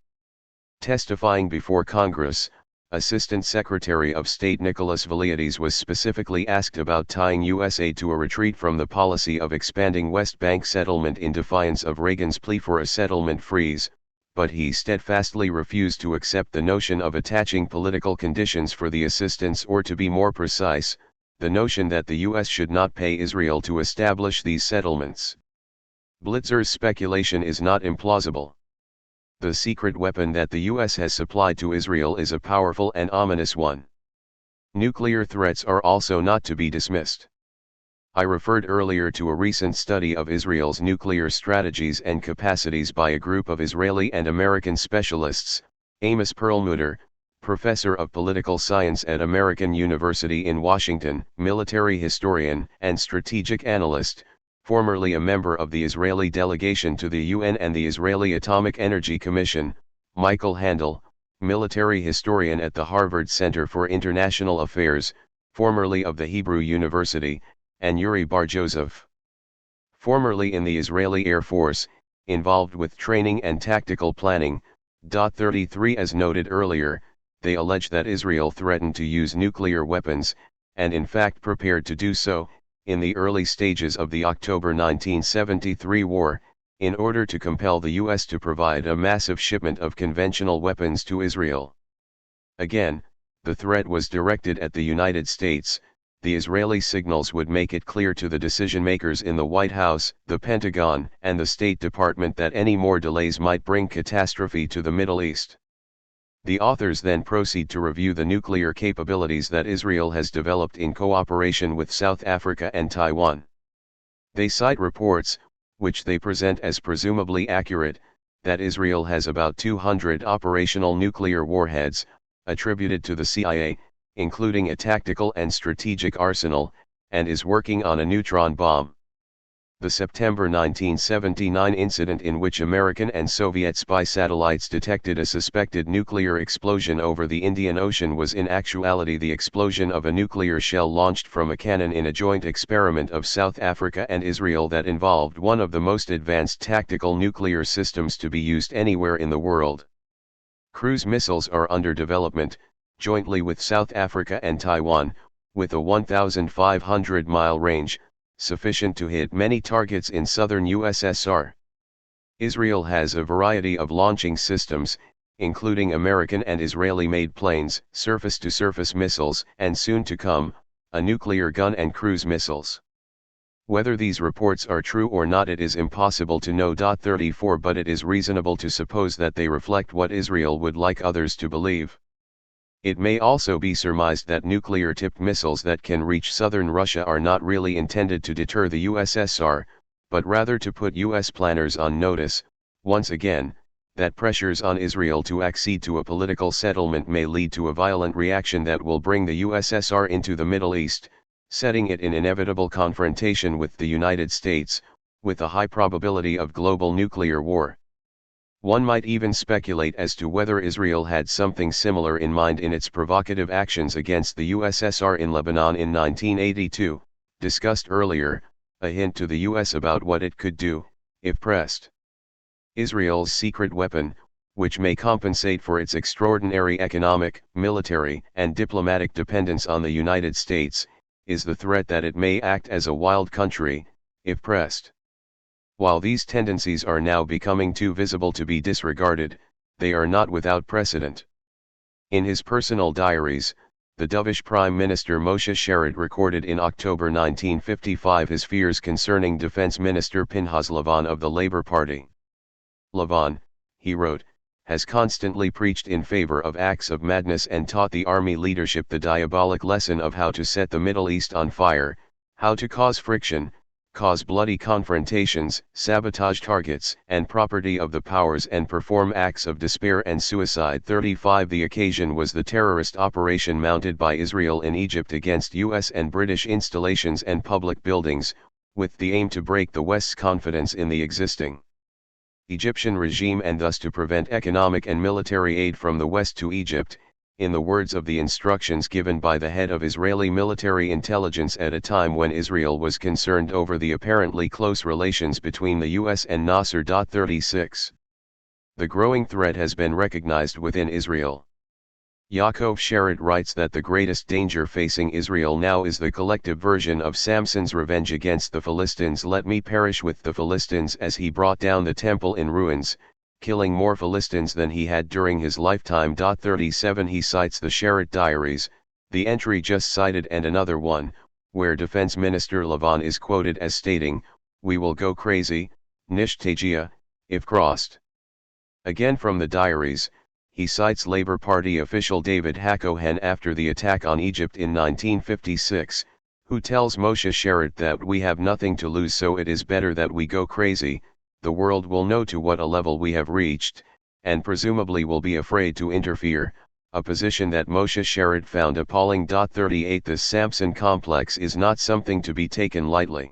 Testifying before Congress, Assistant Secretary of State Nicholas Valiades was specifically asked about tying U.S. aid to a retreat from the policy of expanding West Bank settlement in defiance of Reagan's plea for a settlement freeze, but he steadfastly refused to accept the notion of attaching political conditions for the assistance, or to be more precise, the notion that the U.S. should not pay Israel to establish these settlements. Blitzer's speculation is not implausible. The secret weapon that the U.S. has supplied to Israel is a powerful and ominous one. Nuclear threats are also not to be dismissed. I referred earlier to a recent study of Israel's nuclear strategies and capacities by a group of Israeli and American specialists. Amos Perlmutter, professor of political science at American University in Washington, military historian and strategic analyst, formerly a member of the Israeli delegation to the UN and the Israeli Atomic Energy Commission, Michael Handel, military historian at the Harvard Center for International Affairs, formerly of the Hebrew University, and Yuri Bar-Joseph, formerly in the Israeli Air Force, involved with training and tactical planning. 33 As noted earlier, they allege that Israel threatened to use nuclear weapons, and in fact prepared to do so, in the early stages of the October 1973 war, in order to compel the U.S. to provide a massive shipment of conventional weapons to Israel. Again, the threat was directed at the United States. The Israeli signals would make it clear to the decision-makers in the White House, the Pentagon, and the State Department that any more delays might bring catastrophe to the Middle East. The authors then proceed to review the nuclear capabilities that Israel has developed in cooperation with South Africa and Taiwan. They cite reports, which they present as presumably accurate, that Israel has about 200 operational nuclear warheads, attributed to the CIA, including a tactical and strategic arsenal, and is working on a neutron bomb. The September 1979 incident in which American and Soviet spy satellites detected a suspected nuclear explosion over the Indian Ocean was in actuality the explosion of a nuclear shell launched from a cannon in a joint experiment of South Africa and Israel that involved one of the most advanced tactical nuclear systems to be used anywhere in the world. Cruise missiles are under development, jointly with South Africa and Taiwan, with a 1,500-mile range, sufficient to hit many targets in southern USSR. Israel has a variety of launching systems, including American and Israeli-made planes, surface-to-surface missiles, and soon to come, a nuclear gun and cruise missiles. Whether these reports are true or not it is impossible to know. 34 But it is reasonable to suppose that they reflect what Israel would like others to believe. It may also be surmised that nuclear-tipped missiles that can reach southern Russia are not really intended to deter the USSR, but rather to put US planners on notice, once again, that pressures on Israel to accede to a political settlement may lead to a violent reaction that will bring the USSR into the Middle East, setting it in inevitable confrontation with the United States, with a high probability of global nuclear war. One might even speculate as to whether Israel had something similar in mind in its provocative actions against the USSR in Lebanon in 1982, discussed earlier, a hint to the US about what it could do, if pressed. Israel's secret weapon, which may compensate for its extraordinary economic, military, and diplomatic dependence on the United States, is the threat that it may act as a wild country, if pressed. While these tendencies are now becoming too visible to be disregarded, they are not without precedent. In his personal diaries, the dovish Prime Minister Moshe Sharett recorded in October 1955 his fears concerning Defense Minister Pinhas Lavon of the Labour Party. Lavon, he wrote, has constantly preached in favor of acts of madness and taught the army leadership the diabolic lesson of how to set the Middle East on fire, how to cause friction, cause bloody confrontations, sabotage targets and property of the powers and perform acts of despair and suicide. 35 The occasion was the terrorist operation mounted by Israel in Egypt against US and British installations and public buildings, with the aim to break the West's confidence in the existing Egyptian regime and thus to prevent economic and military aid from the West to Egypt, in the words of the instructions given by the head of Israeli military intelligence at a time when Israel was concerned over the apparently close relations between the US and Nasser. 36. The growing threat has been recognized within Israel. Yaakov Sharett writes that the greatest danger facing Israel now is the collective version of Samson's revenge against the Philistines. Let me perish with the Philistines, as he brought down the temple in ruins, killing more Philistines than he had during his lifetime. 37 He cites the Sharett diaries, the entry just cited and another one, where Defense Minister Lavon is quoted as stating, "We will go crazy, Nishtagia, if crossed." Again from the diaries, he cites Labour Party official David Hakohen after the attack on Egypt in 1956, who tells Moshe Sharett that we have nothing to lose, so it is better that we go crazy. The world will know to what a level we have reached, and presumably will be afraid to interfere, a position that Moshe Sharett found appalling. 38 This Samson complex is not something to be taken lightly.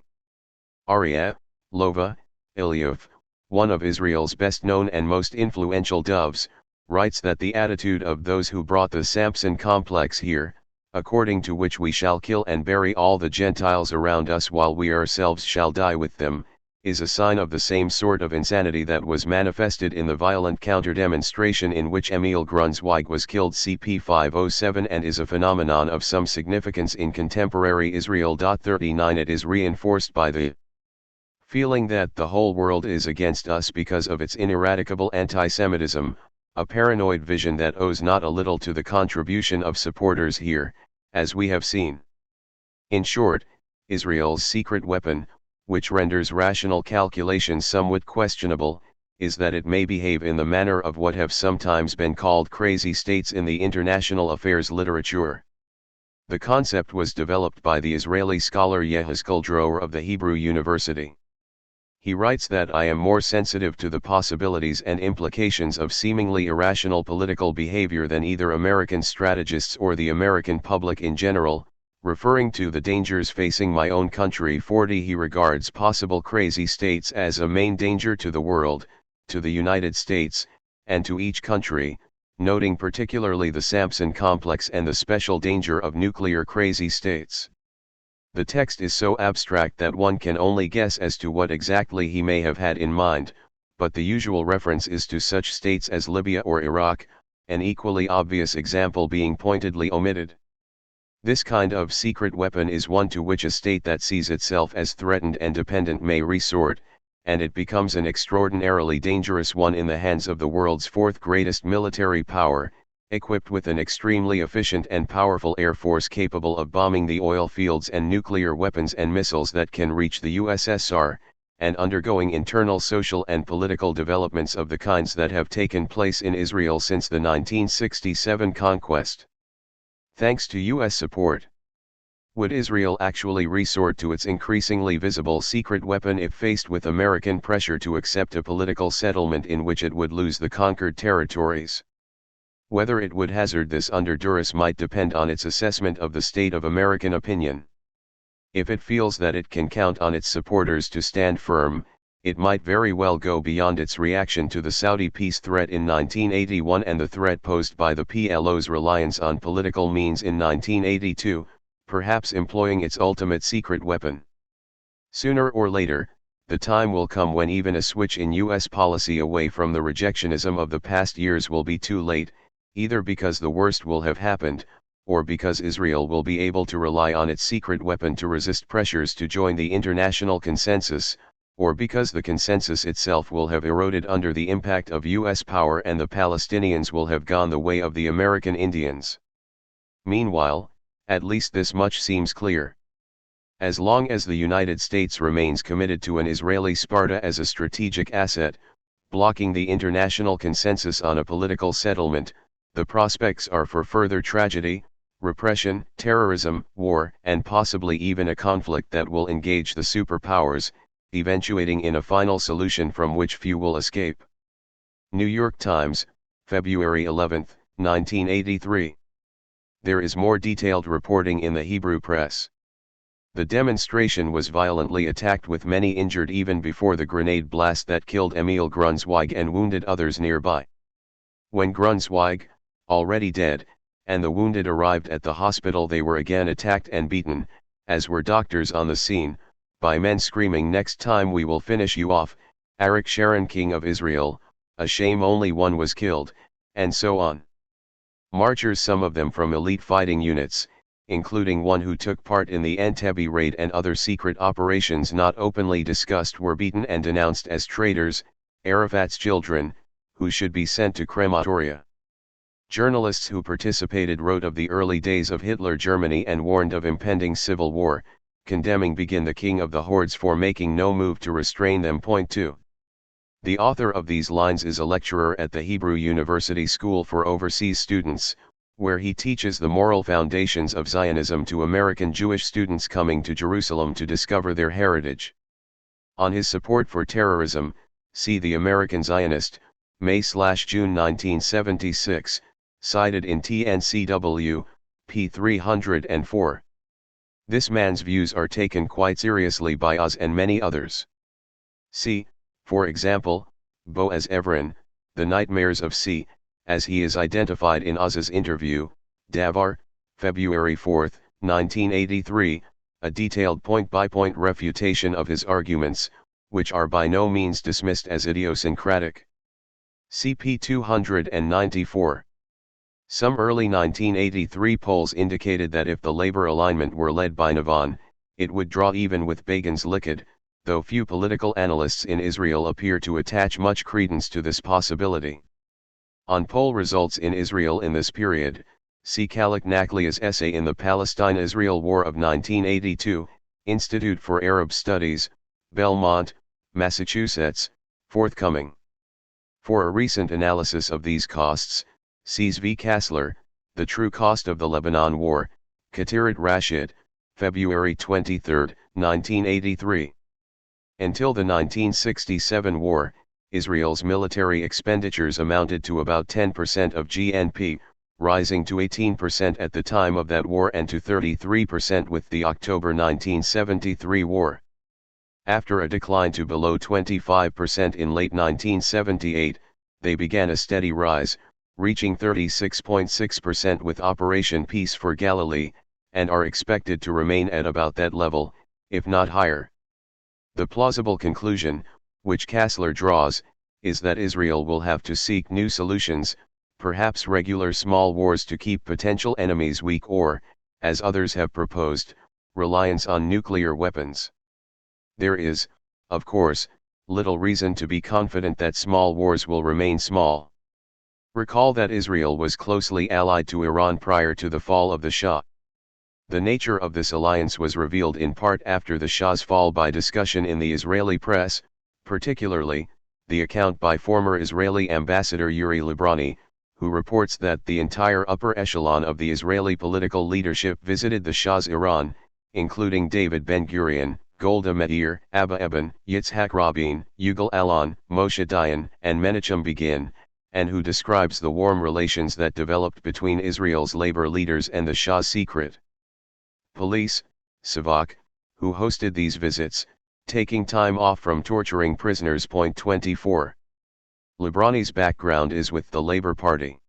Aryeh, Lova, Eliyav, one of Israel's best-known and most influential doves, writes that the attitude of those who brought the Samson complex here, according to which we shall kill and bury all the Gentiles around us while we ourselves shall die with them, is a sign of the same sort of insanity that was manifested in the violent counter-demonstration in which Emil Grunzweig was killed CP 507 and is a phenomenon of some significance in contemporary Israel. 39 It is reinforced by the feeling that the whole world is against us because of its ineradicable anti-Semitism, a paranoid vision that owes not a little to the contribution of supporters here, as we have seen. In short, Israel's secret weapon, which renders rational calculations somewhat questionable, is that it may behave in the manner of what have sometimes been called crazy states in the international affairs literature. The concept was developed by the Israeli scholar Yehezkel Dror of the Hebrew University. He writes that I am more sensitive to the possibilities and implications of seemingly irrational political behavior than either American strategists or the American public in general. Referring to the dangers facing my own country. 40 He regards possible crazy states as a main danger to the world, to the United States, and to each country, noting particularly the Samson complex and the special danger of nuclear crazy states. The text is so abstract that one can only guess as to what exactly he may have had in mind, but the usual reference is to such states as Libya or Iraq, an equally obvious example being pointedly omitted. This kind of secret weapon is one to which a state that sees itself as threatened and dependent may resort, and it becomes an extraordinarily dangerous one in the hands of the world's fourth greatest military power, equipped with an extremely efficient and powerful air force capable of bombing the oil fields and nuclear weapons and missiles that can reach the USSR, and undergoing internal social and political developments of the kinds that have taken place in Israel since the 1967 conquest. Thanks to US support. Would Israel actually resort to its increasingly visible secret weapon if faced with American pressure to accept a political settlement in which it would lose the conquered territories? Whether it would hazard this under duress might depend on its assessment of the state of American opinion. If it feels that it can count on its supporters to stand firm, it might very well go beyond its reaction to the Saudi peace threat in 1981 and the threat posed by the PLO's reliance on political means in 1982, perhaps employing its ultimate secret weapon. Sooner or later, the time will come when even a switch in U.S. policy away from the rejectionism of the past years will be too late, either because the worst will have happened, or because Israel will be able to rely on its secret weapon to resist pressures to join the international consensus, or because the consensus itself will have eroded under the impact of U.S. power and the Palestinians will have gone the way of the American Indians. Meanwhile, at least this much seems clear. As long as the United States remains committed to an Israeli Sparta as a strategic asset, blocking the international consensus on a political settlement, the prospects are for further tragedy, repression, terrorism, war, and possibly even a conflict that will engage the superpowers, eventuating in a final solution from which few will escape. New York Times, February 11, 1983. There is more detailed reporting in the Hebrew press. The demonstration was violently attacked with many injured even before the grenade blast that killed Emil Grunzweig and wounded others nearby. When Grunzweig, already dead, and the wounded arrived at the hospital, they were again attacked and beaten, as were doctors on the scene, by men screaming, "Next time we will finish you off, Arik Sharon, king of Israel, a shame only one was killed," and so on. Marchers, some of them from elite fighting units, including one who took part in the Entebbe raid and other secret operations not openly discussed, were beaten and denounced as traitors, Arafat's children, who should be sent to crematoria. Journalists who participated wrote of the early days of Hitler Germany and warned of impending civil war, condemning Begin, the king of the hordes, for making no move to restrain them. Point 2. The author of these lines is a lecturer at the Hebrew University School for Overseas Students, where he teaches the moral foundations of Zionism to American Jewish students coming to Jerusalem to discover their heritage. On his support for terrorism, see The American Zionist, May/June 1976, cited in TNCW, p. 304. This man's views are taken quite seriously by us and many others. See, for example, Boaz Evren, The Nightmares of C., as he is identified in Oz's interview, Davar, February 4, 1983, a detailed point-by-point refutation of his arguments, which are by no means dismissed as idiosyncratic. CP 294. Some early 1983 polls indicated that if the labor alignment were led by Navon, it would draw even with Begin's Likud, though few political analysts in Israel appear to attach much credence to this possibility. On poll results in Israel in this period, see Khalek Naklia's essay in the Palestine-Israel War of 1982, Institute for Arab Studies, Belmont, Massachusetts, forthcoming. For a recent analysis of these costs, see Zvi Kassler, The True Cost of the Lebanon War, Katirat Rashid, February 23, 1983. Until the 1967 war, Israel's military expenditures amounted to about 10% of GNP, rising to 18% at the time of that war and to 33% with the October 1973 war. After a decline to below 25% in late 1978, they began a steady rise, reaching 36.6% with Operation Peace for Galilee, and are expected to remain at about that level, if not higher. The plausible conclusion, which Kassler draws, is that Israel will have to seek new solutions, perhaps regular small wars to keep potential enemies weak or, as others have proposed, reliance on nuclear weapons. There is, of course, little reason to be confident that small wars will remain small. Recall that Israel was closely allied to Iran prior to the fall of the Shah. The nature of this alliance was revealed in part after the Shah's fall by discussion in the Israeli press, particularly, the account by former Israeli ambassador Yuri Librani, who reports that the entire upper echelon of the Israeli political leadership visited the Shah's Iran, including David Ben-Gurion, Golda Meir, Abba Eban, Yitzhak Rabin, Yuval Alon, Moshe Dayan, and Menachem Begin, and who describes the warm relations that developed between Israel's labor leaders and the Shah's secret police, Savak, who hosted these visits, taking time off from torturing prisoners. 24. Librani's background is with the Labor Party.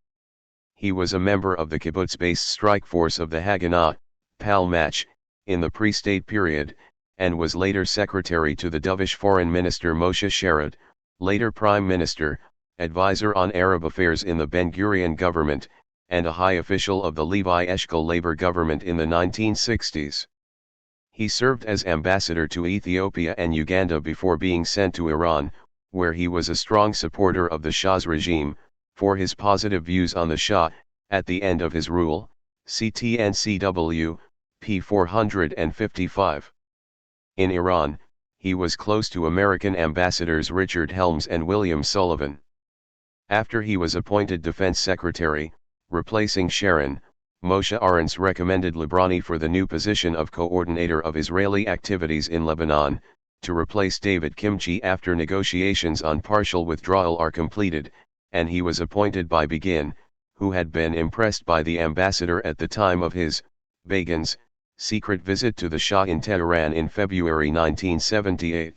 He was a member of the kibbutz-based strike force of the Haganah, Palmach, in the pre-state period, and was later secretary to the Dovish foreign minister Moshe Sharad, later prime minister, advisor on Arab affairs in the Ben-Gurion government, and a high official of the Levi Eshkol labor government in the 1960s. He served as ambassador to Ethiopia and Uganda before being sent to Iran, where he was a strong supporter of the Shah's regime, for his positive views on the Shah, at the end of his rule, CTNCW, p. 455. In Iran, he was close to American ambassadors Richard Helms and William Sullivan. After he was appointed defense secretary, replacing Sharon, Moshe Arens recommended Librani for the new position of coordinator of Israeli activities in Lebanon, to replace David Kimchi after negotiations on partial withdrawal are completed, and he was appointed by Begin, who had been impressed by the ambassador at the time of his, Begin's, secret visit to the Shah in Tehran in February 1978.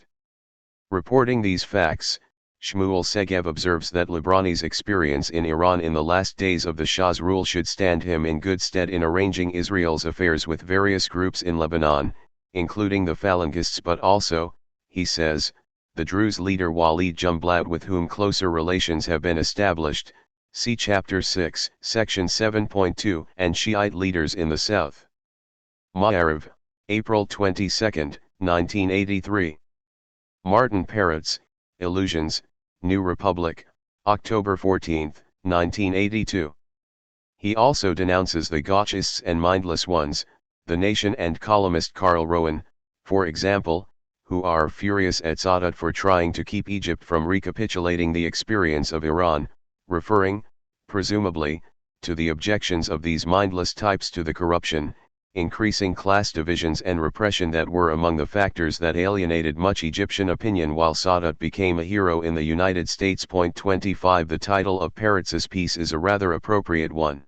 Reporting these facts, Shmuel Segev observes that Librani's experience in Iran in the last days of the Shah's rule should stand him in good stead in arranging Israel's affairs with various groups in Lebanon, including the Phalangists, but also, he says, the Druze leader Walid Jumblat, with whom closer relations have been established, see Chapter 6, Section 7.2, and Shiite leaders in the south. Ma'ariv, April 22, 1983. Martin Peretz, Illusions, New Republic, October 14, 1982. He also denounces the gauchists and mindless ones, The Nation and columnist Carl Rowan, for example, who are furious at Sadat for trying to keep Egypt from recapitulating the experience of Iran, referring, presumably, to the objections of these mindless types to the corruption, increasing class divisions and repression that were among the factors that alienated much Egyptian opinion while Sadat became a hero in the United States. 25. The title of Peretz's piece is a rather appropriate one.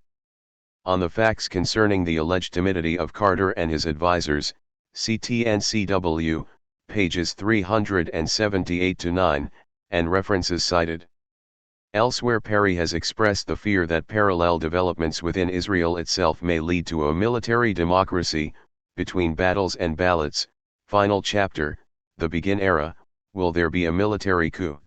On the facts concerning the alleged timidity of Carter and his advisors, CTNCW, pages 378-9, and references cited. Elsewhere, Perry has expressed the fear that parallel developments within Israel itself may lead to a military democracy, between battles and ballots. Final chapter, the Begin era, will there be a military coup?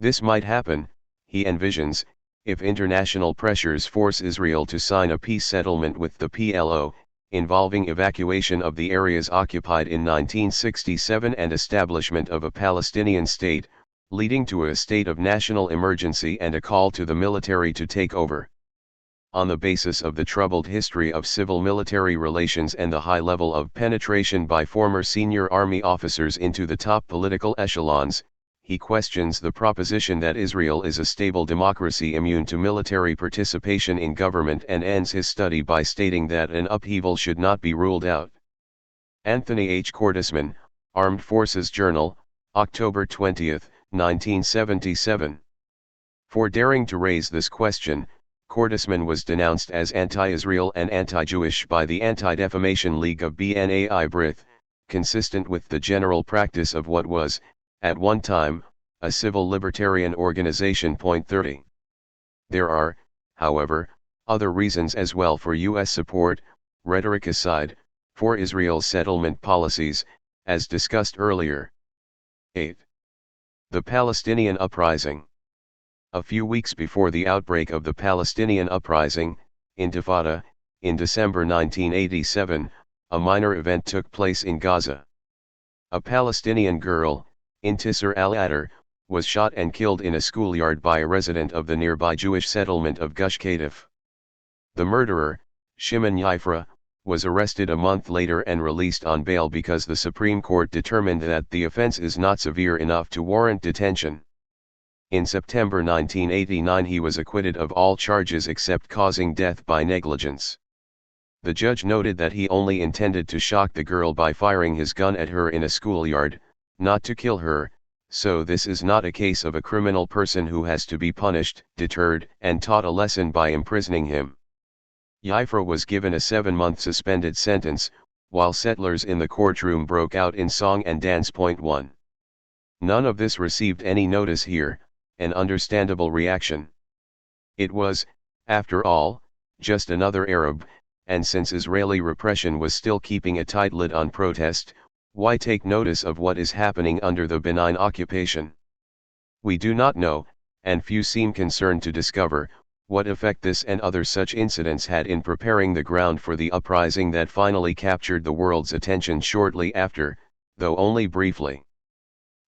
This might happen, he envisions, if international pressures force Israel to sign a peace settlement with the PLO, involving evacuation of the areas occupied in 1967 and establishment of a Palestinian state, leading to a state of national emergency and a call to the military to take over. On the basis of the troubled history of civil-military relations and the high level of penetration by former senior army officers into the top political echelons, he questions the proposition that Israel is a stable democracy immune to military participation in government and ends his study by stating that an upheaval should not be ruled out. Anthony H. Cordesman, Armed Forces Journal, October 20, 1977. For daring to raise this question, Cordesman was denounced as anti-Israel and anti-Jewish by the Anti-Defamation League of Bnai B'rith, consistent with the general practice of what was, at one time, a civil libertarian organization. 30. There are, however, other reasons as well for U.S. support, rhetoric aside, for Israel's settlement policies, as discussed earlier. 8. The Palestinian Uprising. A few weeks before the outbreak of the Palestinian Uprising, Intifada, in December 1987, a minor event took place in Gaza. A Palestinian girl, Intisar al-Attar, was shot and killed in a schoolyard by a resident of the nearby Jewish settlement of Gush Katif. The murderer, Shimon Yifra, was arrested a month later and released on bail because the Supreme Court determined that the offense is not severe enough to warrant detention. In September 1989 he was acquitted of all charges except causing death by negligence. The judge noted that he only intended to shock the girl by firing his gun at her in a schoolyard, not to kill her, so this is not a case of a criminal person who has to be punished, deterred, and taught a lesson by imprisoning him. Yifra was given a 7-month suspended sentence, while settlers in the courtroom broke out in song and dance. 1. None of this received any notice here, an understandable reaction. It was, after all, just another Arab, and since Israeli repression was still keeping a tight lid on protest, why take notice of what is happening under the benign occupation? We do not know, and few seem concerned to discover, what effect this and other such incidents had in preparing the ground for the uprising that finally captured the world's attention shortly after, though only briefly.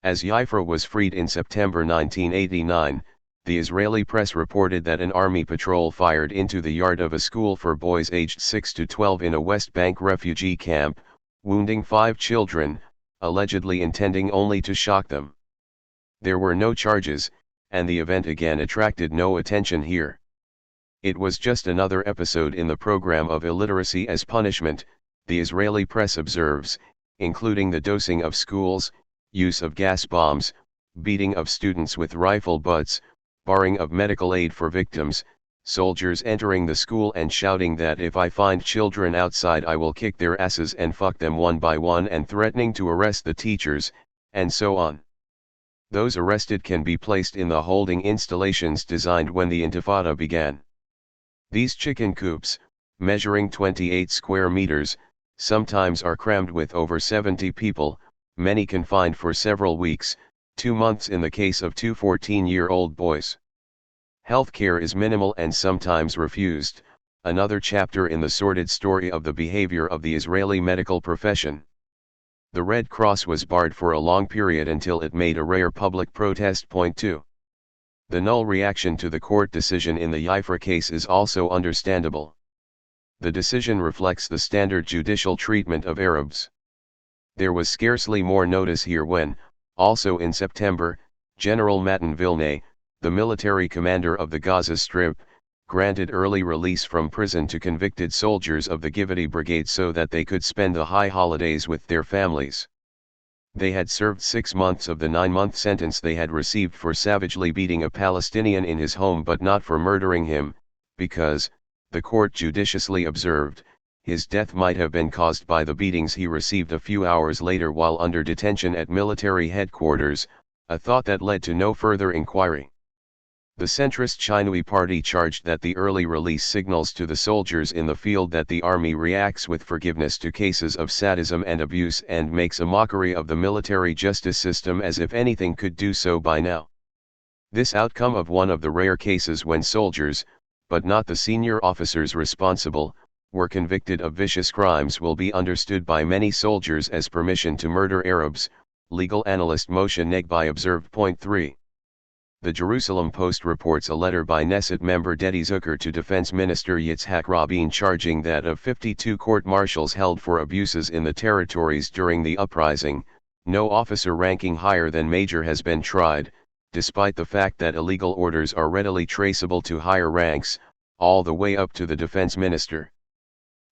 As Yifra was freed in September 1989, the Israeli press reported that an army patrol fired into the yard of a school for boys aged 6 to 12 in a West Bank refugee camp, wounding 5 children, allegedly intending only to shock them. There were no charges, and the event again attracted no attention here. It was just another episode in the program of illiteracy as punishment, the Israeli press observes, including the dosing of schools, use of gas bombs, beating of students with rifle butts, barring of medical aid for victims, soldiers entering the school and shouting that if I find children outside I will kick their asses and fuck them one by one, and threatening to arrest the teachers, and so on. Those arrested can be placed in the holding installations designed when the Intifada began. These chicken coops, measuring 28 square meters, sometimes are crammed with over 70 people, many confined for several weeks, 2 months in the case of 2 14-year-old boys. Healthcare is minimal and sometimes refused, another chapter in the sordid story of the behavior of the Israeli medical profession. The Red Cross was barred for a long period until it made a rare public protest. 2. The null reaction to the court decision in the Yifra case is also understandable. The decision reflects the standard judicial treatment of Arabs. There was scarcely more notice here when, also in September, General Matan Vilnay, the military commander of the Gaza Strip, granted early release from prison to convicted soldiers of the Givati Brigade so that they could spend the high holidays with their families. They had served 6 months of the 9-month sentence they had received for savagely beating a Palestinian in his home, but not for murdering him, because, the court judiciously observed, his death might have been caused by the beatings he received a few hours later while under detention at military headquarters, a thought that led to no further inquiry. The centrist Shinui party charged that the early release signals to the soldiers in the field that the army reacts with forgiveness to cases of sadism and abuse and makes a mockery of the military justice system as if anything could do so by now. This outcome of one of the rare cases when soldiers, but not the senior officers responsible, were convicted of vicious crimes will be understood by many soldiers as permission to murder Arabs, legal analyst Moshe Negbi observed. 3. The Jerusalem Post reports a letter by Knesset member Dedi Zucker to Defense Minister Yitzhak Rabin charging that of 52 court-martials held for abuses in the territories during the uprising, no officer ranking higher than major has been tried, despite the fact that illegal orders are readily traceable to higher ranks, all the way up to the defense minister.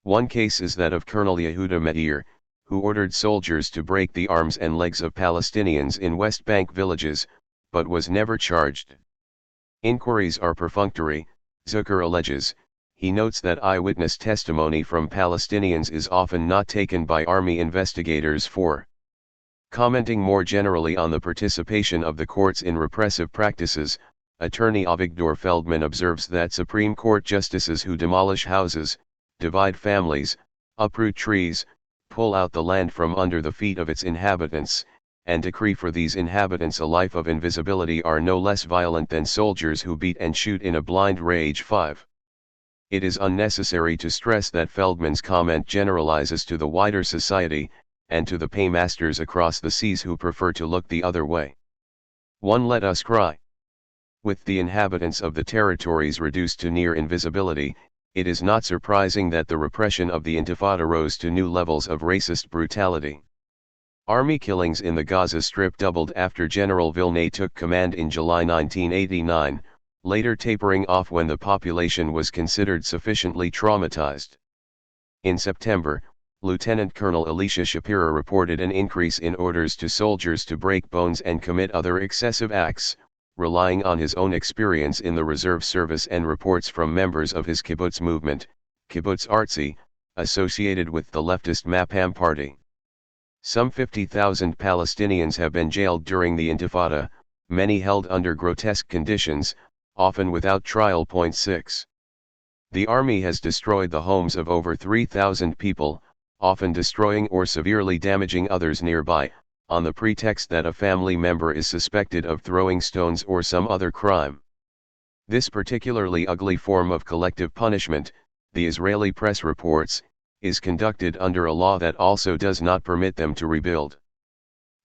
One case is that of Colonel Yehuda Meir, who ordered soldiers to break the arms and legs of Palestinians in West Bank villages, but was never charged. Inquiries are perfunctory, Zucker alleges. He notes that eyewitness testimony from Palestinians is often not taken by army investigators for. Commenting more generally on the participation of the courts in repressive practices, attorney Avigdor Feldman observes that Supreme Court justices who demolish houses, divide families, uproot trees, pull out the land from under the feet of its inhabitants, and decree for these inhabitants a life of invisibility are no less violent than soldiers who beat and shoot in a blind rage. 5. It is unnecessary to stress that Feldman's comment generalizes to the wider society, and to the paymasters across the seas who prefer to look the other way. 1. Let us cry. With the inhabitants of the territories reduced to near invisibility, it is not surprising that the repression of the Intifada rose to new levels of racist brutality. Army killings in the Gaza Strip doubled after General Vilnay took command in July 1989, later tapering off when the population was considered sufficiently traumatized. In September, Lieutenant Colonel Elisha Shapira reported an increase in orders to soldiers to break bones and commit other excessive acts, relying on his own experience in the reserve service and reports from members of his kibbutz movement, Kibbutz Artzi, associated with the leftist Mapam party. Some 50,000 Palestinians have been jailed during the Intifada, many held under grotesque conditions, often without trial. 6. The army has destroyed the homes of over 3,000 people, often destroying or severely damaging others nearby, on the pretext that a family member is suspected of throwing stones or some other crime. This particularly ugly form of collective punishment, the Israeli press reports, is conducted under a law that also does not permit them to rebuild.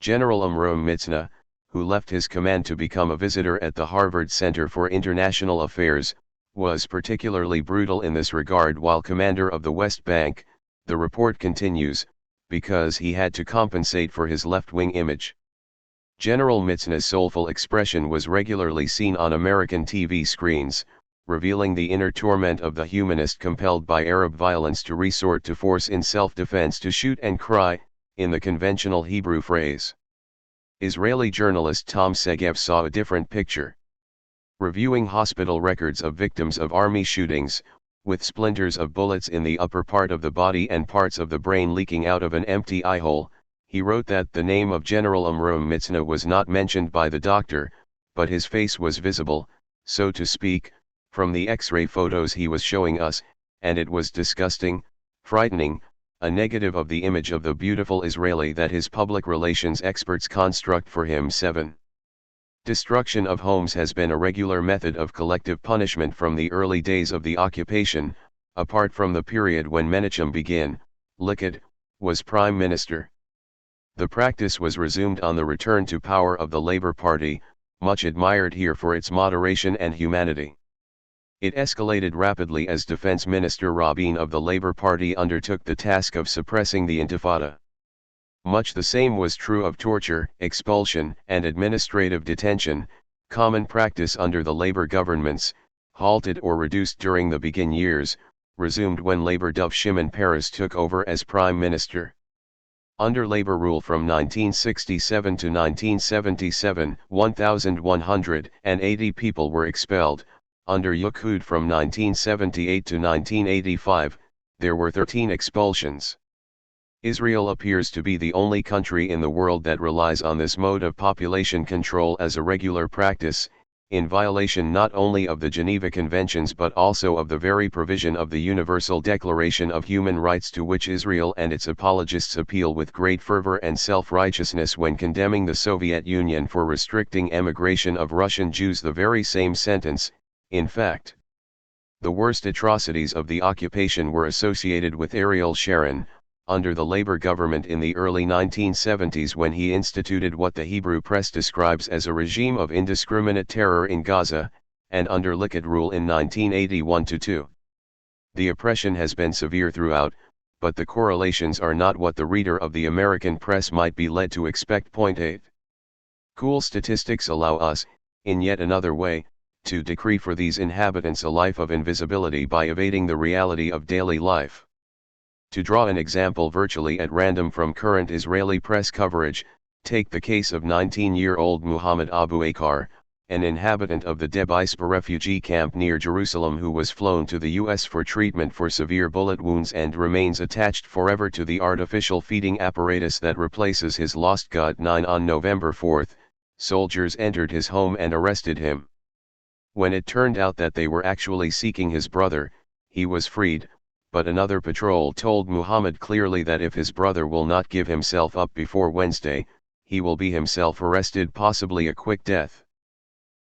General Noam Chomsky, who left his command to become a visitor at the Harvard Center for International Affairs, was particularly brutal in this regard while commander of the West Bank, the report continues, because he had to compensate for his left-wing image. General Chomsky's soulful expression was regularly seen on American TV screens, revealing the inner torment of the humanist compelled by Arab violence to resort to force in self-defense, to shoot and cry, in the conventional Hebrew phrase. Israeli journalist Tom Segev saw a different picture. Reviewing hospital records of victims of army shootings, with splinters of bullets in the upper part of the body and parts of the brain leaking out of an empty eyehole, he wrote that the name of General Noam Chomsky was not mentioned by the doctor, but his face was visible, so to speak, from the X-ray photos he was showing us, and it was disgusting, frightening, a negative of the image of the beautiful Israeli that his public relations experts construct for him. 7. Destruction of homes has been a regular method of collective punishment from the early days of the occupation, apart from the period when Menachem Begin, Likud, was prime minister. The practice was resumed on the return to power of the Labour Party, much admired here for its moderation and humanity. It escalated rapidly as Defense Minister Rabin of the Labour Party undertook the task of suppressing the Intifada. Much the same was true of torture, expulsion, and administrative detention, common practice under the Labour governments, halted or reduced during the Begin years, resumed when Labour Dov Shimon Peres took over as Prime Minister. Under Labour rule from 1967 to 1977, 1,180 people were expelled. Under Likud from 1978 to 1985, there were 13 expulsions. Israel appears to be the only country in the world that relies on this mode of population control as a regular practice, in violation not only of the Geneva Conventions but also of the very provision of the Universal Declaration of Human Rights, to which Israel and its apologists appeal with great fervor and self-righteousness when condemning the Soviet Union for restricting emigration of Russian Jews. The very same sentence, in fact. The worst atrocities of the occupation were associated with Ariel Sharon, under the Labour government in the early 1970s, when he instituted what the Hebrew press describes as a regime of indiscriminate terror in Gaza, and under Likud rule in 1981-2. The oppression has been severe throughout, but the correlations are not what the reader of the American press might be led to expect. 8. Cool statistics allow us, in yet another way, to decree for these inhabitants a life of invisibility by evading the reality of daily life. To draw an example virtually at random from current Israeli press coverage, take the case of 19-year-old Muhammad Abu Akar, an inhabitant of the Debaispa refugee camp near Jerusalem who was flown to the US for treatment for severe bullet wounds and remains attached forever to the artificial feeding apparatus that replaces his lost gut. 9 On November 4, soldiers entered his home and arrested him. When it turned out that they were actually seeking his brother, he was freed. But another patrol told Muhammad clearly that if his brother will not give himself up before Wednesday, he will be himself arrested, possibly a quick death.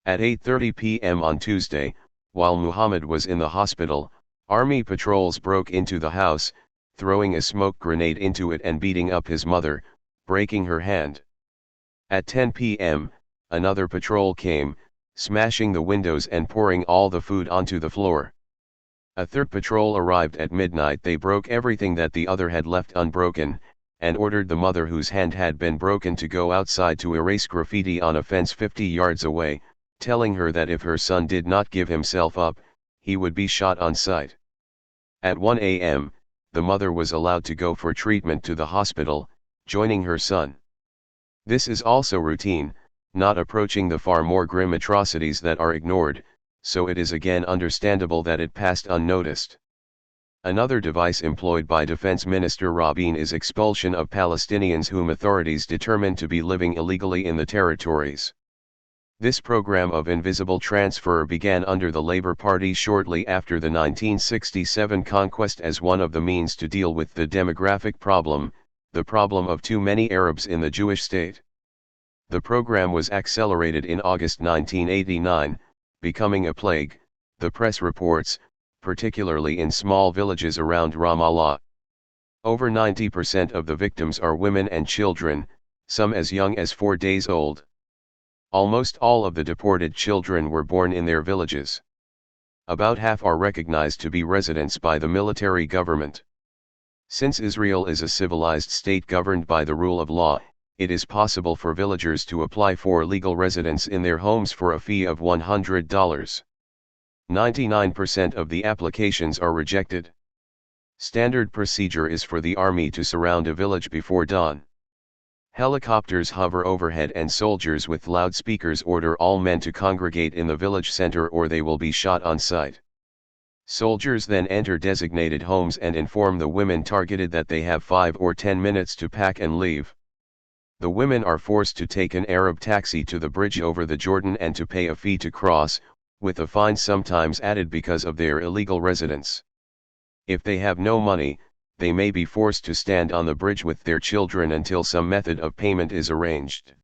At 8:30 p.m. on Tuesday, while Muhammad was in the hospital, army patrols broke into the house, throwing a smoke grenade into it and beating up his mother, breaking her hand. At 10 p.m., another patrol came, smashing the windows and pouring all the food onto the floor. A third patrol arrived at midnight. They broke everything that the other had left unbroken, and ordered the mother whose hand had been broken to go outside to erase graffiti on a fence 50 yards away, telling her that if her son did not give himself up, he would be shot on sight. At 1 a.m., the mother was allowed to go for treatment to the hospital, joining her son. This is also routine, not approaching the far more grim atrocities that are ignored, so it is again understandable that it passed unnoticed. Another device employed by Defense Minister Rabin is expulsion of Palestinians whom authorities determine to be living illegally in the territories. This program of invisible transfer began under the Labour Party shortly after the 1967 conquest as one of the means to deal with the demographic problem, the problem of too many Arabs in the Jewish state. The program was accelerated in August 1989, becoming a plague, the press reports, particularly in small villages around Ramallah. Over 90% of the victims are women and children, some as young as 4 days old. Almost all of the deported children were born in their villages. About half are recognized to be residents by the military government. Since Israel is a civilized state governed by the rule of law, it is possible for villagers to apply for legal residence in their homes for a fee of $100. 99% of the applications are rejected. Standard procedure is for the army to surround a village before dawn. Helicopters hover overhead and soldiers with loudspeakers order all men to congregate in the village center or they will be shot on sight. Soldiers then enter designated homes and inform the women targeted that they have 5 or 10 minutes to pack and leave. The women are forced to take an Arab taxi to the bridge over the Jordan and to pay a fee to cross, with a fine sometimes added because of their illegal residence. If they have no money, they may be forced to stand on the bridge with their children until some method of payment is arranged.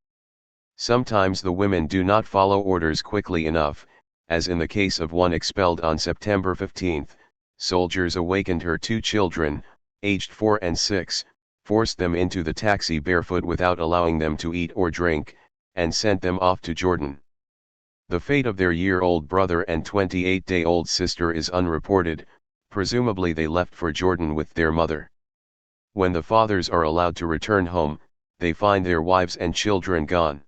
Sometimes the women do not follow orders quickly enough, as in the case of one expelled on September 15, soldiers awakened her 2 children, aged 4 and 6, forced them into the taxi barefoot without allowing them to eat or drink, and sent them off to Jordan. The fate of their year-old brother and 28-day-old sister is unreported, presumably they left for Jordan with their mother. When the fathers are allowed to return home, they find their wives and children gone.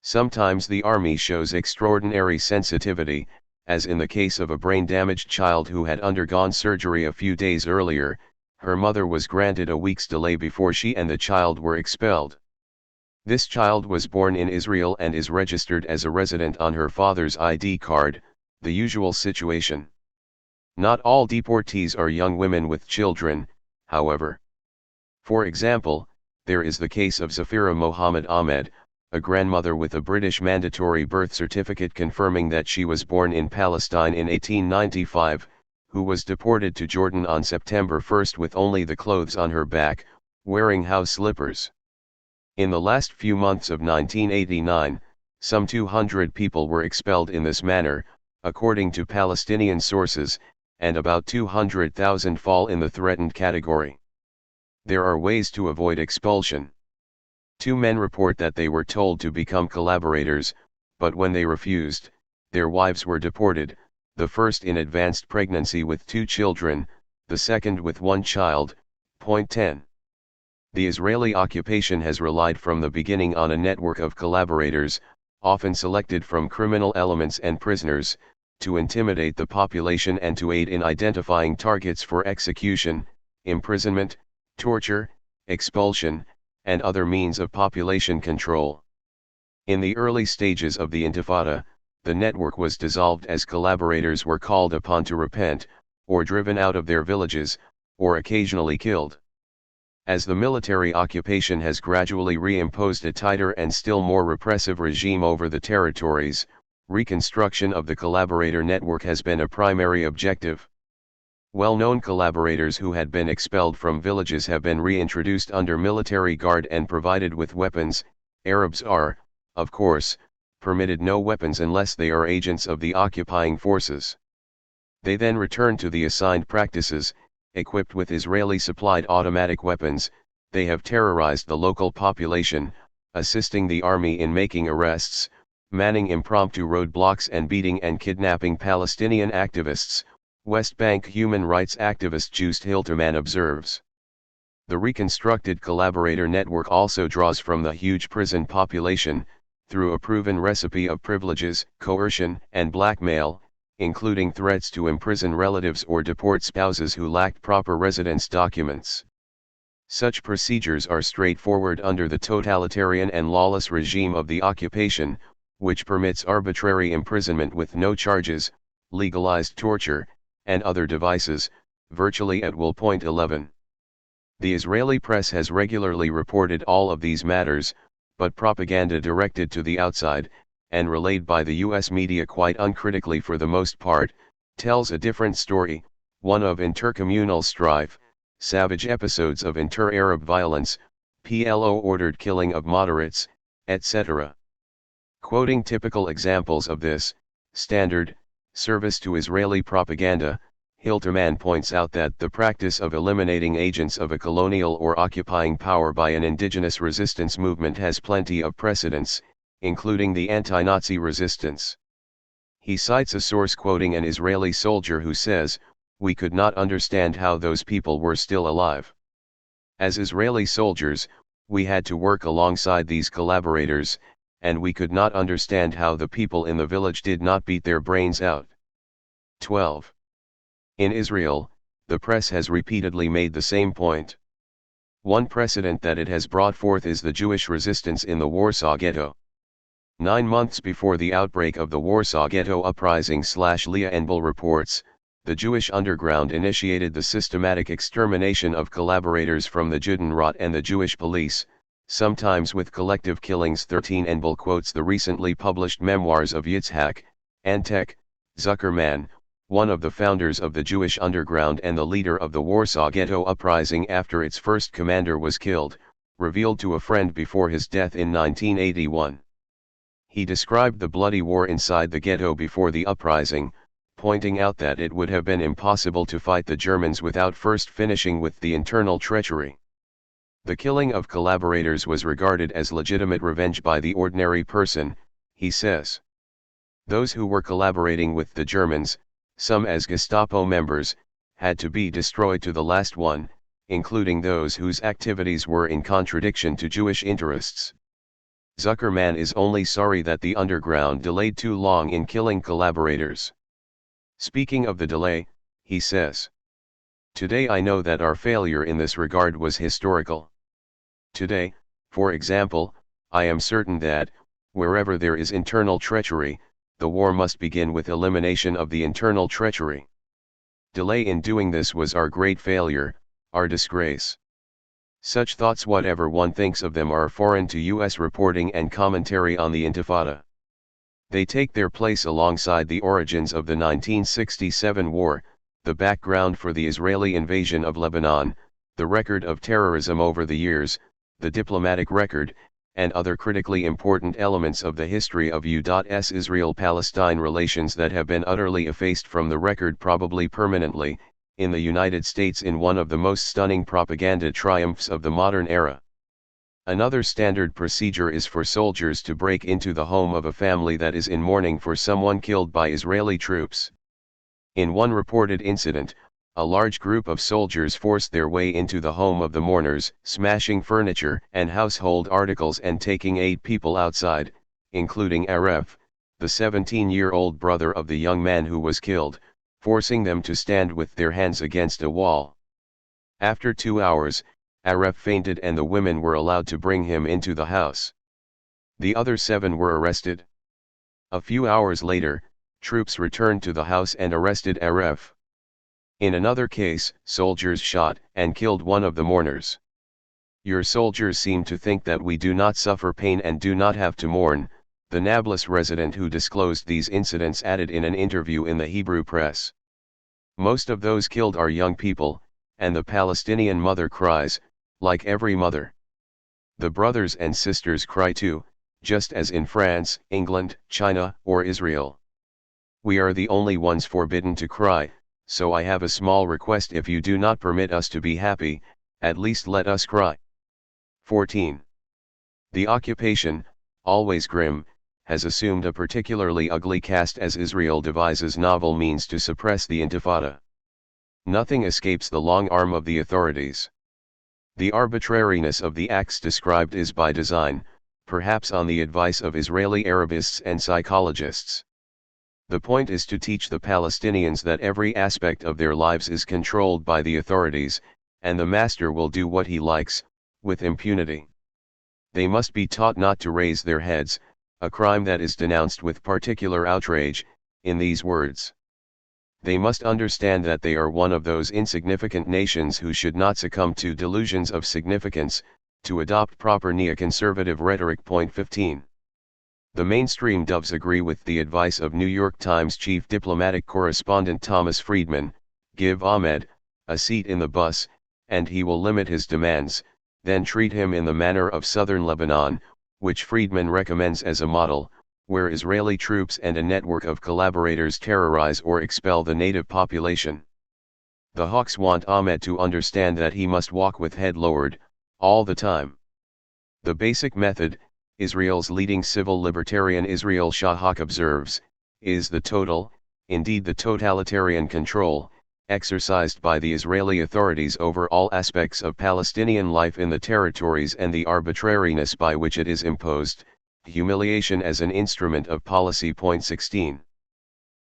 Sometimes the army shows extraordinary sensitivity, as in the case of a brain-damaged child who had undergone surgery a few days earlier. Her mother was granted a week's delay before she and the child were expelled. This child was born in Israel and is registered as a resident on her father's ID card, the usual situation. Not all deportees are young women with children, however. For example, there is the case of Zafira Mohammed Ahmed, a grandmother with a British mandatory birth certificate confirming that she was born in Palestine in 1895, who was deported to Jordan on September 1 with only the clothes on her back, wearing house slippers. In the last few months of 1989, some 200 people were expelled in this manner, according to Palestinian sources, and about 200,000 fall in the threatened category. There are ways to avoid expulsion. 2 men report that they were told to become collaborators, but when they refused, their wives were deported, the first in advanced pregnancy with 2 children, the second with 1 child. Point 10. The Israeli occupation has relied from the beginning on a network of collaborators, often selected from criminal elements and prisoners, to intimidate the population and to aid in identifying targets for execution, imprisonment, torture, expulsion, and other means of population control. In the early stages of the Intifada, the network was dissolved as collaborators were called upon to repent, or driven out of their villages, or occasionally killed. As the military occupation has gradually reimposed a tighter and still more repressive regime over the territories, reconstruction of the collaborator network has been a primary objective. Well-known collaborators who had been expelled from villages have been reintroduced under military guard and provided with weapons. Arabs are, of course, permitted no weapons unless they are agents of the occupying forces. They then return to the assigned practices. Equipped with Israeli-supplied automatic weapons, they have terrorized the local population, assisting the army in making arrests, manning impromptu roadblocks and beating and kidnapping Palestinian activists, West Bank human rights activist Joost Hilterman observes. The reconstructed collaborator network also draws from the huge prison population, through a proven recipe of privileges, coercion, and blackmail, including threats to imprison relatives or deport spouses who lacked proper residence documents. Such procedures are straightforward under the totalitarian and lawless regime of the occupation, which permits arbitrary imprisonment with no charges, legalized torture, and other devices, virtually at will. 11. The Israeli press has regularly reported all of these matters, but propaganda directed to the outside, and relayed by the US media quite uncritically for the most part, tells a different story, one of intercommunal strife, savage episodes of inter-Arab violence, PLO-ordered killing of moderates, etc. Quoting typical examples of this, standard, service to Israeli propaganda, Hilterman points out that the practice of eliminating agents of a colonial or occupying power by an indigenous resistance movement has plenty of precedents, including the anti-Nazi resistance. He cites a source quoting an Israeli soldier who says, "We could not understand how those people were still alive. As Israeli soldiers, we had to work alongside these collaborators, and we could not understand how the people in the village did not beat their brains out." 12. In Israel, the press has repeatedly made the same point. One precedent that it has brought forth is the Jewish resistance in the Warsaw Ghetto. 9 months before the outbreak of the Warsaw Ghetto uprising, Leah Enbel reports, the Jewish underground initiated the systematic extermination of collaborators from the Judenrat and the Jewish police, sometimes with collective killings. 13. Enbel quotes the recently published memoirs of Yitzhak Antek Zuckerman, one of the founders of the Jewish underground and the leader of the Warsaw Ghetto uprising after its first commander was killed, revealed to a friend before his death in 1981. He described the bloody war inside the ghetto before the uprising, pointing out that it would have been impossible to fight the Germans without first finishing with the internal treachery. The killing of collaborators was regarded as legitimate revenge by the ordinary person, he says. Those who were collaborating with the Germans, some as Gestapo members, had to be destroyed to the last one, including those whose activities were in contradiction to Jewish interests. Zuckerman is only sorry that the underground delayed too long in killing collaborators. Speaking of the delay, he says, "Today I know that our failure in this regard was historical. Today, for example, I am certain that, wherever there is internal treachery, the war must begin with elimination of the internal treachery. Delay in doing this was our great failure, our disgrace." Such thoughts, whatever one thinks of them, are foreign to US reporting and commentary on the Intifada. They take their place alongside the origins of the 1967 war, the background for the Israeli invasion of Lebanon, the record of terrorism over the years, the diplomatic record, and other critically important elements of the history of U.S. Israel-Palestine relations that have been utterly effaced from the record, probably permanently, in the United States, in one of the most stunning propaganda triumphs of the modern era. Another standard procedure is for soldiers to break into the home of a family that is in mourning for someone killed by Israeli troops. In one reported incident, a large group of soldiers forced their way into the home of the mourners, smashing furniture and household articles and taking 8 people outside, including Aref, the 17-year-old brother of the young man who was killed, forcing them to stand with their hands against a wall. After 2 hours, Aref fainted and the women were allowed to bring him into the house. The other 7 were arrested. A few hours later, troops returned to the house and arrested Aref. In another case, soldiers shot and killed one of the mourners. "Your soldiers seem to think that we do not suffer pain and do not have to mourn," the Nablus resident who disclosed these incidents added in an interview in the Hebrew press. "Most of those killed are young people, and the Palestinian mother cries, like every mother. The brothers and sisters cry too, just as in France, England, China, or Israel. We are the only ones forbidden to cry, so I have a small request: if you do not permit us to be happy, at least let us cry." 14. The occupation, always grim, has assumed a particularly ugly cast as Israel devises novel means to suppress the Intifada. Nothing escapes the long arm of the authorities. The arbitrariness of the acts described is by design, perhaps on the advice of Israeli Arabists and psychologists. The point is to teach the Palestinians that every aspect of their lives is controlled by the authorities, and the master will do what he likes, with impunity. They must be taught not to raise their heads, a crime that is denounced with particular outrage, in these words. They must understand that they are one of those insignificant nations who should not succumb to delusions of significance, to adopt proper neoconservative rhetoric. Point 15. The mainstream doves agree with the advice of New York Times chief diplomatic correspondent Thomas Friedman: give Ahmed a seat in the bus, and he will limit his demands, then treat him in the manner of southern Lebanon, which Friedman recommends as a model, where Israeli troops and a network of collaborators terrorize or expel the native population. The hawks want Ahmed to understand that he must walk with head lowered, all the time. The basic method, Israel's leading civil libertarian Israel Shahak observes, is the total, indeed the totalitarian control, exercised by the Israeli authorities over all aspects of Palestinian life in the territories and the arbitrariness by which it is imposed, humiliation as an instrument of policy. Point 16.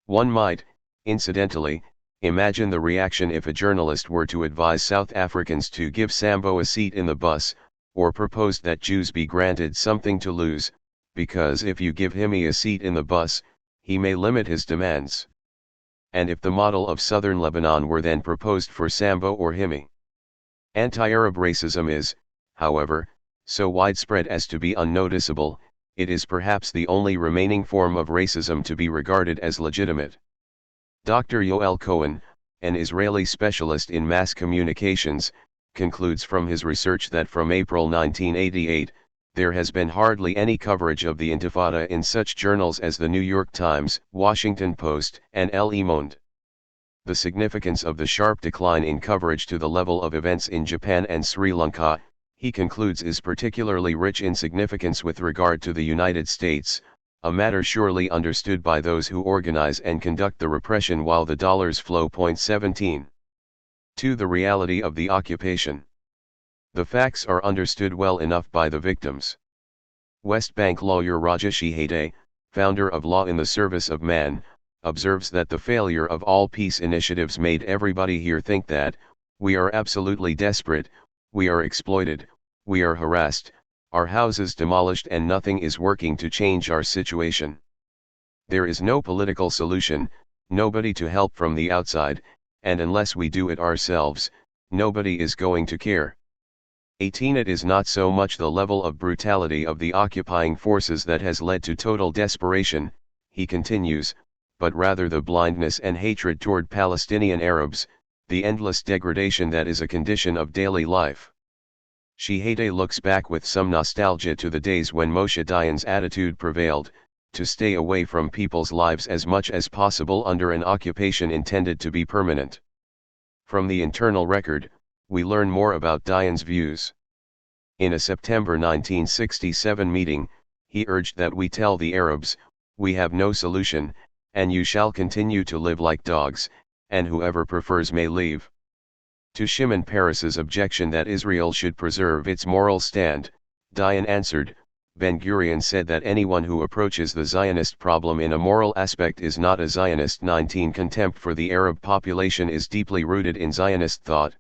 One might, incidentally, imagine the reaction if a journalist were to advise South Africans to give Sambo a seat in the bus, or proposed that Jews be granted something to lose, because if you give him a seat in the bus, he may limit his demands. And if the model of southern Lebanon were then proposed for Sambo or Himi. Anti-Arab racism is, however, so widespread as to be unnoticeable. It is perhaps the only remaining form of racism to be regarded as legitimate. Dr. Yoel Cohen, an Israeli specialist in mass communications, concludes from his research that from April 1988, there has been hardly any coverage of the Intifada in such journals as the New York Times, Washington Post, and Le Monde. The significance of the sharp decline in coverage to the level of events in Japan and Sri Lanka, he concludes, is particularly rich in significance with regard to the United States, a matter surely understood by those who organize and conduct the repression while the dollars flow. Point 17. 2. The reality of the occupation. The facts are understood well enough by the victims. West Bank lawyer Raja Shehadeh, founder of Law in the Service of Man, observes that the failure of all peace initiatives made everybody here think that, we are absolutely desperate, we are exploited, we are harassed, our houses demolished, and nothing is working to change our situation. There is no political solution, nobody to help from the outside, and unless we do it ourselves, nobody is going to care. 18. It is not so much the level of brutality of the occupying forces that has led to total desperation, he continues, but rather the blindness and hatred toward Palestinian Arabs, the endless degradation that is a condition of daily life. Shehadeh looks back with some nostalgia to the days when Moshe Dayan's attitude prevailed, to stay away from people's lives as much as possible under an occupation intended to be permanent. From the internal record, we learn more about Dayan's views. In a September 1967 meeting, he urged that we tell the Arabs, we have no solution, and you shall continue to live like dogs, and whoever prefers may leave. To Shimon Peres's objection that Israel should preserve its moral stand, Dayan answered, Ben-Gurion said that anyone who approaches the Zionist problem in a moral aspect is not a Zionist. 19. Contempt for the Arab population is deeply rooted in Zionist thought.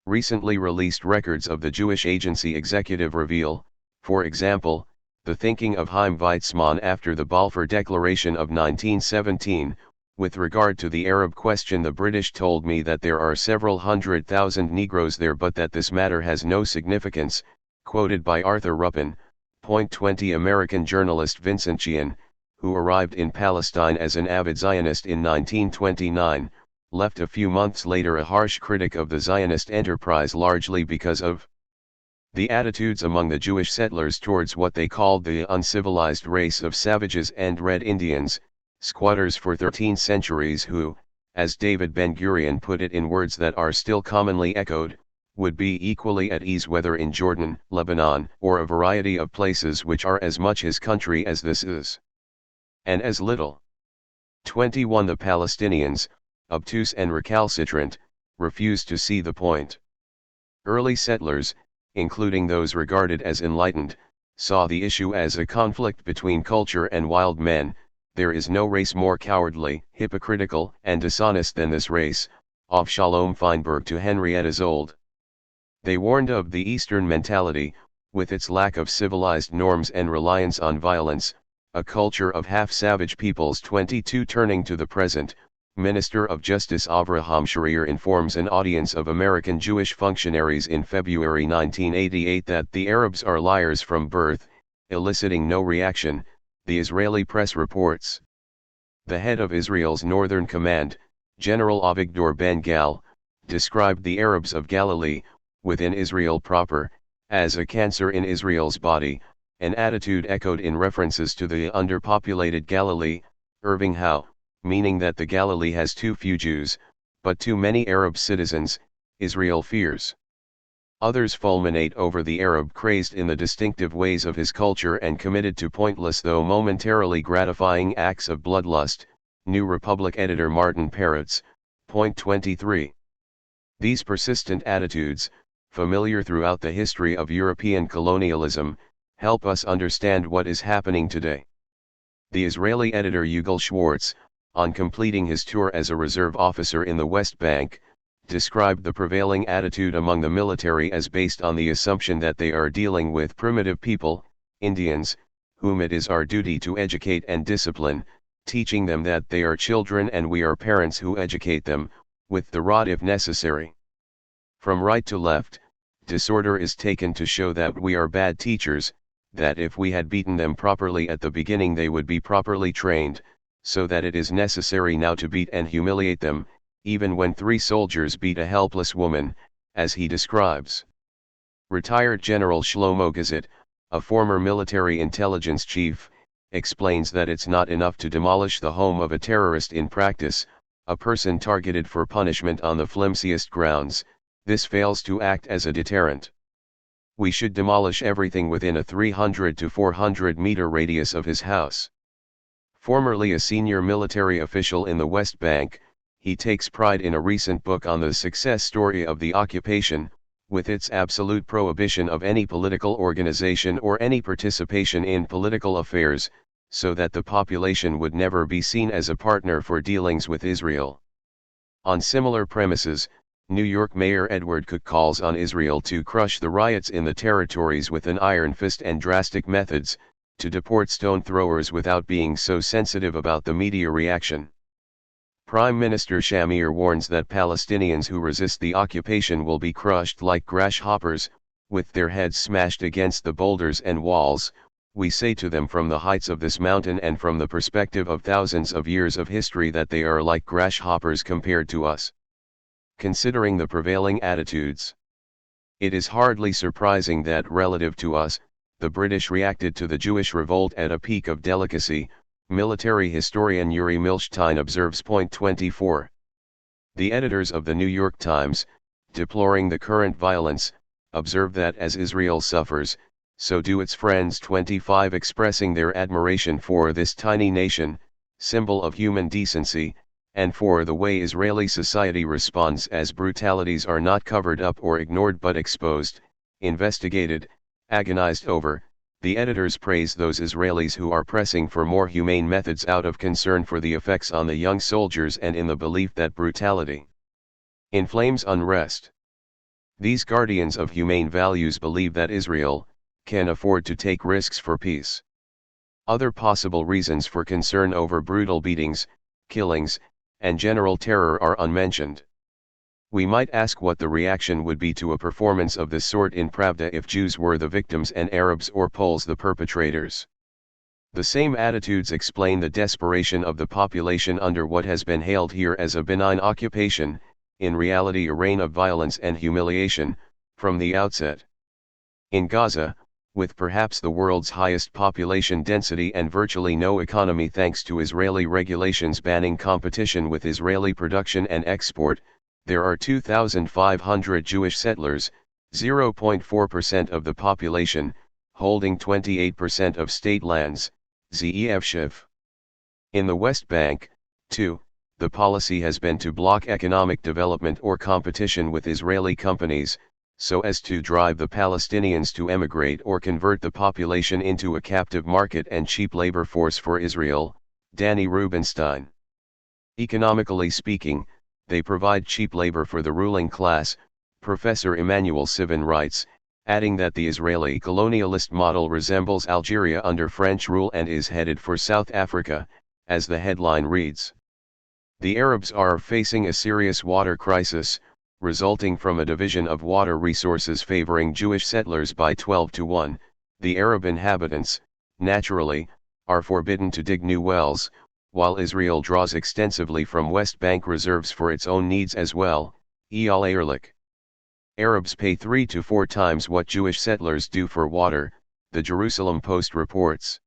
Recently released records of the Jewish Agency Executive reveal, for example, the thinking of Chaim Weizmann after the Balfour Declaration of 1917, with regard to the Arab question. The British told me that there are several 100,000 Negroes there but that this matter has no significance, quoted by Arthur Ruppin. Point 20. American journalist Vincent Sheehan, who arrived in Palestine as an avid Zionist in 1929, left a few months later a harsh critic of the Zionist enterprise largely because of the attitudes among the Jewish settlers towards what they called the uncivilized race of savages and Red Indians, squatters for 13 centuries who, as David Ben-Gurion put it in words that are still commonly echoed, would be equally at ease whether in Jordan, Lebanon, or a variety of places which are as much his country as this is. And as little. 21. The Palestinians, obtuse and recalcitrant, refuse to see the point. Early settlers, including those regarded as enlightened, saw the issue as a conflict between culture and wild men. There is no race more cowardly, hypocritical, and dishonest than this race, of Shalom Feinberg to Henrietta Zold. They warned of the Eastern mentality, with its lack of civilized norms and reliance on violence, a culture of half-savage peoples. 22. Turning to the present, Minister of Justice Avraham Sharir informs an audience of American Jewish functionaries in February 1988 that the Arabs are liars from birth, eliciting no reaction, the Israeli press reports. The head of Israel's Northern Command, General Avigdor Ben-Gal, described the Arabs of Galilee, within Israel proper, as a cancer in Israel's body, an attitude echoed in references to the underpopulated Galilee. Irving Howe, meaning that the Galilee has too few Jews, but too many Arab citizens, Israel fears. Others fulminate over the Arab crazed in the distinctive ways of his culture and committed to pointless though momentarily gratifying acts of bloodlust. New Republic editor Martin Peretz, point 23. These persistent attitudes, familiar throughout the history of European colonialism, help us understand what is happening today. The Israeli editor Yugal Schwartz, on completing his tour as a reserve officer in the West Bank, described the prevailing attitude among the military as based on the assumption that they are dealing with primitive people, Indians, whom it is our duty to educate and discipline, teaching them that they are children and we are parents who educate them, with the rod if necessary. From right to left, disorder is taken to show that we are bad teachers, that if we had beaten them properly at the beginning they would be properly trained, so that it is necessary now to beat and humiliate them, even when 3 soldiers beat a helpless woman, as he describes. Retired General Shlomo Gazit, a former military intelligence chief, explains that it's not enough to demolish the home of a terrorist in practice, a person targeted for punishment on the flimsiest grounds. This fails to act as a deterrent. We should demolish everything within a 300 to 400 meter radius of his house. Formerly a senior military official in the West Bank, he takes pride in a recent book on the success story of the occupation, with its absolute prohibition of any political organization or any participation in political affairs, so that the population would never be seen as a partner for dealings with Israel. On similar premises, New York Mayor Edward Cook calls on Israel to crush the riots in the territories with an iron fist and drastic methods, to deport stone throwers without being so sensitive about the media reaction. Prime Minister Shamir warns that Palestinians who resist the occupation will be crushed like grasshoppers, with their heads smashed against the boulders and walls. We say to them from the heights of this mountain and from the perspective of thousands of years of history that they are like grasshoppers compared to us. Considering the prevailing attitudes, it is hardly surprising that relative to us, the British reacted to the Jewish revolt at a peak of delicacy. Military historian Yuri Milstein observes. Point 24. The editors of the New York Times, deploring the current violence, observe that as Israel suffers, so do its friends. 25. Expressing their admiration for this tiny nation, symbol of human decency, and for the way Israeli society responds as brutalities are not covered up or ignored but exposed, investigated, agonized over, the editors praise those Israelis who are pressing for more humane methods out of concern for the effects on the young soldiers and in the belief that brutality inflames unrest. These guardians of humane values believe that Israel can afford to take risks for peace. Other possible reasons for concern over brutal beatings, killings, and general terror are unmentioned. We might ask what the reaction would be to a performance of this sort in Pravda if Jews were the victims and Arabs or Poles the perpetrators. The same attitudes explain the desperation of the population under what has been hailed here as a benign occupation, in reality a reign of violence and humiliation, from the outset. In Gaza, with perhaps the world's highest population density and virtually no economy thanks to Israeli regulations banning competition with Israeli production and export, There are 2,500 Jewish settlers, 0.4% of the population, holding 28% of state lands, ZEF Shiv. In the West Bank, too, the policy has been to block economic development or competition with Israeli companies, so as to drive the Palestinians to emigrate or convert the population into a captive market and cheap labor force for Israel. Danny Rubenstein. Economically speaking, they provide cheap labor for the ruling class, Professor Emmanuel Sivin writes, adding that the Israeli colonialist model resembles Algeria under French rule and is headed for South Africa, as the headline reads. The Arabs are facing a serious water crisis, resulting from a division of water resources favoring Jewish settlers by 12-1. The Arab inhabitants, naturally, are forbidden to dig new wells, while Israel draws extensively from West Bank reserves for its own needs as well. Eyal Ehrlich. Arabs pay 3 to 4 times what Jewish settlers do for water, the Jerusalem Post reports.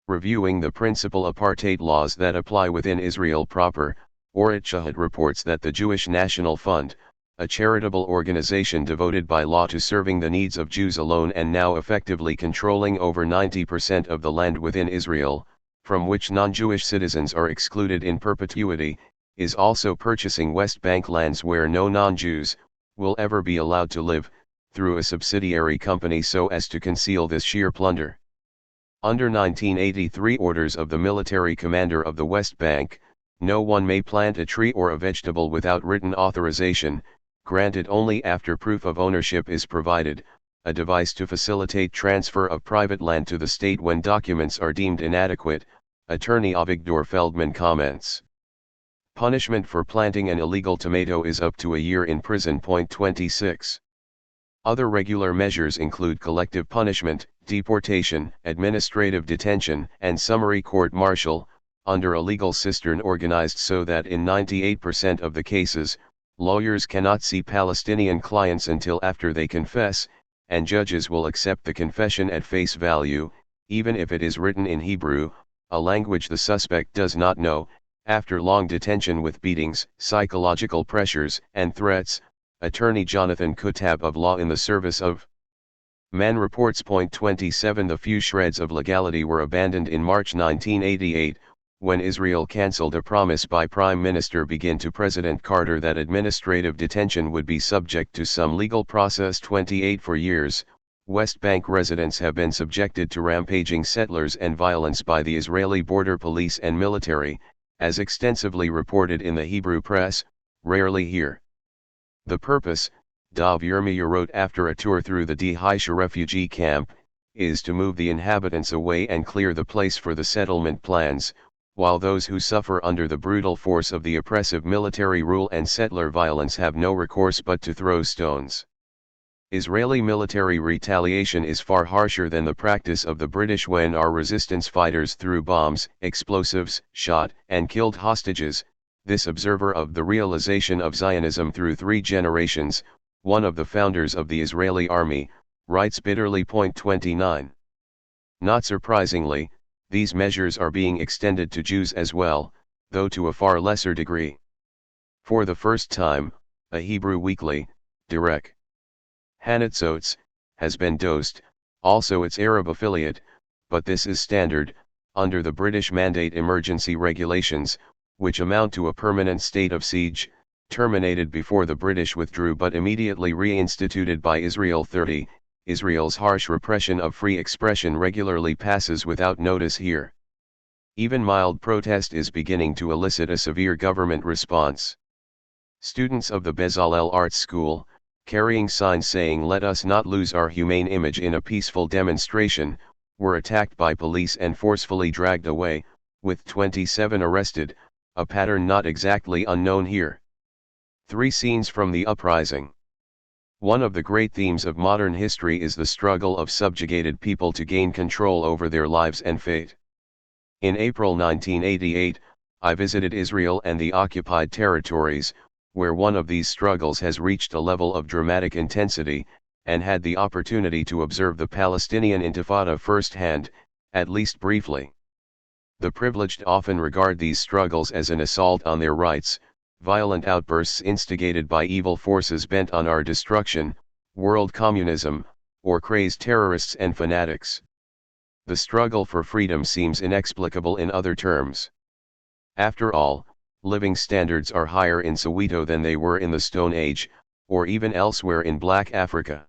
Reviewing the principal apartheid laws that apply within Israel proper, Orit Shahid reports that the Jewish National Fund, a charitable organization devoted by law to serving the needs of Jews alone and now effectively controlling over 90% of the land within Israel, from which non-Jewish citizens are excluded in perpetuity, is also purchasing West Bank lands where no non-Jews will ever be allowed to live, through a subsidiary company so as to conceal this sheer plunder. Under 1983 orders of the military commander of the West Bank, no one may plant a tree or a vegetable without written authorization, granted only after proof of ownership is provided, a device to facilitate transfer of private land to the state when documents are deemed inadequate, attorney Avigdor Feldman comments. Punishment for planting an illegal tomato is up to a year in prison. 26. Other regular measures include collective punishment, deportation, administrative detention, and summary court-martial, under a legal cistern organized so that in 98% of the cases, lawyers cannot see Palestinian clients until after they confess, and judges will accept the confession at face value, even if it is written in Hebrew, a language the suspect does not know. After long detention with beatings, psychological pressures, and threats, attorney Jonathan Kutab of Law in the Service of Man reports. 27 The few shreds of legality were abandoned in March 1988, when Israel cancelled a promise by Prime Minister Begin to President Carter that administrative detention would be subject to some legal process. 28 For years, West Bank residents have been subjected to rampaging settlers and violence by the Israeli border police and military, as extensively reported in the Hebrew press, rarely here. The purpose, Dov Yirmiyahu wrote after a tour through the Dehisha refugee camp, is to move the inhabitants away and clear the place for the settlement plans, while those who suffer under the brutal force of the oppressive military rule and settler violence have no recourse but to throw stones. Israeli military retaliation is far harsher than the practice of the British when our resistance fighters threw bombs, explosives, shot, and killed hostages. This observer of the realization of Zionism through 3 generations, one of the founders of the Israeli army, writes bitterly. 29. Not surprisingly, these measures are being extended to Jews as well, though to a far lesser degree. For the first time, a Hebrew weekly, Derek Hanotzotz, has been dosed, also its Arab affiliate, but this is standard, under the British Mandate emergency regulations, which amount to a permanent state of siege, terminated before the British withdrew but immediately reinstituted by Israel. 30. Israel's harsh repression of free expression regularly passes without notice here. Even mild protest is beginning to elicit a severe government response. Students of the Bezalel Arts School, carrying signs saying "Let us not lose our humane image" in a peaceful demonstration, were attacked by police and forcefully dragged away, with 27 arrested, a pattern not exactly unknown here. 3 Scenes from the uprising. One of the great themes of modern history is the struggle of subjugated people to gain control over their lives and fate. In April 1988, I visited Israel and the occupied territories, where one of these struggles has reached a level of dramatic intensity, and had the opportunity to observe the Palestinian Intifada firsthand, at least briefly. The privileged often regard these struggles as an assault on their rights, violent outbursts instigated by evil forces bent on our destruction, world communism, or crazed terrorists and fanatics. The struggle for freedom seems inexplicable in other terms. After all, living standards are higher in Soweto than they were in the Stone Age, or even elsewhere in Black Africa.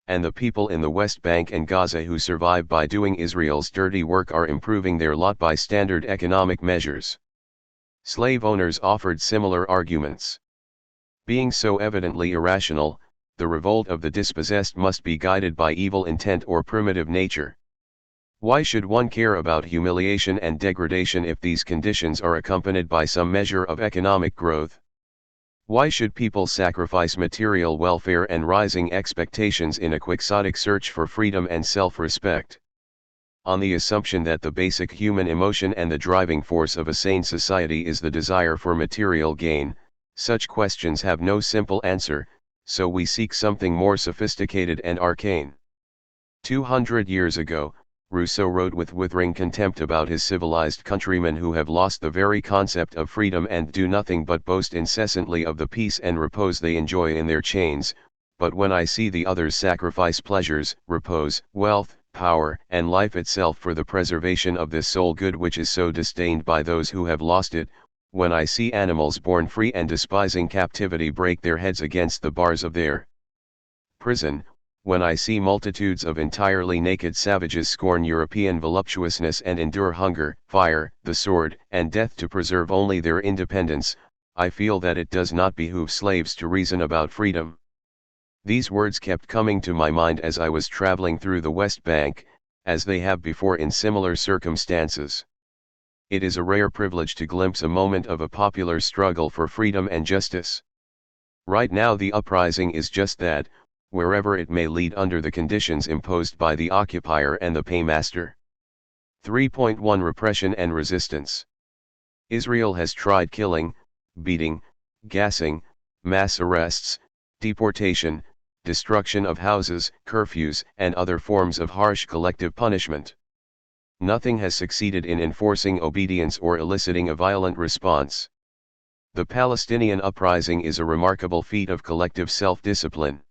And the people in the West Bank and Gaza who survive by doing Israel's dirty work are improving their lot by standard economic measures. Slave owners offered similar arguments. Being so evidently irrational, the revolt of the dispossessed must be guided by evil intent or primitive nature. Why should one care about humiliation and degradation if these conditions are accompanied by some measure of economic growth? Why should people sacrifice material welfare and rising expectations in a quixotic search for freedom and self-respect? On the assumption that the basic human emotion and the driving force of a sane society is the desire for material gain, such questions have no simple answer, so we seek something more sophisticated and arcane. 200 years ago, Rousseau wrote with withering contempt about his civilized countrymen who have lost the very concept of freedom and do nothing but boast incessantly of the peace and repose they enjoy in their chains. But when I see the others sacrifice pleasures, repose, wealth, power, and life itself for the preservation of this sole good which is so disdained by those who have lost it, when I see animals born free and despising captivity break their heads against the bars of their prison, when I see multitudes of entirely naked savages scorn European voluptuousness and endure hunger, fire, the sword, and death to preserve only their independence, I feel that it does not behoove slaves to reason about freedom. These words kept coming to my mind as I was traveling through the West Bank, as they have before in similar circumstances. It is a rare privilege to glimpse a moment of a popular struggle for freedom and justice. Right now the uprising is just that, wherever it may lead under the conditions imposed by the occupier and the paymaster. 3.1 Repression and Resistance. Israel has tried killing, beating, gassing, mass arrests, deportation, destruction of houses, curfews, and other forms of harsh collective punishment. Nothing has succeeded in enforcing obedience or eliciting a violent response. The Palestinian uprising is a remarkable feat of collective self-discipline.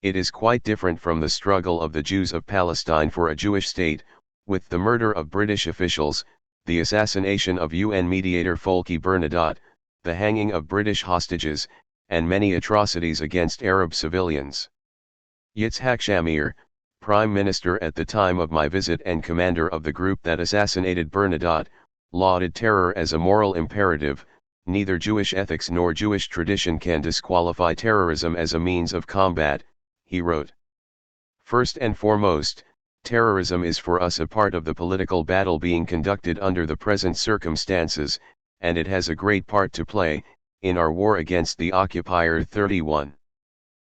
It is quite different from the struggle of the Jews of Palestine for a Jewish state, with the murder of British officials, the assassination of UN mediator Folke Bernadotte, the hanging of British hostages, and many atrocities against Arab civilians. Yitzhak Shamir, Prime Minister at the time of my visit and commander of the group that assassinated Bernadotte, lauded terror as a moral imperative. Neither Jewish ethics nor Jewish tradition can disqualify terrorism as a means of combat, he wrote. First and foremost, terrorism is for us a part of the political battle being conducted under the present circumstances, and it has a great part to play in our war against the occupier. 31.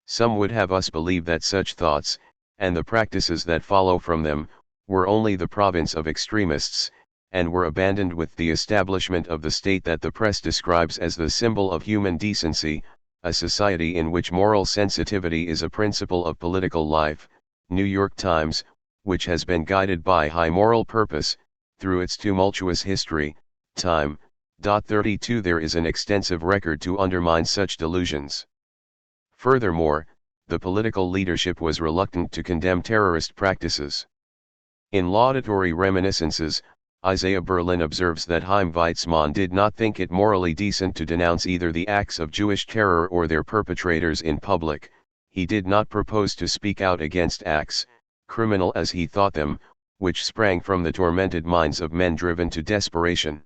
Some would have us believe that such thoughts, and the practices that follow from them, were only the province of extremists, and were abandoned with the establishment of the state that the press describes as the symbol of human decency, a society in which moral sensitivity is a principle of political life. New York Times, which has been guided by high moral purpose, through its tumultuous history, time. 32 There is an extensive record to undermine such delusions. Furthermore, the political leadership was reluctant to condemn terrorist practices. In laudatory reminiscences, Isaiah Berlin observes that Chaim Weizmann did not think it morally decent to denounce either the acts of Jewish terror or their perpetrators in public. He did not propose to speak out against acts, criminal as he thought them, which sprang from the tormented minds of men driven to desperation.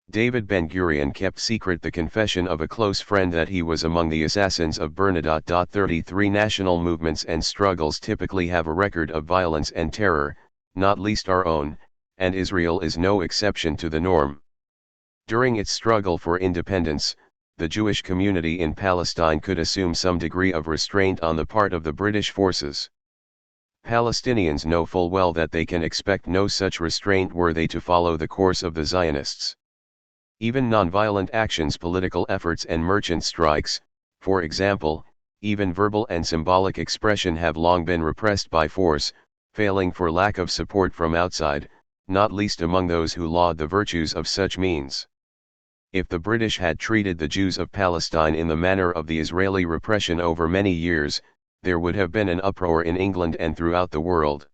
David Ben-Gurion kept secret the confession of a close friend that he was among the assassins of Bernadotte. 33 National movements and struggles typically have a record of violence and terror, not least our own, and Israel is no exception to the norm. During its struggle for independence, the Jewish community in Palestine could assume some degree of restraint on the part of the British forces. Palestinians know full well that they can expect no such restraint were they to follow the course of the Zionists. Even nonviolent actions, political efforts and merchant strikes, for example, even verbal and symbolic expression have long been repressed by force, failing for lack of support from outside, not least among those who laud the virtues of such means. If the British had treated the Jews of Palestine in the manner of the Israeli repression over many years, there would have been an uproar in England and throughout the world.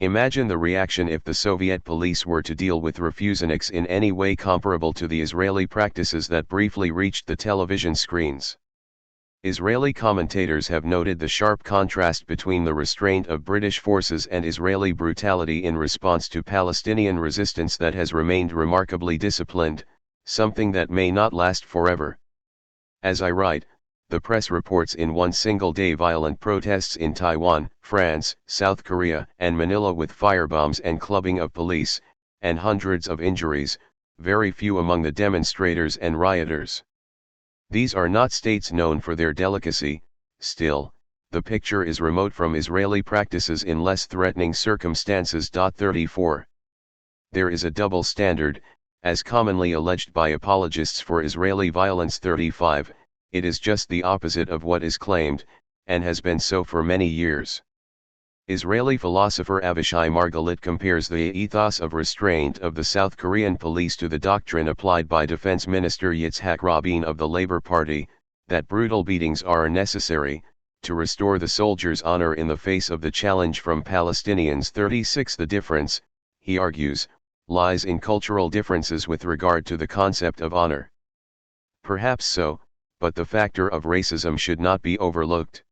Imagine the reaction if the Soviet police were to deal with refuseniks in any way comparable to the Israeli practices that briefly reached the television screens. Israeli commentators have noted the sharp contrast between the restraint of British forces and Israeli brutality in response to Palestinian resistance that has remained remarkably disciplined, something that may not last forever. As I write, the press reports in one single day violent protests in Taiwan, France, South Korea, and Manila with firebombs and clubbing of police, and hundreds of injuries, very few among the demonstrators and rioters. These are not states known for their delicacy. Still, the picture is remote from Israeli practices in less threatening circumstances. 34. There is a double standard, as commonly alleged by apologists for Israeli violence. 35. It is just the opposite of what is claimed, and has been so for many years. Israeli philosopher Avishai Margalit compares the ethos of restraint of the South Korean police to the doctrine applied by Defense Minister Yitzhak Rabin of the Labour Party, that brutal beatings are necessary, to restore the soldiers' honor in the face of the challenge from Palestinians. 36. The difference, he argues, lies in cultural differences with regard to the concept of honor. Perhaps so, but the factor of racism should not be overlooked.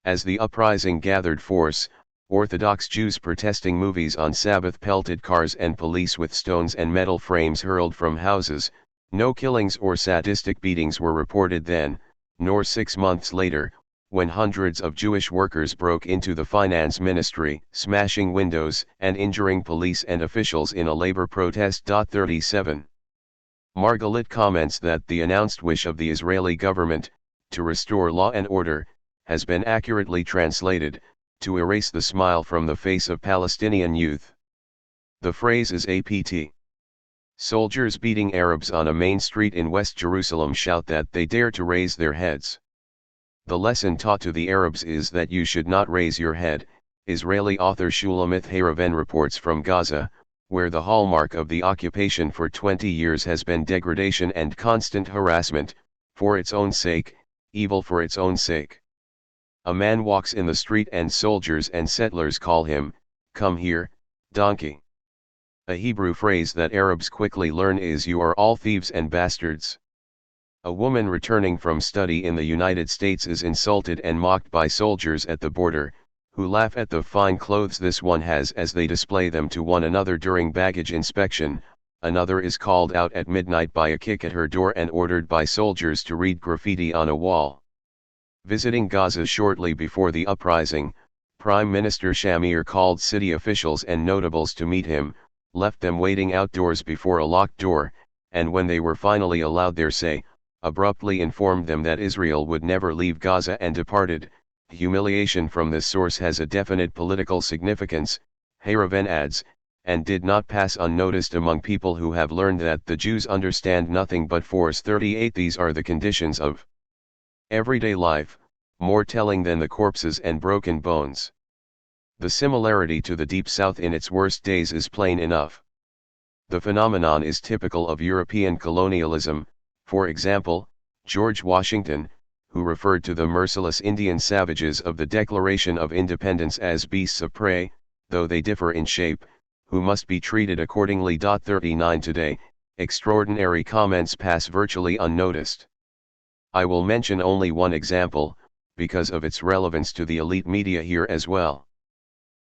As the uprising gathered force, Orthodox Jews protesting movies on Sabbath pelted cars and police with stones and metal frames hurled from houses. No killings or sadistic beatings were reported then, nor 6 months later, when hundreds of Jewish workers broke into the finance ministry, smashing windows and injuring police and officials in a labor protest. 37. Margalit comments that the announced wish of the Israeli government, to restore law and order, has been accurately translated, to erase the smile from the face of Palestinian youth. The phrase is apt. Soldiers beating Arabs on a main street in West Jerusalem shout that they dare to raise their heads. The lesson taught to the Arabs is that you should not raise your head. Israeli author Shulamith Haraven reports from Gaza, where the hallmark of the occupation for 20 years has been degradation and constant harassment, for its own sake, evil for its own sake. A man walks in the street and soldiers and settlers call him, "Come here, donkey." A Hebrew phrase that Arabs quickly learn is "You are all thieves and bastards." A woman returning from study in the United States is insulted and mocked by soldiers at the border, who laugh at the fine clothes this one has as they display them to one another during baggage inspection. Another is called out at midnight by a kick at her door and ordered by soldiers to read graffiti on a wall. Visiting Gaza shortly before the uprising, Prime Minister Shamir called city officials and notables to meet him, left them waiting outdoors before a locked door, and when they were finally allowed their say, abruptly informed them that Israel would never leave Gaza and departed. Humiliation from this source has a definite political significance, Haraven adds, and did not pass unnoticed among people who have learned that the Jews understand nothing but force. 38. These are the conditions of everyday life, more telling than the corpses and broken bones. The similarity to the Deep South in its worst days is plain enough. The phenomenon is typical of European colonialism. For example, George Washington, who referred to the merciless Indian savages of the Declaration of Independence as beasts of prey, though they differ in shape, who must be treated accordingly. 39. Today, extraordinary comments pass virtually unnoticed. I will mention only one example, because of its relevance to the elite media here as well.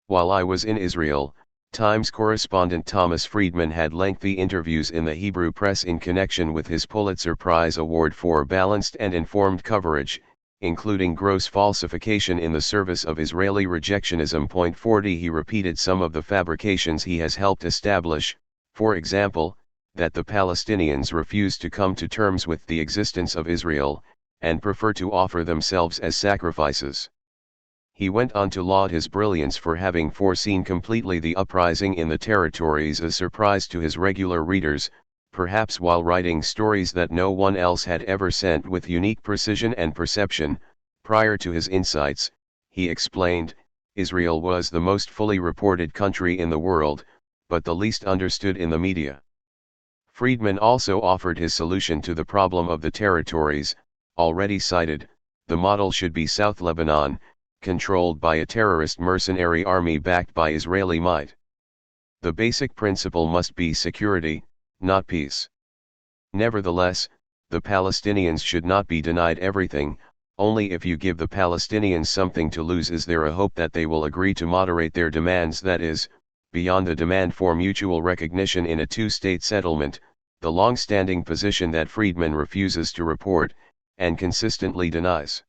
While I was in Israel, Times correspondent Thomas Friedman had lengthy interviews in the Hebrew press in connection with his Pulitzer Prize Award for balanced and informed coverage, including gross falsification in the service of Israeli rejectionism. 40. He repeated some of the fabrications he has helped establish, for example, that the Palestinians refuse to come to terms with the existence of Israel, and prefer to offer themselves as sacrifices. He went on to laud his brilliance for having foreseen completely the uprising in the territories, a surprise to his regular readers, perhaps while writing stories that no one else had ever sent with unique precision and perception. Prior to his insights, he explained, Israel was the most fully reported country in the world, but the least understood in the media. Friedman also offered his solution to the problem of the territories, already cited. The model should be South Lebanon, controlled by a terrorist mercenary army backed by Israeli might. The basic principle must be security, not peace. Nevertheless, the Palestinians should not be denied everything. Only if you give the Palestinians something to lose is there a hope that they will agree to moderate their demands, that is, beyond the demand for mutual recognition in a two-state settlement, the long-standing position that Friedman refuses to report, and consistently denies.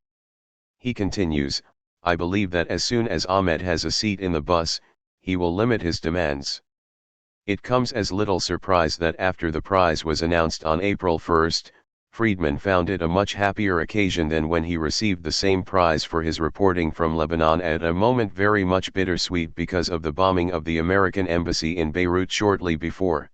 He continues, I believe that as soon as Ahmed has a seat in the bus, he will limit his demands. It comes as little surprise that after the prize was announced on April 1, Friedman found it a much happier occasion than when he received the same prize for his reporting from Lebanon at a moment very much bittersweet because of the bombing of the American embassy in Beirut shortly before.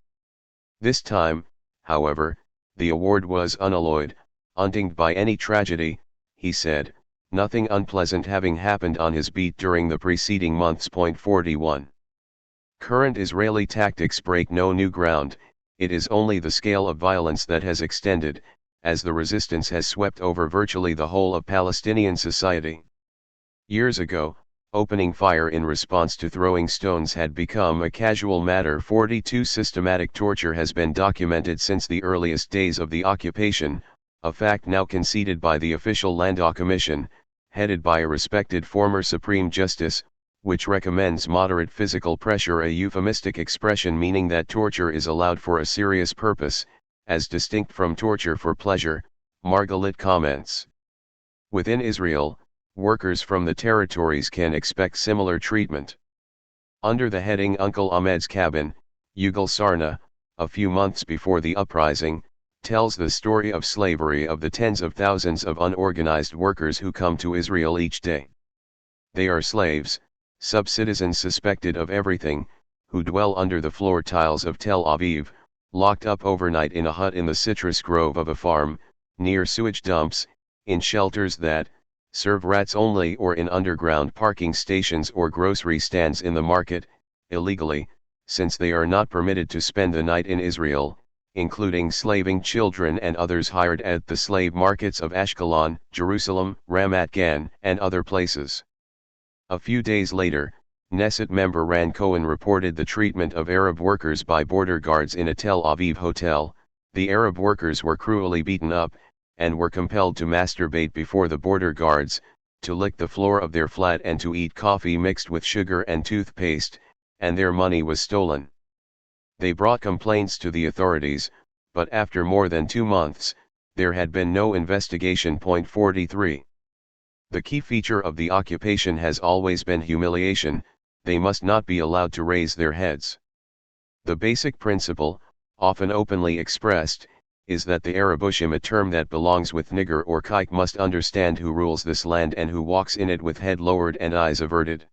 This time, however, the award was unalloyed, untinged by any tragedy, he said, nothing unpleasant having happened on his beat during the preceding months. 41. Current Israeli tactics break no new ground, it is only the scale of violence that has extended, as the resistance has swept over virtually the whole of Palestinian society. Years ago, opening fire in response to throwing stones had become a casual matter. 42 Systematic torture has been documented since the earliest days of the occupation, a fact now conceded by the official Landau Commission, headed by a respected former Supreme Justice, which recommends moderate physical pressure, a euphemistic expression meaning that torture is allowed for a serious purpose, as distinct from torture for pleasure. Margalit comments. Within Israel, workers from the territories can expect similar treatment. Under the heading Uncle Ahmed's Cabin, Yugal Sarna, a few months before the uprising, tells the story of slavery of the tens of thousands of unorganized workers who come to Israel each day. They are slaves, sub-citizens suspected of everything, who dwell under the floor tiles of Tel Aviv, locked up overnight in a hut in the citrus grove of a farm, near sewage dumps, in shelters that serve rats only, or in underground parking stations or grocery stands in the market, illegally, since they are not permitted to spend the night in Israel, including slaving children and others hired at the slave markets of Ashkelon, Jerusalem, Ramat Gan, and other places. A few days later, Knesset member Ran Cohen reported the treatment of Arab workers by border guards in a Tel Aviv hotel. The Arab workers were cruelly beaten up, and were compelled to masturbate before the border guards, to lick the floor of their flat and to eat coffee mixed with sugar and toothpaste, and their money was stolen. They brought complaints to the authorities, but after more than 2 months, there had been no investigation. 43. The key feature of the occupation has always been humiliation. They must not be allowed to raise their heads. The basic principle, often openly expressed, is that the Arabushim, a term that belongs with nigger or kike, must understand who rules this land and who walks in it with head lowered and eyes averted.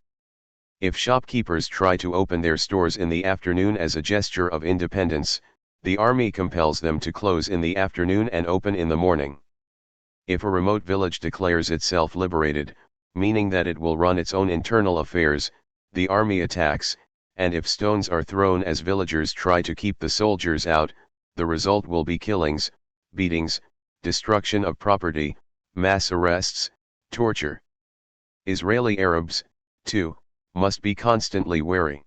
If shopkeepers try to open their stores in the afternoon as a gesture of independence, the army compels them to close in the afternoon and open in the morning. If a remote village declares itself liberated, meaning that it will run its own internal affairs, the army attacks, and if stones are thrown as villagers try to keep the soldiers out, the result will be killings, beatings, destruction of property, mass arrests, torture. Israeli Arabs, too, must be constantly wary.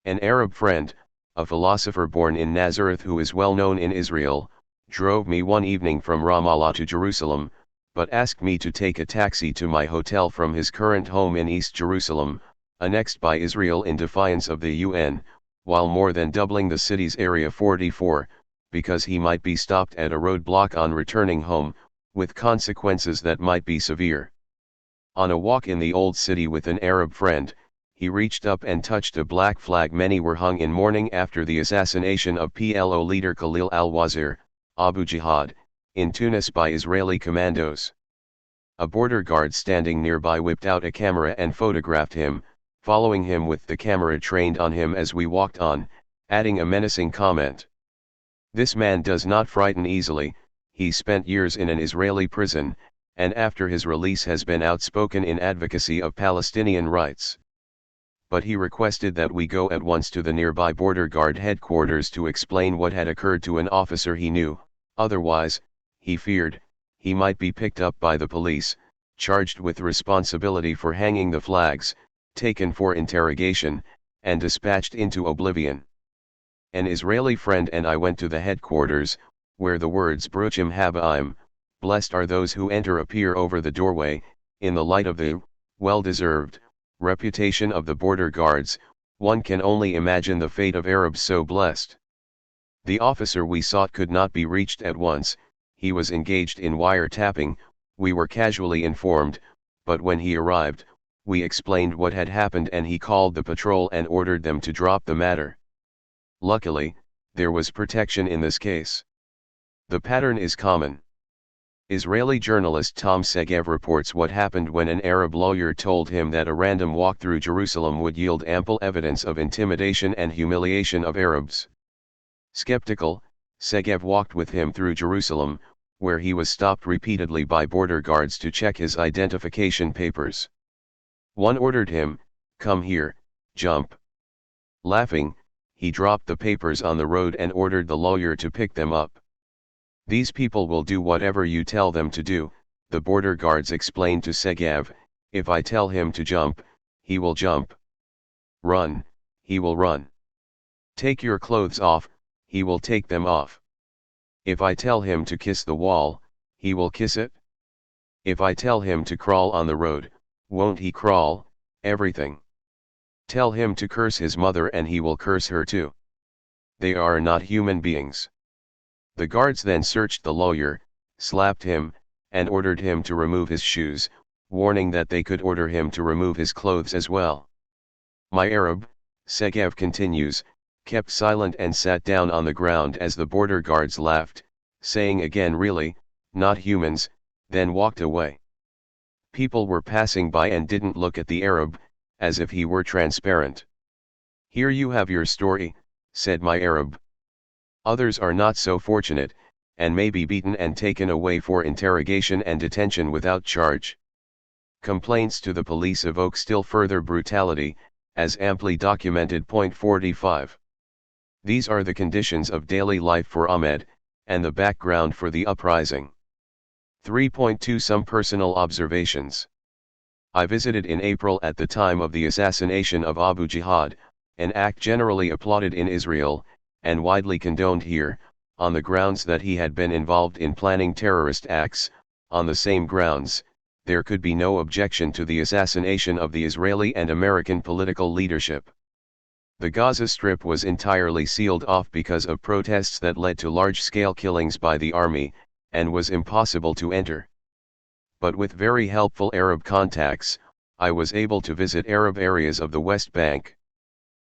An Arab friend, a philosopher born in Nazareth who is well known in Israel, drove me one evening from Ramallah to Jerusalem, but asked me to take a taxi to my hotel from his current home in East Jerusalem, annexed by Israel in defiance of the UN, while more than doubling the city's area. 44, because he might be stopped at a roadblock on returning home, with consequences that might be severe. On a walk in the old city with an Arab friend, he reached up and touched a black flag. Many were hung in mourning after the assassination of PLO leader Khalil al-Wazir, Abu Jihad, in Tunis by Israeli commandos. A border guard standing nearby whipped out a camera and photographed him, following him with the camera trained on him as we walked on, adding a menacing comment. This man does not frighten easily. He spent years in an Israeli prison, and after his release has been outspoken in advocacy of Palestinian rights. but he requested that we go at once to the nearby border guard headquarters to explain what had occurred to an officer he knew, otherwise, he feared, he might be picked up by the police, charged with responsibility for hanging the flags, taken for interrogation, and dispatched into oblivion. An Israeli friend and I went to the headquarters, where the words Bruchim Habaim, blessed are those who enter, appear over the doorway. In the light of the well-deserved reputation of the border guards, one can only imagine the fate of Arabs so blessed. The officer we sought could not be reached at once, he was engaged in wiretapping, we were casually informed, but when he arrived, we explained what had happened and he called the patrol and ordered them to drop the matter. Luckily, there was protection in this case. The pattern is common. Israeli journalist Tom Segev reports what happened when an Arab lawyer told him that a random walk through Jerusalem would yield ample evidence of intimidation and humiliation of Arabs. Skeptical, Segev walked with him through Jerusalem, where he was stopped repeatedly by border guards to check his identification papers. One ordered him, "Come here, jump." Laughing, he dropped the papers on the road and ordered the lawyer to pick them up. "These people will do whatever you tell them to do," the border guards explained to Segev. "If I tell him to jump, he will jump. Run, he will run. Take your clothes off, he will take them off. If I tell him to kiss the wall, he will kiss it. If I tell him to crawl on the road, won't he crawl? Everything. Tell him to curse his mother and he will curse her too. They are not human beings." The guards then searched the lawyer, slapped him, and ordered him to remove his shoes, warning that they could order him to remove his clothes as well. My Arab, Segev continues, kept silent and sat down on the ground as the border guards laughed, saying again, "Really, not humans," then walked away. People were passing by and didn't look at the Arab, as if he were transparent. "Here you have your story," said my Arab. "Others are not so fortunate, and may be beaten and taken away for interrogation and detention without charge." Complaints to the police evoke still further brutality, as amply documented. Point 45. These are the conditions of daily life for Ahmed, and the background for the uprising. 3.2 Some personal observations. I visited in April at the time of the assassination of Abu Jihad, an act generally applauded in Israel, and widely condoned here, on the grounds that he had been involved in planning terrorist acts. On the same grounds, there could be no objection to the assassination of the Israeli and American political leadership. The Gaza Strip was entirely sealed off because of protests that led to large-scale killings by the army, and was impossible to enter. But with very helpful Arab contacts, I was able to visit Arab areas of the West Bank.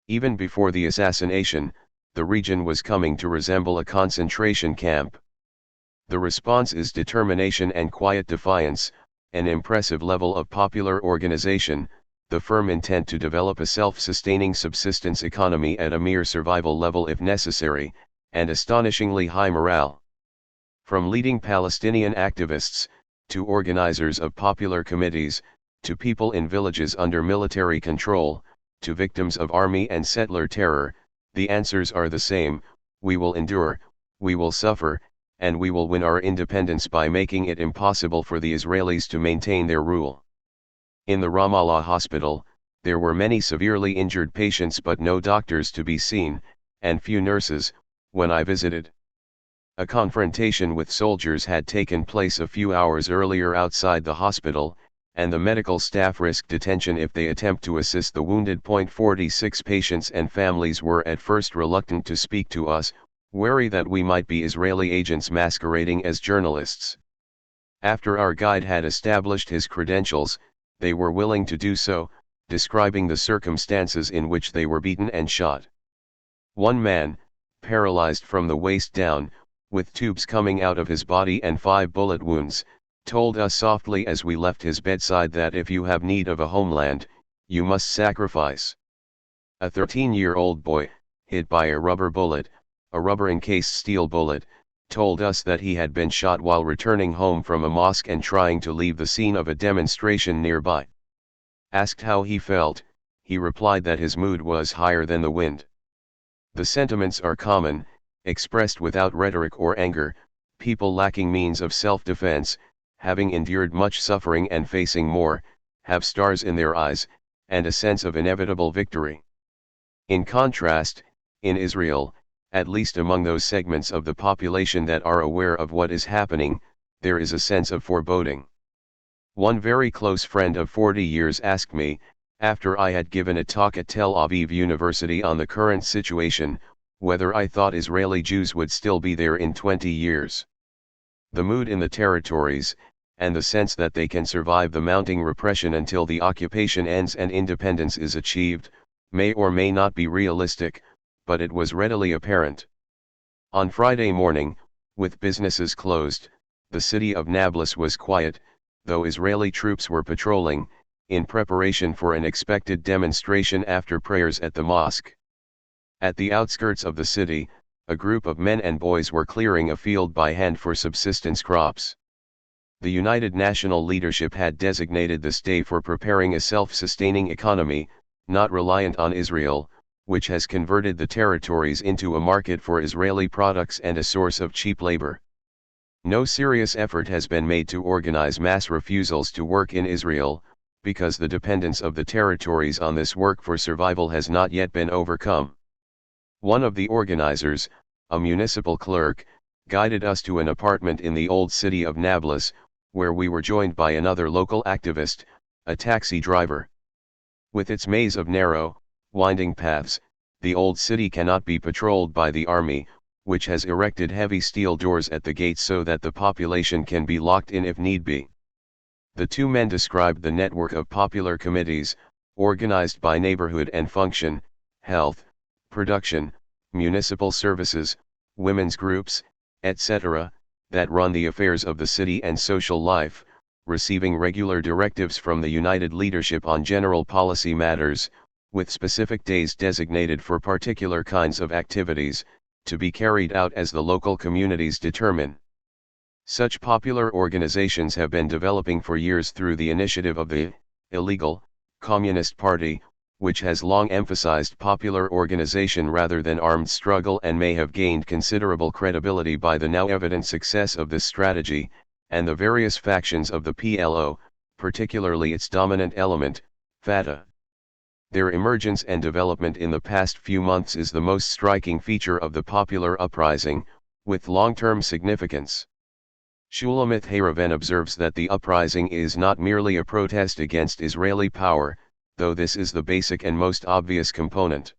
Even before the assassination, the region was coming to resemble a concentration camp. The response is determination and quiet defiance, an impressive level of popular organization, the firm intent to develop a self-sustaining subsistence economy at a mere survival level if necessary, and astonishingly high morale. From leading Palestinian activists, to organizers of popular committees, to people in villages under military control, to victims of army and settler terror, the answers are the same: we will endure, we will suffer, and we will win our independence by making it impossible for the Israelis to maintain their rule. In the Ramallah hospital, there were many severely injured patients but no doctors to be seen, and few nurses, when I visited. A confrontation with soldiers had taken place a few hours earlier outside the hospital, and the medical staff risked detention if they attempt to assist the wounded. 46 Patients and families were at first reluctant to speak to us, wary that we might be Israeli agents masquerading as journalists. After our guide had established his credentials, they were willing to do so, describing the circumstances in which they were beaten and shot. One man, paralyzed from the waist down, with tubes coming out of his body and 5 bullet wounds, told us softly as we left his bedside that if you have need of a homeland, you must sacrifice. A 13-year-old boy, hit by a rubber bullet, a rubber-encased steel bullet, told us that he had been shot while returning home from a mosque and trying to leave the scene of a demonstration nearby. Asked how he felt, he replied that his mood was higher than the wind. The sentiments are common, expressed without rhetoric or anger, people lacking means of self-defense, having endured much suffering and facing more, have stars in their eyes, and a sense of inevitable victory. In contrast, in Israel, at least among those segments of the population that are aware of what is happening, there is a sense of foreboding. One very close friend of 40 years asked me, after I had given a talk at Tel Aviv University on the current situation, whether I thought Israeli Jews would still be there in 20 years. The mood in the territories, and the sense that they can survive the mounting repression until the occupation ends and independence is achieved, may or may not be realistic, but it was readily apparent. On Friday morning, with businesses closed, the city of Nablus was quiet, though Israeli troops were patrolling, in preparation for an expected demonstration after prayers at the mosque. At the outskirts of the city, a group of men and boys were clearing a field by hand for subsistence crops. The United National leadership had designated this day for preparing a self-sustaining economy, not reliant on Israel, which has converted the territories into a market for Israeli products and a source of cheap labor. No serious effort has been made to organize mass refusals to work in Israel, because the dependence of the territories on this work for survival has not yet been overcome. One of the organizers, a municipal clerk, guided us to an apartment in the old city of Nablus, where we were joined by another local activist, a taxi driver. With its maze of narrow, winding paths, the old city cannot be patrolled by the army, which has erected heavy steel doors at the gates so that the population can be locked in if need be. The two men described the network of popular committees, organized by neighborhood and function, health, production, municipal services, women's groups, etc., that run the affairs of the city and social life, receiving regular directives from the United leadership on general policy matters, with specific days designated for particular kinds of activities, to be carried out as the local communities determine. Such popular organizations have been developing for years through the initiative of the illegal Communist Party, which has long emphasized popular organization rather than armed struggle and may have gained considerable credibility by the now evident success of this strategy, and the various factions of the PLO, particularly its dominant element, Fatah. Their emergence and development in the past few months is the most striking feature of the popular uprising, with long-term significance. Shulamith Haraven observes that the uprising is not merely a protest against Israeli power, though this is the basic and most obvious component.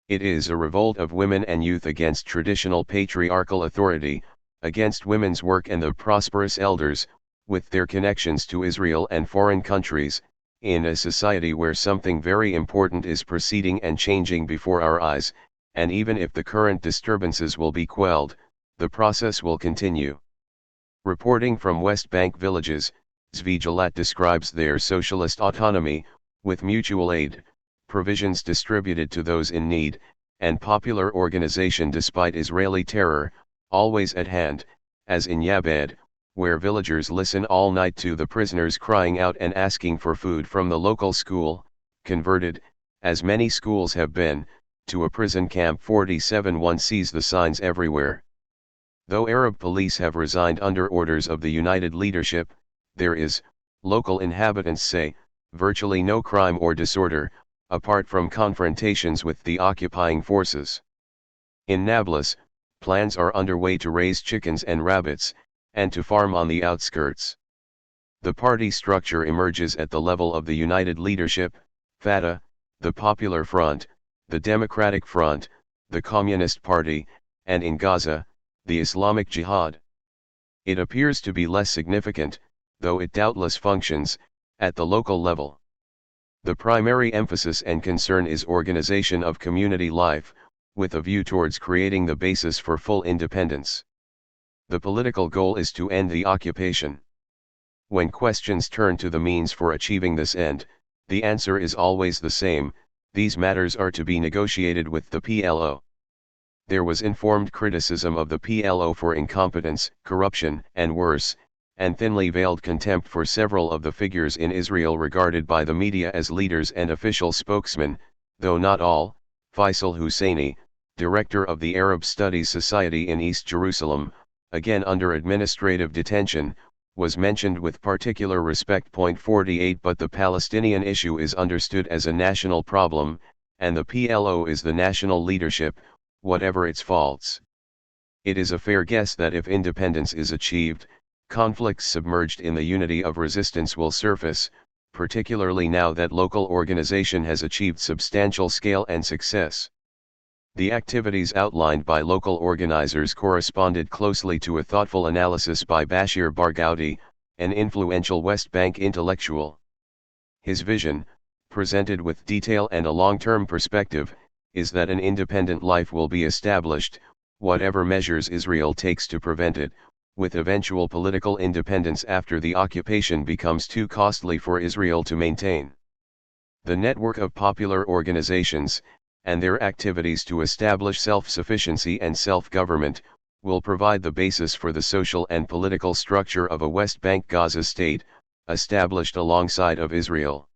It is a revolt of women and youth against traditional patriarchal authority, against women's work and the prosperous elders, with their connections to Israel and foreign countries, in a society where something very important is proceeding and changing before our eyes, and even if the current disturbances will be quelled, the process will continue. Reporting from West Bank villages, Zvi Jalat describes their socialist autonomy, with mutual aid, provisions distributed to those in need, and popular organization despite Israeli terror, always at hand, as in Yabed, where villagers listen all night to the prisoners crying out and asking for food from the local school, converted, as many schools have been, to a prison camp. 47. One sees the signs everywhere. Though Arab police have resigned under orders of the United leadership, there is, local inhabitants say, virtually no crime or disorder, apart from confrontations with the occupying forces. In Nablus, plans are underway to raise chickens and rabbits, and to farm on the outskirts. The party structure emerges at the level of the United leadership, Fatah, the Popular Front, the Democratic Front, the Communist Party, and in Gaza, the Islamic Jihad. It appears to be less significant, though it doubtless functions, at the local level. The primary emphasis and concern is organization of community life, with a view towards creating the basis for full independence. The political goal is to end the occupation. When questions turn to the means for achieving this end, the answer is always the same: these matters are to be negotiated with the PLO. There was informed criticism of the PLO for incompetence, corruption, and worse, and thinly veiled contempt for several of the figures in Israel regarded by the media as leaders and official spokesmen, though not all. Faisal Husseini, director of the Arab Studies Society in East Jerusalem, again under administrative detention, was mentioned with particular respect. 48 But the Palestinian issue is understood as a national problem, and the PLO is the national leadership, whatever its faults. It is a fair guess that if independence is achieved, conflicts submerged in the unity of resistance will surface, particularly now that local organization has achieved substantial scale and success. The activities outlined by local organizers corresponded closely to a thoughtful analysis by Bashir Barghouti, an influential West Bank intellectual. His vision, presented with detail and a long-term perspective, is that an independent life will be established, whatever measures Israel takes to prevent it, with eventual political independence after the occupation becomes too costly for Israel to maintain. The network of popular organizations, and their activities to establish self-sufficiency and self-government, will provide the basis for the social and political structure of a West Bank Gaza state, established alongside of Israel.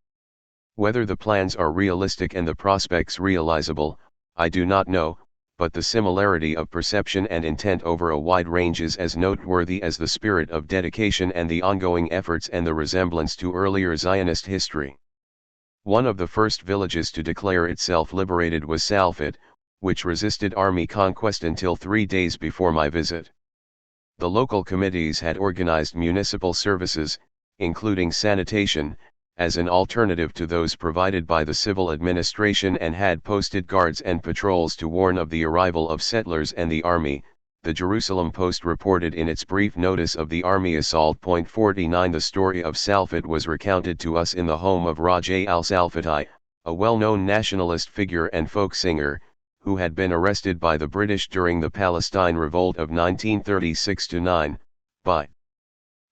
Whether the plans are realistic and the prospects realizable, I do not know, but the similarity of perception and intent over a wide range is as noteworthy as the spirit of dedication and the ongoing efforts and the resemblance to earlier Zionist history. One of the first villages to declare itself liberated was Salfit, which resisted army conquest until 3 days before my visit. The local committees had organized municipal services, including sanitation, as an alternative to those provided by the civil administration, and had posted guards and patrols to warn of the arrival of settlers and the army. The Jerusalem Post reported in its brief notice of the army assault. 49 The story of Salfit was recounted to us in the home of Rajay al-Salfati, a well-known nationalist figure and folk singer, who had been arrested by the British during the Palestine Revolt of 1936-9, by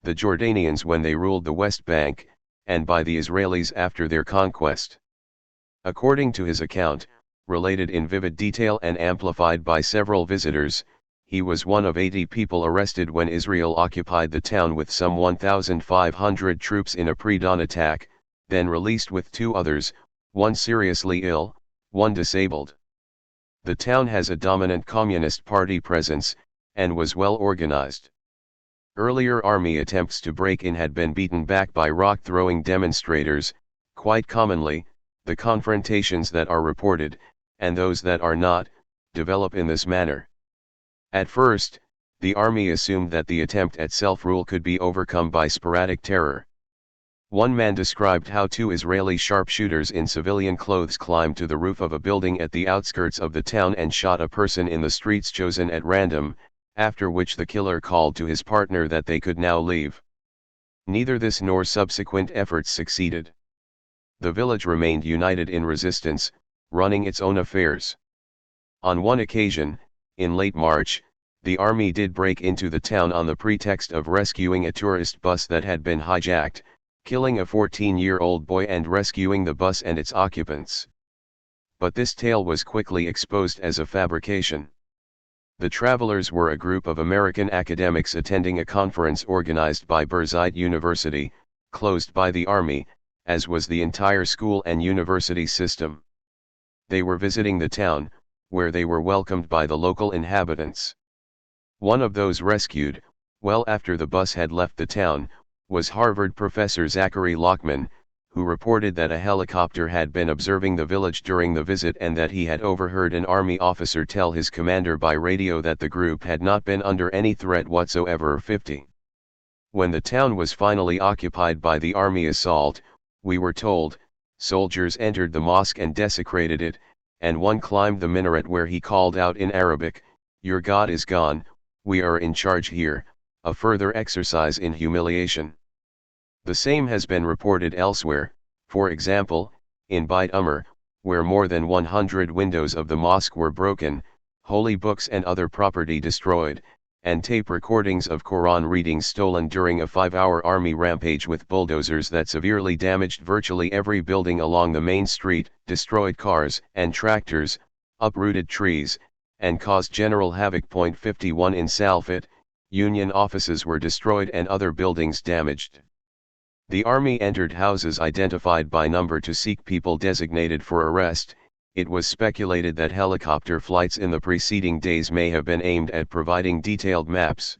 the Jordanians when they ruled the West Bank, and by the Israelis after their conquest. According to his account, related in vivid detail and amplified by several visitors, he was one of 80 people arrested when Israel occupied the town with some 1,500 troops in a pre-dawn attack, then released with 2 others, one seriously ill, one disabled. The town has a dominant Communist Party presence, and was well organized. Earlier army attempts to break in had been beaten back by rock-throwing demonstrators. Quite commonly, the confrontations that are reported, and those that are not, develop in this manner. At first, the army assumed that the attempt at self-rule could be overcome by sporadic terror. One man described how 2 Israeli sharpshooters in civilian clothes climbed to the roof of a building at the outskirts of the town and shot a person in the streets chosen at random, after which the killer called to his partner that they could now leave. Neither this nor subsequent efforts succeeded. The village remained united in resistance, running its own affairs. On one occasion, in late March, the army did break into the town on the pretext of rescuing a tourist bus that had been hijacked, killing a 14-year-old boy and rescuing the bus and its occupants. But this tale was quickly exposed as a fabrication. The travelers were a group of American academics attending a conference organized by Birzeit University, closed by the army, as was the entire school and university system. They were visiting the town, where they were welcomed by the local inhabitants. One of those rescued, well after the bus had left the town, was Harvard professor Zachary Lockman, who reported that a helicopter had been observing the village during the visit and that he had overheard an army officer tell his commander by radio that the group had not been under any threat whatsoever. 50. When the town was finally occupied by the army assault, we were told, soldiers entered the mosque and desecrated it, and one climbed the minaret where he called out in Arabic, "Your God is gone, we are in charge here," a further exercise in humiliation. The same has been reported elsewhere, for example, in Beit Umar, where more than 100 windows of the mosque were broken, holy books and other property destroyed, and tape recordings of Quran readings stolen during a 5-hour army rampage with bulldozers that severely damaged virtually every building along the main street, destroyed cars and tractors, uprooted trees, and caused general havoc. 51 In Salfit, Union offices were destroyed and other buildings damaged. The army entered houses identified by number to seek people designated for arrest. It was speculated that helicopter flights in the preceding days may have been aimed at providing detailed maps.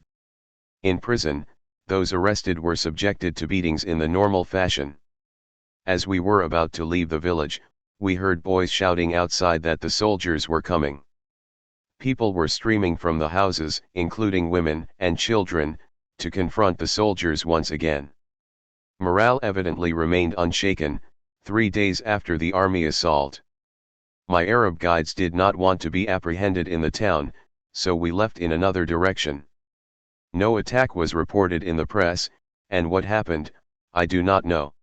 In prison, those arrested were subjected to beatings in the normal fashion. As we were about to leave the village, we heard boys shouting outside that the soldiers were coming. People were streaming from the houses, including women and children, to confront the soldiers once again. Morale evidently remained unshaken, 3 days after the army assault. My Arab guides did not want to be apprehended in the town, so we left in another direction. No attack was reported in the press, and what happened, I do not know.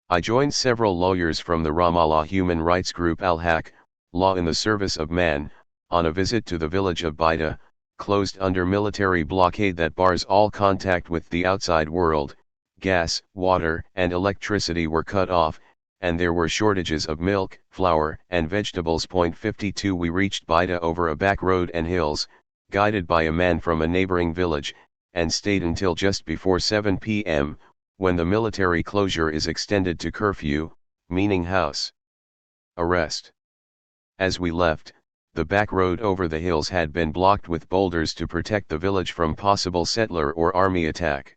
I joined several lawyers from the Ramallah human rights group Al-Haq, Law in the Service of Man, on a visit to the village of Baida, closed under military blockade that bars all contact with the outside world. Gas, water, and electricity were cut off, and there were shortages of milk, flour, and vegetables. 52 We reached Baida over a back road and hills, guided by a man from a neighboring village, and stayed until just before 7 p.m., when the military closure is extended to curfew, meaning house arrest. As we left, the back road over the hills had been blocked with boulders to protect the village from possible settler or army attack.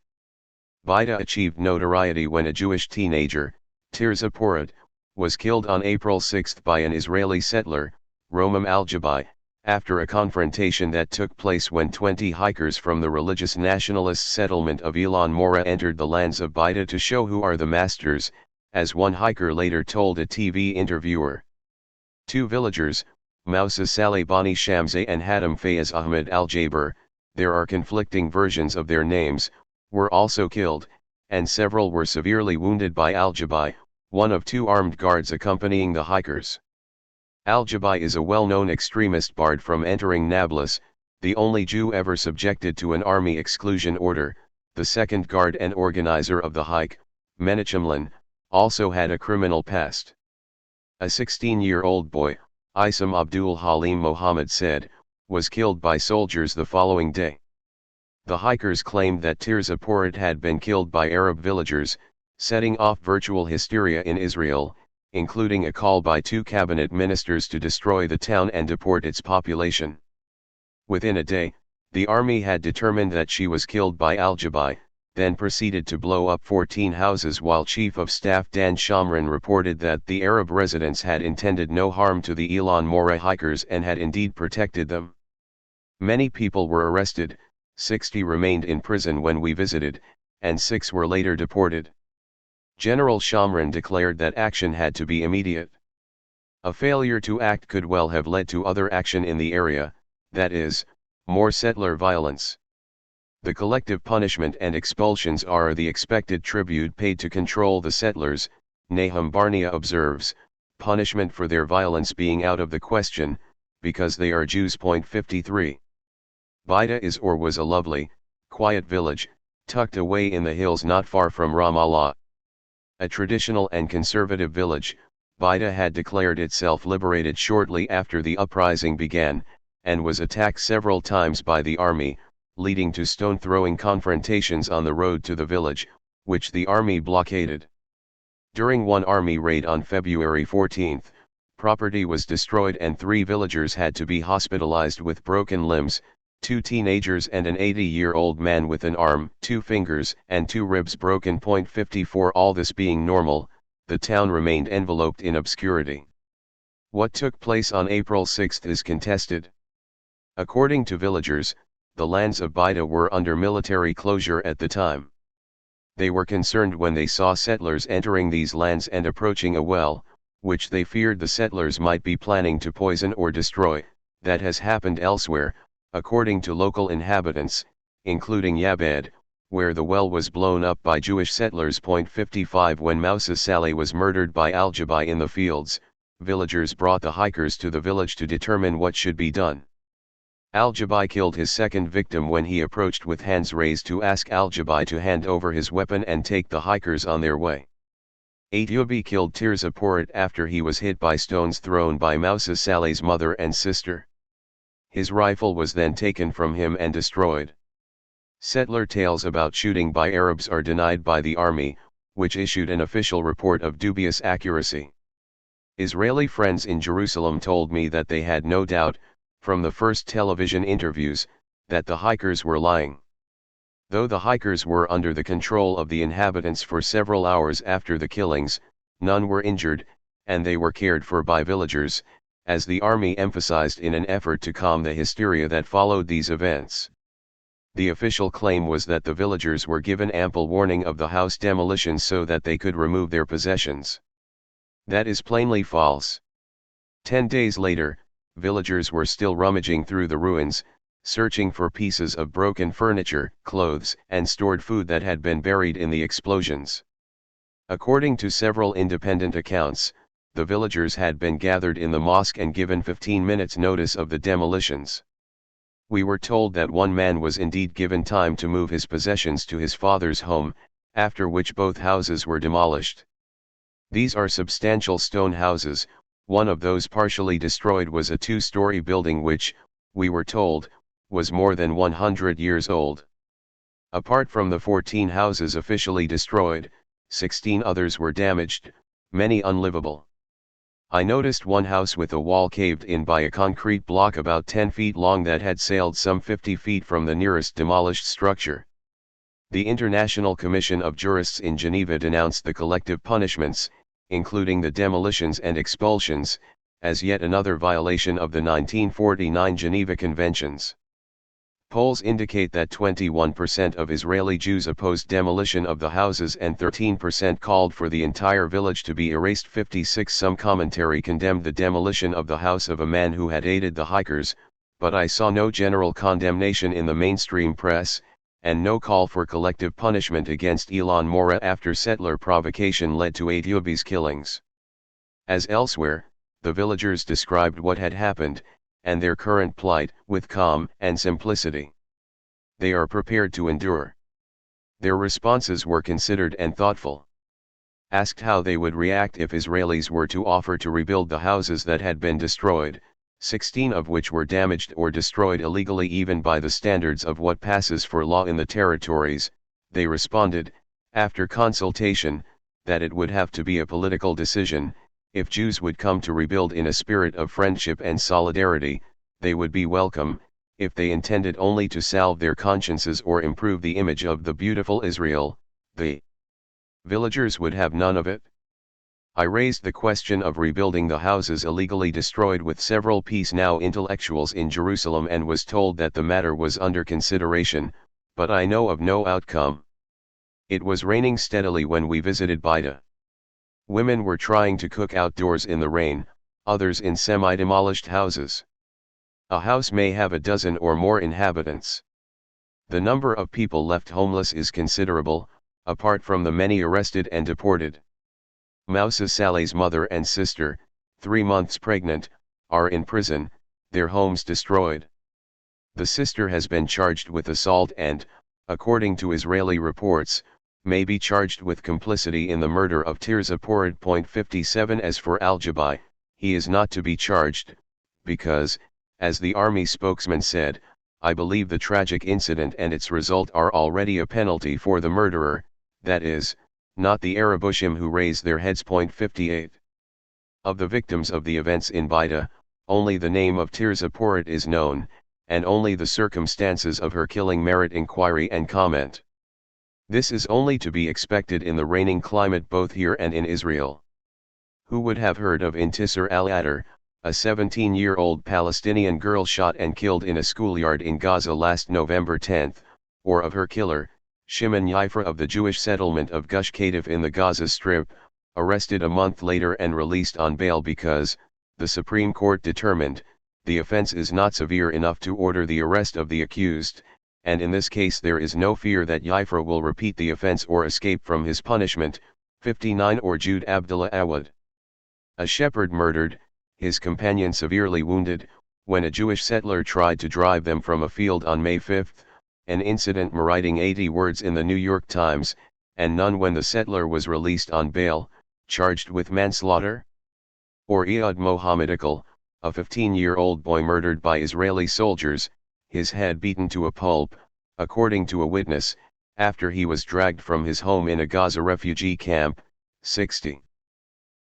Baida achieved notoriety when a Jewish teenager, THIRD-WORLDISM, was killed on April 6 by an Israeli settler, Noam Chomsky, after a confrontation that took place when 20 hikers from the religious nationalist settlement of Ilan Moreh entered the lands of Baida to show who are the masters, as one hiker later told a TV interviewer. 2 villagers, Moussa Saleh Bani Shamse and Hatem Fayez Ahmed Al-Jaber, there are conflicting versions of their names, were also killed, and several were severely wounded by Al-Jabai, one of 2 armed guards accompanying the hikers. Al-Jabai is a well-known extremist barred from entering Nablus, the only Jew ever subjected to an army exclusion order. The second guard and organizer of the hike, Menachemlan, also had a criminal past. A 16-year-old boy, Isam Abdul Halim Mohammed said, was killed by soldiers the following day. The hikers claimed that THIRD-WORLDISM had been killed by Arab villagers, setting off virtual hysteria in Israel, including a call by 2 cabinet ministers to destroy the town and deport its population. Within a day, the army had determined that she was killed by Al-Jabai, then proceeded to blow up 14 houses, while Chief of Staff Dan Shamran reported that the Arab residents had intended no harm to the Ilan Moreh hikers and had indeed protected them. Many people were arrested, 60 remained in prison when we visited, and 6 were later deported. General Shamran declared that action had to be immediate. A failure to act could well have led to other action in the area, that is, more settler violence. The collective punishment and expulsions are the expected tribute paid to control the settlers, Nahum Barnea observes, punishment for their violence being out of the question, because they are Jews. 53. Baida is or was a lovely, quiet village, tucked away in the hills not far from Ramallah. A traditional and conservative village, Baida had declared itself liberated shortly after the uprising began, and was attacked several times by the army, leading to stone-throwing confrontations on the road to the village, which the army blockaded. During one army raid on February 14, property was destroyed and 3 villagers had to be hospitalized with broken limbs, 2 teenagers and an 80-year-old man with an arm, 2 fingers, and 2 ribs broken. 54 All this being normal, the town remained enveloped in obscurity. What took place on April 6 is contested. According to villagers, the lands of Baida were under military closure at the time. They were concerned when they saw settlers entering these lands and approaching a well, which they feared the settlers might be planning to poison or destroy. That has happened elsewhere, according to local inhabitants, including Yabed, where the well was blown up by Jewish settlers. 55 When Moussa Saleh was murdered by Al-Jabai in the fields, villagers brought the hikers to the village to determine what should be done. Al-Jabai killed his second victim when he approached with hands raised to ask Al-Jabai to hand over his weapon and take the hikers on their way. Ayyubi killed THIRD-WORLDISM after he was hit by stones thrown by Moussa Saleh's mother and sister. His rifle was then taken from him and destroyed. Settler tales about shooting by Arabs are denied by the army, which issued an official report of dubious accuracy. Israeli friends in Jerusalem told me that they had no doubt, from the first television interviews, that the hikers were lying. Though the hikers were under the control of the inhabitants for several hours after the killings, none were injured, and they were cared for by villagers, as the army emphasized in an effort to calm the hysteria that followed these events. The official claim was that the villagers were given ample warning of the house demolition so that they could remove their possessions. That is plainly false. 10 days later, villagers were still rummaging through the ruins, searching for pieces of broken furniture, clothes, and stored food that had been buried in the explosions. According to several independent accounts, the villagers had been gathered in the mosque and given 15 minutes notice of the demolitions. We were told that one man was indeed given time to move his possessions to his father's home, after which both houses were demolished. These are substantial stone houses. One of those partially destroyed was a 2-story building which, we were told, was more than 100 years old. Apart from the 14 houses officially destroyed, 16 others were damaged, many unlivable. I noticed one house with a wall caved in by a concrete block about 10 feet long that had sailed some 50 feet from the nearest demolished structure. The International Commission of Jurists in Geneva denounced the collective punishments, including the demolitions and expulsions, as yet another violation of the 1949 Geneva Conventions. Polls indicate that 21% of Israeli Jews opposed demolition of the houses and 13% called for the entire village to be erased. 56 Some commentary condemned the demolition of the house of a man who had aided the hikers, but I saw no general condemnation in the mainstream press, and no call for collective punishment against Elon Mora after settler provocation led to Ayyubi's killings. As elsewhere, the villagers described what had happened, and their current plight, with calm and simplicity. They are prepared to endure. Their responses were considered and thoughtful. Asked how they would react if Israelis were to offer to rebuild the houses that had been destroyed, 16 of which were damaged or destroyed illegally even by the standards of what passes for law in the territories, they responded, after consultation, that it would have to be a political decision. If Jews would come to rebuild in a spirit of friendship and solidarity, they would be welcome. If they intended only to salve their consciences or improve the image of the beautiful Israel, the villagers would have none of it. I raised the question of rebuilding the houses illegally destroyed with several Peace Now intellectuals in Jerusalem and was told that the matter was under consideration, but I know of no outcome. It was raining steadily when we visited Baida. Women were trying to cook outdoors in the rain, others in semi-demolished houses. A house may have a dozen or more inhabitants. The number of people left homeless is considerable, apart from the many arrested and deported. Moussa Saleh's mother and sister, 3 months pregnant, are in prison, their homes destroyed. The sister has been charged with assault and, according to Israeli reports, may be charged with complicity in the murder of Tirza Porat. 57 As for Al-Jabai, he is not to be charged, because, as the army spokesman said, I believe the tragic incident and its result are already a penalty for the murderer, that is, not the Arabushim who raise their heads. 58. Of the victims of the events in Baida, only the name of Tirza Porat is known, and only the circumstances of her killing merit inquiry and comment. This is only to be expected in the raining climate both here and in Israel. Who would have heard of Intisar al-Attar, a 17-year-old Palestinian girl shot and killed in a schoolyard in Gaza last November 10, or of her killer, Shimon Yifra of the Jewish settlement of Gush Katif in the Gaza Strip, arrested a month later and released on bail because, the Supreme Court determined, the offense is not severe enough to order the arrest of the accused, and in this case there is no fear that Yifra will repeat the offense or escape from his punishment. 59 Or Jude Abdullah Awad. A shepherd murdered, his companion severely wounded, when a Jewish settler tried to drive them from a field on May 5, an incident meriting 80 words in the New York Times, and none when the settler was released on bail, charged with manslaughter? Or Iyad Mohammed Akil, a 15-year-old boy murdered by Israeli soldiers, his head beaten to a pulp, according to a witness, after he was dragged from his home in a Gaza refugee camp. 60.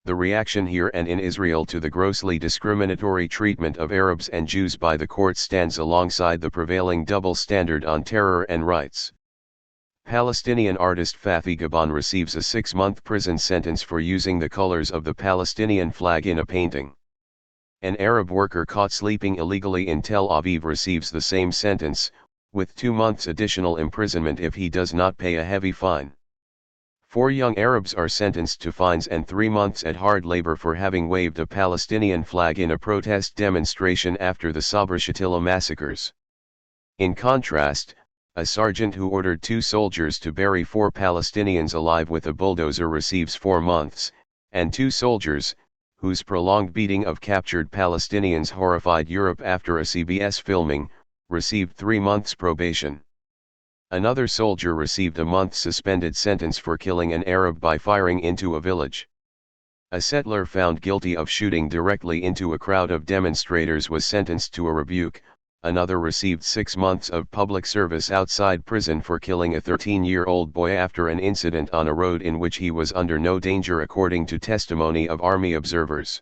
The reaction here and in Israel to the grossly discriminatory treatment of Arabs and Jews by the court stands alongside the prevailing double standard on terror and rights. Palestinian artist Fathi Gaban receives a 6-month prison sentence for using the colors of the Palestinian flag in a painting. An Arab worker caught sleeping illegally in Tel Aviv receives the same sentence, with 2 months additional imprisonment if he does not pay a heavy fine. 4 young Arabs are sentenced to fines and 3 months at hard labor for having waved a Palestinian flag in a protest demonstration after the Sabra Shatila massacres. In contrast, a sergeant who ordered 2 soldiers to bury 4 Palestinians alive with a bulldozer receives 4 months, and 2 soldiers, whose prolonged beating of captured Palestinians horrified Europe after a CBS filming, received 3 months probation. Another soldier received a month suspended sentence for killing an Arab by firing into a village. A settler found guilty of shooting directly into a crowd of demonstrators was sentenced to a rebuke. Another received 6 months of public service outside prison for killing a 13-year-old boy after an incident on a road in which he was under no danger, according to testimony of army observers.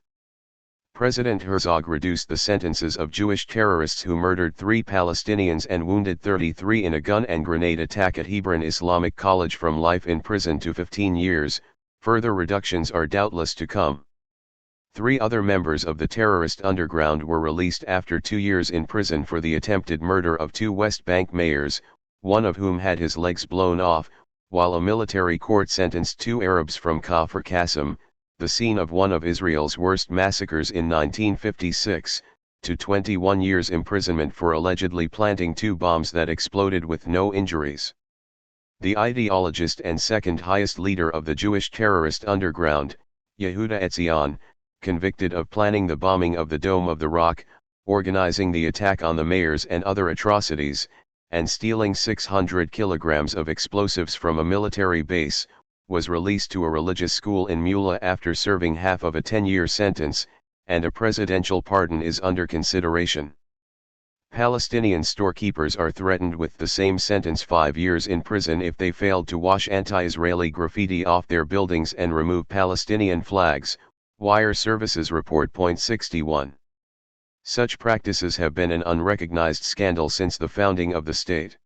President Herzog reduced the sentences of Jewish terrorists who murdered 3 Palestinians and wounded 33 in a gun and grenade attack at Hebron Islamic College from life in prison to 15 years, further reductions are doubtless to come. 3 other members of the terrorist underground were released after 2 years in prison for the attempted murder of 2 West Bank mayors, one of whom had his legs blown off, while a military court sentenced 2 Arabs from Kafr Qasim, the scene of one of Israel's worst massacres in 1956, to 21 years imprisonment for allegedly planting 2 bombs that exploded with no injuries. The ideologist and second highest leader of the Jewish terrorist underground, Yehuda Etzion, convicted of planning the bombing of the Dome of the Rock, organizing the attack on the mayors and other atrocities, and stealing 600 kilograms of explosives from a military base, was released to a religious school in Mula after serving half of a 10-year sentence, and a presidential pardon is under consideration. Palestinian storekeepers are threatened with the same sentence, 5 years in prison, if they failed to wash anti-Israeli graffiti off their buildings and remove Palestinian flags. Wire Services Report. 61. Such practices have been an unrecognized scandal since the founding of the state.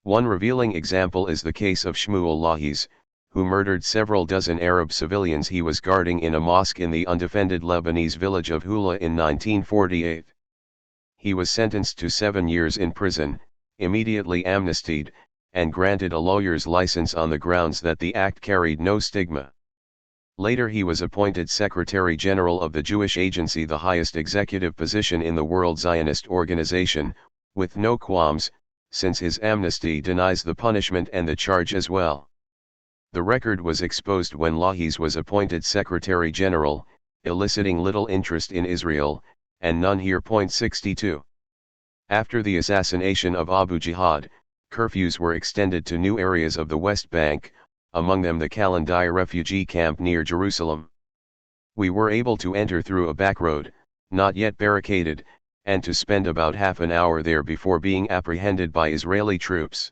One revealing example is the case of Shmuel Lahiz, who murdered several dozen Arab civilians he was guarding in a mosque in the undefended Lebanese village of Hula in 1948. He was sentenced to 7 years in prison, immediately amnestied, and granted a lawyer's license on the grounds that the act carried no stigma. Later he was appointed Secretary General of the Jewish Agency, the highest executive position in the World Zionist Organization, with no qualms, since his amnesty denies the punishment and the charge as well. The record was exposed when Lahiz was appointed Secretary General, eliciting little interest in Israel, and none here. 62. After the assassination of Abu Jihad, curfews were extended to new areas of the West Bank, among them the Kalandiah refugee camp near Jerusalem. We were able to enter through a back road, not yet barricaded, and to spend about half an hour there before being apprehended by Israeli troops.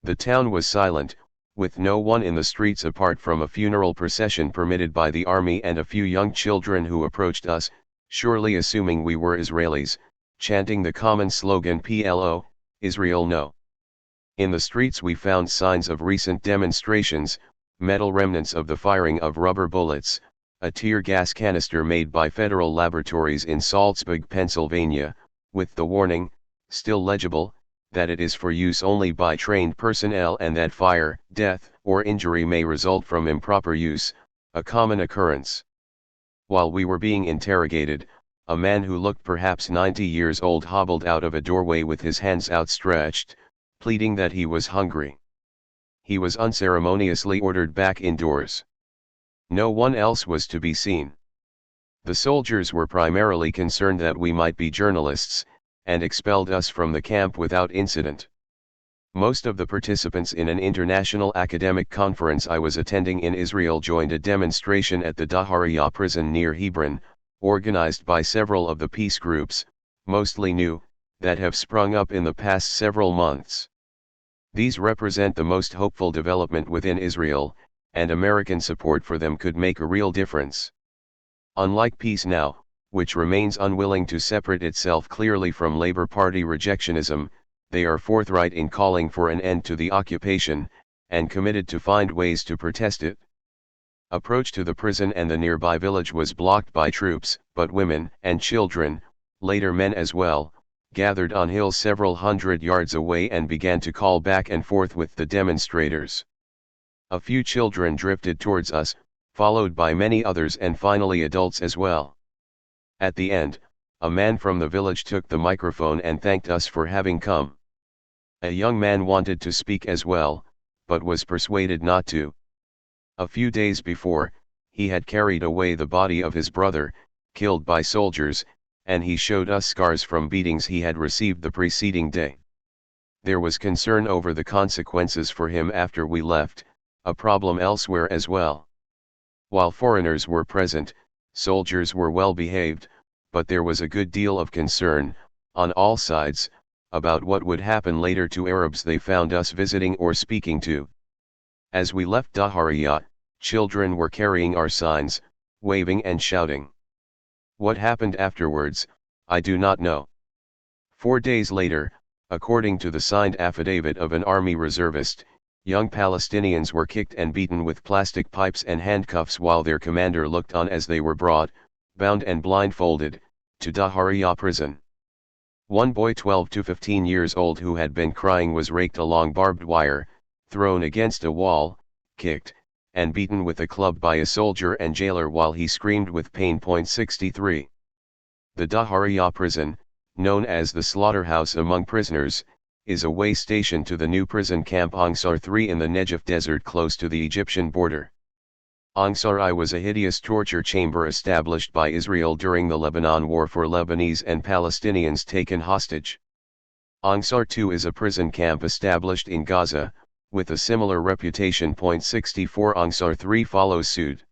The town was silent, with no one in the streets apart from a funeral procession permitted by the army and a few young children who approached us, surely assuming we were Israelis, chanting the common slogan PLO, Israel No. In the streets we found signs of recent demonstrations, metal remnants of the firing of rubber bullets, a tear gas canister made by federal laboratories in Salzburg, Pennsylvania, with the warning, still legible, that it is for use only by trained personnel and that fire, death, or injury may result from improper use, a common occurrence. While we were being interrogated, a man who looked perhaps 90 years old hobbled out of a doorway with his hands outstretched, pleading that he was hungry. He was unceremoniously ordered back indoors. No one else was to be seen. The soldiers were primarily concerned that we might be journalists, and expelled us from the camp without incident. Most of the participants in an international academic conference I was attending in Israel joined a demonstration at the Dahariya prison near Hebron, organized by several of the peace groups, mostly new, that have sprung up in the past several months. These represent the most hopeful development within Israel, and American support for them could make a real difference. Unlike Peace Now, which remains unwilling to separate itself clearly from Labour Party rejectionism, they are forthright in calling for an end to the occupation, and committed to find ways to protest it. Approach to the prison and the nearby village was blocked by troops, but women and children, later men as well, gathered on hills several hundred yards away and began to call back and forth with the demonstrators. A few children drifted towards us, followed by many others and finally adults as well. At the end, a man from the village took the microphone and thanked us for having come. A young man wanted to speak as well, but was persuaded not to. A few days before, he had carried away the body of his brother, killed by soldiers, and he showed us scars from beatings he had received the preceding day. There was concern over the consequences for him after we left, a problem elsewhere as well. While foreigners were present, soldiers were well behaved, but there was a good deal of concern, on all sides, about what would happen later to Arabs they found us visiting or speaking to. As we left Dahariya, children were carrying our signs, waving and shouting. What happened afterwards, I do not know. 4 days later, according to the signed affidavit of an army reservist, young Palestinians were kicked and beaten with plastic pipes and handcuffs while their commander looked on as they were brought, bound and blindfolded, to Dahariya prison. One boy 12 to 15 years old who had been crying was raked along barbed wire, thrown against a wall, kicked, and beaten with a club by a soldier and jailer while he screamed with pain. 63. The Dahariya prison, known as the slaughterhouse among prisoners, is a way station to the new prison camp Ansar III in the Negev desert close to the Egyptian border. Ansar I was a hideous torture chamber established by Israel during the Lebanon War for Lebanese and Palestinians taken hostage. Ansar II is a prison camp established in Gaza, with a similar reputation. 64 Ansar III follows suit.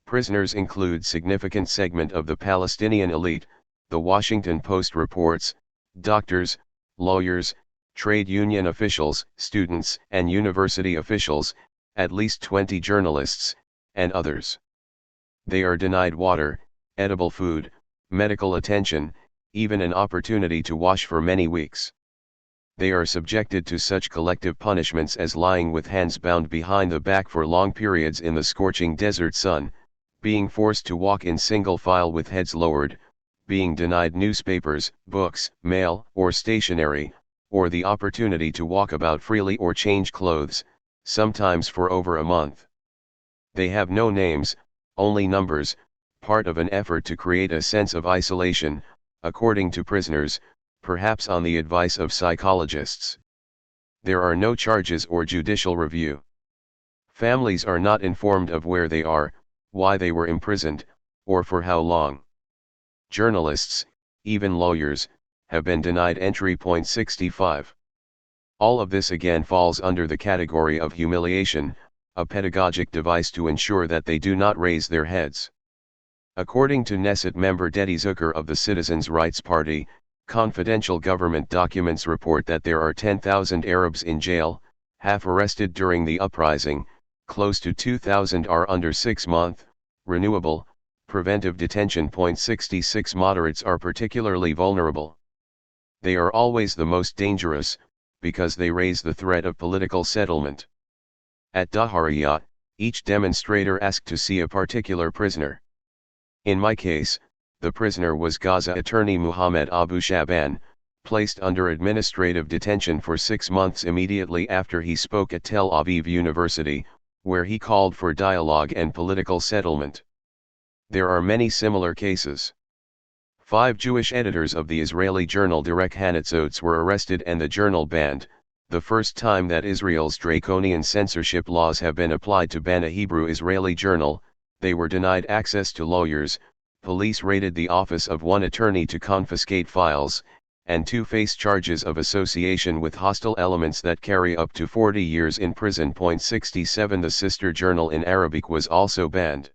Prisoners include significant segment of the Palestinian elite, the Washington Post reports, doctors, lawyers, trade union officials, students and university officials, at least 20 journalists, and others. They are denied water, edible food, medical attention, even an opportunity to wash for many weeks. They are subjected to such collective punishments as lying with hands bound behind the back for long periods in the scorching desert sun, being forced to walk in single file with heads lowered, being denied newspapers, books, mail, or stationery, or the opportunity to walk about freely or change clothes, sometimes for over a month. They have no names, only numbers, part of an effort to create a sense of isolation, according to prisoners, perhaps on the advice of psychologists. There are no charges or judicial review. Families are not informed of where they are, why they were imprisoned, or for how long. Journalists, even lawyers, have been denied entry. 65. All of this again falls under the category of humiliation, a pedagogic device to ensure that they do not raise their heads. According to Knesset member Dedi Zucker of the Citizens' Rights Party, confidential government documents report that there are 10,000 Arabs in jail, half arrested during the uprising, close to 2,000 are under 6-month, renewable, preventive detention. 66 Moderates are particularly vulnerable. They are always the most dangerous, because they raise the threat of political settlement. At Dahariya, each demonstrator asked to see a particular prisoner. In my case, the prisoner was Gaza attorney Muhammad Abu Shaban, placed under administrative detention for 6 months immediately after he spoke at Tel Aviv University, where he called for dialogue and political settlement. There are many similar cases. 5 Jewish editors of the Israeli journal Derek Hanotzotz were arrested and the journal banned, the first time that Israel's draconian censorship laws have been applied to ban a Hebrew Israeli journal. They were denied access to lawyers, police raided the office of one attorney to confiscate files, and 2 face charges of association with hostile elements that carry up to 40 years in prison. 67 The sister journal in Arabic was also banned.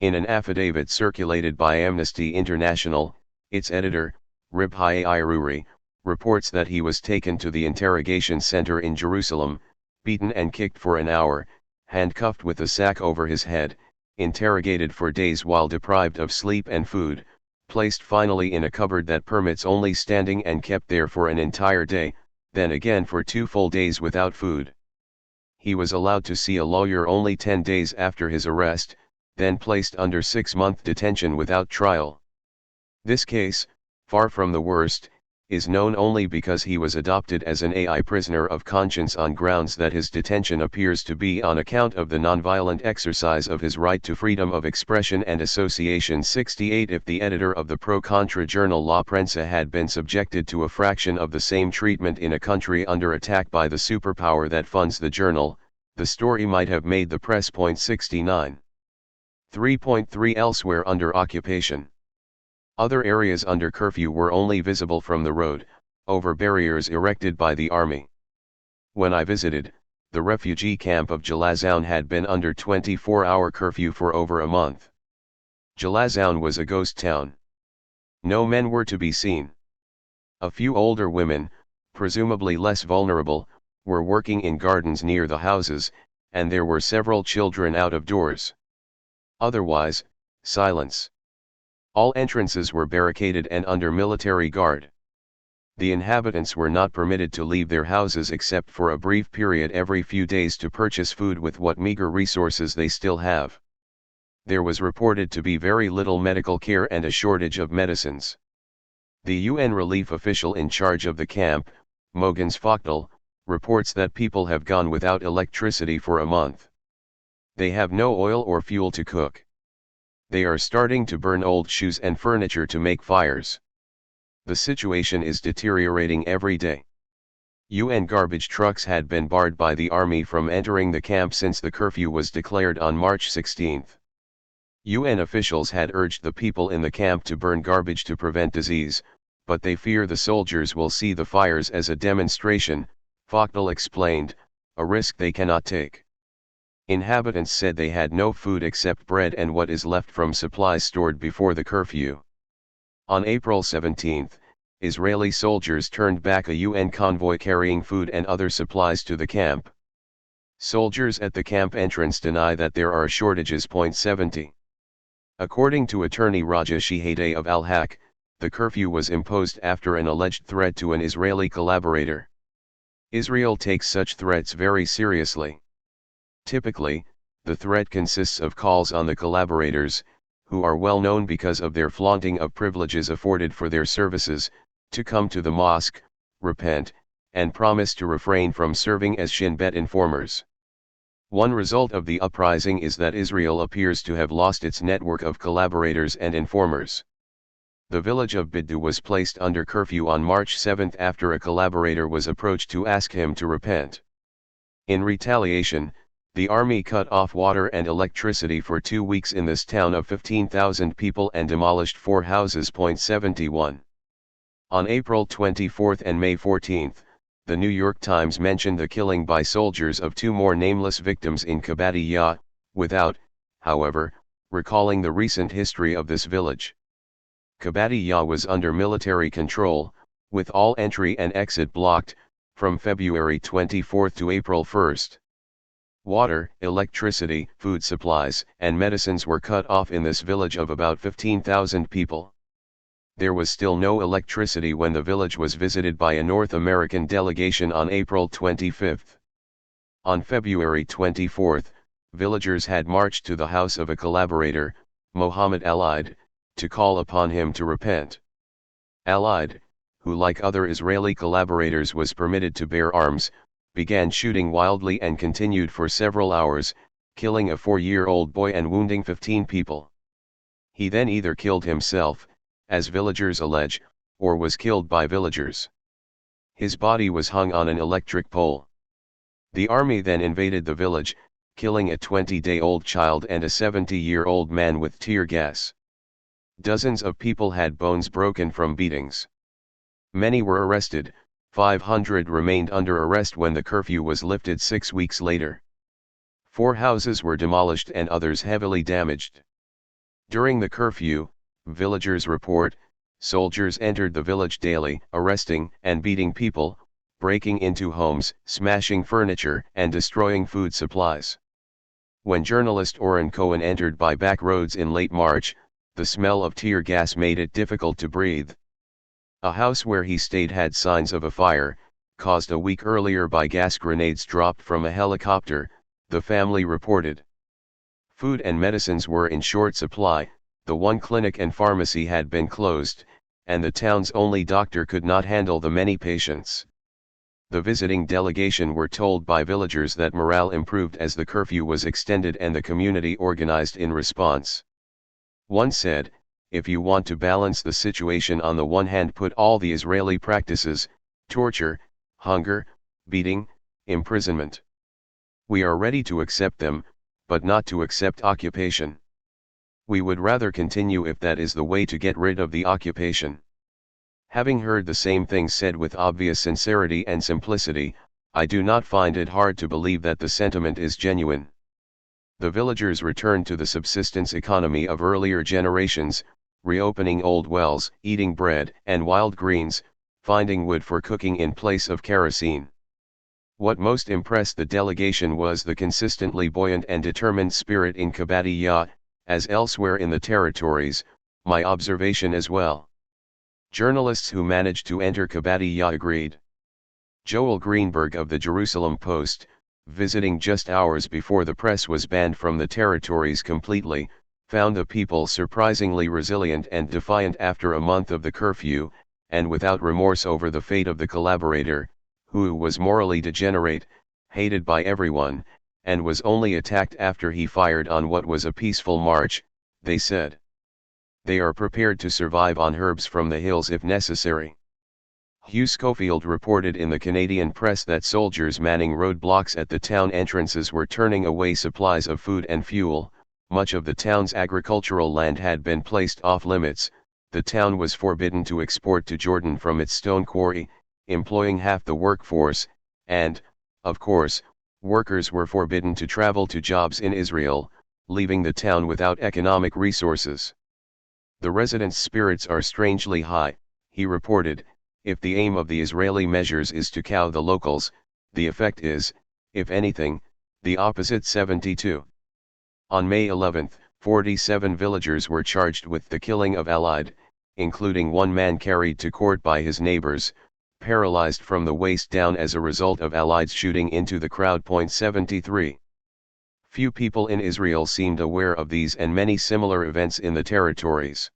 In an affidavit circulated by Amnesty International, its editor, Ribhaye Iruri, reports that he was taken to the interrogation center in Jerusalem, beaten and kicked for an hour, handcuffed with a sack over his head, interrogated for days while deprived of sleep and food, placed finally in a cupboard that permits only standing and kept there for an entire day, then again for 2 full days without food. He was allowed to see a lawyer only 10 days after his arrest, then placed under 6-month detention without trial. This case, far from the worst, is known only because he was adopted as an AI prisoner of conscience on grounds that his detention appears to be on account of the nonviolent exercise of his right to freedom of expression and association. 68 If the editor of the pro-Contra journal La Prensa had been subjected to a fraction of the same treatment in a country under attack by the superpower that funds the journal, the story might have made the press. 69. 3.3 Elsewhere under occupation. Other areas under curfew were only visible from the road, over barriers erected by the army. When I visited, the refugee camp of Jalazoun had been under 24-hour curfew for over a month. Jalazoun was a ghost town. No men were to be seen. A few older women, presumably less vulnerable, were working in gardens near the houses, and there were several children out of doors. Otherwise, silence. All entrances were barricaded and under military guard. The inhabitants were not permitted to leave their houses except for a brief period every few days to purchase food with what meager resources they still have. There was reported to be very little medical care and a shortage of medicines. The UN relief official in charge of the camp, Mogans Fakhdal, reports that people have gone without electricity for a month. They have no oil or fuel to cook. They are starting to burn old shoes and furniture to make fires. The situation is deteriorating every day. UN garbage trucks had been barred by the army from entering the camp since the curfew was declared on March 16. UN officials had urged the people in the camp to burn garbage to prevent disease, but they fear the soldiers will see the fires as a demonstration, Fakhdal explained, a risk they cannot take. Inhabitants said they had no food except bread and what is left from supplies stored before the curfew. On April 17, Israeli soldiers turned back a UN convoy carrying food and other supplies to the camp. Soldiers at the camp entrance deny that there are shortages. 70. According to attorney Raja Shihadeh of Al-Haq, the curfew was imposed after an alleged threat to an Israeli collaborator. Israel takes such threats very seriously. Typically, the threat consists of calls on the collaborators, who are well known because of their flaunting of privileges afforded for their services, to come to the mosque, repent, and promise to refrain from serving as Shin Bet informers. One result of the uprising is that Israel appears to have lost its network of collaborators and informers. The village of Biddu was placed under curfew on March 7 after a collaborator was approached to ask him to repent. In retaliation, the army cut off water and electricity for 2 weeks in this town of 15,000 people and demolished 4 houses. 71. On April 24 and May 14, the New York Times mentioned the killing by soldiers of 2 more nameless victims in Kabadiyah, without, however, recalling the recent history of this village. Kabadiyah was under military control, with all entry and exit blocked, from February 24 to April 1. Water, electricity, food supplies, and medicines were cut off in this village of about 15,000 people. There was still no electricity when the village was visited by a North American delegation on April 25. On February 24, villagers had marched to the house of a collaborator, Mohammed Al-Eid, to call upon him to repent. Al-Eid, who like other Israeli collaborators was permitted to bear arms, began shooting wildly and continued for several hours, killing a 4-year-old boy and wounding 15 people. He then either killed himself, as villagers allege, or was killed by villagers. His body was hung on an electric pole. The army then invaded the village, killing a 20-day-old child and a 70-year-old man with tear gas. Dozens of people had bones broken from beatings. Many were arrested. 500 remained under arrest when the curfew was lifted 6 weeks later. 4 houses were demolished and others heavily damaged. During the curfew, villagers report, soldiers entered the village daily, arresting and beating people, breaking into homes, smashing furniture, and destroying food supplies. When journalist Oren Cohen entered by back roads in late March, the smell of tear gas made it difficult to breathe. A house where he stayed had signs of a fire, caused a week earlier by gas grenades dropped from a helicopter, the family reported. Food and medicines were in short supply, the one clinic and pharmacy had been closed, and the town's only doctor could not handle the many patients. The visiting delegation were told by villagers that morale improved as the curfew was extended and the community organized in response. One said, "If you want to balance the situation, on the one hand put all the Israeli practices, torture, hunger, beating, imprisonment. We are ready to accept them, but not to accept occupation. We would rather continue if that is the way to get rid of the occupation." Having heard the same thing said with obvious sincerity and simplicity, I do not find it hard to believe that the sentiment is genuine. The villagers returned to the subsistence economy of earlier generations, reopening old wells, eating bread and wild greens, finding wood for cooking in place of kerosene. What most impressed the delegation was the consistently buoyant and determined spirit in Kabadiyah, as elsewhere in the territories, my observation as well. Journalists who managed to enter Kabadiyah agreed. Joel Greenberg of the Jerusalem Post, visiting just hours before the press was banned from the territories completely, found the people surprisingly resilient and defiant after a month of the curfew, and without remorse over the fate of the collaborator, who was morally degenerate, hated by everyone, and was only attacked after he fired on what was a peaceful march, they said. They are prepared to survive on herbs from the hills if necessary. Hugh Schofield reported in the Canadian press that soldiers manning roadblocks at the town entrances were turning away supplies of food and fuel. Much of the town's agricultural land had been placed off limits. The town was forbidden to export to Jordan from its stone quarry, employing half the workforce, and, of course, workers were forbidden to travel to jobs in Israel, leaving the town without economic resources. The residents' spirits are strangely high, he reported. If the aim of the Israeli measures is to cow the locals, the effect is, if anything, the opposite. 72. On May 11, 47 villagers were charged with the killing of allied, including one man carried to court by his neighbors, paralyzed from the waist down as a result of allies shooting into the crowd. 73. Few people in Israel seemed aware of these and many similar events in the territories.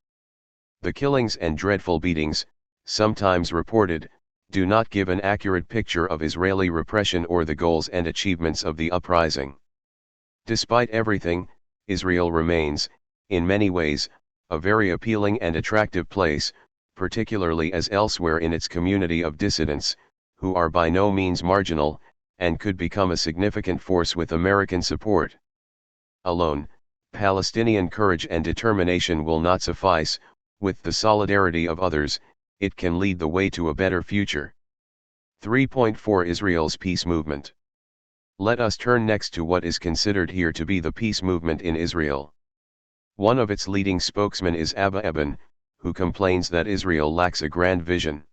The killings and dreadful beatings, sometimes reported, do not give an accurate picture of Israeli repression or the goals and achievements of the uprising. Despite everything, Israel remains, in many ways, a very appealing and attractive place, particularly as elsewhere in its community of dissidents, who are by no means marginal, and could become a significant force with American support. Alone, Palestinian courage and determination will not suffice. With the solidarity of others, it can lead the way to a better future. 3.4 Israel's peace movement. Let us turn next to what is considered here to be the peace movement in Israel. One of its leading spokesmen is Abba Eban, who complains that Israel lacks a grand vision.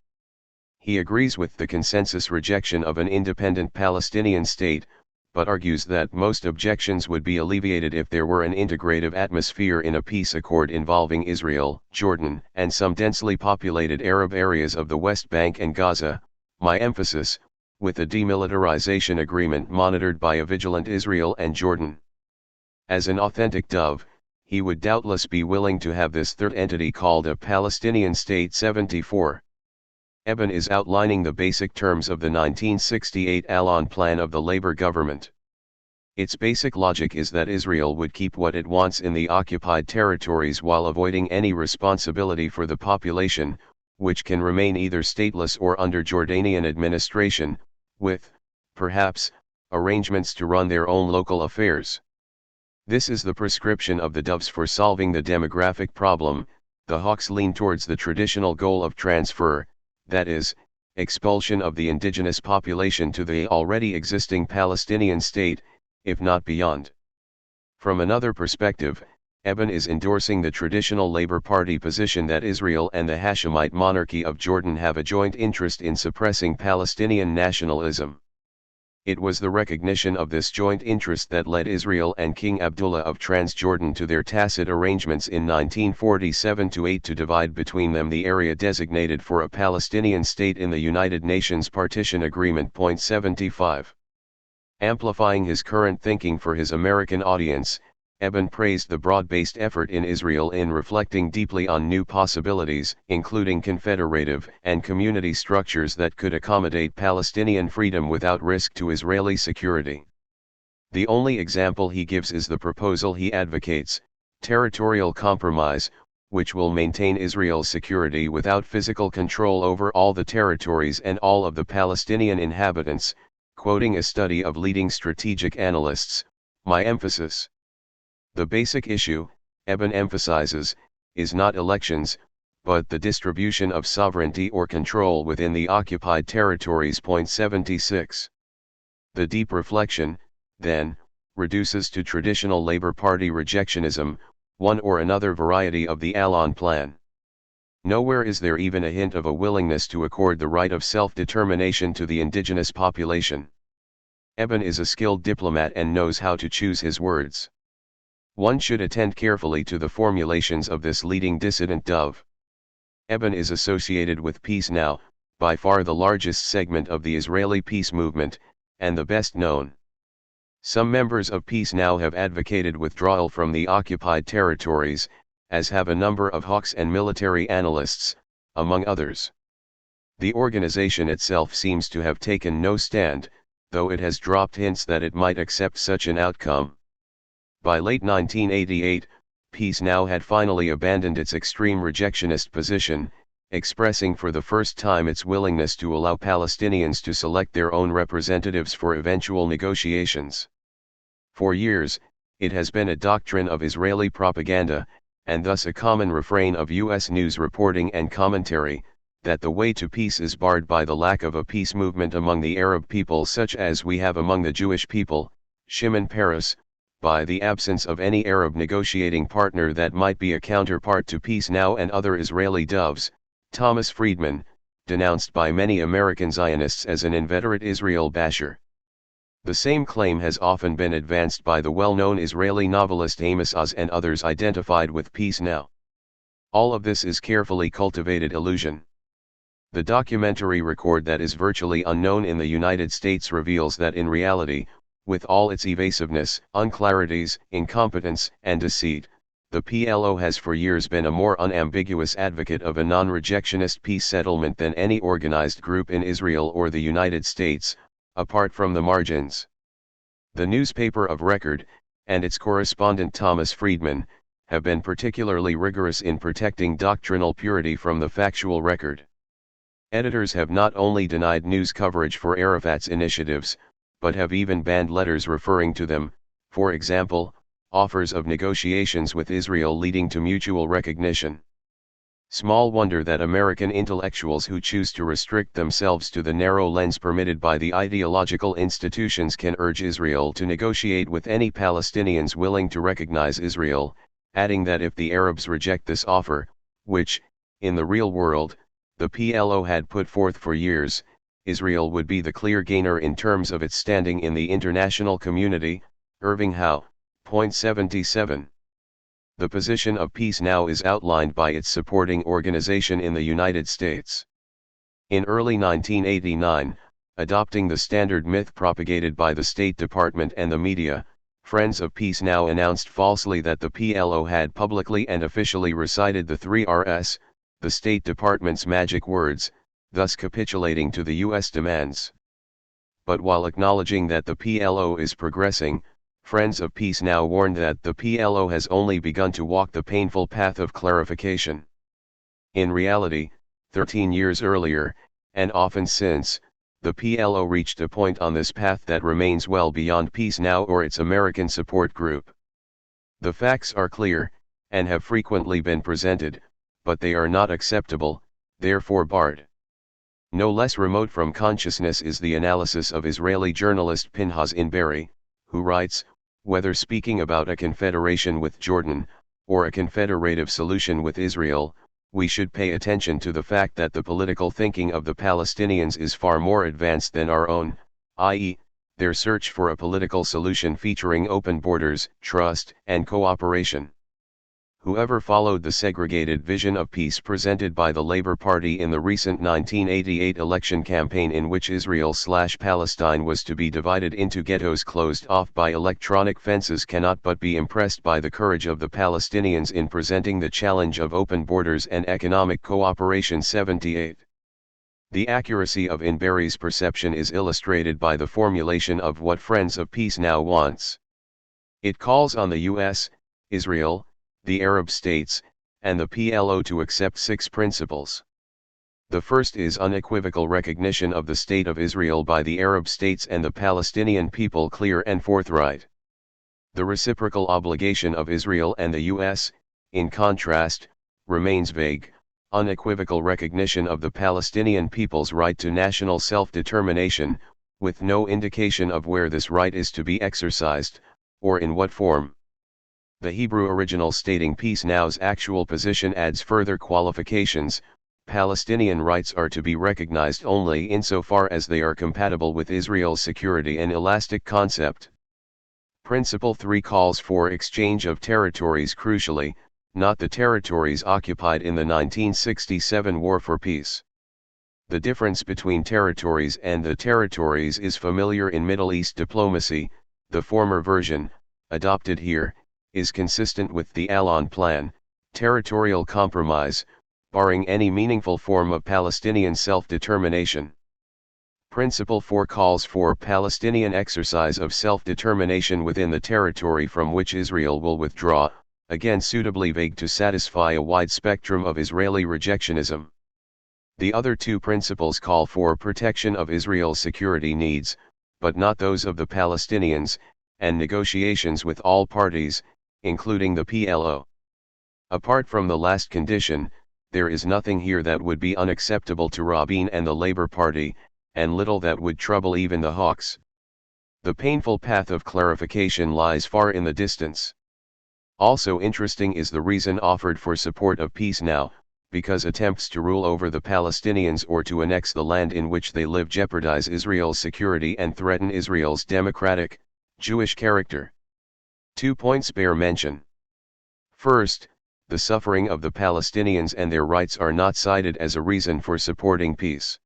He agrees with the consensus rejection of an independent Palestinian state, but argues that most objections would be alleviated if there were an integrative atmosphere in a peace accord involving Israel, Jordan, and some densely populated Arab areas of the West Bank and Gaza, my emphasis, with a demilitarization agreement monitored by a vigilant Israel and Jordan. As an authentic dove, he would doubtless be willing to have this third entity called a Palestinian state. 74. Eban is outlining the basic terms of the 1968 Allon Plan of the Labor government. Its basic logic is that Israel would keep what it wants in the occupied territories while avoiding any responsibility for the population, which can remain either stateless or under Jordanian administration, with, perhaps, arrangements to run their own local affairs. This is the prescription of the doves for solving the demographic problem. The hawks lean towards the traditional goal of transfer, that is, expulsion of the indigenous population to the already existing Palestinian state, if not beyond. From another perspective, Eben is endorsing the traditional Labour Party position that Israel and the Hashemite monarchy of Jordan have a joint interest in suppressing Palestinian nationalism. It was the recognition of this joint interest that led Israel and King Abdullah of Transjordan to their tacit arrangements in 1947-8 to divide between them the area designated for a Palestinian state in the United Nations Partition Agreement. 75. Amplifying his current thinking for his American audience, Eben praised the broad-based effort in Israel in reflecting deeply on new possibilities, including confederative and community structures that could accommodate Palestinian freedom without risk to Israeli security. The only example he gives is the proposal he advocates, territorial compromise, which will maintain Israel's security without physical control over all the territories and all of the Palestinian inhabitants, quoting a study of leading strategic analysts. My emphasis. The basic issue, Eben emphasizes, is not elections, but the distribution of sovereignty or control within the occupied territories. 76. The deep reflection, then, reduces to traditional Labour Party rejectionism, one or another variety of the Allon plan. Nowhere is there even a hint of a willingness to accord the right of self-determination to the indigenous population. Eben is a skilled diplomat and knows how to choose his words. One should attend carefully to the formulations of this leading dissident dove. Eben is associated with Peace Now, by far the largest segment of the Israeli peace movement, and the best known. Some members of Peace Now have advocated withdrawal from the occupied territories, as have a number of hawks and military analysts, among others. The organization itself seems to have taken no stand, though it has dropped hints that it might accept such an outcome. By late 1988, Peace Now had finally abandoned its extreme rejectionist position, expressing for the first time its willingness to allow Palestinians to select their own representatives for eventual negotiations. For years, it has been a doctrine of Israeli propaganda, and thus a common refrain of U.S. news reporting and commentary, that the way to peace is barred by the lack of a peace movement among the Arab people such as we have among the Jewish people, Shimon Peres, by the absence of any Arab negotiating partner that might be a counterpart to Peace Now and other Israeli doves. Thomas Friedman, denounced by many American Zionists as an inveterate Israel basher. The same claim has often been advanced by the well-known Israeli novelist Amos Oz and others identified with Peace Now. All of this is carefully cultivated illusion. The documentary record that is virtually unknown in the United States reveals that in reality, with all its evasiveness, unclarities, incompetence, and deceit, the PLO has for years been a more unambiguous advocate of a non-rejectionist peace settlement than any organized group in Israel or the United States, apart from the margins. The newspaper of record, and its correspondent Thomas Friedman, have been particularly rigorous in protecting doctrinal purity from the factual record. Editors have not only denied news coverage for Arafat's initiatives, but have even banned letters referring to them, for example, offers of negotiations with Israel leading to mutual recognition. Small wonder that American intellectuals who choose to restrict themselves to the narrow lens permitted by the ideological institutions can urge Israel to negotiate with any Palestinians willing to recognize Israel, adding that if the Arabs reject this offer, which, in the real world, the PLO had put forth for years, Israel would be the clear gainer in terms of its standing in the international community. Irving Howe, point 77. The position of Peace Now is outlined by its supporting organization in the United States. In early 1989, adopting the standard myth propagated by the State Department and the media, Friends of Peace Now announced falsely that the PLO had publicly and officially recited the 3 Rs, the State Department's magic words, thus capitulating to the U.S. demands. But while acknowledging that the PLO is progressing, Friends of Peace Now warned that the PLO has only begun to walk the painful path of clarification. In reality, 13 years earlier, and often since, the PLO reached a point on this path that remains well beyond Peace Now or its American support group. The facts are clear, and have frequently been presented, but they are not acceptable, therefore barred. No less remote from consciousness is the analysis of Israeli journalist Pinhas Inbari, who writes, whether speaking about a confederation with Jordan, or a confederative solution with Israel, we should pay attention to the fact that the political thinking of the Palestinians is far more advanced than our own, i.e., their search for a political solution featuring open borders, trust, and cooperation. Whoever followed the segregated vision of peace presented by the Labour Party in the recent 1988 election campaign, in which Israel/Palestine was to be divided into ghettos closed off by electronic fences, cannot but be impressed by the courage of the Palestinians in presenting the challenge of open borders and economic cooperation. 78. The accuracy of Inbari's perception is illustrated by the formulation of what Friends of Peace now wants. It calls on the U.S., Israel, the Arab states, and the PLO to accept 6 principles. The first is unequivocal recognition of the State of Israel by the Arab states and the Palestinian people, clear and forthright. The reciprocal obligation of Israel and the U.S., in contrast, remains vague, unequivocal recognition of the Palestinian people's right to national self-determination, with no indication of where this right is to be exercised, or in what form. The Hebrew original stating Peace Now's actual position adds further qualifications. Palestinian rights are to be recognized only insofar as they are compatible with Israel's security, an elastic concept. Principle 3 calls for exchange of territories, crucially, not the territories occupied in the 1967 War for Peace. The difference between territories and the territories is familiar in Middle East diplomacy. The former version, adopted here, is consistent with the Allon Plan, territorial compromise, barring any meaningful form of Palestinian self-determination. Principle 4 calls for Palestinian exercise of self-determination within the territory from which Israel will withdraw, again suitably vague to satisfy a wide spectrum of Israeli rejectionism. The other 2 principles call for protection of Israel's security needs, but not those of the Palestinians, and negotiations with all parties, including the PLO. Apart from the last condition, there is nothing here that would be unacceptable to Rabin and the Labour Party, and little that would trouble even the hawks. The painful path of clarification lies far in the distance. Also interesting is the reason offered for support of Peace Now, because attempts to rule over the Palestinians or to annex the land in which they live jeopardize Israel's security and threaten Israel's democratic, Jewish character. 2 points bear mention. First, the suffering of the Palestinians and their rights are not cited as a reason for supporting peace.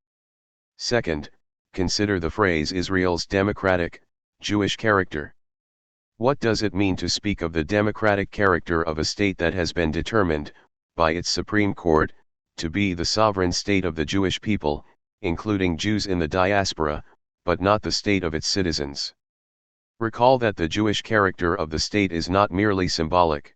Second, consider the phrase Israel's democratic, Jewish character. What does it mean to speak of the democratic character of a state that has been determined, by its Supreme Court, to be the sovereign state of the Jewish people, including Jews in the diaspora, but not the state of its citizens? Recall that the Jewish character of the state is not merely symbolic.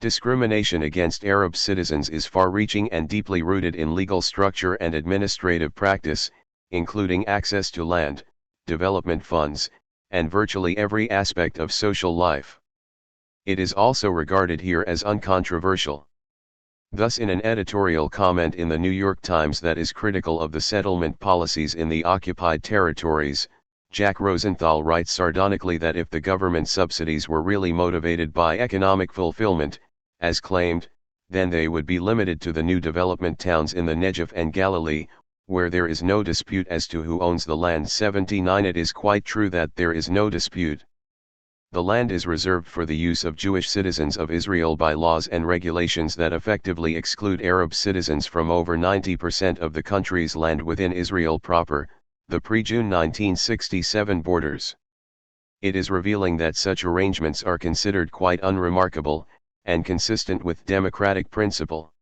Discrimination against Arab citizens is far-reaching and deeply rooted in legal structure and administrative practice, including access to land, development funds, and virtually every aspect of social life. It is also regarded here as uncontroversial. Thus, in an editorial comment in the New York Times that is critical of the settlement policies in the occupied territories, Jack Rosenthal writes sardonically that if the government subsidies were really motivated by economic fulfillment, as claimed, then they would be limited to the new development towns in the Negev and Galilee, where there is no dispute as to who owns the land. 79 It is quite true that there is no dispute. The land is reserved for the use of Jewish citizens of Israel by laws and regulations that effectively exclude Arab citizens from over 90% of the country's land within Israel proper, the pre-June 1967 borders. It is revealing that such arrangements are considered quite unremarkable, and consistent with democratic principle.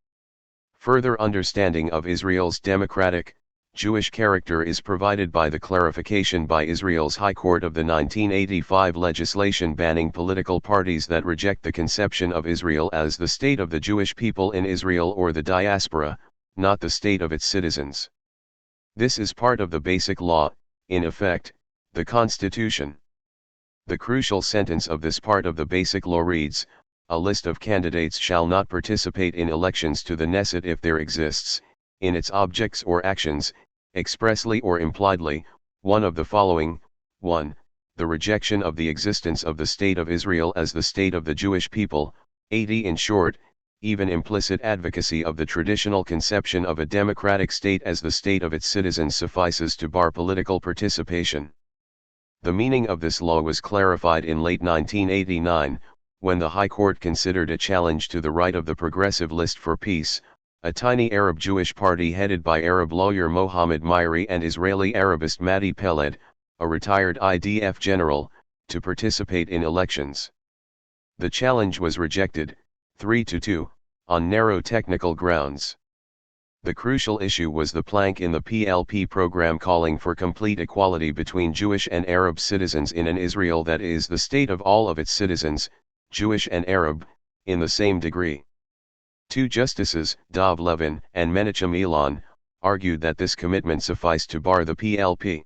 Further understanding of Israel's democratic, Jewish character is provided by the clarification by Israel's High Court of the 1985 legislation banning political parties that reject the conception of Israel as the state of the Jewish people in Israel or the diaspora, not the state of its citizens. This is part of the basic law, in effect, the Constitution. The crucial sentence of this part of the basic law reads, "A list of candidates shall not participate in elections to the Knesset if there exists, in its objects or actions, expressly or impliedly, one of the following: 1. The rejection of the existence of the State of Israel as the state of the Jewish people, 80 In short, even implicit advocacy of the traditional conception of a democratic state as the state of its citizens suffices to bar political participation. The meaning of this law was clarified in late 1989, when the High Court considered a challenge to the right of the Progressive List for Peace, a tiny Arab-Jewish party headed by Arab lawyer Mohammed Myri and Israeli Arabist Madi Peled, a retired IDF general, to participate in elections. The challenge was rejected, 3-2, on narrow technical grounds. The crucial issue was the plank in the PLP program calling for complete equality between Jewish and Arab citizens in an Israel that is the state of all of its citizens, Jewish and Arab, in the same degree. Two justices, Dov Levin and Menachem Elon, argued that this commitment sufficed to bar the PLP.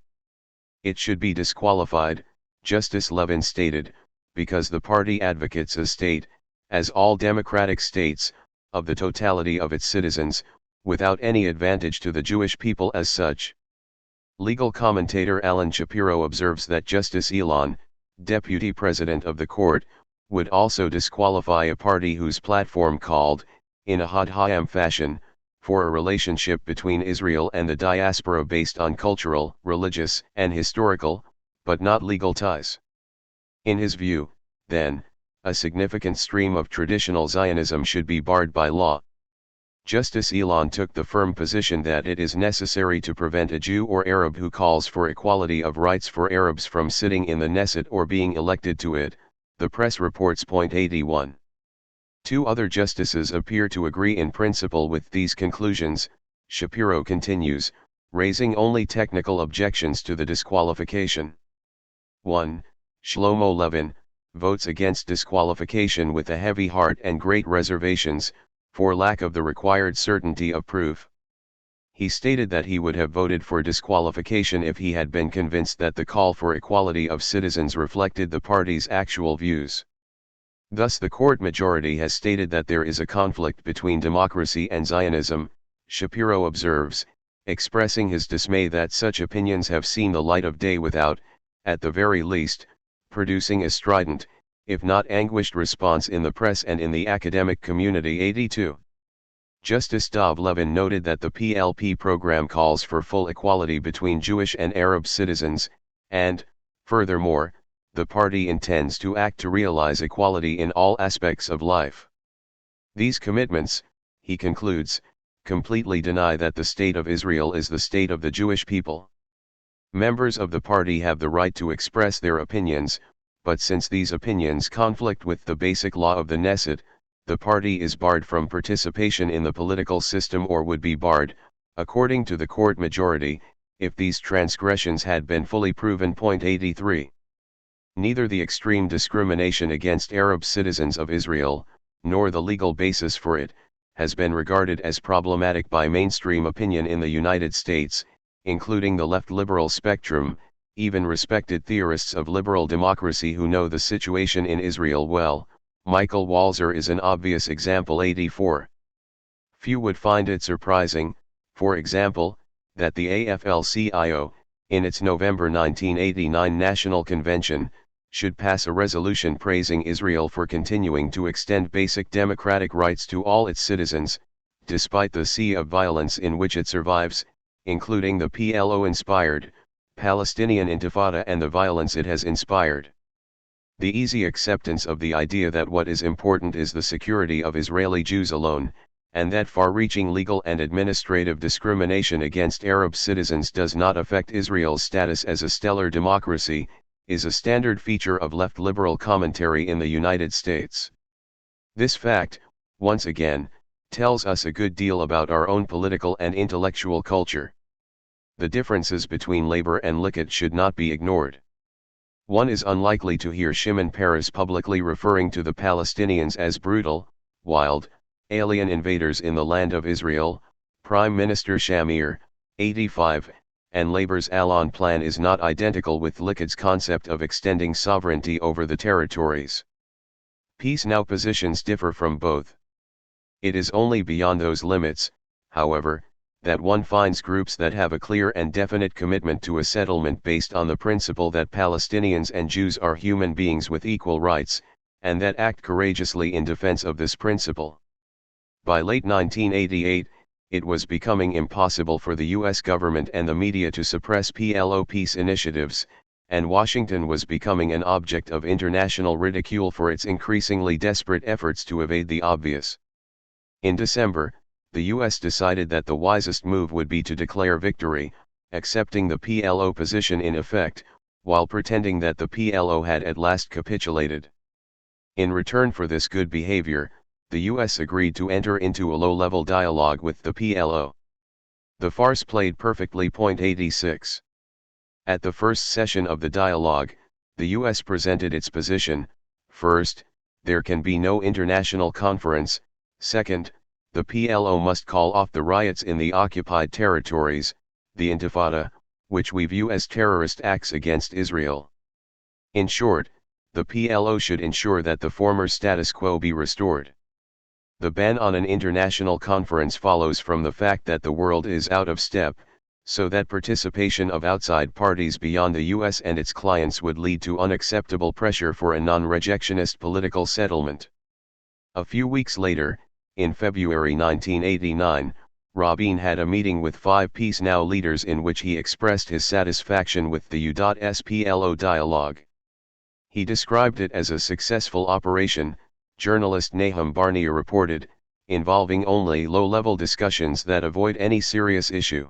It should be disqualified, Justice Levin stated, because the party advocates a state, as all democratic states, of the totality of its citizens, without any advantage to the Jewish people as such. Legal commentator Alan Shapiro observes that Justice Elon, deputy president of the court, would also disqualify a party whose platform called, in a Had Hayam fashion, for a relationship between Israel and the diaspora based on cultural, religious, and historical, but not legal ties. In his view, then, a significant stream of traditional Zionism should be barred by law. Justice Elon took the firm position that it is necessary to prevent a Jew or Arab who calls for equality of rights for Arabs from sitting in the Knesset or being elected to it, the press reports. 81. Two other justices appear to agree in principle with these conclusions, Shapiro continues, raising only technical objections to the disqualification. 1. Shlomo Levin, votes against disqualification with a heavy heart and great reservations, for lack of the required certainty of proof. He stated that he would have voted for disqualification if he had been convinced that the call for equality of citizens reflected the party's actual views. Thus the court majority has stated that there is a conflict between democracy and Zionism, Shapiro observes, expressing his dismay that such opinions have seen the light of day without, at the very least, producing a strident, if not anguished response in the press and in the academic community. 82. Justice Dov Levin noted that the PLP program calls for full equality between Jewish and Arab citizens, and, furthermore, the party intends to act to realize equality in all aspects of life. These commitments, he concludes, completely deny that the state of Israel is the state of the Jewish people. Members of the party have the right to express their opinions, but since these opinions conflict with the basic law of the Knesset, the party is barred from participation in the political system or would be barred, according to the court majority, if these transgressions had been fully proven. 83. Neither the extreme discrimination against Arab citizens of Israel, nor the legal basis for it, has been regarded as problematic by mainstream opinion in the United States, including the left liberal spectrum, even respected theorists of liberal democracy who know the situation in Israel well. Michael Walzer is an obvious example. 84. Few would find it surprising, for example, that the AFL-CIO, in its November 1989 National Convention, should pass a resolution praising Israel for continuing to extend basic democratic rights to all its citizens, despite the sea of violence in which it survives, including the PLO-inspired Palestinian Intifada and the violence it has inspired. The easy acceptance of the idea that what is important is the security of Israeli Jews alone, and that far-reaching legal and administrative discrimination against Arab citizens does not affect Israel's status as a stellar democracy, is a standard feature of left liberal commentary in the United States. This fact, once again, tells us a good deal about our own political and intellectual culture. The differences between Labor and Likud should not be ignored. One is unlikely to hear Shimon Peres publicly referring to the Palestinians as brutal, wild, alien invaders in the land of Israel. Prime Minister Shamir, 85, and Labor's Allon plan is not identical with Likud's concept of extending sovereignty over the territories. Peace Now positions differ from both. It is only beyond those limits, however, that one finds groups that have a clear and definite commitment to a settlement based on the principle that Palestinians and Jews are human beings with equal rights, and that act courageously in defense of this principle. By late 1988, it was becoming impossible for the US government and the media to suppress PLO peace initiatives, and Washington was becoming an object of international ridicule for its increasingly desperate efforts to evade the obvious. In December, the US decided that the wisest move would be to declare victory, accepting the PLO position in effect, while pretending that the PLO had at last capitulated. In return for this good behavior, the US agreed to enter into a low-level dialogue with the PLO. The farce played perfectly. 86. At the first session of the dialogue, the US presented its position: first, there can be no international conference; second, the PLO must call off the riots in the occupied territories, the Intifada, which we view as terrorist acts against Israel. In short, the PLO should ensure that the former status quo be restored. The ban on an international conference follows from the fact that the world is out of step, so that participation of outside parties beyond the US and its clients would lead to unacceptable pressure for a non-rejectionist political settlement. A few weeks later, in February 1989, Rabin had a meeting with 5 Peace Now leaders in which he expressed his satisfaction with the U.S. PLO dialogue. He described it as a successful operation, journalist Nahum Barnea reported, involving only low-level discussions that avoid any serious issue.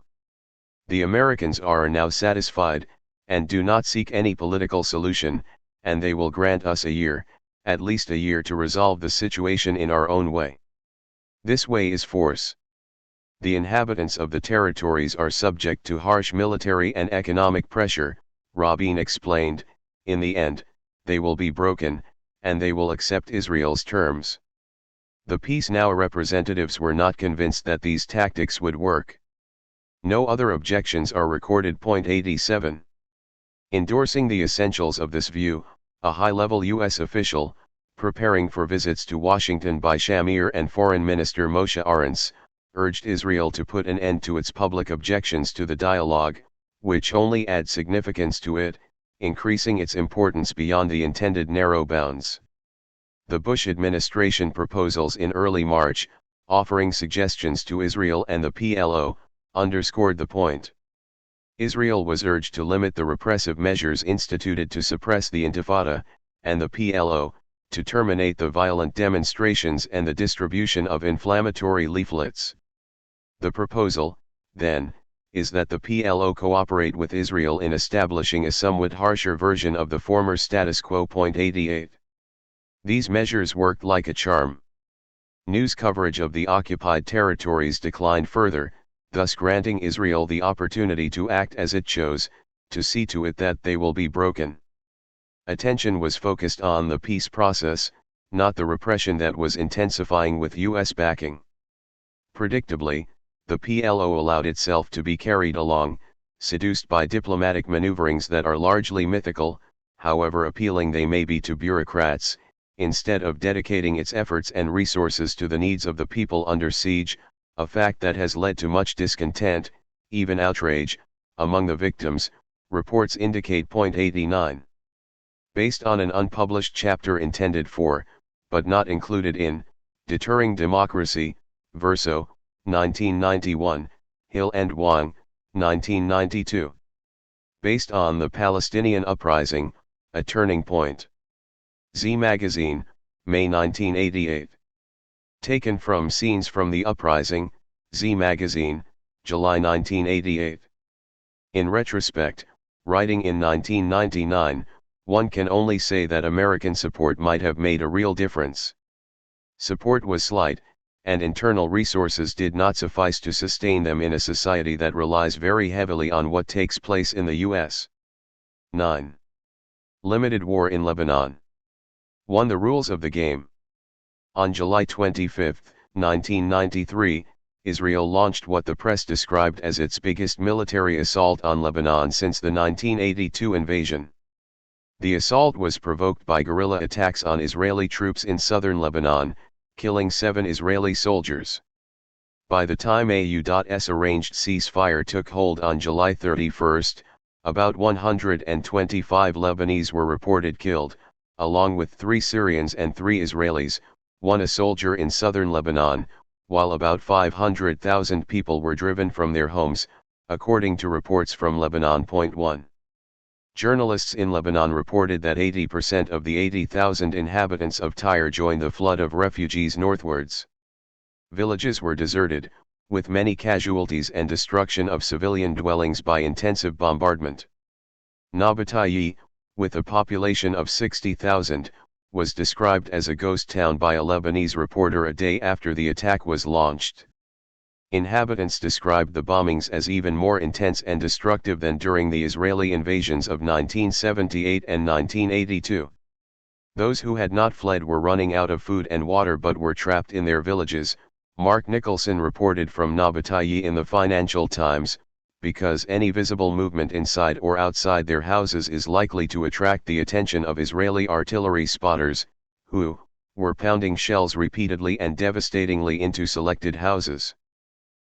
The Americans are now satisfied, and do not seek any political solution, and they will grant us a year, at least a year, to resolve the situation in our own way. This way is force. The inhabitants of the territories are subject to harsh military and economic pressure, Rabin explained. In the end, they will be broken, and they will accept Israel's terms. The Peace Now representatives were not convinced that these tactics would work. No other objections are recorded. 87. Endorsing the essentials of this view, a high-level U.S. official, preparing for visits to Washington by Shamir and Foreign Minister Moshe Arens, urged Israel to put an end to its public objections to the dialogue, which only add significance to it, increasing its importance beyond the intended narrow bounds. The Bush administration proposals in early March, offering suggestions to Israel and the PLO, underscored the point. Israel was urged to limit the repressive measures instituted to suppress the Intifada, and the PLO, to terminate the violent demonstrations and the distribution of inflammatory leaflets. The proposal, then, is that the PLO cooperate with Israel in establishing a somewhat harsher version of the former status quo. 88. These measures worked like a charm. News coverage of the occupied territories declined further, thus granting Israel the opportunity to act as it chose, to see to it that they will be broken. Attention was focused on the peace process, not the repression that was intensifying with U.S. backing. Predictably, the PLO allowed itself to be carried along, seduced by diplomatic maneuverings that are largely mythical, however appealing they may be to bureaucrats, instead of dedicating its efforts and resources to the needs of the people under siege, a fact that has led to much discontent, even outrage, among the victims, reports indicate. 89. Based on an unpublished chapter intended for, but not included in, Deterring Democracy, Verso, 1991, Hill and Wang, 1992. Based on the Palestinian Uprising, A Turning Point. Z Magazine, May 1988. Taken from Scenes from the Uprising, Z Magazine, July 1988. In retrospect, writing in 1999, one can only say that American support might have made a real difference. Support was slight, and internal resources did not suffice to sustain them in a society that relies very heavily on what takes place in the U.S. 9. Limited war in Lebanon. 1. The rules of the game. On July 25, 1993, Israel launched what the press described as its biggest military assault on Lebanon since the 1982 invasion. The assault was provoked by guerrilla attacks on Israeli troops in southern Lebanon, killing 7 Israeli soldiers. By the time a U.S. arranged ceasefire took hold on July 31, about 125 Lebanese were reported killed, along with 3 Syrians and 3 Israelis, 1 a soldier in southern Lebanon, while about 500,000 people were driven from their homes, according to reports from Lebanon. 1. Journalists in Lebanon reported that 80% of the 80,000 inhabitants of Tyre joined the flood of refugees northwards. Villages were deserted, with many casualties and destruction of civilian dwellings by intensive bombardment. Nabateye, with a population of 60,000, was described as a ghost town by a Lebanese reporter a day after the attack was launched. Inhabitants described the bombings as even more intense and destructive than during the Israeli invasions of 1978 and 1982. Those who had not fled were running out of food and water but were trapped in their villages, Mark Nicholson reported from Nabateye in the Financial Times, because any visible movement inside or outside their houses is likely to attract the attention of Israeli artillery spotters, who were pounding shells repeatedly and devastatingly into selected houses.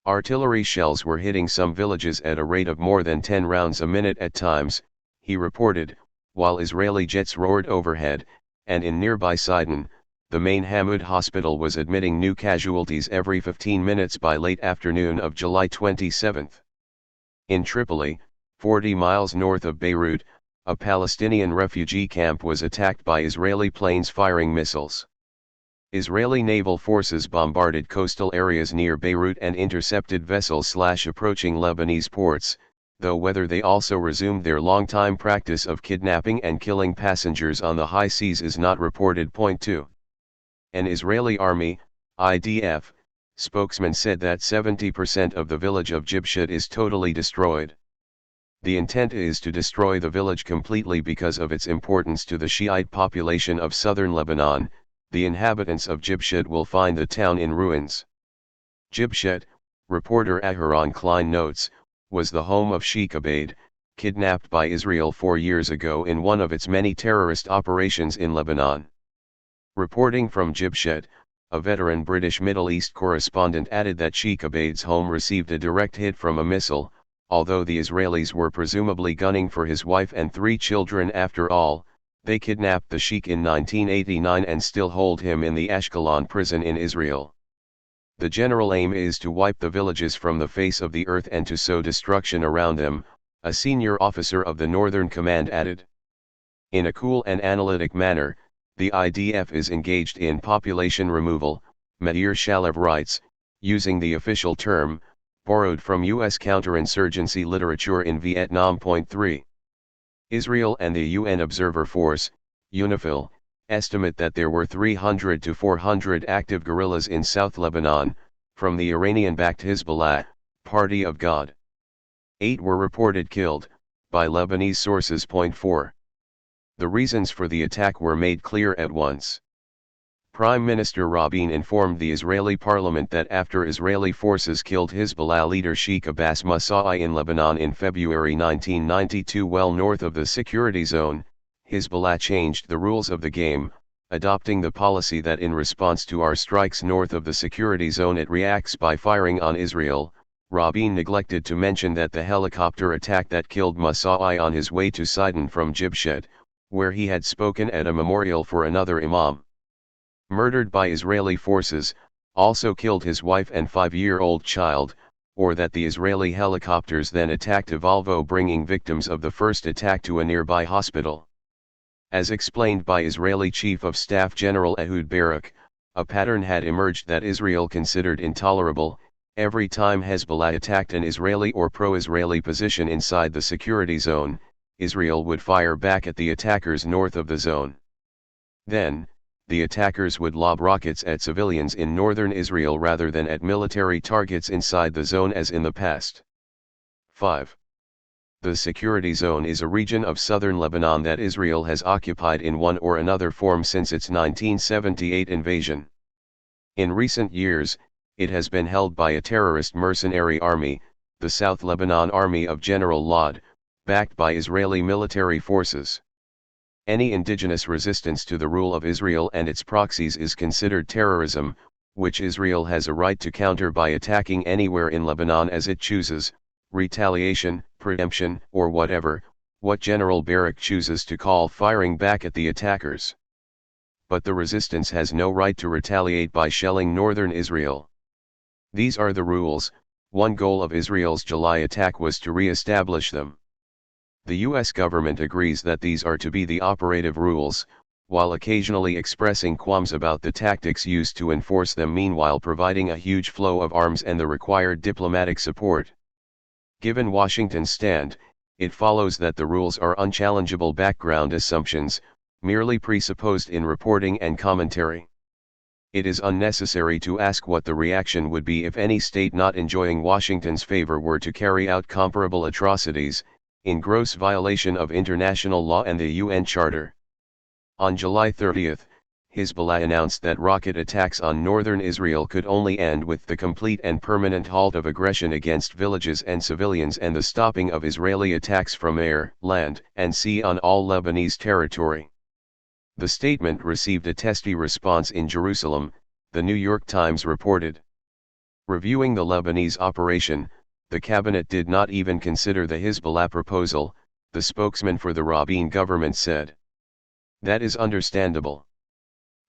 Artillery shells were hitting some villages at a rate of more than 10 rounds a minute at times, he reported, while Israeli jets roared overhead, and in nearby Sidon, the main Hamud hospital was admitting new casualties every 15 minutes by late afternoon of July 27. In Tripoli, 40 miles north of Beirut, a Palestinian refugee camp was attacked by Israeli planes firing missiles. Israeli naval forces bombarded coastal areas near Beirut and intercepted vessels approaching Lebanese ports, though whether they also resumed their long-time practice of kidnapping and killing passengers on the high seas is not reported. 2. An Israeli army, IDF, spokesman said that 70% of the village of Jibshat is totally destroyed. The intent is to destroy the village completely because of its importance to the Shiite population of southern Lebanon. The inhabitants of Jibshat will find the town in ruins. Jibshat, reporter Aharon Klein notes, was the home of Sheikh Abaid, kidnapped by Israel 4 years ago in one of its many terrorist operations in Lebanon. Reporting from Jibshat, a veteran British Middle East correspondent added that Sheikh Abaid's home received a direct hit from a missile, although the Israelis were presumably gunning for his wife and 3 children after all. They kidnapped the sheikh in 1989 and still hold him in the Ashkelon prison in Israel. The general aim is to wipe the villages from the face of the earth and to sow destruction around them, a senior officer of the Northern Command added. In a cool and analytic manner, the IDF is engaged in population removal, Meir Shalev writes, using the official term, borrowed from U.S. counterinsurgency literature in Vietnam. 3. Israel and the UN Observer Force, UNIFIL, estimate that there were 300 to 400 active guerrillas in South Lebanon, from the Iranian-backed Hezbollah, Party of God. 8 were reported killed, by Lebanese sources. 4. The reasons for the attack were made clear at once. Prime Minister Rabin informed the Israeli parliament that after Israeli forces killed Hezbollah leader Sheikh Abbas Musai in Lebanon in February 1992 well north of the security zone, Hezbollah changed the rules of the game, adopting the policy that in response to our strikes north of the security zone it reacts by firing on Israel. Rabin neglected to mention that the helicopter attack that killed Musai on his way to Sidon from Jibshat, where he had spoken at a memorial for another imam murdered by Israeli forces, also killed his wife and 5-year-old child, or that the Israeli helicopters then attacked a Volvo bringing victims of the first attack to a nearby hospital. As explained by Israeli Chief of Staff General Ehud Barak, a pattern had emerged that Israel considered intolerable. Every time Hezbollah attacked an Israeli or pro-Israeli position inside the security zone, Israel would fire back at the attackers north of the zone. Then, the attackers would lob rockets at civilians in northern Israel rather than at military targets inside the zone as in the past. 5. The security zone is a region of southern Lebanon that Israel has occupied in one or another form since its 1978 invasion. In recent years, it has been held by a terrorist mercenary army, the South Lebanon Army of General Lod, backed by Israeli military forces. Any indigenous resistance to the rule of Israel and its proxies is considered terrorism, which Israel has a right to counter by attacking anywhere in Lebanon as it chooses, retaliation, preemption, or whatever, what General Barak chooses to call firing back at the attackers. But the resistance has no right to retaliate by shelling northern Israel. These are the rules. One goal of Israel's July attack was to re-establish them. The US government agrees that these are to be the operative rules, while occasionally expressing qualms about the tactics used to enforce them, meanwhile providing a huge flow of arms and the required diplomatic support. Given Washington's stand, it follows that the rules are unchallengeable background assumptions, merely presupposed in reporting and commentary. It is unnecessary to ask what the reaction would be if any state not enjoying Washington's favor were to carry out comparable atrocities, in gross violation of international law and the UN Charter. On July 30, Hezbollah announced that rocket attacks on northern Israel could only end with the complete and permanent halt of aggression against villages and civilians and the stopping of Israeli attacks from air, land, and sea on all Lebanese territory. The statement received a testy response in Jerusalem, the New York Times reported. Reviewing the Lebanese operation, the cabinet did not even consider the Hezbollah proposal, the spokesman for the Rabin government said. That is understandable.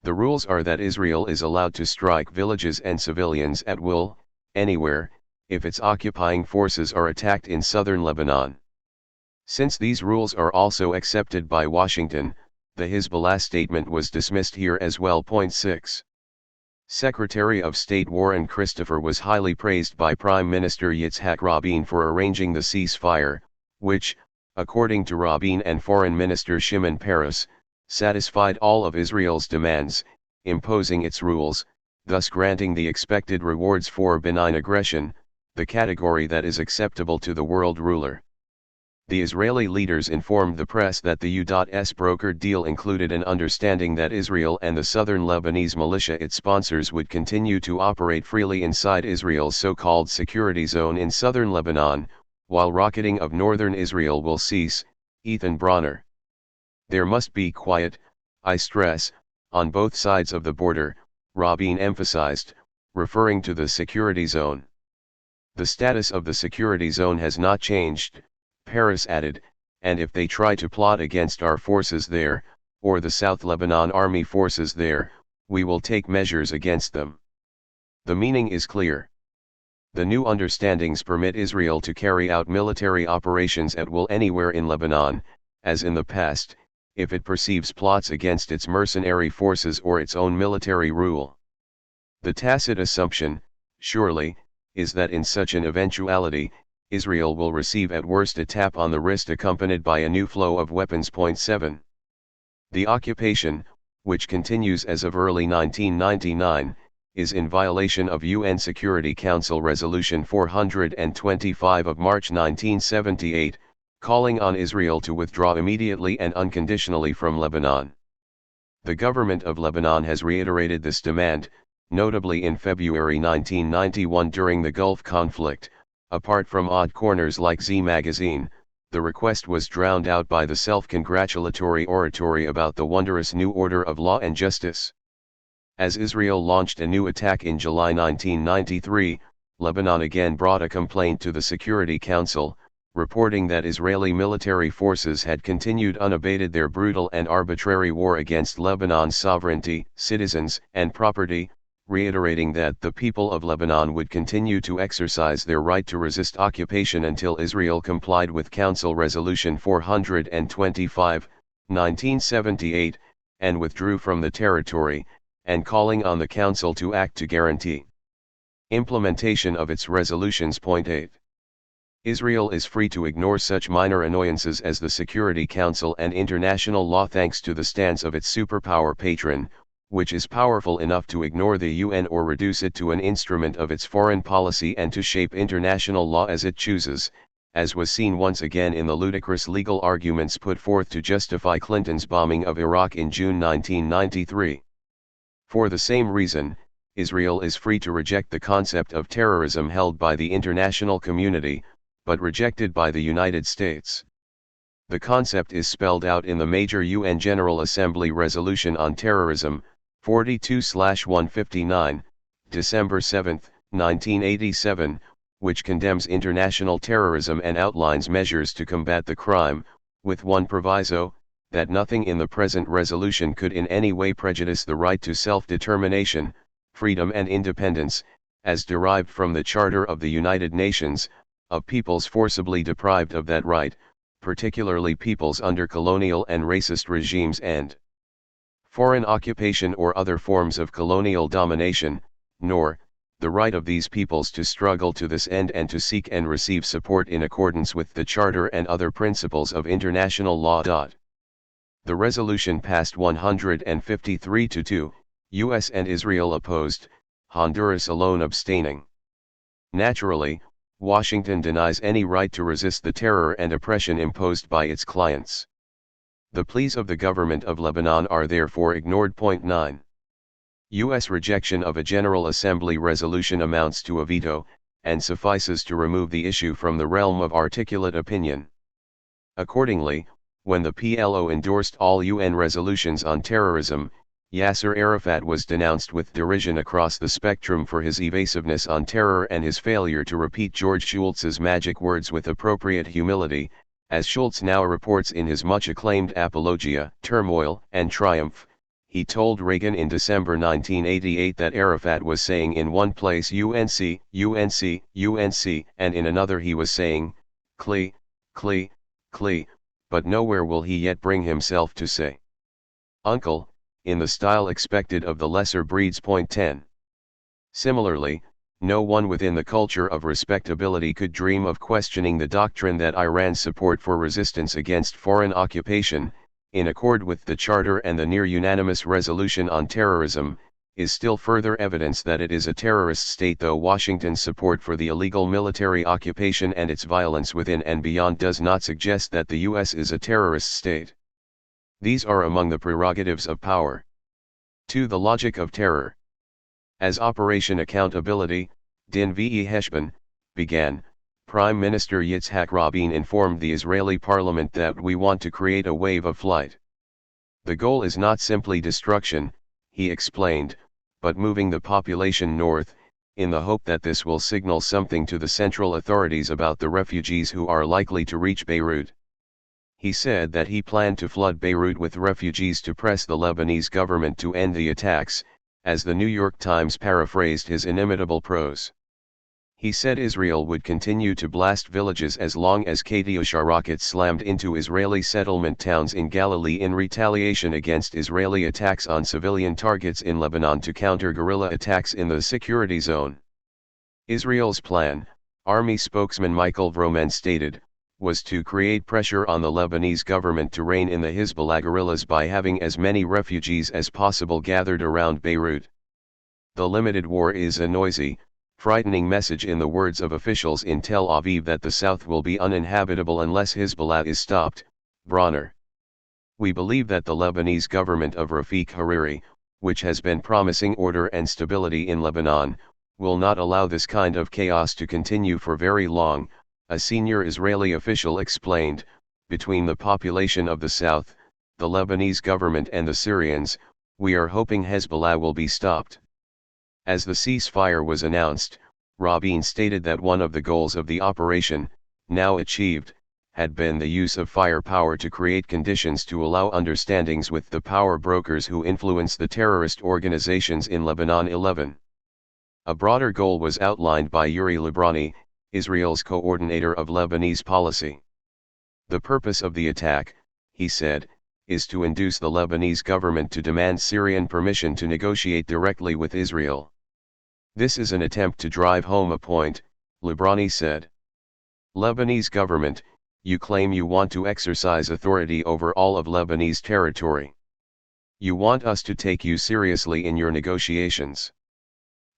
The rules are that Israel is allowed to strike villages and civilians at will, anywhere, if its occupying forces are attacked in southern Lebanon. Since these rules are also accepted by Washington, the Hezbollah statement was dismissed here as well. 6. Secretary of State Warren Christopher was highly praised by Prime Minister Yitzhak Rabin for arranging the ceasefire, which, according to Rabin and Foreign Minister Shimon Peres, satisfied all of Israel's demands, imposing its rules, thus granting the expected rewards for benign aggression, the category that is acceptable to the world ruler. The Israeli leaders informed the press that the U.S. brokered deal included an understanding that Israel and the southern Lebanese militia it sponsors would continue to operate freely inside Israel's so-called security zone in southern Lebanon, while rocketing of northern Israel will cease. Ethan Bronner. There must be quiet, I stress, on both sides of the border, Rabin emphasized, referring to the security zone. The status of the security zone has not changed, Peres added, and if they try to plot against our forces there, or the South Lebanon Army forces there, we will take measures against them. The meaning is clear. The new understandings permit Israel to carry out military operations at will anywhere in Lebanon, as in the past, if it perceives plots against its mercenary forces or its own military rule. The tacit assumption, surely, is that in such an eventuality, Israel will receive at worst a tap on the wrist accompanied by a new flow of weapons. 7. The occupation, which continues as of early 1999, is in violation of UN Security Council Resolution 425 of March 1978, calling on Israel to withdraw immediately and unconditionally from Lebanon. The government of Lebanon has reiterated this demand, notably in February 1991 during the Gulf conflict. Apart from odd corners like Z magazine, the request was drowned out by the self-congratulatory oratory about the wondrous new order of law and justice. As Israel launched a new attack in July 1993, Lebanon again brought a complaint to the Security Council, reporting that Israeli military forces had continued unabated their brutal and arbitrary war against Lebanon's sovereignty, citizens, and property, reiterating that the people of Lebanon would continue to exercise their right to resist occupation until Israel complied with Council Resolution 425, 1978, and withdrew from the territory, and calling on the Council to act to guarantee implementation of its resolutions. 8. Israel is free to ignore such minor annoyances as the Security Council and international law thanks to the stance of its superpower patron, which is powerful enough to ignore the UN or reduce it to an instrument of its foreign policy and to shape international law as it chooses, as was seen once again in the ludicrous legal arguments put forth to justify Clinton's bombing of Iraq in June 1993. For the same reason, Israel is free to reject the concept of terrorism held by the international community, but rejected by the United States. The concept is spelled out in the major UN General Assembly Resolution on Terrorism, 42/159, December 7, 1987, which condemns international terrorism and outlines measures to combat the crime, with one proviso, that nothing in the present resolution could in any way prejudice the right to self-determination, freedom and independence, as derived from the Charter of the United Nations, of peoples forcibly deprived of that right, particularly peoples under colonial and racist regimes and foreign occupation or other forms of colonial domination, nor, the right of these peoples to struggle to this end and to seek and receive support in accordance with the Charter and other principles of international law. The resolution passed 153 to 2, US and Israel opposed, Honduras alone abstaining. Naturally, Washington denies any right to resist the terror and oppression imposed by its clients. The pleas of the government of Lebanon are therefore ignored. 9. U.S. rejection of a General Assembly resolution amounts to a veto, and suffices to remove the issue from the realm of articulate opinion. Accordingly, when the PLO endorsed all UN resolutions on terrorism, Yasser Arafat was denounced with derision across the spectrum for his evasiveness on terror and his failure to repeat George Shultz's magic words with appropriate humility, as Shultz now reports in his much-acclaimed Apologia, Turmoil and Triumph. He told Reagan in December 1988 that Arafat was saying in one place UNC, UNC, UNC, and in another he was saying, Cli, Cli, Cli, but nowhere will he yet bring himself to say Uncle, in the style expected of the lesser breeds. 10. Similarly, no one within the culture of respectability could dream of questioning the doctrine that Iran's support for resistance against foreign occupation, in accord with the Charter and the near-unanimous resolution on terrorism, is still further evidence that it is a terrorist state, though Washington's support for the illegal military occupation and its violence within and beyond does not suggest that the U.S. is a terrorist state. These are among the prerogatives of power. 2. The logic of terror. As Operation Accountability, Din ve Heshbon, began, Prime Minister Yitzhak Rabin informed the Israeli parliament that we want to create a wave of flight. The goal is not simply destruction, he explained, but moving the population north, in the hope that this will signal something to the central authorities about the refugees who are likely to reach Beirut. He said that he planned to flood Beirut with refugees to press the Lebanese government to end the attacks, as the New York Times paraphrased his inimitable prose. He said Israel would continue to blast villages as long as Katyusha rockets slammed into Israeli settlement towns in Galilee in retaliation against Israeli attacks on civilian targets in Lebanon to counter guerrilla attacks in the security zone. Israel's plan, Army spokesman Michael Vroman stated, was to create pressure on the Lebanese government to rein in the Hezbollah guerrillas by having as many refugees as possible gathered around Beirut. The limited war is a noisy, frightening message, in the words of officials in Tel Aviv, that the south will be uninhabitable unless Hezbollah is stopped. Bronner. We believe that the Lebanese government of Rafiq Hariri, which has been promising order and stability in Lebanon, will not allow this kind of chaos to continue for very long, a senior Israeli official explained. Between the population of the south, the Lebanese government and the Syrians, we are hoping Hezbollah will be stopped. As the ceasefire was announced, Rabin stated that one of the goals of the operation, now achieved, had been the use of firepower to create conditions to allow understandings with the power brokers who influence the terrorist organizations in Lebanon. 11. A broader goal was outlined by Yuri Librani, Israel's coordinator of Lebanese policy. The purpose of the attack, he said, is to induce the Lebanese government to demand Syrian permission to negotiate directly with Israel. This is an attempt to drive home a point, Librani said. Lebanese government, you claim you want to exercise authority over all of Lebanese territory. You want us to take you seriously in your negotiations.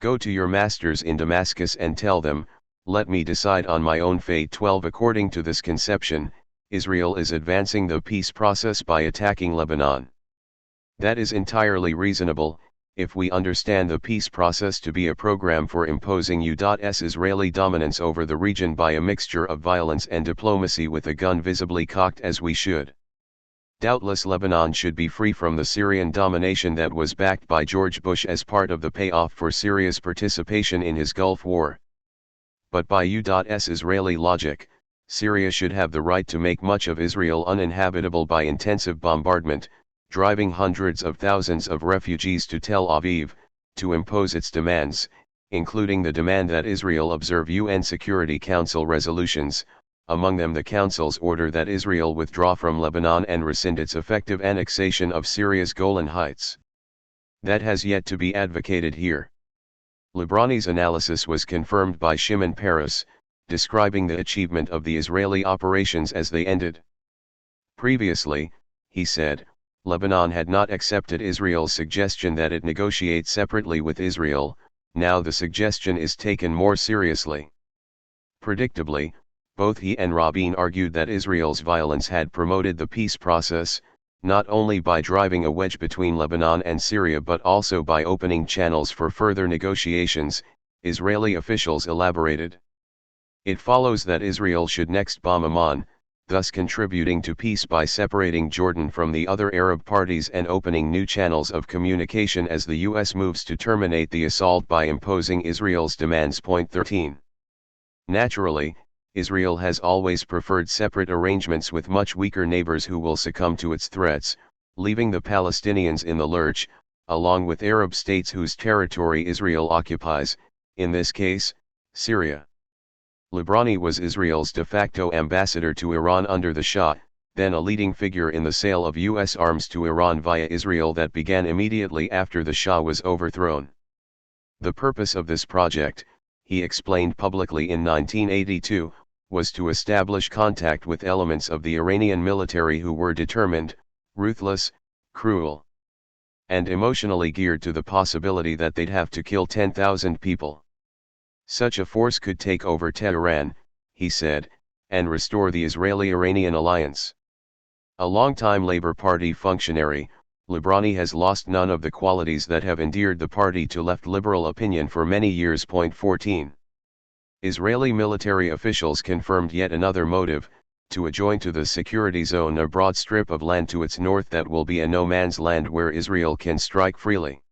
Go to your masters in Damascus and tell them, let me decide on my own fate. 12. According to this conception, Israel is advancing the peace process by attacking Lebanon. That is entirely reasonable, if we understand the peace process to be a program for imposing U.S. Israeli dominance over the region by a mixture of violence and diplomacy with a gun visibly cocked, as we should. Doubtless Lebanon should be free from the Syrian domination that was backed by George Bush as part of the payoff for Syria's participation in his Gulf War. But by U.S. Israeli logic, Syria should have the right to make much of Israel uninhabitable by intensive bombardment, driving hundreds of thousands of refugees to Tel Aviv, to impose its demands, including the demand that Israel observe UN Security Council resolutions, among them the Council's order that Israel withdraw from Lebanon and rescind its effective annexation of Syria's Golan Heights. That has yet to be advocated here. Librani's analysis was confirmed by Shimon Peres, describing the achievement of the Israeli operations as they ended. Previously, he said, Lebanon had not accepted Israel's suggestion that it negotiate separately with Israel. Now the suggestion is taken more seriously. Predictably, both he and Rabin argued that Israel's violence had promoted the peace process, not only by driving a wedge between Lebanon and Syria but also by opening channels for further negotiations, Israeli officials elaborated. It follows that Israel should next bomb Amman, thus contributing to peace by separating Jordan from the other Arab parties and opening new channels of communication as the U.S. moves to terminate the assault by imposing Israel's demands. Point 13. Naturally, Israel has always preferred separate arrangements with much weaker neighbors who will succumb to its threats, leaving the Palestinians in the lurch, along with Arab states whose territory Israel occupies, in this case, Syria. Librani was Israel's de facto ambassador to Iran under the Shah, then a leading figure in the sale of U.S. arms to Iran via Israel that began immediately after the Shah was overthrown. The purpose of this project, he explained publicly in 1982, was to establish contact with elements of the Iranian military who were determined, ruthless, cruel, and emotionally geared to the possibility that they'd have to kill 10,000 people. Such a force could take over Tehran, he said, and restore the Israeli-Iranian alliance. A longtime Labour Party functionary, Librani has lost none of the qualities that have endeared the party to left liberal opinion for many years. Point 14. Israeli military officials confirmed yet another motive, to adjoin to the security zone a broad strip of land to its north that will be a no-man's land where Israel can strike freely.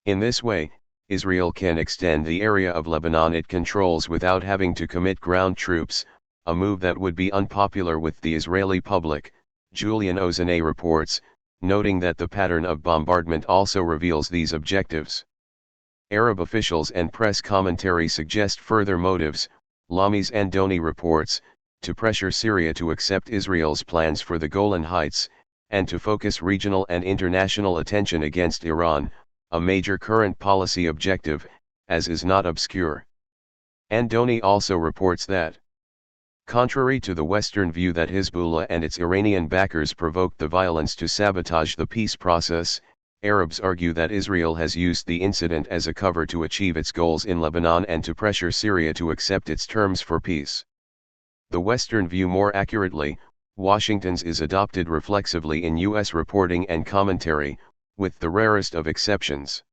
In this way, Israel can extend the area of Lebanon it controls without having to commit ground troops, a move that would be unpopular with the Israeli public, Julian Ozane reports, noting that the pattern of bombardment also reveals these objectives. Arab officials and press commentary suggest further motives, Lami's Andoni reports, to pressure Syria to accept Israel's plans for the Golan Heights, and to focus regional and international attention against Iran, a major current policy objective, as is not obscure. Andoni also reports that, contrary to the Western view that Hezbollah and its Iranian backers provoked the violence to sabotage the peace process, Arabs argue that Israel has used the incident as a cover to achieve its goals in Lebanon and to pressure Syria to accept its terms for peace. The Western view, more accurately, Washington's, is adopted reflexively in U.S. reporting and commentary, with the rarest of exceptions.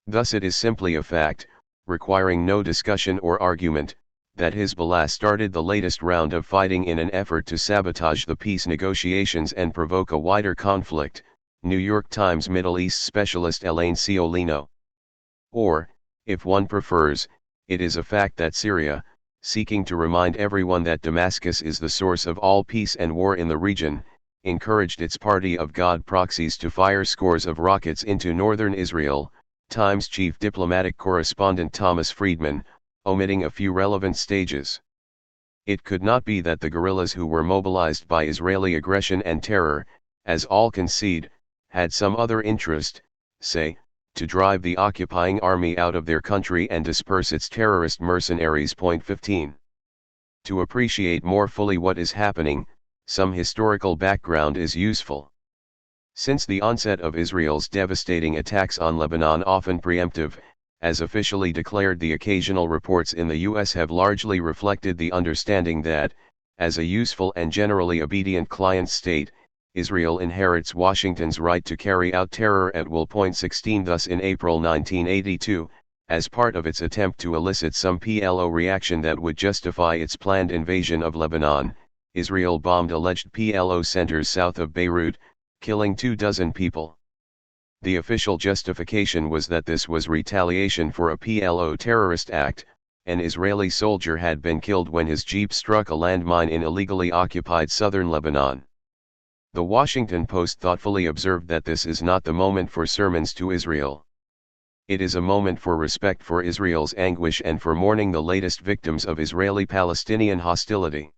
Thus it is simply a fact, requiring no discussion or argument, that Hezbollah started the latest round of fighting in an effort to sabotage the peace negotiations and provoke a wider conflict, New York Times Middle East specialist Elaine Ciolino. Or, if one prefers, it is a fact that Syria, seeking to remind everyone that Damascus is the source of all peace and war in the region, encouraged its party of God proxies to fire scores of rockets into northern Israel, Times chief diplomatic correspondent Thomas Friedman, omitting a few relevant stages. It could not be that the guerrillas who were mobilized by Israeli aggression and terror, as all concede, had some other interest, say, to drive the occupying army out of their country and disperse its terrorist mercenaries. Point 15. To appreciate more fully what is happening, some historical background is useful. Since the onset of Israel's devastating attacks on Lebanon, often preemptive, as officially declared, the occasional reports in the U.S. have largely reflected the understanding that, as a useful and generally obedient client state, Israel inherits Washington's right to carry out terror at will. Point 16. Thus in April 1982, as part of its attempt to elicit some PLO reaction that would justify its planned invasion of Lebanon, Israel bombed alleged PLO centers south of Beirut, killing 24 people. The official justification was that this was retaliation for a PLO terrorist act, an Israeli soldier had been killed when his jeep struck a landmine in illegally occupied southern Lebanon. The Washington Post thoughtfully observed that this is not the moment for sermons to Israel. It is a moment for respect for Israel's anguish and for mourning the latest victims of Israeli-Palestinian hostility.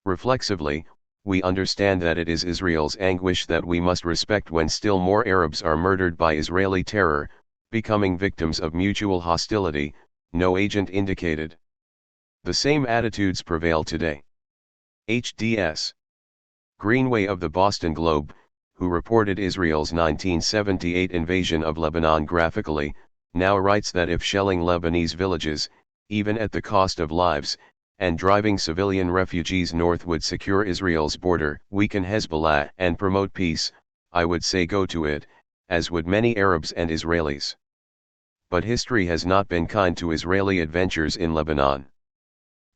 Reflexively, we understand that it is Israel's anguish that we must respect when still more Arabs are murdered by Israeli terror, becoming victims of mutual hostility, no agent indicated. The same attitudes prevail today. HDS Greenway of the Boston Globe, who reported Israel's 1978 invasion of Lebanon graphically, now writes that if shelling Lebanese villages, even at the cost of lives, and driving civilian refugees north would secure Israel's border, weaken Hezbollah and promote peace, I would say go to it, as would many Arabs and Israelis. But history has not been kind to Israeli adventures in Lebanon.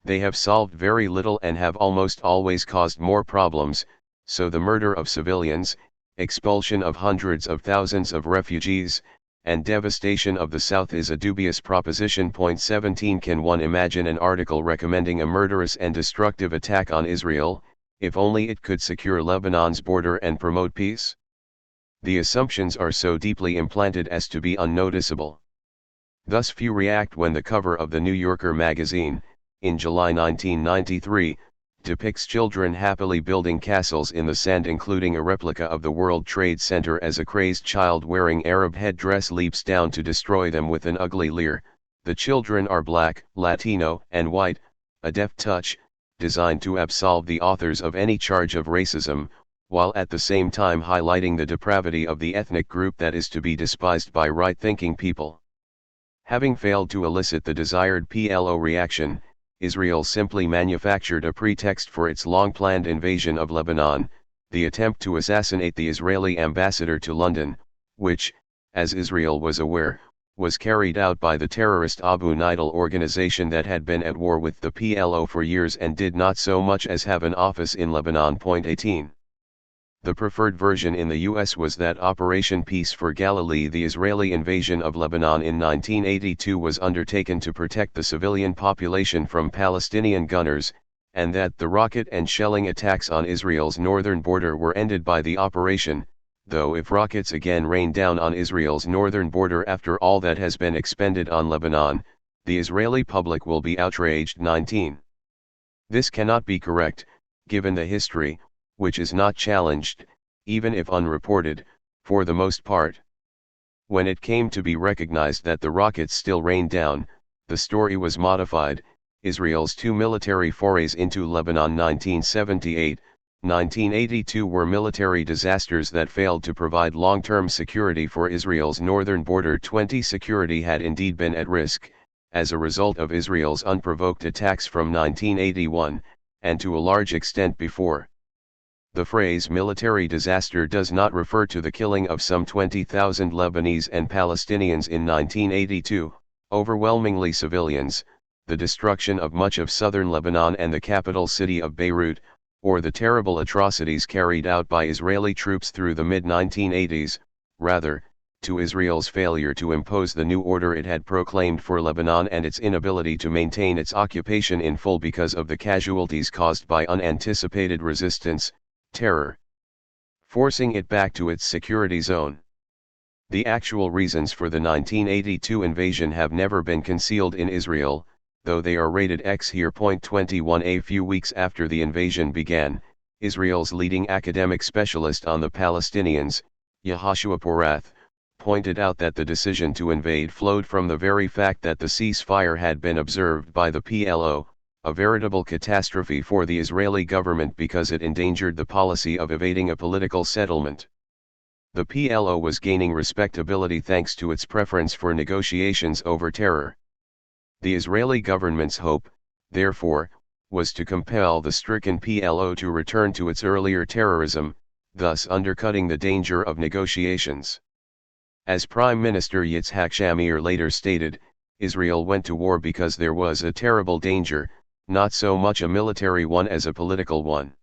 They have solved very little and have almost always caused more problems, so the murder of civilians, expulsion of hundreds of thousands of refugees, and devastation of the South is a dubious proposition. 17 Can one imagine an article recommending a murderous and destructive attack on Israel, if only it could secure Lebanon's border and promote peace? The assumptions are so deeply implanted as to be unnoticeable. Thus few react when the cover of the New Yorker magazine, in July 1993, depicts children happily building castles in the sand, including a replica of the World Trade Center, as a crazed child wearing Arab headdress leaps down to destroy them with an ugly leer. The children are black, Latino, and white, a deft touch, designed to absolve the authors of any charge of racism, while at the same time highlighting the depravity of the ethnic group that is to be despised by right-thinking people. Having failed to elicit the desired PLO reaction, Israel simply manufactured a pretext for its long-planned invasion of Lebanon, the attempt to assassinate the Israeli ambassador to London, which, as Israel was aware, was carried out by the terrorist Abu Nidal organization that had been at war with the PLO for years and did not so much as have an office in Lebanon. 18. The preferred version in the US was that Operation Peace for Galilee, the Israeli invasion of Lebanon in 1982, was undertaken to protect the civilian population from Palestinian gunners, and that the rocket and shelling attacks on Israel's northern border were ended by the operation, though if rockets again rain down on Israel's northern border after all that has been expended on Lebanon, the Israeli public will be outraged. 19. This cannot be correct, given the history, which is not challenged, even if unreported, for the most part. When it came to be recognized that the rockets still rained down, the story was modified. Israel's two military forays into Lebanon 1978, 1982 were military disasters that failed to provide long-term security for Israel's northern border. 20 Security had indeed been at risk, as a result of Israel's unprovoked attacks from 1981, and to a large extent before. The phrase military disaster does not refer to the killing of some 20,000 Lebanese and Palestinians in 1982, overwhelmingly civilians, the destruction of much of southern Lebanon and the capital city of Beirut, or the terrible atrocities carried out by Israeli troops through the mid-1980s, rather, to Israel's failure to impose the new order it had proclaimed for Lebanon and its inability to maintain its occupation in full because of the casualties caused by unanticipated resistance, terror, forcing it back to its security zone. The actual reasons for the 1982 invasion have never been concealed in Israel, though they are rated X here. 21 A few weeks after the invasion began, Israel's leading academic specialist on the Palestinians, Yehoshua Porath, pointed out that the decision to invade flowed from the very fact that the ceasefire had been observed by the PLO, a veritable catastrophe for the Israeli government because it endangered the policy of evading a political settlement. The PLO was gaining respectability thanks to its preference for negotiations over terror. The Israeli government's hope, therefore, was to compel the stricken PLO to return to its earlier terrorism, thus undercutting the danger of negotiations. As Prime Minister Yitzhak Shamir later stated, Israel went to war because there was a terrible danger, not so much a military one as a political one.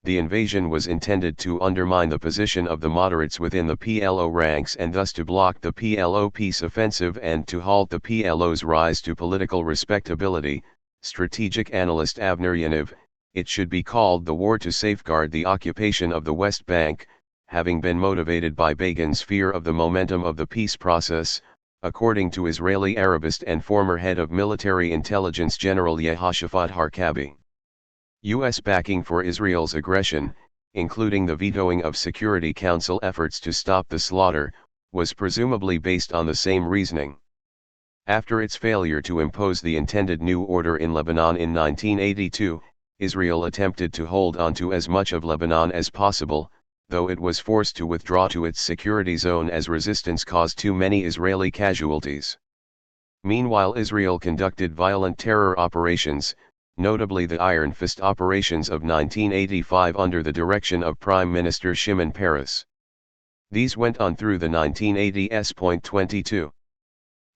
The invasion was intended to undermine the position of the moderates within the PLO ranks and thus to block the PLO peace offensive and to halt the PLO's rise to political respectability. Strategic analyst Avner Yaniv, it should be called the war to safeguard the occupation of the West Bank, having been motivated by Begin's fear of the momentum of the peace process, according to Israeli Arabist and former head of military intelligence General Yehoshaphat Harkabi. U.S. backing for Israel's aggression, including the vetoing of Security Council efforts to stop the slaughter, was presumably based on the same reasoning. After its failure to impose the intended new order in Lebanon in 1982, Israel attempted to hold on to as much of Lebanon as possible, though it was forced to withdraw to its security zone as resistance caused too many Israeli casualties. Meanwhile, Israel conducted violent terror operations, notably the Iron Fist operations of 1985 under the direction of Prime Minister Shimon Peres. These went on through the 1980s.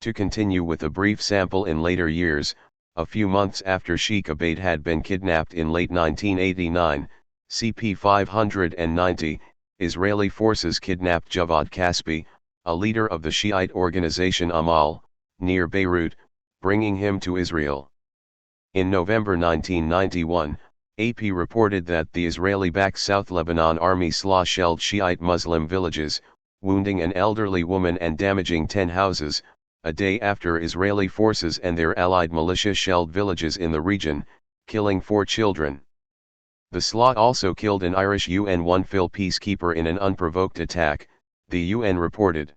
To continue with a brief sample in later years, a few months after Sheikh Abaid had been kidnapped in late 1989, CP 590, Israeli forces kidnapped Javad Kaspi, a leader of the Shiite organization Amal, near Beirut, bringing him to Israel. In November 1991, AP reported that the Israeli-backed South Lebanon army shelled Shiite Muslim villages, wounding an elderly woman and damaging 10 houses, a day after Israeli forces and their allied militia shelled villages in the region, killing 4 children. The SLA also killed an Irish UN-1 peacekeeper in an unprovoked attack, the UN reported.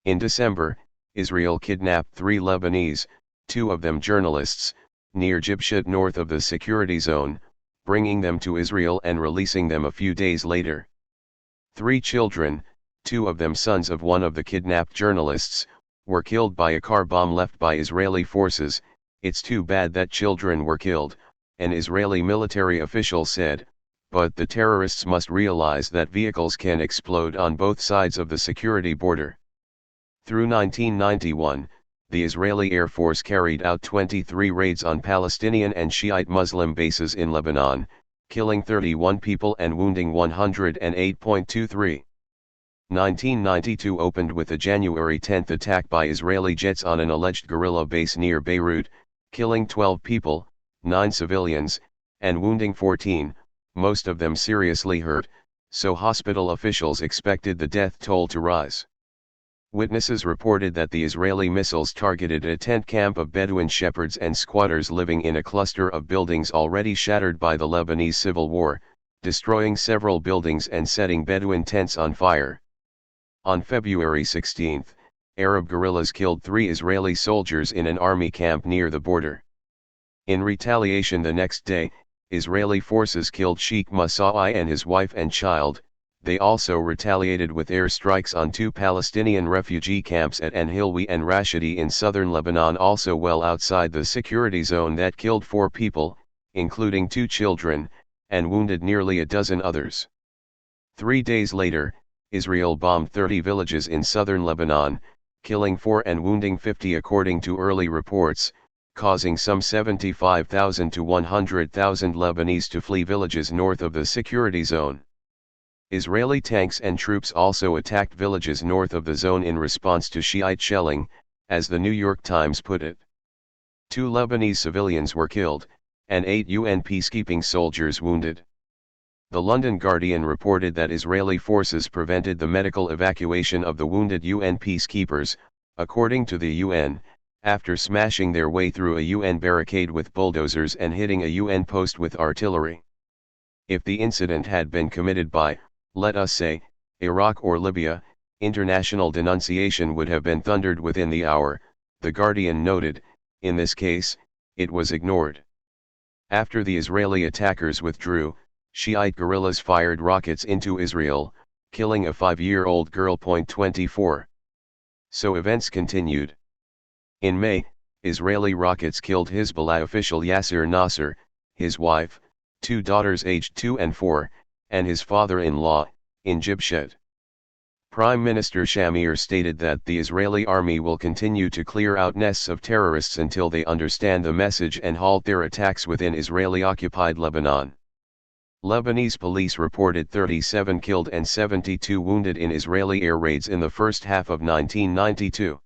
In December, Israel kidnapped 3 Lebanese, 2 of them journalists, near Jibshat north of the security zone, bringing them to Israel and releasing them a few days later. 3 children, 2 of them sons of one of the kidnapped journalists, were killed by a car bomb left by Israeli forces. It's too bad that children were killed, an Israeli military official said, but the terrorists must realize that vehicles can explode on both sides of the security border. Through 1991, the Israeli Air Force carried out 23 raids on Palestinian and Shiite Muslim bases in Lebanon, killing 31 people and wounding 108.23. 1992 opened with a January 10 attack by Israeli jets on an alleged guerrilla base near Beirut, killing 12 people, 9 civilians, and wounding 14, most of them seriously hurt, so hospital officials expected the death toll to rise. Witnesses reported that the Israeli missiles targeted a tent camp of Bedouin shepherds and squatters living in a cluster of buildings already shattered by the Lebanese civil war, destroying several buildings and setting Bedouin tents on fire. On February 16, Arab guerrillas killed 3 Israeli soldiers in an army camp near the border. In retaliation the next day, Israeli forces killed Sheikh Musai and his wife and child. They also retaliated with airstrikes on 2 Palestinian refugee camps at An-Hilwi and Rashidi in southern Lebanon, also well outside the security zone, that killed 4 people, including 2 children, and wounded nearly a dozen others. 3 days later, Israel bombed 30 villages in southern Lebanon, killing 4 and wounding 50 according to early reports, causing some 75,000 to 100,000 Lebanese to flee villages north of the security zone. Israeli tanks and troops also attacked villages north of the zone in response to Shiite shelling, as the New York Times put it. 2 Lebanese civilians were killed, and 8 UN peacekeeping soldiers wounded. The London Guardian reported that Israeli forces prevented the medical evacuation of the wounded UN peacekeepers, according to the UN, after smashing their way through a UN barricade with bulldozers and hitting a UN post with artillery. If the incident had been committed by, let us say, Iraq or Libya, international denunciation would have been thundered within the hour, the Guardian noted. In this case, it was ignored. After the Israeli attackers withdrew, Shiite guerrillas fired rockets into Israel, killing a 5-year-old girl. 24. So events continued. In May, Israeli rockets killed Hezbollah official Yasser Nasser, his wife, 2 daughters aged 2 and 4, and his father-in-law, in Jibshat. Prime Minister Shamir stated that the Israeli army will continue to clear out nests of terrorists until they understand the message and halt their attacks within Israeli-occupied Lebanon. Lebanese police reported 37 killed and 72 wounded in Israeli air raids in the first half of 1992.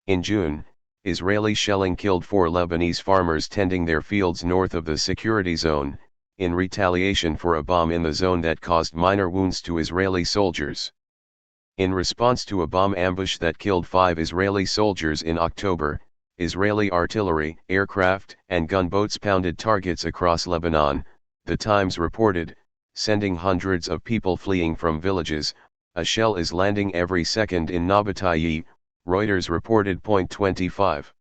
In June, Israeli shelling killed 4 Lebanese farmers tending their fields north of the security zone, in retaliation for a bomb in the zone that caused minor wounds to Israeli soldiers. In response to a bomb ambush that killed 5 Israeli soldiers in October, Israeli artillery, aircraft, and gunboats pounded targets across Lebanon, The Times reported, sending hundreds of people fleeing from villages. A shell is landing every second in Nabateye, Reuters reported. 25.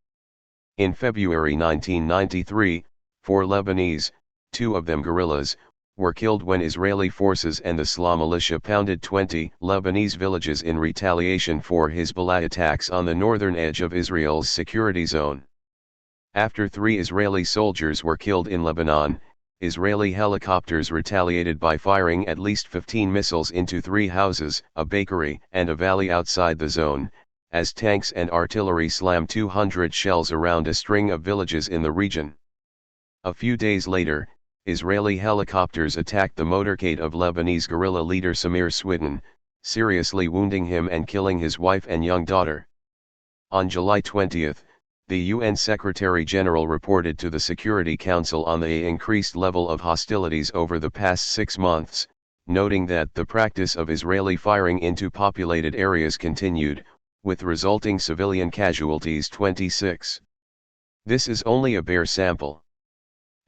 In February 1993, 4 Lebanese, 2 of them guerrillas, were killed when Israeli forces and the Islam militia pounded 20 Lebanese villages in retaliation for Hezbollah attacks on the northern edge of Israel's security zone. After 3 Israeli soldiers were killed in Lebanon, Israeli helicopters retaliated by firing at least 15 missiles into 3 houses, a bakery, and a valley outside the zone, as tanks and artillery slammed 200 shells around a string of villages in the region. A few days later, Israeli helicopters attacked the motorcade of Lebanese guerrilla leader Samir Swidden, seriously wounding him and killing his wife and young daughter. On July 20, the UN Secretary-General reported to the Security Council on the increased level of hostilities over the past 6 months, noting that the practice of Israeli firing into populated areas continued, with resulting civilian casualties. 26. This is only a bare sample.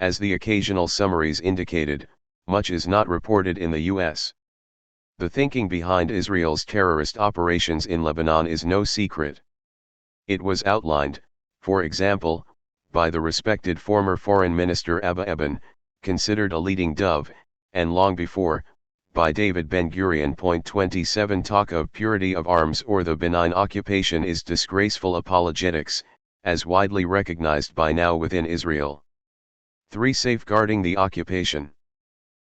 As the occasional summaries indicated, much is not reported in the U.S. The thinking behind Israel's terrorist operations in Lebanon is no secret. It was outlined, for example, by the respected former Foreign Minister Abba Eban, considered a leading dove, and long before, by David Ben-Gurion. 27 Talk of purity of arms or the benign occupation is disgraceful apologetics, as widely recognized by now within Israel. 3. Safeguarding the occupation.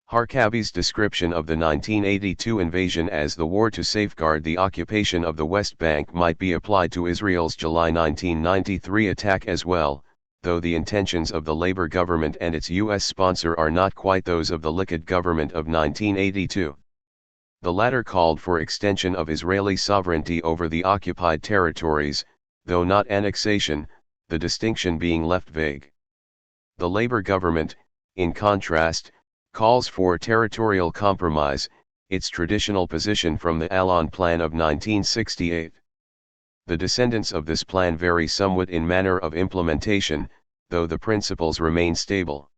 Harkabi's description of the 1982 invasion as the war to safeguard the occupation of the West Bank might be applied to Israel's July 1993 attack as well, though the intentions of the Labour government and its U.S. sponsor are not quite those of the Likud government of 1982. The latter called for extension of Israeli sovereignty over the occupied territories, though not annexation, the distinction being left vague. The Labour government, in contrast, calls for territorial compromise, its traditional position from the Allon Plan of 1968. The descendants of this plan vary somewhat in manner of implementation, though the principles remain stable.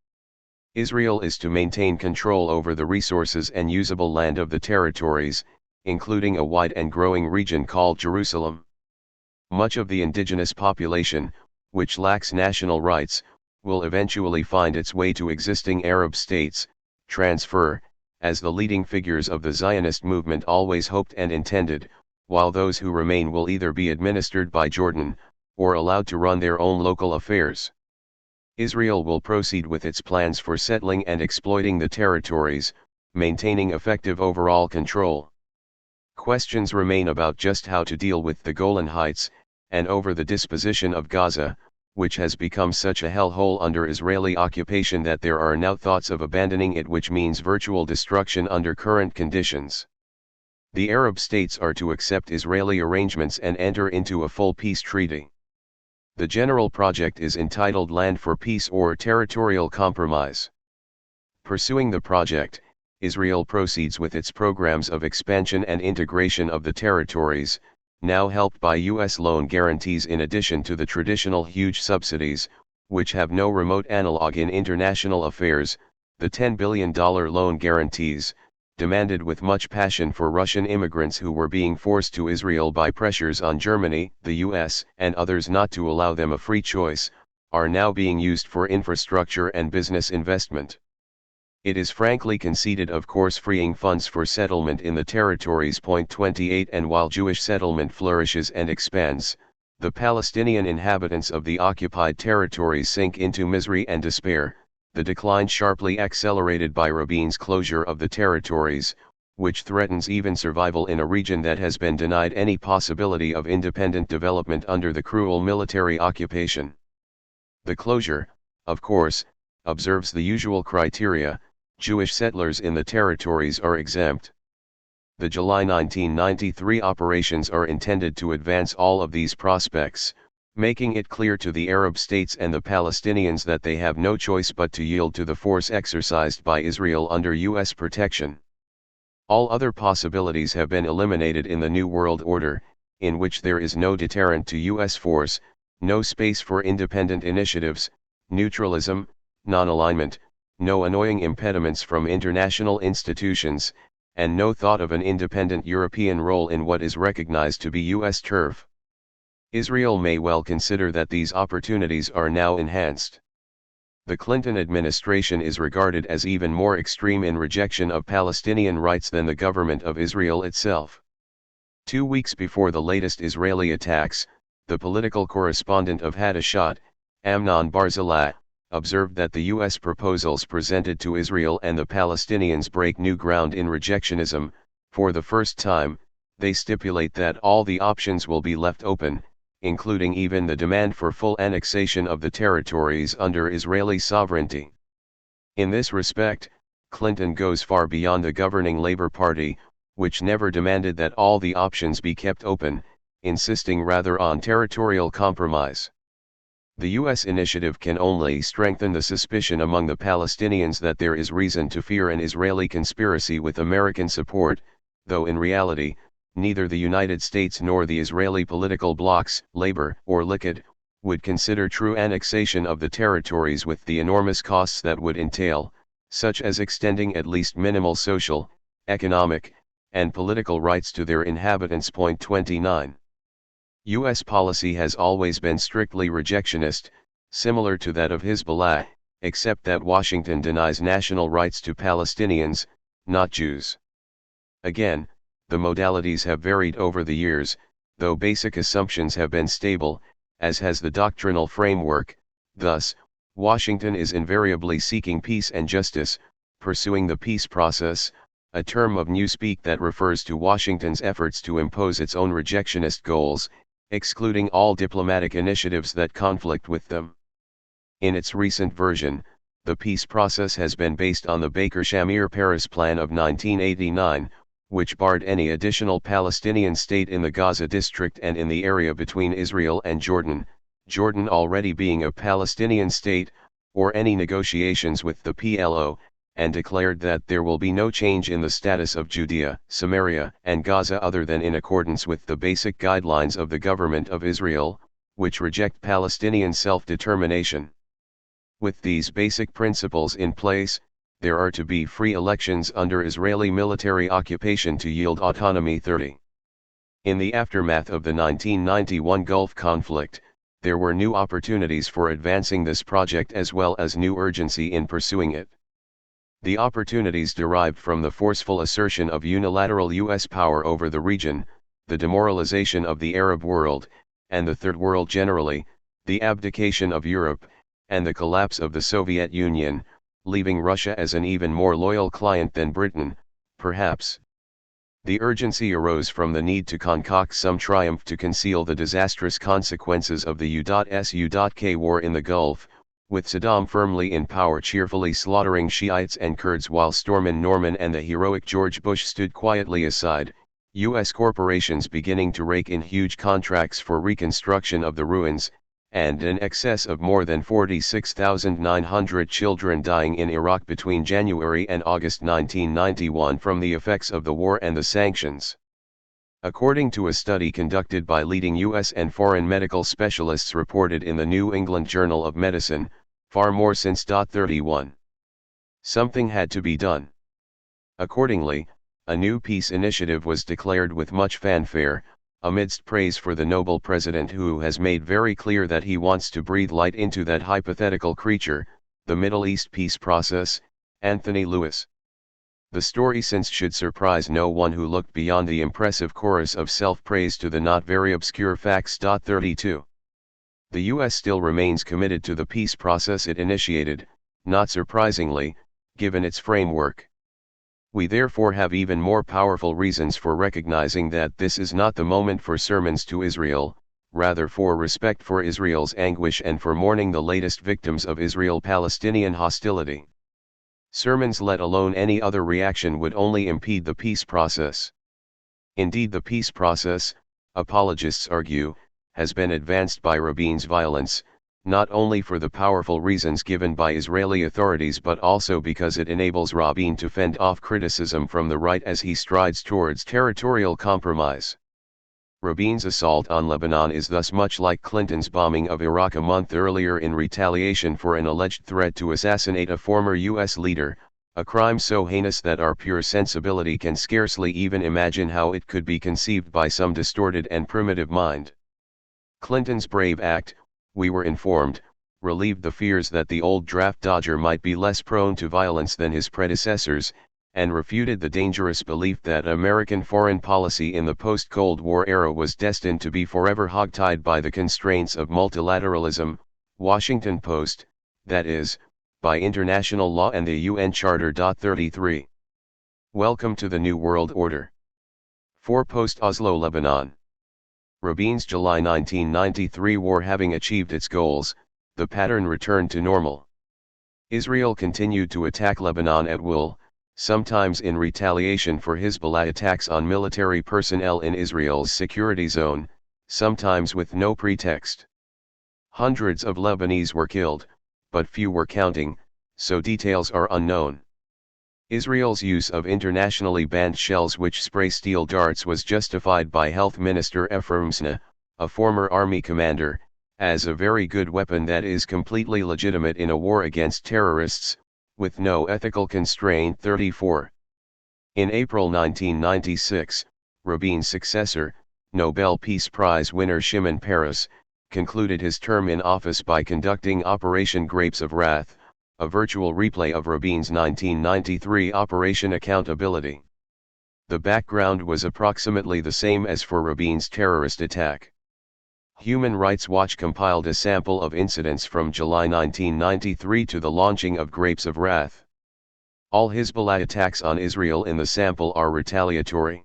Israel is to maintain control over the resources and usable land of the territories, including a wide and growing region called Jerusalem. Much of the indigenous population, which lacks national rights, will eventually find its way to existing Arab states, transfer, as the leading figures of the Zionist movement always hoped and intended, while those who remain will either be administered by Jordan, or allowed to run their own local affairs. Israel will proceed with its plans for settling and exploiting the territories, maintaining effective overall control. Questions remain about just how to deal with the Golan Heights, and over the disposition of Gaza, which has become such a hellhole under Israeli occupation that there are now thoughts of abandoning it, which means virtual destruction under current conditions. The Arab states are to accept Israeli arrangements and enter into a full peace treaty. The general project is entitled Land for Peace or Territorial Compromise. Pursuing the project, Israel proceeds with its programs of expansion and integration of the territories, now helped by U.S. loan guarantees in addition to the traditional huge subsidies, which have no remote analog in international affairs, the $10 billion loan guarantees, demanded with much passion for Russian immigrants who were being forced to Israel by pressures on Germany, the U.S., and others not to allow them a free choice, are now being used for infrastructure and business investment. It is frankly conceded, of course, freeing funds for settlement in the territories. 28 And while Jewish settlement flourishes and expands, the Palestinian inhabitants of the occupied territories sink into misery and despair, the decline sharply accelerated by Rabin's closure of the territories, which threatens even survival in a region that has been denied any possibility of independent development under the cruel military occupation. The closure, of course, observes the usual criteria, Jewish settlers in the territories are exempt. The July 1993 operations are intended to advance all of these prospects, making it clear to the Arab states and the Palestinians that they have no choice but to yield to the force exercised by Israel under U.S. protection. All other possibilities have been eliminated in the New World Order, in which there is no deterrent to U.S. force, no space for independent initiatives, neutralism, non-alignment, no annoying impediments from international institutions, and no thought of an independent European role in what is recognized to be U.S. turf. Israel may well consider that these opportunities are now enhanced. The Clinton administration is regarded as even more extreme in rejection of Palestinian rights than the government of Israel itself. 2 weeks before the latest Israeli attacks, the political correspondent of Hadashot, Amnon Barzilai, observed that the U.S. proposals presented to Israel and the Palestinians break new ground in rejectionism. For the first time, they stipulate that all the options will be left open, including even the demand for full annexation of the territories under Israeli sovereignty. In this respect, Clinton goes far beyond the governing Labour Party, which never demanded that all the options be kept open, insisting rather on territorial compromise. The U.S. initiative can only strengthen the suspicion among the Palestinians that there is reason to fear an Israeli conspiracy with American support, though in reality, neither the United States nor the Israeli political blocs, Labour or Likud, would consider true annexation of the territories with the enormous costs that would entail, such as extending at least minimal social, economic, and political rights to their inhabitants. 29. U.S. policy has always been strictly rejectionist, similar to that of Hezbollah, except that Washington denies national rights to Palestinians, not Jews. Again, the modalities have varied over the years, though basic assumptions have been stable, as has the doctrinal framework. Thus, Washington is invariably seeking peace and justice, pursuing the peace process, a term of newspeak that refers to Washington's efforts to impose its own rejectionist goals, excluding all diplomatic initiatives that conflict with them. In its recent version, the peace process has been based on the Baker-Shamir-Peres Plan of 1989, which barred any additional Palestinian state in the Gaza district and in the area between Israel and Jordan, Jordan already being a Palestinian state, or any negotiations with the PLO, and declared that there will be no change in the status of Judea, Samaria, and Gaza other than in accordance with the basic guidelines of the government of Israel, which reject Palestinian self-determination. With these basic principles in place, there are to be free elections under Israeli military occupation to yield autonomy. 30. In the aftermath of the 1991 Gulf conflict, there were new opportunities for advancing this project as well as new urgency in pursuing it. The opportunities derived from the forceful assertion of unilateral U.S. power over the region, the demoralization of the Arab world, and the Third World generally, the abdication of Europe, and the collapse of the Soviet Union, leaving Russia as an even more loyal client than Britain, perhaps. The urgency arose from the need to concoct some triumph to conceal the disastrous consequences of the U.S.U.K. war in the Gulf, with Saddam firmly in power cheerfully slaughtering Shiites and Kurds while Stormin Norman and the heroic George Bush stood quietly aside, U.S. corporations beginning to rake in huge contracts for reconstruction of the ruins, and an excess of more than 46,900 children dying in Iraq between January and August 1991 from the effects of the war and the sanctions. According to a study conducted by leading U.S. and foreign medical specialists reported in the New England Journal of Medicine, far more since. 31. Something had to be done. Accordingly, a new peace initiative was declared with much fanfare, amidst praise for the noble president who has made very clear that he wants to breathe light into that hypothetical creature, the Middle East peace process, Anthony Lewis. The story since should surprise no one who looked beyond the impressive chorus of self-praise to the not very obscure facts. 32. The U.S. still remains committed to the peace process it initiated, not surprisingly, given its framework. We therefore have even more powerful reasons for recognizing that this is not the moment for sermons to Israel, rather for respect for Israel's anguish and for mourning the latest victims of Israel-Palestinian hostility. Sermons, let alone any other reaction, would only impede the peace process. Indeed, the peace process, apologists argue, has been advanced by Rabin's violence, not only for the powerful reasons given by Israeli authorities but also because it enables Rabin to fend off criticism from the right as he strides towards territorial compromise. Rabin's assault on Lebanon is thus much like Clinton's bombing of Iraq a month earlier in retaliation for an alleged threat to assassinate a former U.S. leader, a crime so heinous that our pure sensibility can scarcely even imagine how it could be conceived by some distorted and primitive mind. Clinton's brave act, we were informed, relieved the fears that the old draft dodger might be less prone to violence than his predecessors, and refuted the dangerous belief that American foreign policy in the post-Cold War era was destined to be forever hogtied by the constraints of multilateralism, Washington Post, that is, by international law and the UN Charter. 33. Welcome to the New World Order. 4 Post-Oslo Lebanon. Rabin's July 1993 war having achieved its goals, the pattern returned to normal. Israel continued to attack Lebanon at will, sometimes in retaliation for Hezbollah attacks on military personnel in Israel's security zone, sometimes with no pretext. Hundreds of Lebanese were killed, but few were counting, so details are unknown. Israel's use of internationally banned shells which spray steel darts was justified by Health Minister Ephraim Sna, a former army commander, as a very good weapon that is completely legitimate in a war against terrorists, with no ethical constraint. 34. In April 1996, Rabin's successor, Nobel Peace Prize winner Shimon Peres, concluded his term in office by conducting Operation Grapes of Wrath, a virtual replay of Rabin's 1993 Operation Accountability. The background was approximately the same as for Rabin's terrorist attack. Human Rights Watch compiled a sample of incidents from July 1993 to the launching of Grapes of Wrath. All Hezbollah attacks on Israel in the sample are retaliatory.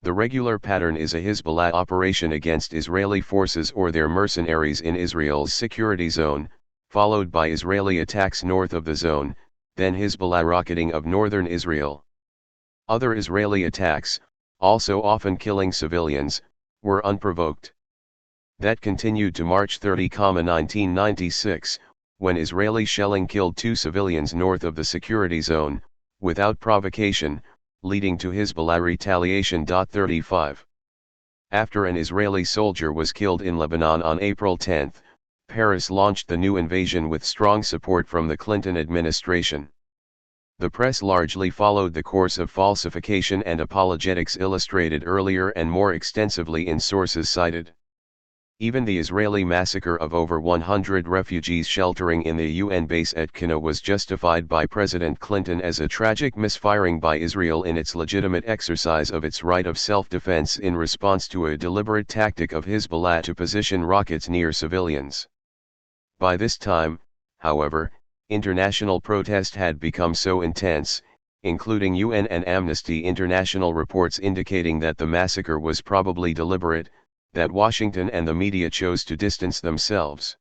The regular pattern is a Hezbollah operation against Israeli forces or their mercenaries in Israel's security zone, followed by Israeli attacks north of the zone, then Hezbollah rocketing of northern Israel. Other Israeli attacks, also often killing civilians, were unprovoked. That continued to March 30, 1996, when Israeli shelling killed 2 civilians north of the security zone, without provocation, leading to Hezbollah retaliation. 35. After an Israeli soldier was killed in Lebanon on April 10, Paris launched the new invasion with strong support from the Clinton administration. The press largely followed the course of falsification and apologetics illustrated earlier and more extensively in sources cited. Even the Israeli massacre of over 100 refugees sheltering in the UN base at Qana was justified by President Clinton as a tragic misfiring by Israel in its legitimate exercise of its right of self-defense in response to a deliberate tactic of Hezbollah to position rockets near civilians. By this time, however, international protest had become so intense, including UN and Amnesty International reports indicating that the massacre was probably deliberate, that Washington and the media chose to distance themselves.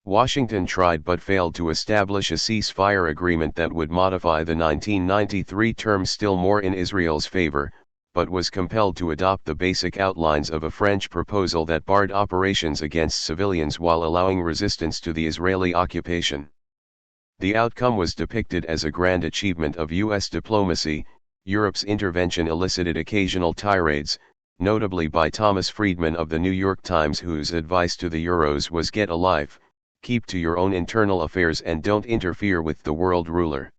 Washington tried but failed to establish a ceasefire agreement that would modify the 1993 term still more in Israel's favor, but was compelled to adopt the basic outlines of a French proposal that barred operations against civilians while allowing resistance to the Israeli occupation. The outcome was depicted as a grand achievement of U.S. diplomacy. Europe's intervention elicited occasional tirades, notably by Thomas Friedman of the New York Times, whose advice to the Euros was "Get a life, keep to your own internal affairs and don't interfere with the world ruler."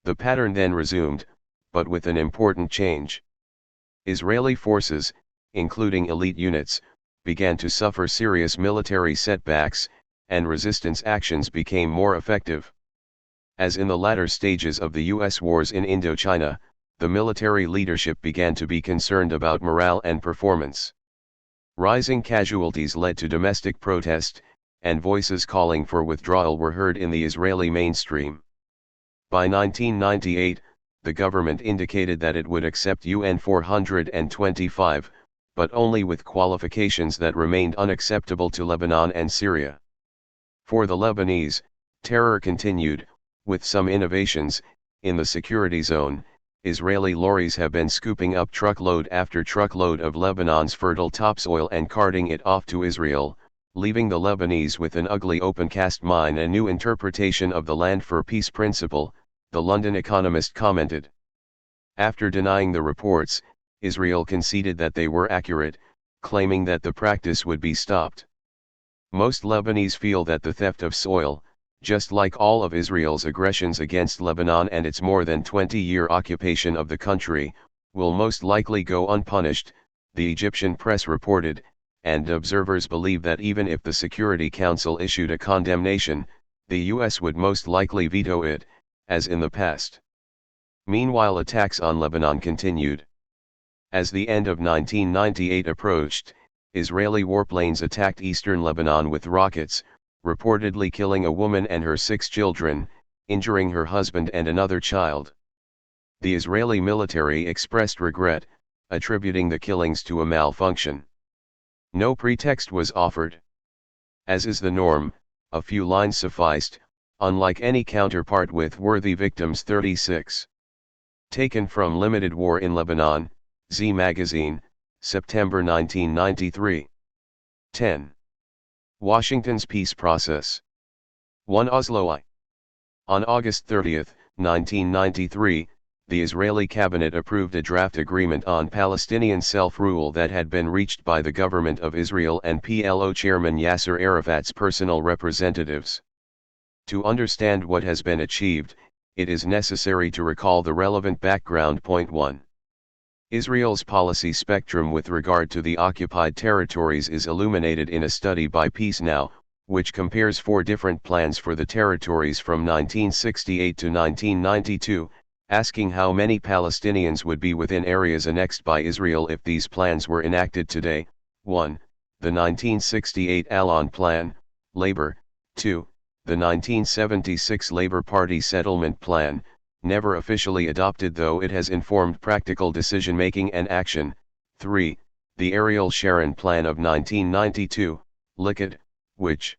The pattern then resumed, but with an important change. Israeli forces, including elite units, began to suffer serious military setbacks, and resistance actions became more effective. As in the latter stages of the U.S. wars in Indochina, the military leadership began to be concerned about morale and performance. Rising casualties led to domestic protest, and voices calling for withdrawal were heard in the Israeli mainstream. By 1998, the government indicated that it would accept UN 425, but only with qualifications that remained unacceptable to Lebanon and Syria. For the Lebanese, terror continued, With some innovations, in the security zone, Israeli lorries have been scooping up truckload after truckload of Lebanon's fertile topsoil and carting it off to Israel, leaving the Lebanese with an ugly open-cast mine. A new interpretation of the land for peace principle, the London Economist commented. After denying the reports, Israel conceded that they were accurate, claiming that the practice would be stopped. Most Lebanese feel that the theft of soil, just like all of Israel's aggressions against Lebanon and its more than 20-year occupation of the country, will most likely go unpunished, the Egyptian press reported, and observers believe that even if the Security Council issued a condemnation, the US would most likely veto it, as in the past. Meanwhile, attacks on Lebanon continued. As the end of 1998 approached, Israeli warplanes attacked eastern Lebanon with rockets, reportedly killing a woman and her 6 children, injuring her husband and another child. The Israeli military expressed regret, attributing the killings to a malfunction. No pretext was offered. As is the norm, a few lines sufficed, unlike any counterpart with worthy victims. 36. Taken from Limited War in Lebanon, Z Magazine, September 1993. 10. Washington's peace process. 1 Oslo I. On August 30, 1993, the Israeli cabinet approved a draft agreement on Palestinian self-rule that had been reached by the government of Israel and PLO chairman Yasser Arafat's personal representatives. To understand what has been achieved, it is necessary to recall the relevant background. Point 1. Israel's policy spectrum with regard to the occupied territories is illuminated in a study by Peace Now, which compares 4 different plans for the territories from 1968 to 1992, asking how many Palestinians would be within areas annexed by Israel if these plans were enacted today. 1. The 1968 Allon Plan, Labor. 2. The 1976 Labor Party Settlement Plan, never officially adopted though it has informed practical decision-making and action. 3. The Ariel Sharon Plan of 1992, Likud, which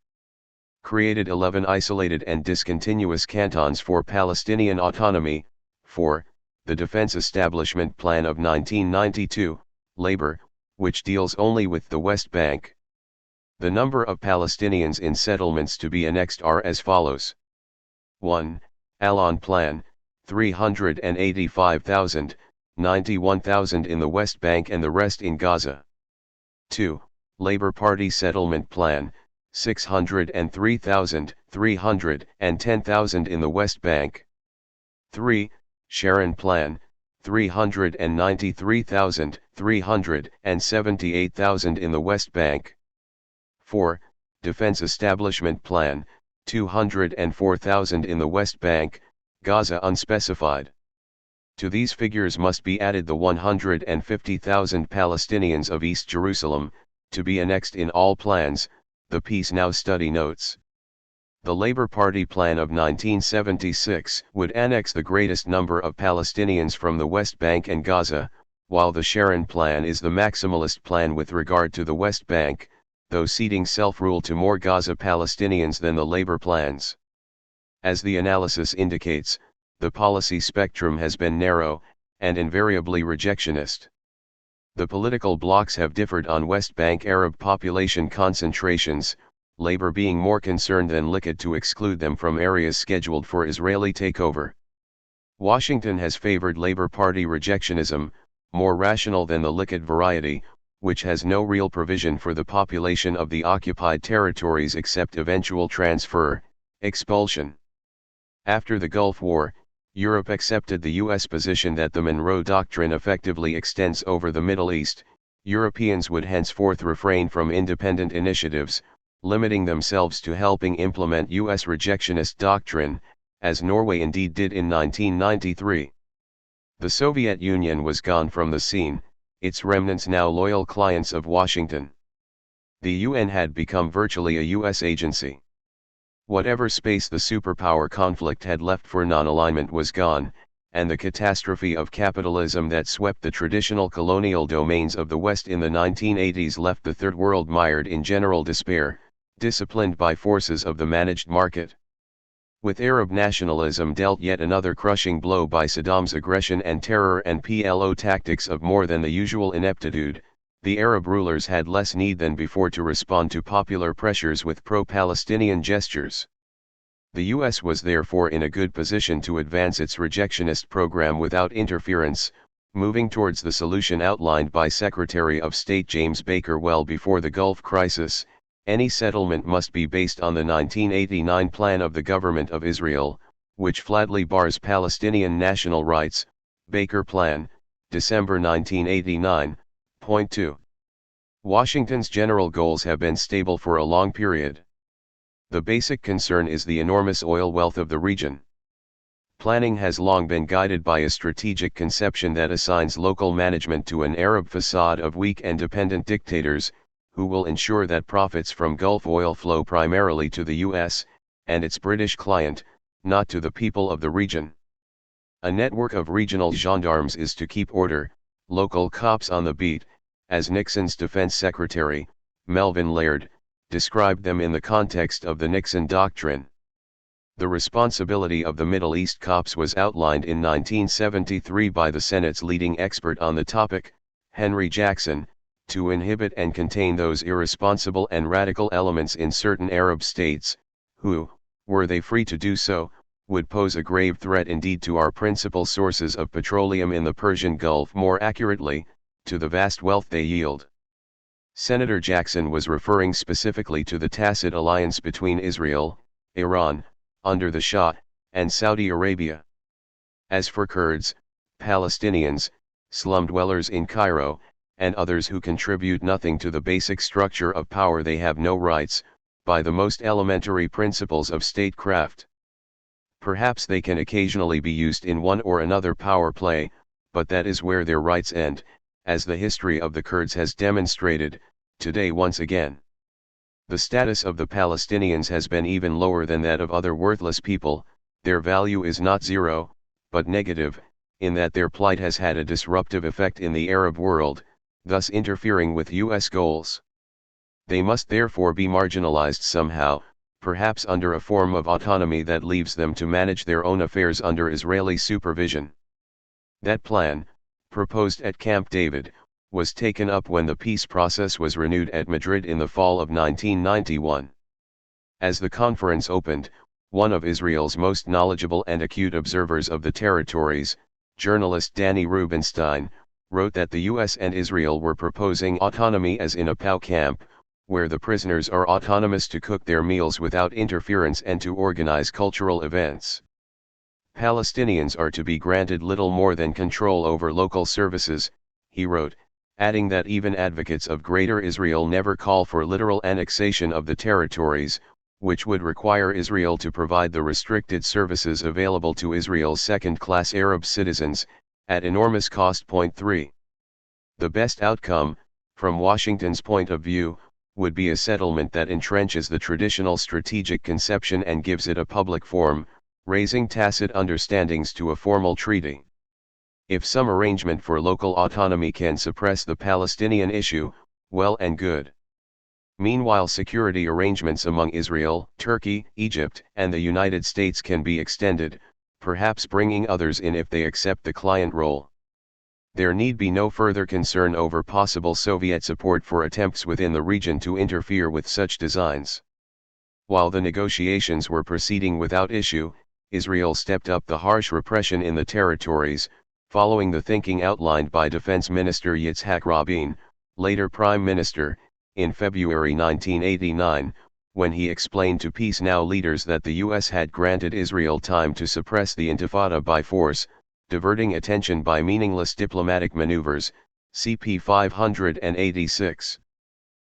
created 11 isolated and discontinuous cantons for Palestinian autonomy. 4. The Defense Establishment Plan of 1992, Labor, which deals only with the West Bank. The number of Palestinians in settlements to be annexed are as follows. 1. Allon Plan, 385,000, 91,000 in the West Bank and the rest in Gaza. 2. Labor Party Settlement Plan, 603,000, 310,000 in the West Bank. 3. Sharon Plan, 393,000, 378,000 in the West Bank. 4. Defense Establishment Plan, 204,000 in the West Bank, Gaza unspecified. To these figures must be added the 150,000 Palestinians of East Jerusalem, to be annexed in all plans, the Peace Now study notes. The Labour Party plan of 1976 would annex the greatest number of Palestinians from the West Bank and Gaza, while the Sharon plan is the maximalist plan with regard to the West Bank, though ceding self-rule to more Gaza Palestinians than the Labour plans. As the analysis indicates, the policy spectrum has been narrow, and invariably rejectionist. The political blocs have differed on West Bank Arab population concentrations, Labour being more concerned than Likud to exclude them from areas scheduled for Israeli takeover. Washington has favored Labour Party rejectionism, more rational than the Likud variety, which has no real provision for the population of the occupied territories except eventual transfer, expulsion. After the Gulf War, Europe accepted the U.S. position that the Monroe Doctrine effectively extends over the Middle East. Europeans would henceforth refrain from independent initiatives, limiting themselves to helping implement U.S. rejectionist doctrine, as Norway indeed did in 1993. The Soviet Union was gone from the scene, its remnants now loyal clients of Washington. The UN had become virtually a U.S. agency. Whatever space the superpower conflict had left for non-alignment was gone, and the catastrophe of capitalism that swept the traditional colonial domains of the West in the 1980s left the Third World mired in general despair, disciplined by forces of the managed market. With Arab nationalism dealt yet another crushing blow by Saddam's aggression and terror and PLO tactics of more than the usual ineptitude, the Arab rulers had less need than before to respond to popular pressures with pro-Palestinian gestures. The U.S. was therefore in a good position to advance its rejectionist program without interference, moving towards the solution outlined by Secretary of State James Baker well before the Gulf crisis. Any settlement must be based on the 1989 plan of the Government of Israel, which flatly bars Palestinian national rights. Baker Plan, December 1989. Point 2. Washington's general goals have been stable for a long period. The basic concern is the enormous oil wealth of the region. Planning has long been guided by a strategic conception that assigns local management to an Arab facade of weak and dependent dictators, who will ensure that profits from Gulf oil flow primarily to the U.S. and its British client, not to the people of the region. A network of regional gendarmes is to keep order, local cops on the beat, as Nixon's defense secretary, Melvin Laird, described them in the context of the Nixon Doctrine. The responsibility of the Middle East cops was outlined in 1973 by the Senate's leading expert on the topic, Henry Jackson, to inhibit and contain those irresponsible and radical elements in certain Arab states, who, were they free to do so, would pose a grave threat indeed to our principal sources of petroleum in the Persian Gulf, more accurately, to the vast wealth they yield. Senator Jackson was referring specifically to the tacit alliance between Israel, Iran, under the Shah, and Saudi Arabia. As for Kurds, Palestinians, slum dwellers in Cairo, and others who contribute nothing to the basic structure of power, they have no rights, by the most elementary principles of statecraft. Perhaps they can occasionally be used in one or another power play, but that is where their rights end, as the history of the Kurds has demonstrated, today once again. The status of the Palestinians has been even lower than that of other worthless people. Their value is not zero, but negative, in that their plight has had a disruptive effect in the Arab world, thus interfering with U.S. goals. They must therefore be marginalized somehow, perhaps under a form of autonomy that leaves them to manage their own affairs under Israeli supervision. That plan, proposed at Camp David, was taken up when the peace process was renewed at Madrid in the fall of 1991. As the conference opened, one of Israel's most knowledgeable and acute observers of the territories, journalist Danny Rubenstein, wrote that the U.S. and Israel were proposing autonomy as in a POW camp, where the prisoners are autonomous to cook their meals without interference and to organize cultural events. Palestinians are to be granted little more than control over local services, he wrote, adding that even advocates of Greater Israel never call for literal annexation of the territories, which would require Israel to provide the restricted services available to Israel's second-class Arab citizens, at enormous cost. Point 3. The best outcome, from Washington's point of view, would be a settlement that entrenches the traditional strategic conception and gives it a public form, raising tacit understandings to a formal treaty. If some arrangement for local autonomy can suppress the Palestinian issue, well and good. Meanwhile, security arrangements among Israel, Turkey, Egypt, and the United States can be extended, perhaps bringing others in if they accept the client role. There need be no further concern over possible Soviet support for attempts within the region to interfere with such designs. While the negotiations were proceeding without issue, Israel stepped up the harsh repression in the territories, following the thinking outlined by Defense Minister Yitzhak Rabin, later Prime Minister, in February 1989, when he explained to Peace Now leaders that the U.S. had granted Israel time to suppress the Intifada by force, diverting attention by meaningless diplomatic maneuvers, CP 586.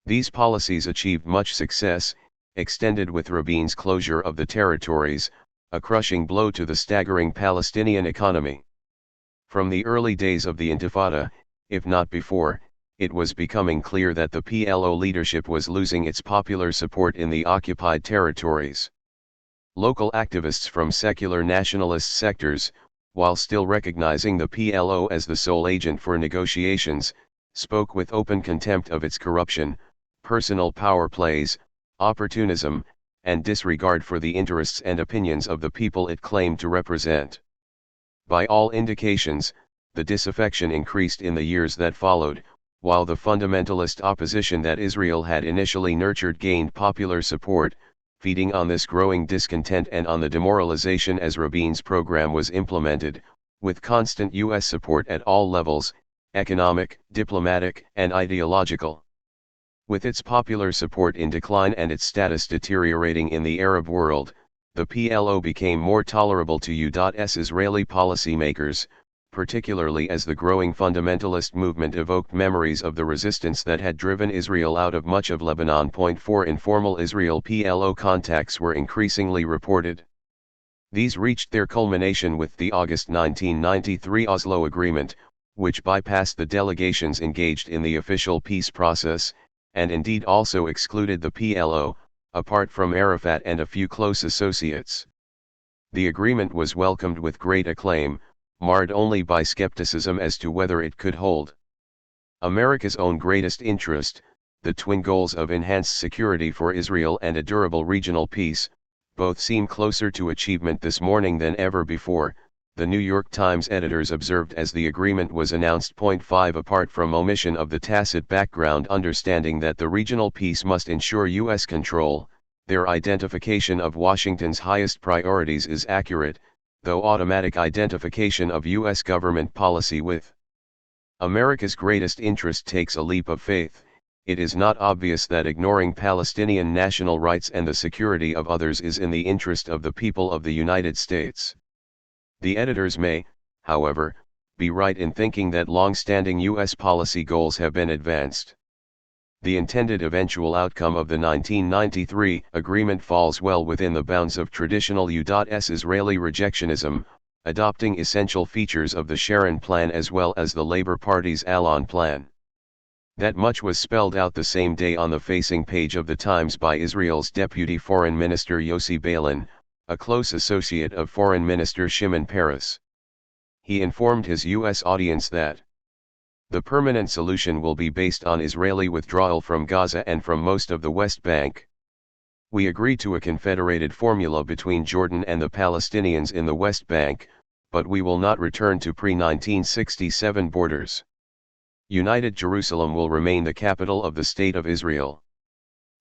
These policies achieved much success, extended with Rabin's closure of the territories, a crushing blow to the staggering Palestinian economy. From the early days of the Intifada, if not before, it was becoming clear that the PLO leadership was losing its popular support in the occupied territories. Local activists from secular nationalist sectors, while still recognizing the PLO as the sole agent for negotiations, spoke with open contempt of its corruption, personal power plays, opportunism, and disregard for the interests and opinions of the people it claimed to represent. By all indications, the disaffection increased in the years that followed, while the fundamentalist opposition that Israel had initially nurtured gained popular support, feeding on this growing discontent and on the demoralization as Rabin's program was implemented, with constant U.S. support at all levels, economic, diplomatic, and ideological. With its popular support in decline and its status deteriorating in the Arab world, the PLO became more tolerable to U.S. Israeli policymakers, particularly as the growing fundamentalist movement evoked memories of the resistance that had driven Israel out of much of Lebanon. 4 Informal Israel-PLO contacts were increasingly reported. These reached their culmination with the August 1993 Oslo Agreement, which bypassed the delegations engaged in the official peace process, and indeed also excluded the PLO, apart from Arafat and a few close associates. The agreement was welcomed with great acclaim, marred only by skepticism as to whether it could hold. America's own greatest interest, the twin goals of enhanced security for Israel and a durable regional peace, both seem closer to achievement this morning than ever before, the New York Times editors observed as the agreement was announced. 5 Apart from omission of the tacit background understanding that the regional peace must ensure U.S. control, their identification of Washington's highest priorities is accurate, though automatic identification of U.S. government policy with America's greatest interest takes a leap of faith. It is not obvious that ignoring Palestinian national rights and the security of others is in the interest of the people of the United States. The editors may, however, be right in thinking that long-standing U.S. policy goals have been advanced. The intended eventual outcome of the 1993 agreement falls well within the bounds of traditional U.S. Israeli rejectionism, adopting essential features of the Sharon Plan as well as the Labour Party's Allon Plan. That much was spelled out the same day on the facing page of the Times by Israel's Deputy Foreign Minister Yossi Beilin, a close associate of Foreign Minister Shimon Peres. He informed his U.S. audience that the permanent solution will be based on Israeli withdrawal from Gaza and from most of the West Bank. We agree to a confederated formula between Jordan and the Palestinians in the West Bank, but we will not return to pre-1967 borders. United Jerusalem will remain the capital of the State of Israel.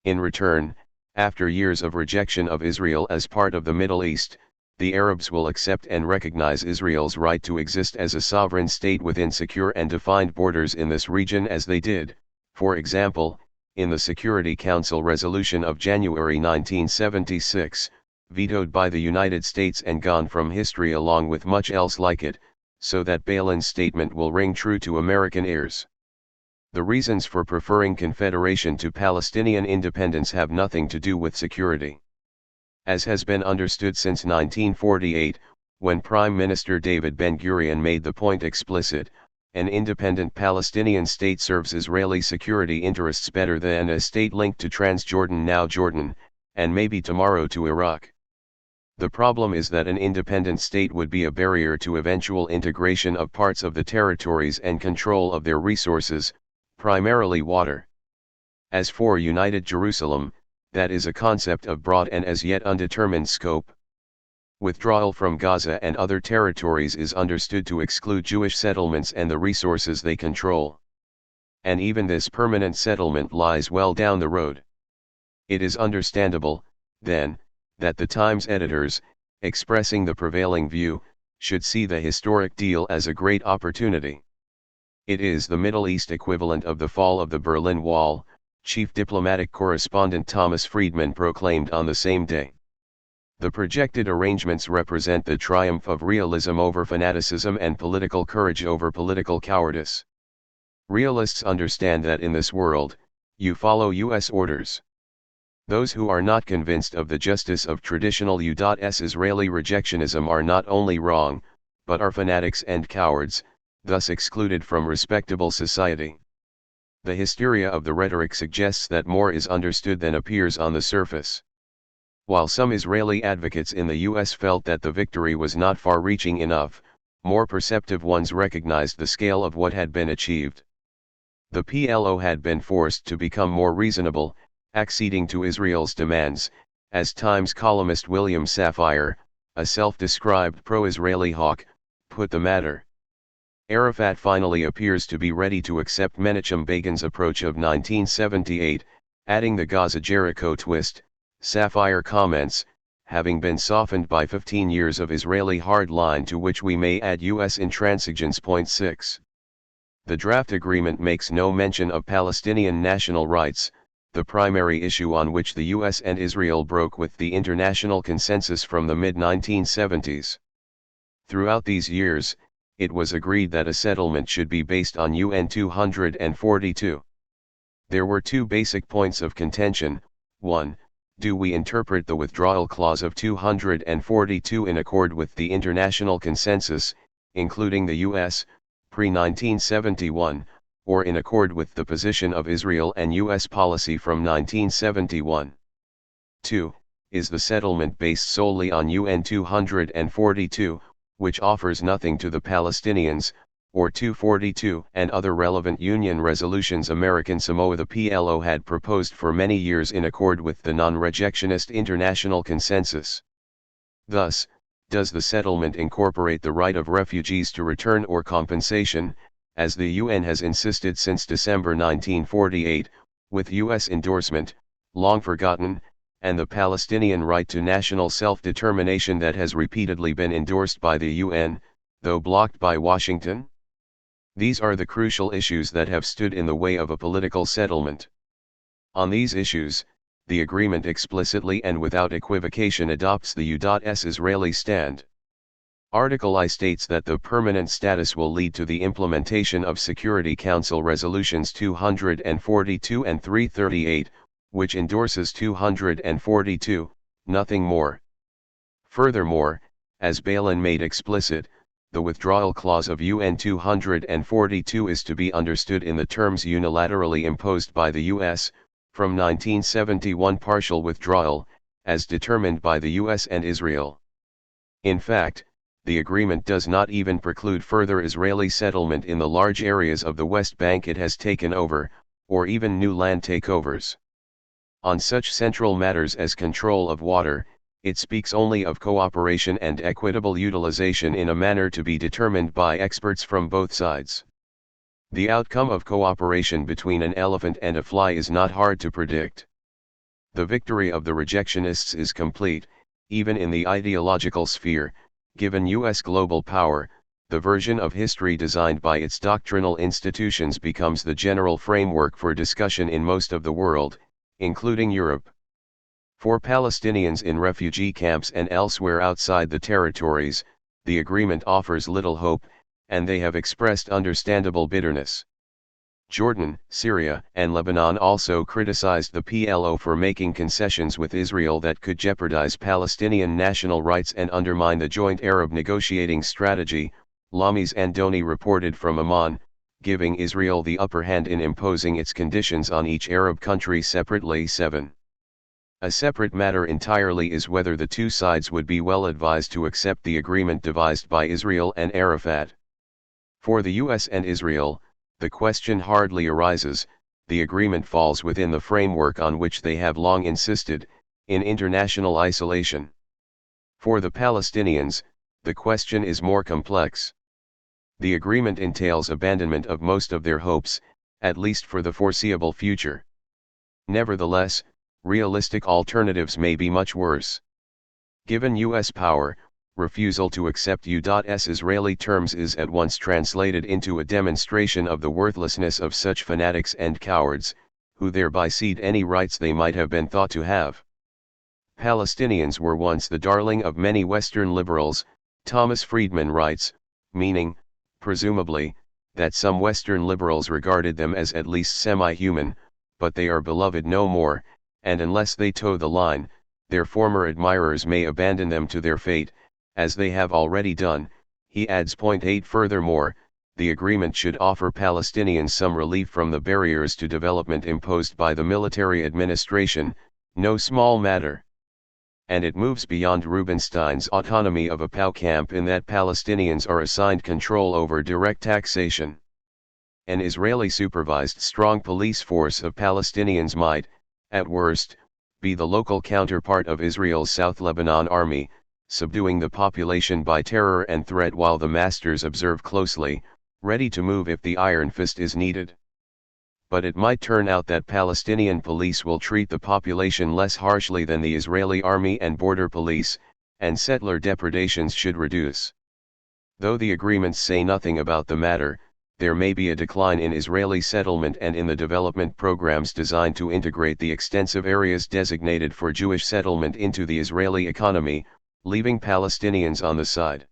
In return, after years of rejection of Israel as part of the Middle East, the Arabs will accept and recognize Israel's right to exist as a sovereign state within secure and defined borders in this region as they did, for example, in the Security Council resolution of January 1976, vetoed by the United States and gone from history along with much else like it, so that Beilin's statement will ring true to American ears. The reasons for preferring confederation to Palestinian independence have nothing to do with security. As has been understood since 1948, when Prime Minister David Ben-Gurion made the point explicit, an independent Palestinian state serves Israeli security interests better than a state linked to Transjordan, now Jordan, and maybe tomorrow to Iraq. The problem is that an independent state would be a barrier to eventual integration of parts of the territories and control of their resources, primarily water. As for United Jerusalem, that is a concept of broad and as yet undetermined scope. Withdrawal from Gaza and other territories is understood to exclude Jewish settlements and the resources they control. And even this permanent settlement lies well down the road. It is understandable, then, that the Times editors, expressing the prevailing view, should see the historic deal as a great opportunity. It is the Middle East equivalent of the fall of the Berlin Wall, chief diplomatic correspondent Thomas Friedman proclaimed on the same day. The projected arrangements represent the triumph of realism over fanaticism and political courage over political cowardice. Realists understand that in this world, you follow U.S. orders. Those who are not convinced of the justice of traditional U.S. Israeli rejectionism are not only wrong, but are fanatics and cowards, thus excluded from respectable society. The hysteria of the rhetoric suggests that more is understood than appears on the surface. While some Israeli advocates in the U.S. felt that the victory was not far-reaching enough, more perceptive ones recognized the scale of what had been achieved. The PLO had been forced to become more reasonable, acceding to Israel's demands, As Times columnist William Safire, a self-described pro-Israeli hawk, put the matter. Arafat finally appears to be ready to accept Menachem Begin's approach of 1978, adding the Gaza-Jericho twist. Safire comments, having been softened by 15 years of Israeli hard line to which we may add U.S. intransigence. 6. The draft agreement makes no mention of Palestinian national rights, the primary issue on which the U.S. and Israel broke with the international consensus from the mid-1970s. Throughout these years, it was agreed that a settlement should be based on UN 242. There were two basic points of contention. 1. Do we interpret the withdrawal clause of 242 in accord with the international consensus, including the U.S., pre-1971, or in accord with the position of Israel and U.S. policy from 1971? 2. Is the settlement based solely on UN 242, which offers nothing to the Palestinians, or 242 and other relevant UN resolutions American Samoa? The PLO had proposed for many years in accord with the non-rejectionist international consensus. Thus, does the settlement incorporate the right of refugees to return or compensation, as the UN has insisted since December 1948, with U.S. endorsement, long forgotten, and the Palestinian right to national self-determination that has repeatedly been endorsed by the UN, though blocked by Washington? These are the crucial issues that have stood in the way of a political settlement. On these issues, the agreement explicitly and without equivocation adopts the U.S. Israeli stand. Article I states that the permanent status will lead to the implementation of Security Council Resolutions 242 and 338, which endorses 242, nothing more. Furthermore, as Balin made explicit, the withdrawal clause of UN 242 is to be understood in the terms unilaterally imposed by the U.S., from 1971 partial withdrawal, as determined by the U.S. and Israel. In fact, the agreement does not even preclude further Israeli settlement in the large areas of the West Bank it has taken over, or even new land takeovers. On such central matters as control of water, it speaks only of cooperation and equitable utilization in a manner to be determined by experts from both sides. The outcome of cooperation between an elephant and a fly is not hard to predict. The victory of the rejectionists is complete, even in the ideological sphere. Given U.S. global power, the version of history designed by its doctrinal institutions becomes the general framework for discussion in most of the world, including Europe. For Palestinians in refugee camps and elsewhere outside the territories, the agreement offers little hope, and they have expressed understandable bitterness. Jordan, Syria, and Lebanon also criticized the PLO for making concessions with Israel that could jeopardize Palestinian national rights and undermine the joint Arab negotiating strategy, Lamis Andoni reported from Amman, giving Israel the upper hand in imposing its conditions on each Arab country separately. 7. A separate matter entirely is whether the two sides would be well advised to accept the agreement devised by Israel and Arafat. For the U.S. and Israel, the question hardly arises. The agreement falls within the framework on which they have long insisted, in international isolation. For the Palestinians, the question is more complex. The agreement entails abandonment of most of their hopes, at least for the foreseeable future. Nevertheless, realistic alternatives may be much worse. Given U.S. power, refusal to accept U.S. Israeli terms is at once translated into a demonstration of the worthlessness of such fanatics and cowards, who thereby cede any rights they might have been thought to have. Palestinians were once the darling of many Western liberals, Thomas Friedman writes, meaning, presumably, that some Western liberals regarded them as at least semi-human, but they are beloved no more, and unless they toe the line, their former admirers may abandon them to their fate, as they have already done. He adds. 8 Furthermore, the agreement should offer Palestinians some relief from the barriers to development imposed by the military administration, no small matter. And it moves beyond Rubinstein's autonomy of a POW camp in that Palestinians are assigned control over direct taxation. An Israeli-supervised strong police force of Palestinians might, at worst, be the local counterpart of Israel's South Lebanon army, subduing the population by terror and threat while the masters observe closely, ready to move if the iron fist is needed. But it might turn out that Palestinian police will treat the population less harshly than the Israeli army and border police, and settler depredations should reduce. Though the agreements say nothing about the matter, there may be a decline in Israeli settlement and in the development programs designed to integrate the extensive areas designated for Jewish settlement into the Israeli economy, leaving Palestinians on the side.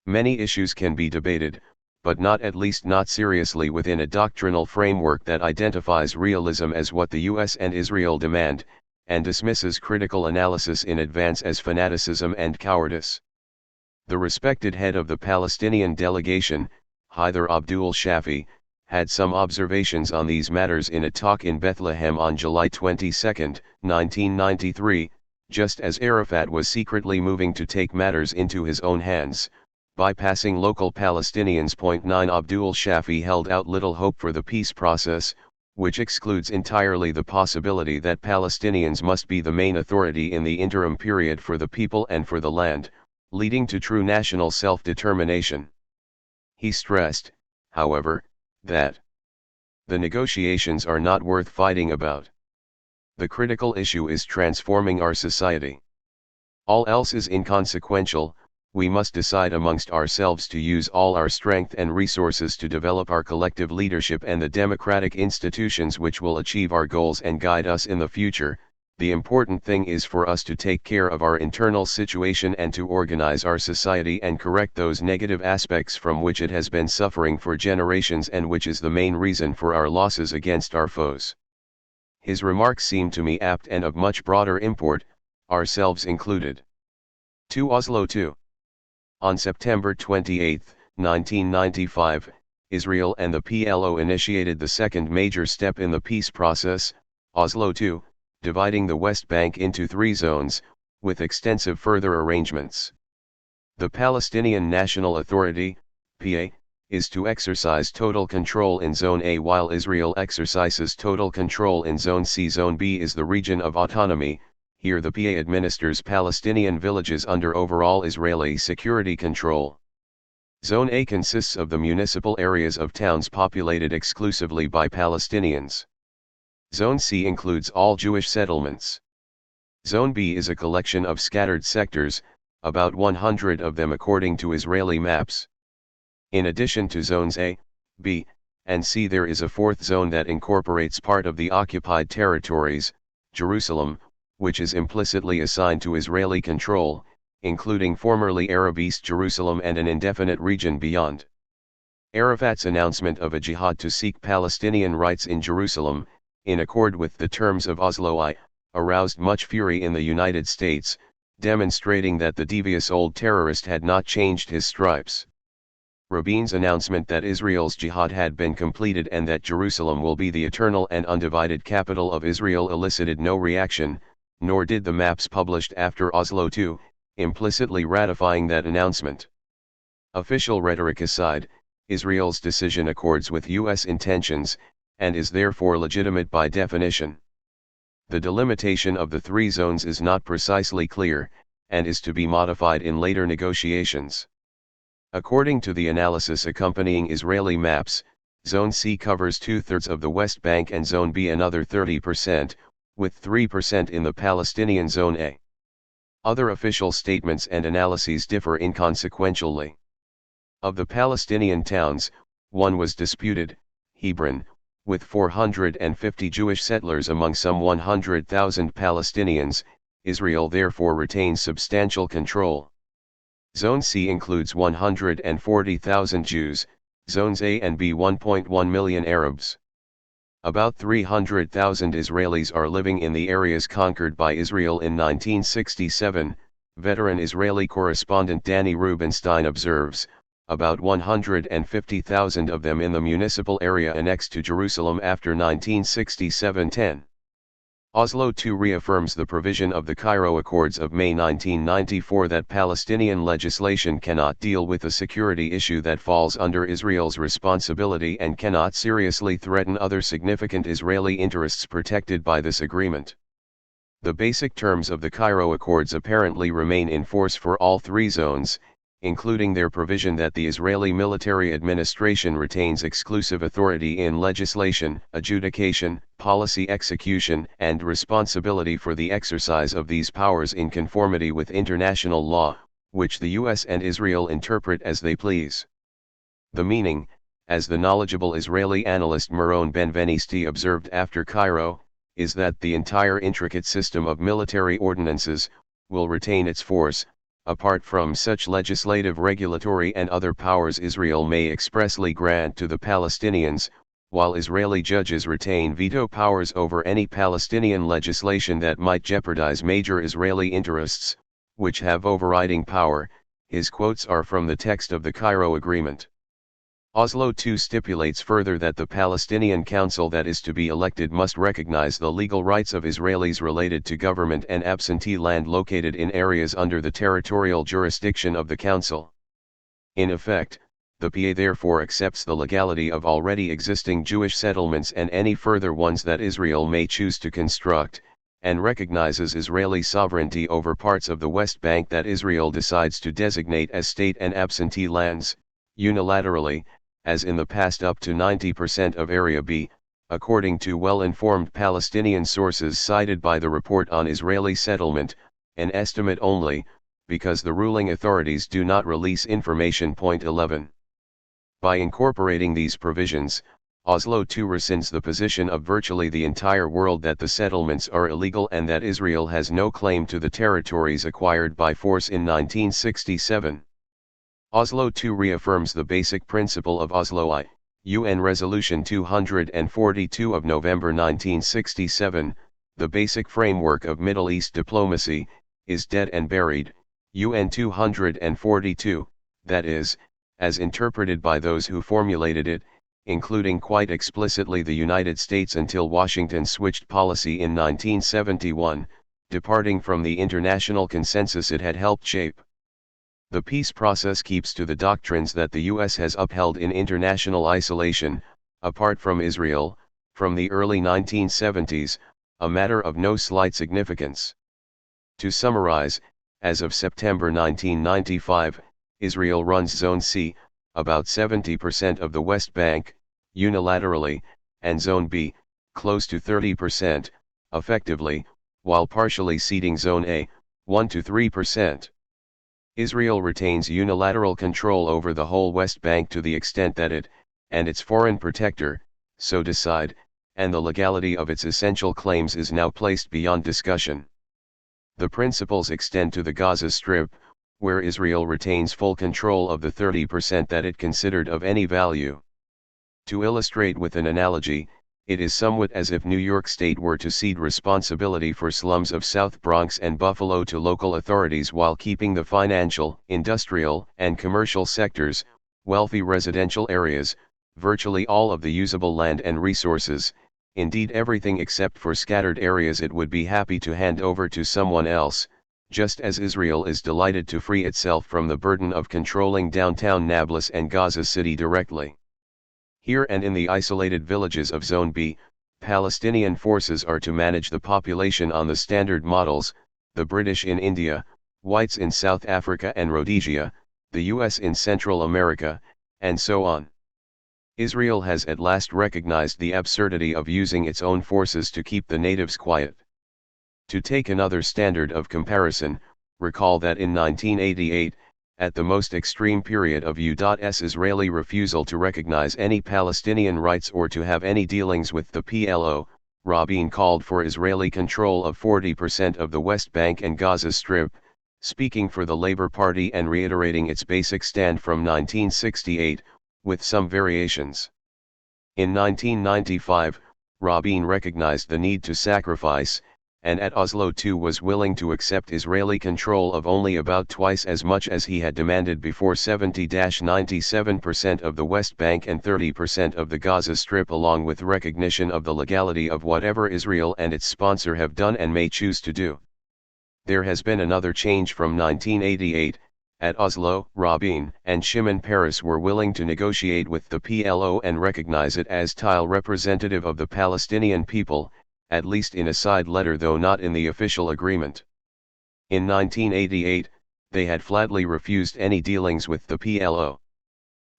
Many issues can be debated, but at least not seriously within a doctrinal framework that identifies realism as what the US and Israel demand, and dismisses critical analysis in advance as fanaticism and cowardice. The respected head of the Palestinian delegation, Hyder Abdul Shafi, had some observations on these matters in a talk in Bethlehem on July 22, 1993, just as Arafat was secretly moving to take matters into his own hands, bypassing local Palestinians. 9 Abdul Shafi held out little hope for the peace process, which excludes entirely the possibility that Palestinians must be the main authority in the interim period for the people and for the land, leading to true national self-determination. He stressed, however, that the negotiations are not worth fighting about. The critical issue is transforming our society. All else is inconsequential. We must decide amongst ourselves to use all our strength and resources to develop our collective leadership and the democratic institutions which will achieve our goals and guide us in the future. The important thing is for us to take care of our internal situation and to organize our society and correct those negative aspects from which it has been suffering for generations and which is the main reason for our losses against our foes. His remarks seem to me apt and of much broader import, ourselves included. To Oslo 2. On September 28, 1995, Israel and the PLO initiated the second major step in the peace process, Oslo 2, dividing the West Bank into 3 zones, with extensive further arrangements. The Palestinian National Authority, PA, is to exercise total control in Zone A while Israel exercises total control in Zone C. Zone B is the region of autonomy. Here the PA administers Palestinian villages under overall Israeli security control. Zone A consists of the municipal areas of towns populated exclusively by Palestinians. Zone C includes all Jewish settlements. Zone B is a collection of scattered sectors, about 100 of them according to Israeli maps. In addition to Zones A, B, and C, there is a fourth zone that incorporates part of the occupied territories, Jerusalem, which is implicitly assigned to Israeli control, including formerly Arab East Jerusalem and an indefinite region beyond. Arafat's announcement of a jihad to seek Palestinian rights in Jerusalem, in accord with the terms of Oslo I, aroused much fury in the United States, demonstrating that the devious old terrorist had not changed his stripes. Rabin's announcement that Israel's jihad had been completed and that Jerusalem will be the eternal and undivided capital of Israel elicited no reaction, nor did the maps published after Oslo II, implicitly ratifying that announcement. Official rhetoric aside, Israel's decision accords with U.S. intentions, and is therefore legitimate by definition. The delimitation of the 3 zones is not precisely clear, and is to be modified in later negotiations. According to the analysis accompanying Israeli maps, Zone C covers 2/3 of the West Bank and Zone B another 30%, with 3% in the Palestinian Zone A. Other official statements and analyses differ inconsequentially. Of the Palestinian towns, one was disputed, Hebron, with 450 Jewish settlers among some 100,000 Palestinians. Israel therefore retains substantial control. Zone C includes 140,000 Jews, Zones A and B 1.1 million Arabs. About 300,000 Israelis are living in the areas conquered by Israel in 1967, veteran Israeli correspondent Danny Rubenstein observes, about 150,000 of them in the municipal area annexed to Jerusalem after 1967-10. Oslo II reaffirms the provision of the Cairo Accords of May 1994 that Palestinian legislation cannot deal with a security issue that falls under Israel's responsibility and cannot seriously threaten other significant Israeli interests protected by this agreement. The basic terms of the Cairo Accords apparently remain in force for all three zones, including their provision that the Israeli military administration retains exclusive authority in legislation, adjudication, policy execution, and responsibility for the exercise of these powers in conformity with international law, which the US and Israel interpret as they please. The meaning, as the knowledgeable Israeli analyst Meron Benvenisti observed after Cairo, is that the entire intricate system of military ordinances will retain its force, apart from such legislative, regulatory and other powers Israel may expressly grant to the Palestinians, while Israeli judges retain veto powers over any Palestinian legislation that might jeopardize major Israeli interests, which have overriding power. His quotes are from the text of the Cairo Agreement. Oslo II stipulates further that the Palestinian Council that is to be elected must recognize the legal rights of Israelis related to government and absentee land located in areas under the territorial jurisdiction of the Council. In effect, the PA therefore accepts the legality of already existing Jewish settlements and any further ones that Israel may choose to construct, and recognizes Israeli sovereignty over parts of the West Bank that Israel decides to designate as state and absentee lands, unilaterally, as in the past up to 90% of Area B, according to well-informed Palestinian sources cited by the report on Israeli settlement, an estimate only, because the ruling authorities do not release information. 11. By incorporating these provisions, Oslo II rescinds the position of virtually the entire world that the settlements are illegal and that Israel has no claim to the territories acquired by force in 1967. Oslo II reaffirms the basic principle of Oslo I, UN Resolution 242 of November 1967, the basic framework of Middle East diplomacy, is dead and buried, UN 242, that is, as interpreted by those who formulated it, including quite explicitly the United States until Washington switched policy in 1971, departing from the international consensus it had helped shape. The peace process keeps to the doctrines that the US has upheld in international isolation, apart from Israel, from the early 1970s, a matter of no slight significance. To summarize, as of September 1995, Israel runs Zone C, about 70% of the West Bank, unilaterally, and Zone B, close to 30%, effectively, while partially ceding Zone A, 1 to 3%. Israel retains unilateral control over the whole West Bank to the extent that it, and its foreign protector, so decide, and the legality of its essential claims is now placed beyond discussion. The principles extend to the Gaza Strip, where Israel retains full control of the 30% that it considered of any value. To illustrate with an analogy, it is somewhat as if New York State were to cede responsibility for slums of South Bronx and Buffalo to local authorities while keeping the financial, industrial, and commercial sectors, wealthy residential areas, virtually all of the usable land and resources, indeed everything except for scattered areas it would be happy to hand over to someone else, just as Israel is delighted to free itself from the burden of controlling downtown Nablus and Gaza City directly. Here and in the isolated villages of Zone B, Palestinian forces are to manage the population on the standard models, the British in India, whites in South Africa and Rhodesia, the US in Central America, and so on. Israel has at last recognized the absurdity of using its own forces to keep the natives quiet. To take another standard of comparison, recall that in 1988, at the most extreme period of U.S. Israeli refusal to recognize any Palestinian rights or to have any dealings with the PLO, Rabin called for Israeli control of 40% of the West Bank and Gaza Strip, speaking for the Labour Party and reiterating its basic stand from 1968, with some variations. In 1995, Rabin recognized the need to sacrifice, and at Oslo II was willing to accept Israeli control of only about twice as much as he had demanded before 70-97% of the West Bank and 30% of the Gaza Strip, along with recognition of the legality of whatever Israel and its sponsor have done and may choose to do. There has been another change from 1988. At Oslo, Rabin and Shimon Peres were willing to negotiate with the PLO and recognize it as tile representative of the Palestinian people. at least in a side letter though not in the official agreement. In 1988, they had flatly refused any dealings with the PLO.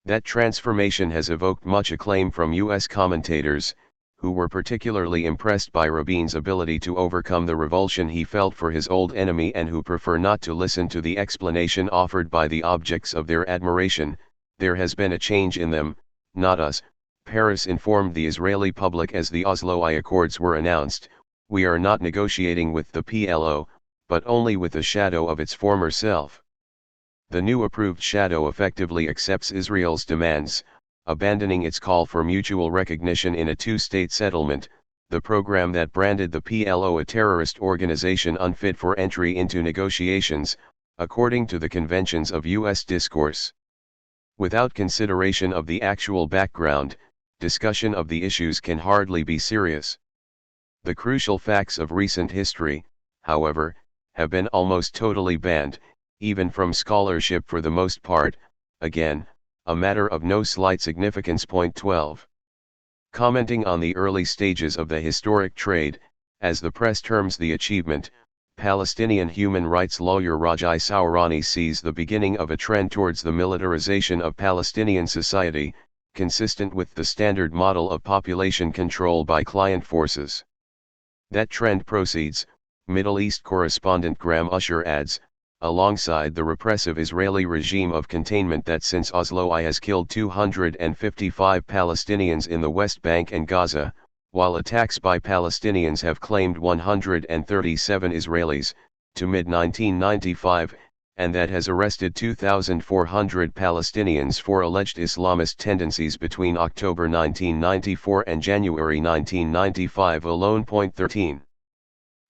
That transformation has evoked much acclaim from U.S. commentators, who were particularly impressed by Rabin's ability to overcome the revulsion he felt for his old enemy and who prefer not to listen to the explanation offered by the objects of their admiration. There has been a change in them, not us, Paris informed the Israeli public as the Oslo I Accords were announced. We are not negotiating with the PLO, but only with the shadow of its former self. The new approved shadow effectively accepts Israel's demands, abandoning its call for mutual recognition in a two-state settlement, the program that branded the PLO a terrorist organization unfit for entry into negotiations, according to the conventions of U.S. discourse. Without consideration of the actual background, discussion of the issues can hardly be serious. The crucial facts of recent history, however, have been almost totally banned, even from scholarship for the most part, again, a matter of no slight significance. Point 12. Commenting on the early stages of the historic trade, as the press terms the achievement, Palestinian human rights lawyer Rajai Sourani sees the beginning of a trend towards the militarization of Palestinian society, consistent with the standard model of population control by client forces. That trend proceeds, Middle East correspondent Graham Usher adds, alongside the repressive Israeli regime of containment that since Oslo I has killed 255 Palestinians in the West Bank and Gaza, while attacks by Palestinians have claimed 137 Israelis, to mid-1995, and that has arrested 2,400 Palestinians for alleged Islamist tendencies between October 1994 and January 1995 alone. Point 13.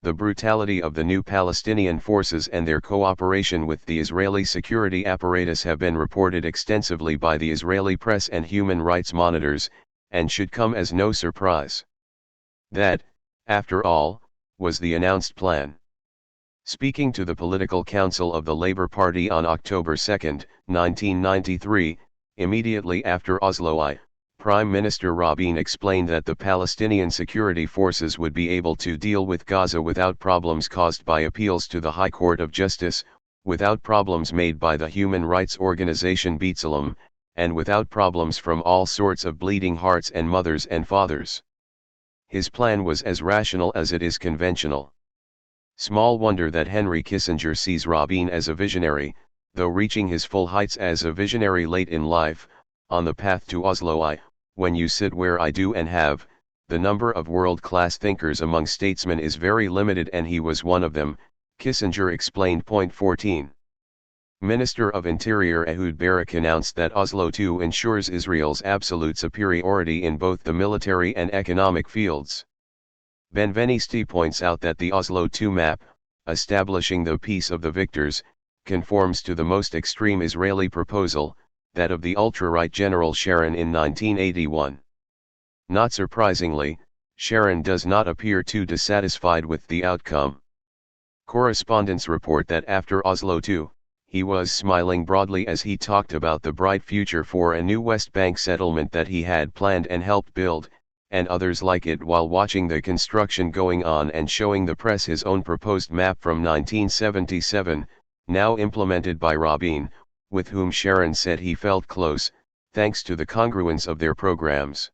The brutality of the new Palestinian forces and their cooperation with the Israeli security apparatus have been reported extensively by the Israeli press and human rights monitors, and should come as no surprise. That, after all, was the announced plan. Speaking to the Political Council of the Labour Party on October 2, 1993, immediately after Oslo I, Prime Minister Rabin explained that the Palestinian security forces would be able to deal with Gaza without problems caused by appeals to the High Court of Justice, without problems made by the human rights organization B'Tselem, and without problems from all sorts of bleeding hearts and mothers and fathers. His plan was as rational as it is conventional. Small wonder that Henry Kissinger sees Rabin as a visionary, though reaching his full heights as a visionary late in life, on the path to Oslo I. When you sit where I do and have, the number of world-class thinkers among statesmen is very limited and he was one of them, Kissinger explained. Point 14. Minister of Interior Ehud Barak announced that Oslo II ensures Israel's absolute superiority in both the military and economic fields. Benvenisti points out that the Oslo II map, establishing the peace of the victors, conforms to the most extreme Israeli proposal, that of the ultra-right General Sharon in 1981. Not surprisingly, Sharon does not appear too dissatisfied with the outcome. Correspondents report that after Oslo II, he was smiling broadly as he talked about the bright future for a new West Bank settlement that he had planned and helped build, and others like it while watching the construction going on and showing the press his own proposed map from 1977, now implemented by Rabin, with whom Sharon said he felt close, thanks to the congruence of their programs.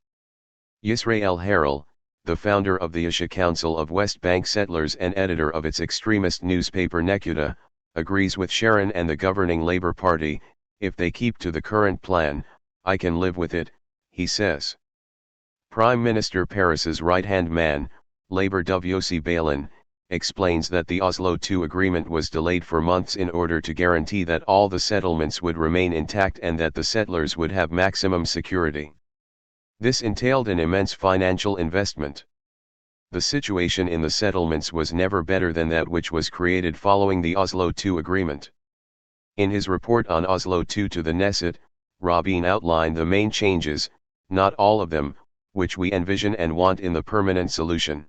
Yisrael Harel, the founder of the Isha Council of West Bank Settlers and editor of its extremist newspaper Nekuda, agrees with Sharon and the governing Labour Party. If they keep to the current plan, I can live with it, he says. Prime Minister Paris's right-hand man, Labour Yossi Beilin, explains that the Oslo II agreement was delayed for months in order to guarantee that all the settlements would remain intact and that the settlers would have maximum security. This entailed an immense financial investment. The situation in the settlements was never better than that which was created following the Oslo II agreement. In his report on Oslo II to the Knesset, Rabin outlined the main changes, not all of them, which we envision and want in the permanent solution.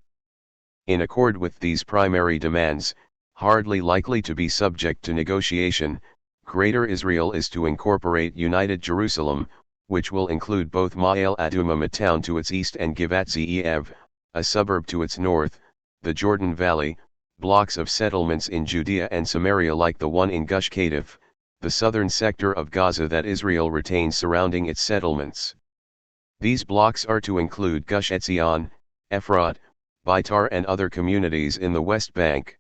In accord with these primary demands, hardly likely to be subject to negotiation, Greater Israel is to incorporate United Jerusalem, which will include both Ma'ale Adumah town to its east and Givat Ze'ev, a suburb to its north, the Jordan Valley, blocks of settlements in Judea and Samaria like the one in Gush Katif, the southern sector of Gaza that Israel retains surrounding its settlements. These blocks are to include Gush Etzion, Efrat, Beitar and other communities in the West Bank.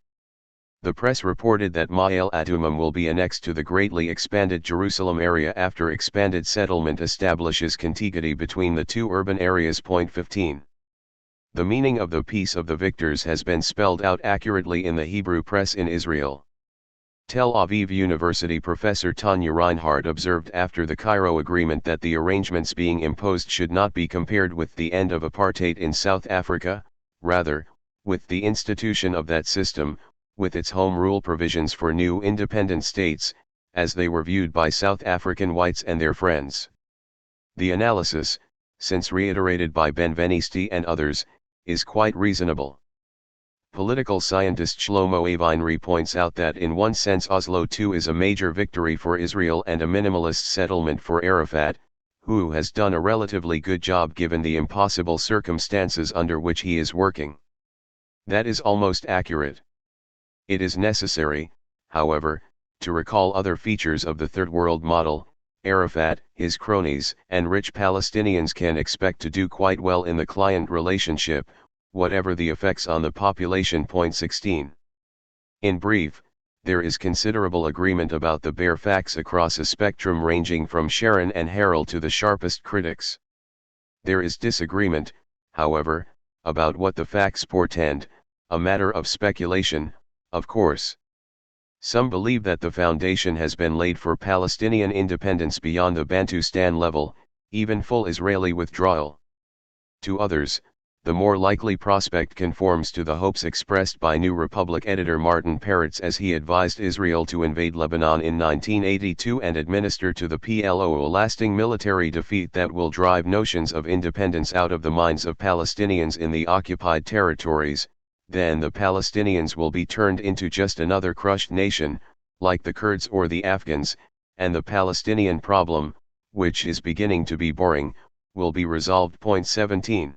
The press reported that Ma'ale Adumim will be annexed to the greatly expanded Jerusalem area after expanded settlement establishes contiguity between the two urban areas. 15. The meaning of the Peace of the Victors has been spelled out accurately in the Hebrew press in Israel. Tel Aviv University professor Tanya Reinhardt observed after the Cairo Agreement that the arrangements being imposed should not be compared with the end of apartheid in South Africa, rather, with the institution of that system, with its home rule provisions for new independent states, as they were viewed by South African whites and their friends. The analysis, since reiterated by Benveniste and others, is quite reasonable. Political scientist Shlomo Avinri points out that in one sense Oslo II is a major victory for Israel and a minimalist settlement for Arafat, who has done a relatively good job given the impossible circumstances under which he is working. That is almost accurate. It is necessary, however, to recall other features of the Third World model. Arafat, his cronies, and rich Palestinians can expect to do quite well in the client relationship, whatever the effects on the population. 16. In brief, there is considerable agreement about the bare facts across a spectrum ranging from Sharon and Harold to the sharpest critics. There is disagreement, however, about what the facts portend, a matter of speculation, of course. Some believe that the foundation has been laid for Palestinian independence beyond the Bantustan level, even full Israeli withdrawal. To others, the more likely prospect conforms to the hopes expressed by New Republic editor Martin Peretz as he advised Israel to invade Lebanon in 1982 and administer to the PLO a lasting military defeat that will drive notions of independence out of the minds of Palestinians in the occupied territories. Then the Palestinians will be turned into just another crushed nation, like the Kurds or the Afghans, and the Palestinian problem, which is beginning to be boring, will be resolved. 17.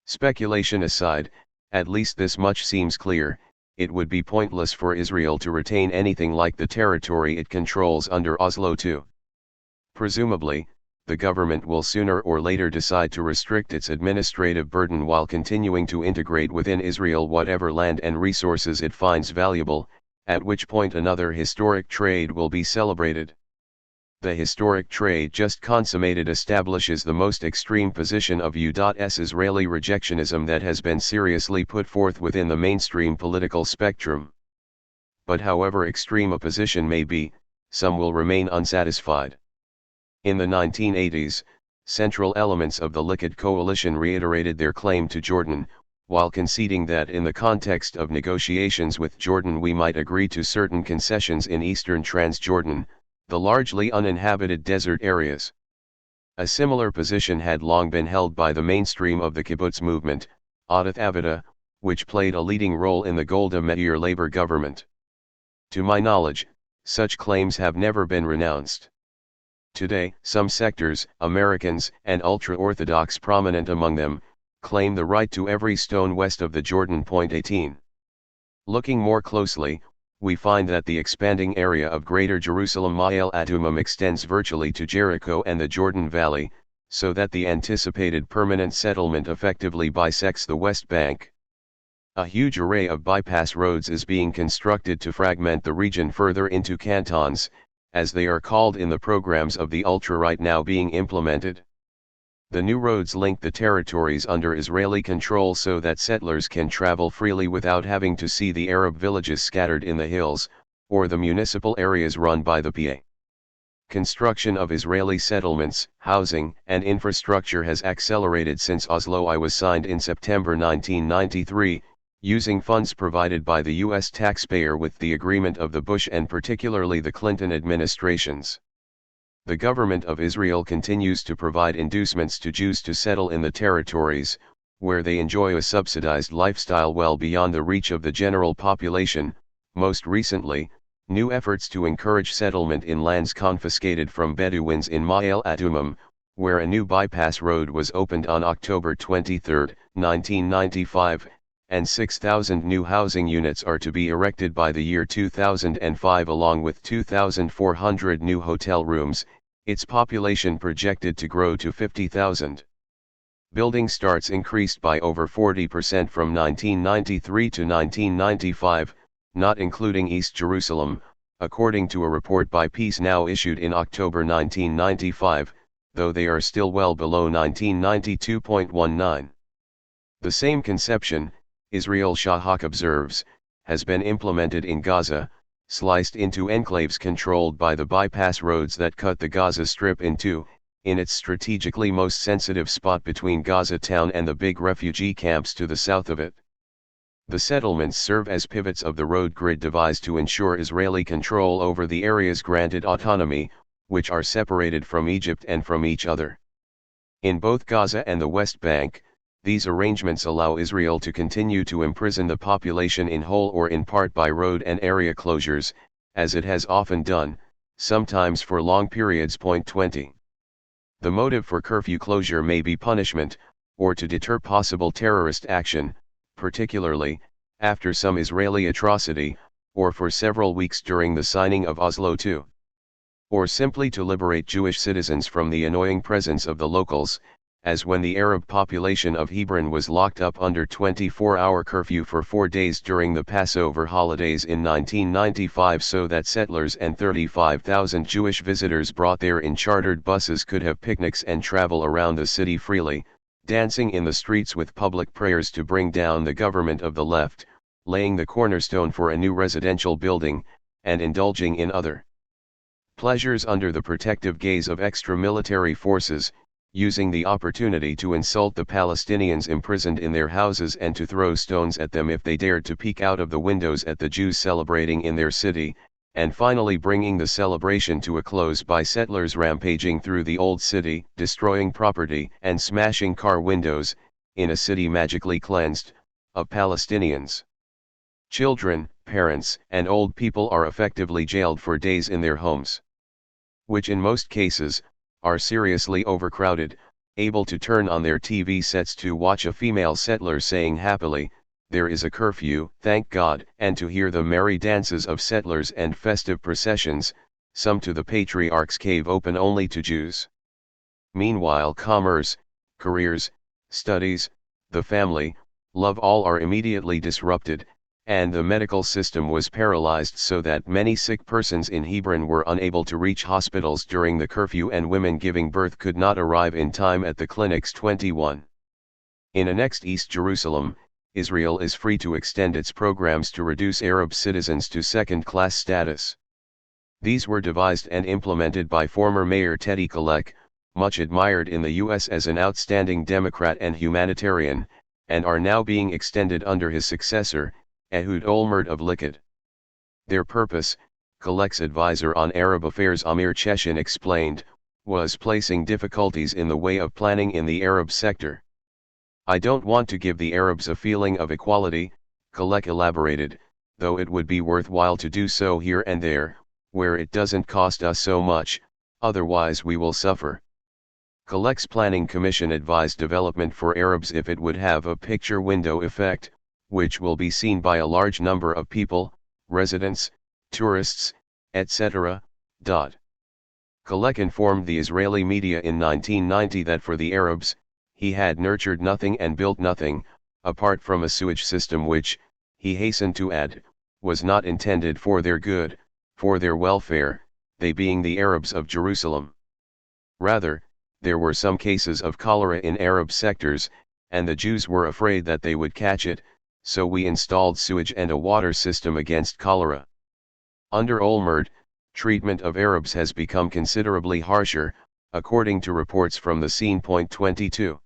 Speculation aside, at least this much seems clear: it would be pointless for Israel to retain anything like the territory it controls under Oslo II. Presumably, the government will sooner or later decide to restrict its administrative burden while continuing to integrate within Israel whatever land and resources it finds valuable, at which point another historic trade will be celebrated. The historic trade just consummated establishes the most extreme position of U.S. Israeli rejectionism that has been seriously put forth within the mainstream political spectrum. But however extreme a position may be, some will remain unsatisfied. In the 1980s, central elements of the Likud coalition reiterated their claim to Jordan, while conceding that in the context of negotiations with Jordan we might agree to certain concessions in eastern Transjordan, the largely uninhabited desert areas. A similar position had long been held by the mainstream of the kibbutz movement, Adath Avida, which played a leading role in the Golda Meir labor government. To my knowledge, such claims have never been renounced. Today, some sectors, Americans and ultra-Orthodox prominent among them, claim the right to every stone west of the Jordan. 18. Looking more closely, we find that the expanding area of Greater Jerusalem Ma'ale Adumim extends virtually to Jericho and the Jordan Valley, so that the anticipated permanent settlement effectively bisects the West Bank. A huge array of bypass roads is being constructed to fragment the region further into cantons, as they are called in the programs of the ultra-right now being implemented. The new roads link the territories under Israeli control so that settlers can travel freely without having to see the Arab villages scattered in the hills, or the municipal areas run by the PA. Construction of Israeli settlements, housing, and infrastructure has accelerated since Oslo I was signed in September 1993, using funds provided by the U.S. taxpayer with the agreement of the Bush and particularly the Clinton administrations. The government of Israel continues to provide inducements to Jews to settle in the territories, where they enjoy a subsidized lifestyle well beyond the reach of the general population. Most recently, new efforts to encourage settlement in lands confiscated from Bedouins in Ma'ale Adumim, where a new bypass road was opened on October 23, 1995, and 6,000 new housing units are to be erected by the year 2005 along with 2,400 new hotel rooms, its population projected to grow to 50,000. Building starts increased by over 40% from 1993 to 1995, not including East Jerusalem, according to a report by Peace Now issued in October 1995, though they are still well below 1992.19. The same conception, Israel Shahak observes, has been implemented in Gaza, sliced into enclaves controlled by the bypass roads that cut the Gaza Strip in two, in its strategically most sensitive spot between Gaza town and the big refugee camps to the south of it. The settlements serve as pivots of the road grid devised to ensure Israeli control over the areas granted autonomy, which are separated from Egypt and from each other. In both Gaza and the West Bank, these arrangements allow Israel to continue to imprison the population in whole or in part by road and area closures, as it has often done, sometimes for long periods. 20. The motive for curfew closure may be punishment, or to deter possible terrorist action, particularly, after some Israeli atrocity, or for several weeks during the signing of Oslo II. Or simply to liberate Jewish citizens from the annoying presence of the locals, as when the Arab population of Hebron was locked up under 24-hour curfew for 4 days during the Passover holidays in 1995 so that settlers and 35,000 Jewish visitors brought there in chartered buses could have picnics and travel around the city freely, dancing in the streets with public prayers to bring down the government of the left, laying the cornerstone for a new residential building, and indulging in other pleasures under the protective gaze of extra-military forces, using the opportunity to insult the Palestinians imprisoned in their houses and to throw stones at them if they dared to peek out of the windows at the Jews celebrating in their city, and finally bringing the celebration to a close by settlers rampaging through the old city, destroying property and smashing car windows, in a city magically cleansed, of Palestinians. Children, parents, and old people are effectively jailed for days in their homes, which in most cases, are seriously overcrowded, able to turn on their TV sets to watch a female settler saying happily, "There is a curfew, thank God," and to hear the merry dances of settlers and festive processions, some to the patriarch's cave open only to Jews. Meanwhile commerce, careers, studies, the family, love all are immediately disrupted, and the medical system was paralyzed so that many sick persons in Hebron were unable to reach hospitals during the curfew and women giving birth could not arrive in time at the clinics. 21. In annexed East Jerusalem, Israel is free to extend its programs to reduce Arab citizens to second-class status. These were devised and implemented by former Mayor Teddy Kollek, much admired in the U.S. as an outstanding Democrat and humanitarian, and are now being extended under his successor, Ehud Olmert of Likud. Their purpose, Kollek's advisor on Arab affairs Amir Cheshin explained, was placing difficulties in the way of planning in the Arab sector. "I don't want to give the Arabs a feeling of equality," Kollek elaborated, "though it would be worthwhile to do so here and there, where it doesn't cost us so much, otherwise we will suffer." Kollek's planning commission advised development for Arabs if it would have a picture window effect, which will be seen by a large number of people, residents, tourists, etc. Kollek informed the Israeli media in 1990 that for the Arabs, he had nurtured nothing and built nothing, apart from a sewage system which, he hastened to add, was not intended for their good, for their welfare, they being the Arabs of Jerusalem. Rather, there were some cases of cholera in Arab sectors, and the Jews were afraid that they would catch it, so we installed sewage and a water system against cholera. Under Olmert, treatment of Arabs has become considerably harsher, according to reports from the scene. 22.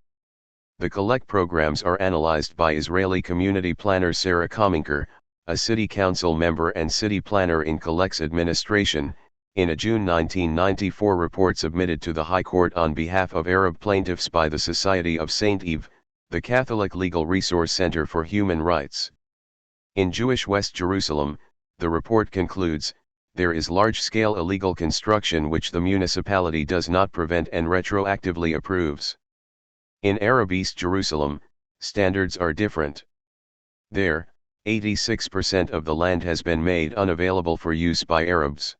The Kollek programs are analyzed by Israeli community planner Sarah Kominker, a city council member and city planner in Kollek's administration, in a June 1994 report submitted to the High Court on behalf of Arab plaintiffs by the Society of St. Yves, the Catholic Legal Resource Center for Human Rights. In Jewish West Jerusalem, the report concludes, there is large-scale illegal construction which the municipality does not prevent and retroactively approves. In Arab East Jerusalem, standards are different. There, 86% of the land has been made unavailable for use by Arabs.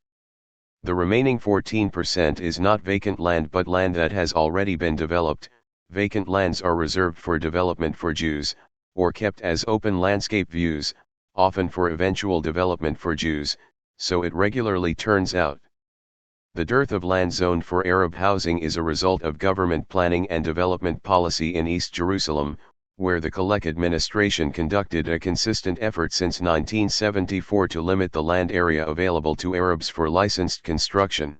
The remaining 14% is not vacant land but land that has already been developed. Vacant lands are reserved for development for Jews, or kept as open landscape views, often for eventual development for Jews, so it regularly turns out. The dearth of land zoned for Arab housing is a result of government planning and development policy in East Jerusalem, where the Kolek administration conducted a consistent effort since 1974 to limit the land area available to Arabs for licensed construction.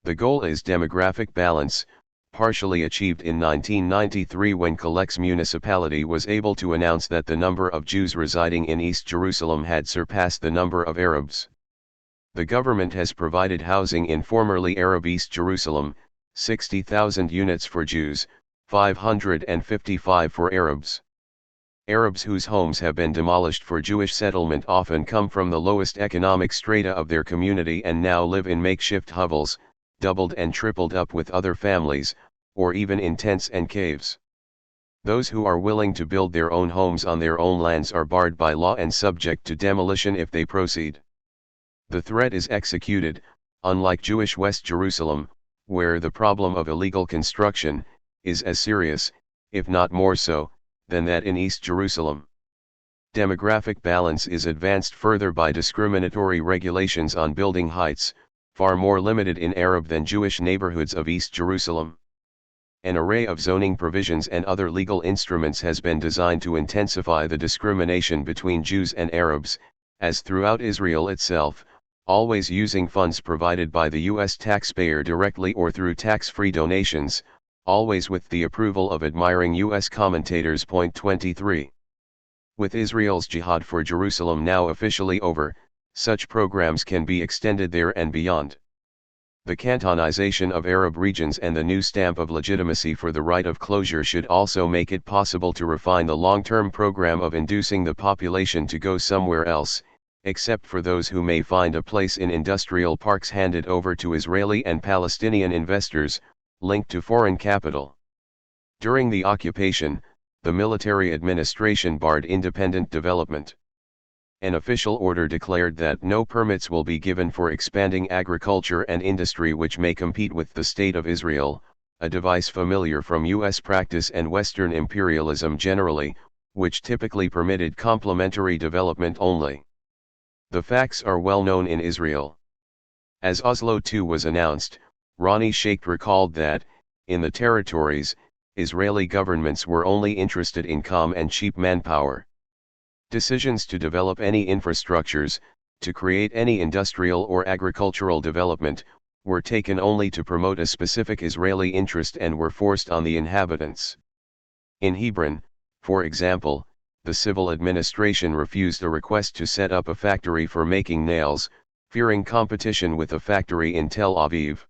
The goal is demographic balance, partially achieved in 1993 when Kolek's municipality was able to announce that the number of Jews residing in East Jerusalem had surpassed the number of Arabs. The government has provided housing in formerly Arab East Jerusalem, 60,000 units for Jews, 555 for Arabs. Arabs whose homes have been demolished for Jewish settlement often come from the lowest economic strata of their community and now live in makeshift hovels, doubled and tripled up with other families, or even in tents and caves. Those who are willing to build their own homes on their own lands are barred by law and subject to demolition if they proceed. The threat is executed, unlike Jewish West Jerusalem, where the problem of illegal construction is as serious, if not more so, than that in East Jerusalem. Demographic balance is advanced further by discriminatory regulations on building heights, far more limited in Arab than Jewish neighborhoods of East Jerusalem. An array of zoning provisions and other legal instruments has been designed to intensify the discrimination between Jews and Arabs, as throughout Israel itself, always using funds provided by the U.S. taxpayer directly or through tax-free donations, always with the approval of admiring U.S. commentators. Point 23. With Israel's jihad for Jerusalem now officially over, such programs can be extended there and beyond. The cantonization of Arab regions and the new stamp of legitimacy for the right of closure should also make it possible to refine the long-term program of inducing the population to go somewhere else, except for those who may find a place in industrial parks handed over to Israeli and Palestinian investors, linked to foreign capital. During the occupation, the military administration barred independent development. An official order declared that no permits will be given for expanding agriculture and industry which may compete with the State of Israel, a device familiar from U.S. practice and Western imperialism generally, which typically permitted complementary development only. The facts are well known in Israel. As Oslo II was announced, Ronnie Sheikh recalled that, in the territories, Israeli governments were only interested in calm and cheap manpower. Decisions to develop any infrastructures, to create any industrial or agricultural development, were taken only to promote a specific Israeli interest and were forced on the inhabitants. In Hebron, for example, the civil administration refused a request to set up a factory for making nails, fearing competition with a factory in Tel Aviv.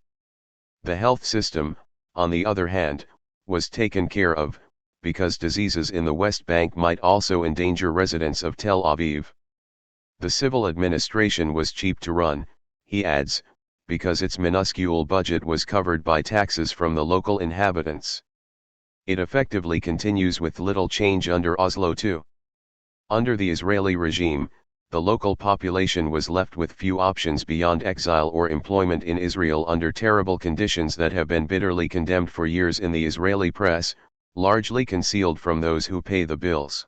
The health system, on the other hand, was taken care of, because diseases in the West Bank might also endanger residents of Tel Aviv. The civil administration was cheap to run, he adds, because its minuscule budget was covered by taxes from the local inhabitants. It effectively continues with little change under Oslo II. Under the Israeli regime, the local population was left with few options beyond exile or employment in Israel under terrible conditions that have been bitterly condemned for years in the Israeli press, largely concealed from those who pay the bills.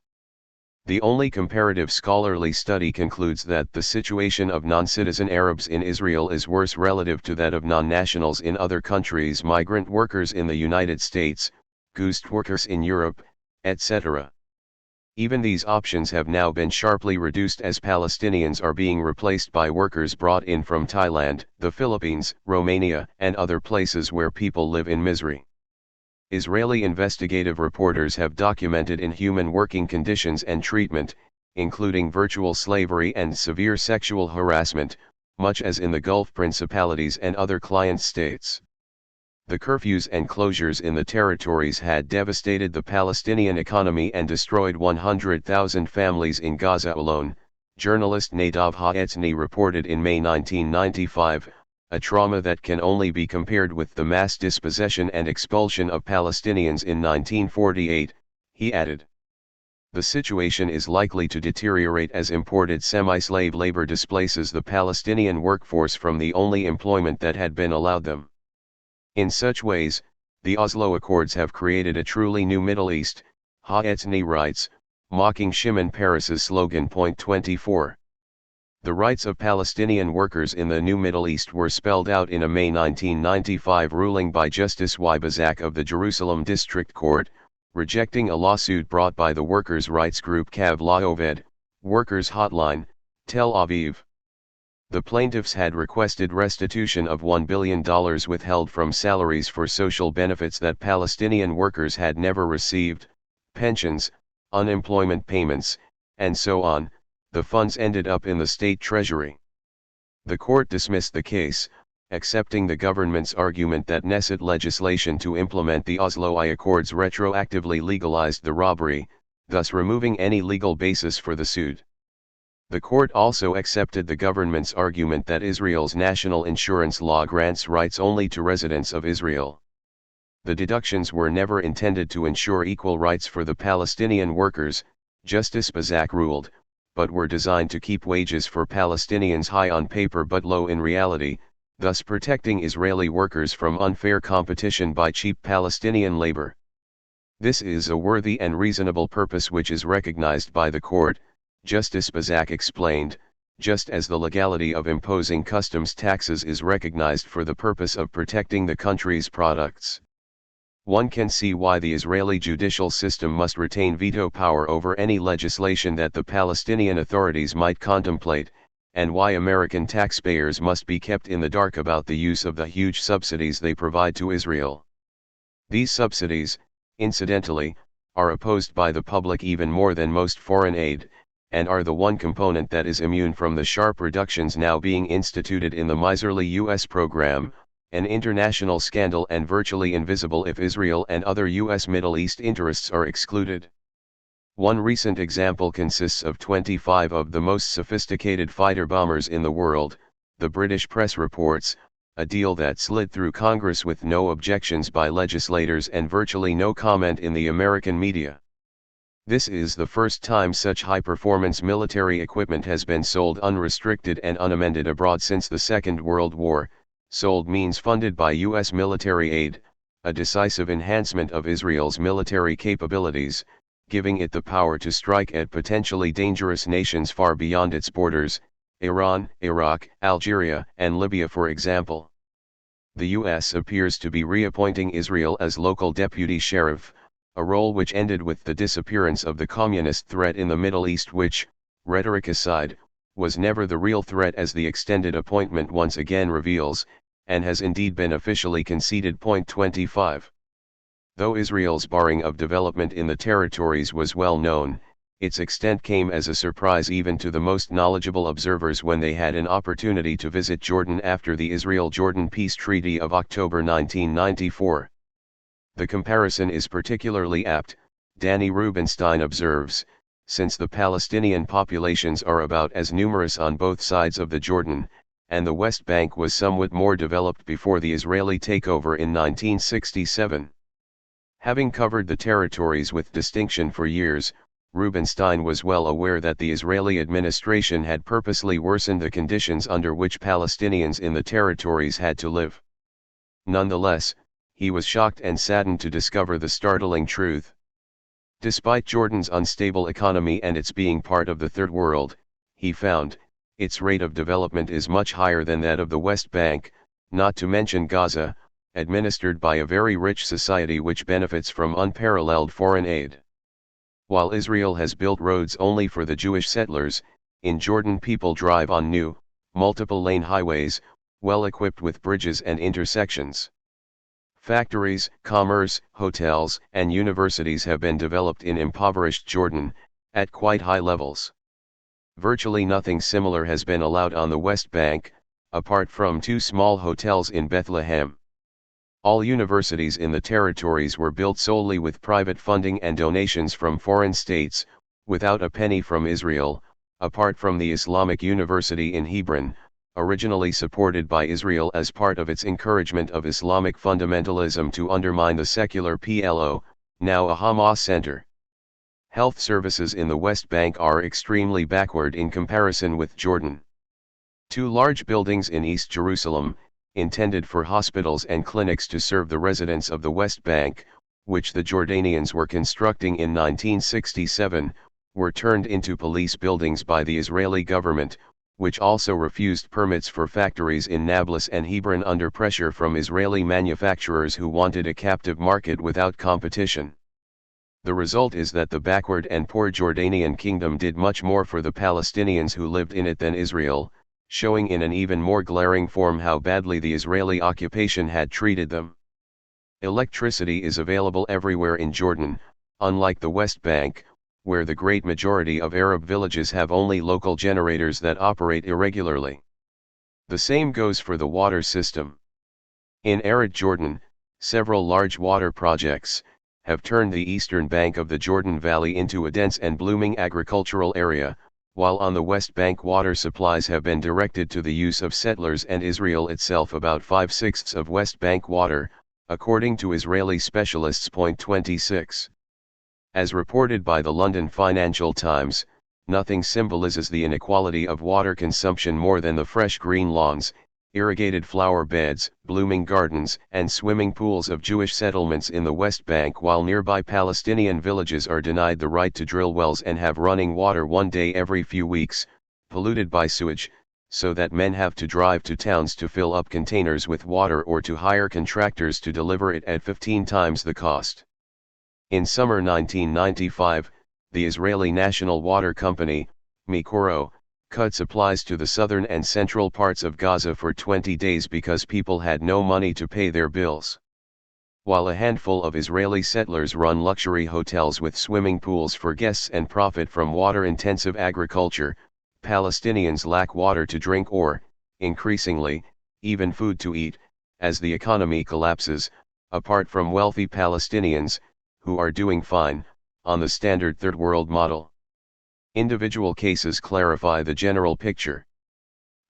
The only comparative scholarly study concludes that the situation of non-citizen Arabs in Israel is worse relative to that of non-nationals in other countries, migrant workers in the United States, ghost workers in Europe, etc. Even these options have now been sharply reduced as Palestinians are being replaced by workers brought in from Thailand, the Philippines, Romania, and other places where people live in misery. Israeli investigative reporters have documented inhuman working conditions and treatment, including virtual slavery and severe sexual harassment, much as in the Gulf Principalities and other client states. The curfews and closures in the territories had devastated the Palestinian economy and destroyed 100,000 families in Gaza alone, Journalist Nadav Ha'etzny reported in May 1995, a trauma that can only be compared with the mass dispossession and expulsion of Palestinians in 1948, he added. The situation is likely to deteriorate as imported semi-slave labor displaces the Palestinian workforce from the only employment that had been allowed them. In such ways, the Oslo Accords have created a truly new Middle East, Ha'etzny writes, mocking Shimon Peres's slogan. 24. The rights of Palestinian workers in the new Middle East were spelled out in a May 1995 ruling by Justice Y. Bazak of the Jerusalem District Court, rejecting a lawsuit brought by the workers' rights group Kav La'oved, Workers' Hotline, Tel Aviv. The plaintiffs had requested restitution of $1 billion withheld from salaries for social benefits that Palestinian workers had never received, pensions, unemployment payments, and so on. The funds ended up in the state treasury. The court dismissed the case, accepting the government's argument that Knesset legislation to implement the Oslo I Accords retroactively legalized the robbery, thus removing any legal basis for the suit. The court also accepted the government's argument that Israel's national insurance law grants rights only to residents of Israel. The deductions were never intended to ensure equal rights for the Palestinian workers, Justice Bazak ruled, but were designed to keep wages for Palestinians high on paper but low in reality, thus protecting Israeli workers from unfair competition by cheap Palestinian labor. This is a worthy and reasonable purpose which is recognized by the court, Justice Bazak explained, just as the legality of imposing customs taxes is recognized for the purpose of protecting the country's products. One can see why the Israeli judicial system must retain veto power over any legislation that the Palestinian authorities might contemplate, and why American taxpayers must be kept in the dark about the use of the huge subsidies they provide to Israel. These subsidies, incidentally, are opposed by the public even more than most foreign aid, and are the one component that is immune from the sharp reductions now being instituted in the miserly U.S. program, an international scandal and virtually invisible if Israel and other U.S. Middle East interests are excluded. One recent example consists of 25 of the most sophisticated fighter bombers in the world, the British press reports, a deal that slid through Congress with no objections by legislators and virtually no comment in the American media. This is the first time such high-performance military equipment has been sold unrestricted and unamended abroad since the Second World War. Sold means funded by U.S. military aid, a decisive enhancement of Israel's military capabilities, giving it the power to strike at potentially dangerous nations far beyond its borders, Iran, Iraq, Algeria, and Libya for example. The U.S. appears to be reappointing Israel as local deputy sheriff, a role which ended with the disappearance of the communist threat in the Middle East which, rhetoric aside, was never the real threat as the extended appointment once again reveals, and has indeed been officially conceded. 25. Though Israel's barring of development in the territories was well known, its extent came as a surprise even to the most knowledgeable observers when they had an opportunity to visit Jordan after the Israel-Jordan Peace Treaty of October 1994. The comparison is particularly apt, Danny Rubenstein observes, since the Palestinian populations are about as numerous on both sides of the Jordan, and the West Bank was somewhat more developed before the Israeli takeover in 1967. Having covered the territories with distinction for years, Rubenstein was well aware that the Israeli administration had purposely worsened the conditions under which Palestinians in the territories had to live. Nonetheless, he was shocked and saddened to discover the startling truth. Despite Jordan's unstable economy and its being part of the Third World, he found, its rate of development is much higher than that of the West Bank, not to mention Gaza, administered by a very rich society which benefits from unparalleled foreign aid. While Israel has built roads only for the Jewish settlers, in Jordan people drive on new, multiple-lane highways, well equipped with bridges and intersections. Factories, commerce, hotels, and universities have been developed in impoverished Jordan, at quite high levels. Virtually nothing similar has been allowed on the West Bank, apart from 2 small hotels in Bethlehem. All universities in the territories were built solely with private funding and donations from foreign states, without a penny from Israel, apart from the Islamic University in Hebron, originally supported by Israel as part of its encouragement of Islamic fundamentalism to undermine the secular PLO, now a Hamas center. Health services in the West Bank are extremely backward in comparison with Jordan. 2 large buildings in East Jerusalem, intended for hospitals and clinics to serve the residents of the West Bank, which the Jordanians were constructing in 1967, were turned into police buildings by the Israeli government, which also refused permits for factories in Nablus and Hebron under pressure from Israeli manufacturers who wanted a captive market without competition. The result is that the backward and poor Jordanian kingdom did much more for the Palestinians who lived in it than Israel, showing in an even more glaring form how badly the Israeli occupation had treated them. Electricity is available everywhere in Jordan, unlike the West Bank, where the great majority of Arab villages have only local generators that operate irregularly. The same goes for the water system. In arid Jordan, several large water projects have turned the eastern bank of the Jordan Valley into a dense and blooming agricultural area, while on the West Bank water supplies have been directed to the use of settlers and Israel itself. About 5/6 of West Bank water, according to Israeli specialists. 26. As reported by the London Financial Times, nothing symbolizes the inequality of water consumption more than the fresh green lawns, irrigated flower beds, blooming gardens, and swimming pools of Jewish settlements in the West Bank, while nearby Palestinian villages are denied the right to drill wells and have running water one day every few weeks, polluted by sewage, so that men have to drive to towns to fill up containers with water or to hire contractors to deliver it at 15 times the cost. In summer 1995, the Israeli National Water Company, Mikoro, cut supplies to the southern and central parts of Gaza for 20 days because people had no money to pay their bills. While a handful of Israeli settlers run luxury hotels with swimming pools for guests and profit from water-intensive agriculture, Palestinians lack water to drink or, increasingly, even food to eat, as the economy collapses, apart from wealthy Palestinians, who are doing fine, on the standard third world model. Individual cases clarify the general picture.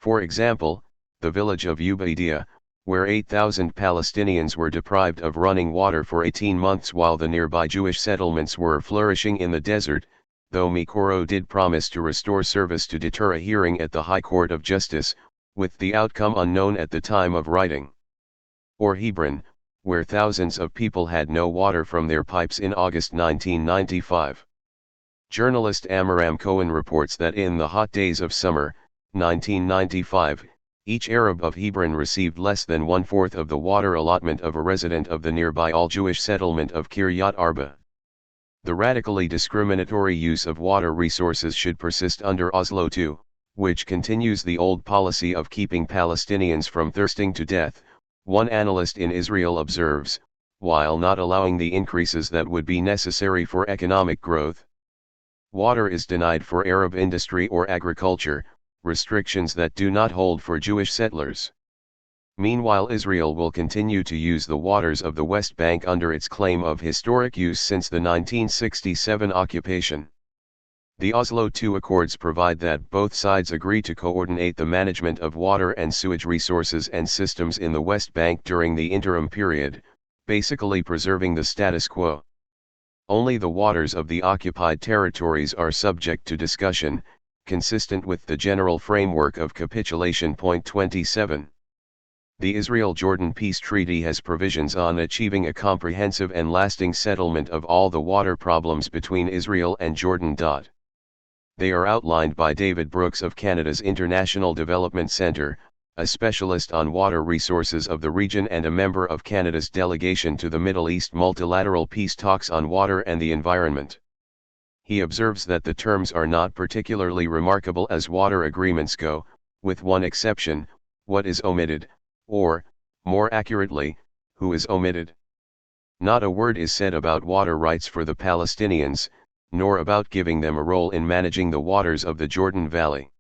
For example, the village of Ubaidia, where 8,000 Palestinians were deprived of running water for 18 months while the nearby Jewish settlements were flourishing in the desert, though Mikoro did promise to restore service to deter a hearing at the High Court of Justice, with the outcome unknown at the time of writing. Or Hebron, where thousands of people had no water from their pipes in August 1995. Journalist Amram Cohen reports that in the hot days of summer, 1995, each Arab of Hebron received less than 1/4 of the water allotment of a resident of the nearby all-Jewish settlement of Kiryat Arba. The radically discriminatory use of water resources should persist under Oslo II, which continues the old policy of keeping Palestinians from thirsting to death, one analyst in Israel observes, while not allowing the increases that would be necessary for economic growth. Water is denied for Arab industry or agriculture, restrictions that do not hold for Jewish settlers. Meanwhile, Israel will continue to use the waters of the West Bank under its claim of historic use since the 1967 occupation. The Oslo II Accords provide that both sides agree to coordinate the management of water and sewage resources and systems in the West Bank during the interim period, basically preserving the status quo. Only the waters of the occupied territories are subject to discussion, consistent with the general framework of capitulation. 27. The Israel-Jordan Peace Treaty has provisions on achieving a comprehensive and lasting settlement of all the water problems between Israel and Jordan. They are outlined by David Brooks of Canada's International Development Centre, a specialist on water resources of the region and a member of Canada's delegation to the Middle East multilateral peace talks on water and the environment. He observes that the terms are not particularly remarkable as water agreements go, with one exception: what is omitted, or, more accurately, who is omitted. Not a word is said about water rights for the Palestinians, nor about giving them a role in managing the waters of the Jordan Valley.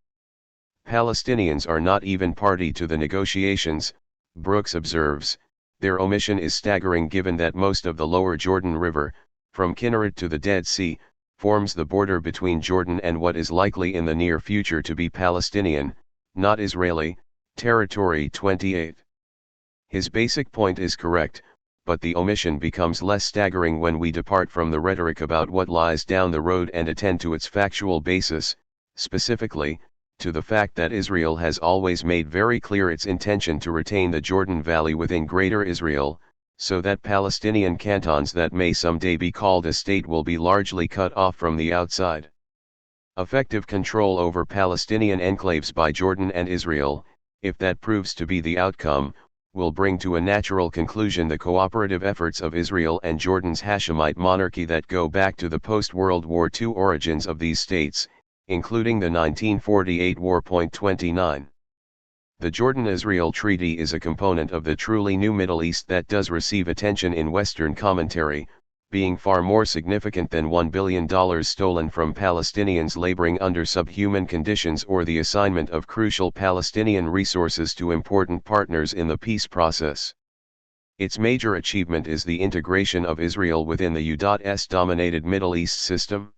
Palestinians are not even party to the negotiations, Brooks observes. Their omission is staggering given that most of the lower Jordan River, from Kinneret to the Dead Sea, forms the border between Jordan and what is likely in the near future to be Palestinian, not Israeli, territory. 28. His basic point is correct, but the omission becomes less staggering when we depart from the rhetoric about what lies down the road and attend to its factual basis, specifically, to the fact that Israel has always made very clear its intention to retain the Jordan Valley within Greater Israel, so that Palestinian cantons that may someday be called a state will be largely cut off from the outside. Effective control over Palestinian enclaves by Jordan and Israel, if that proves to be the outcome, will bring to a natural conclusion the cooperative efforts of Israel and Jordan's Hashemite monarchy that go back to the post-World War II origins of these states, including the 1948 war. 29. The Jordan-Israel Treaty is a component of the truly new Middle East that does receive attention in Western commentary, being far more significant than $1 billion stolen from Palestinians laboring under subhuman conditions or the assignment of crucial Palestinian resources to important partners in the peace process. Its major achievement is the integration of Israel within the U.S.-dominated Middle East system.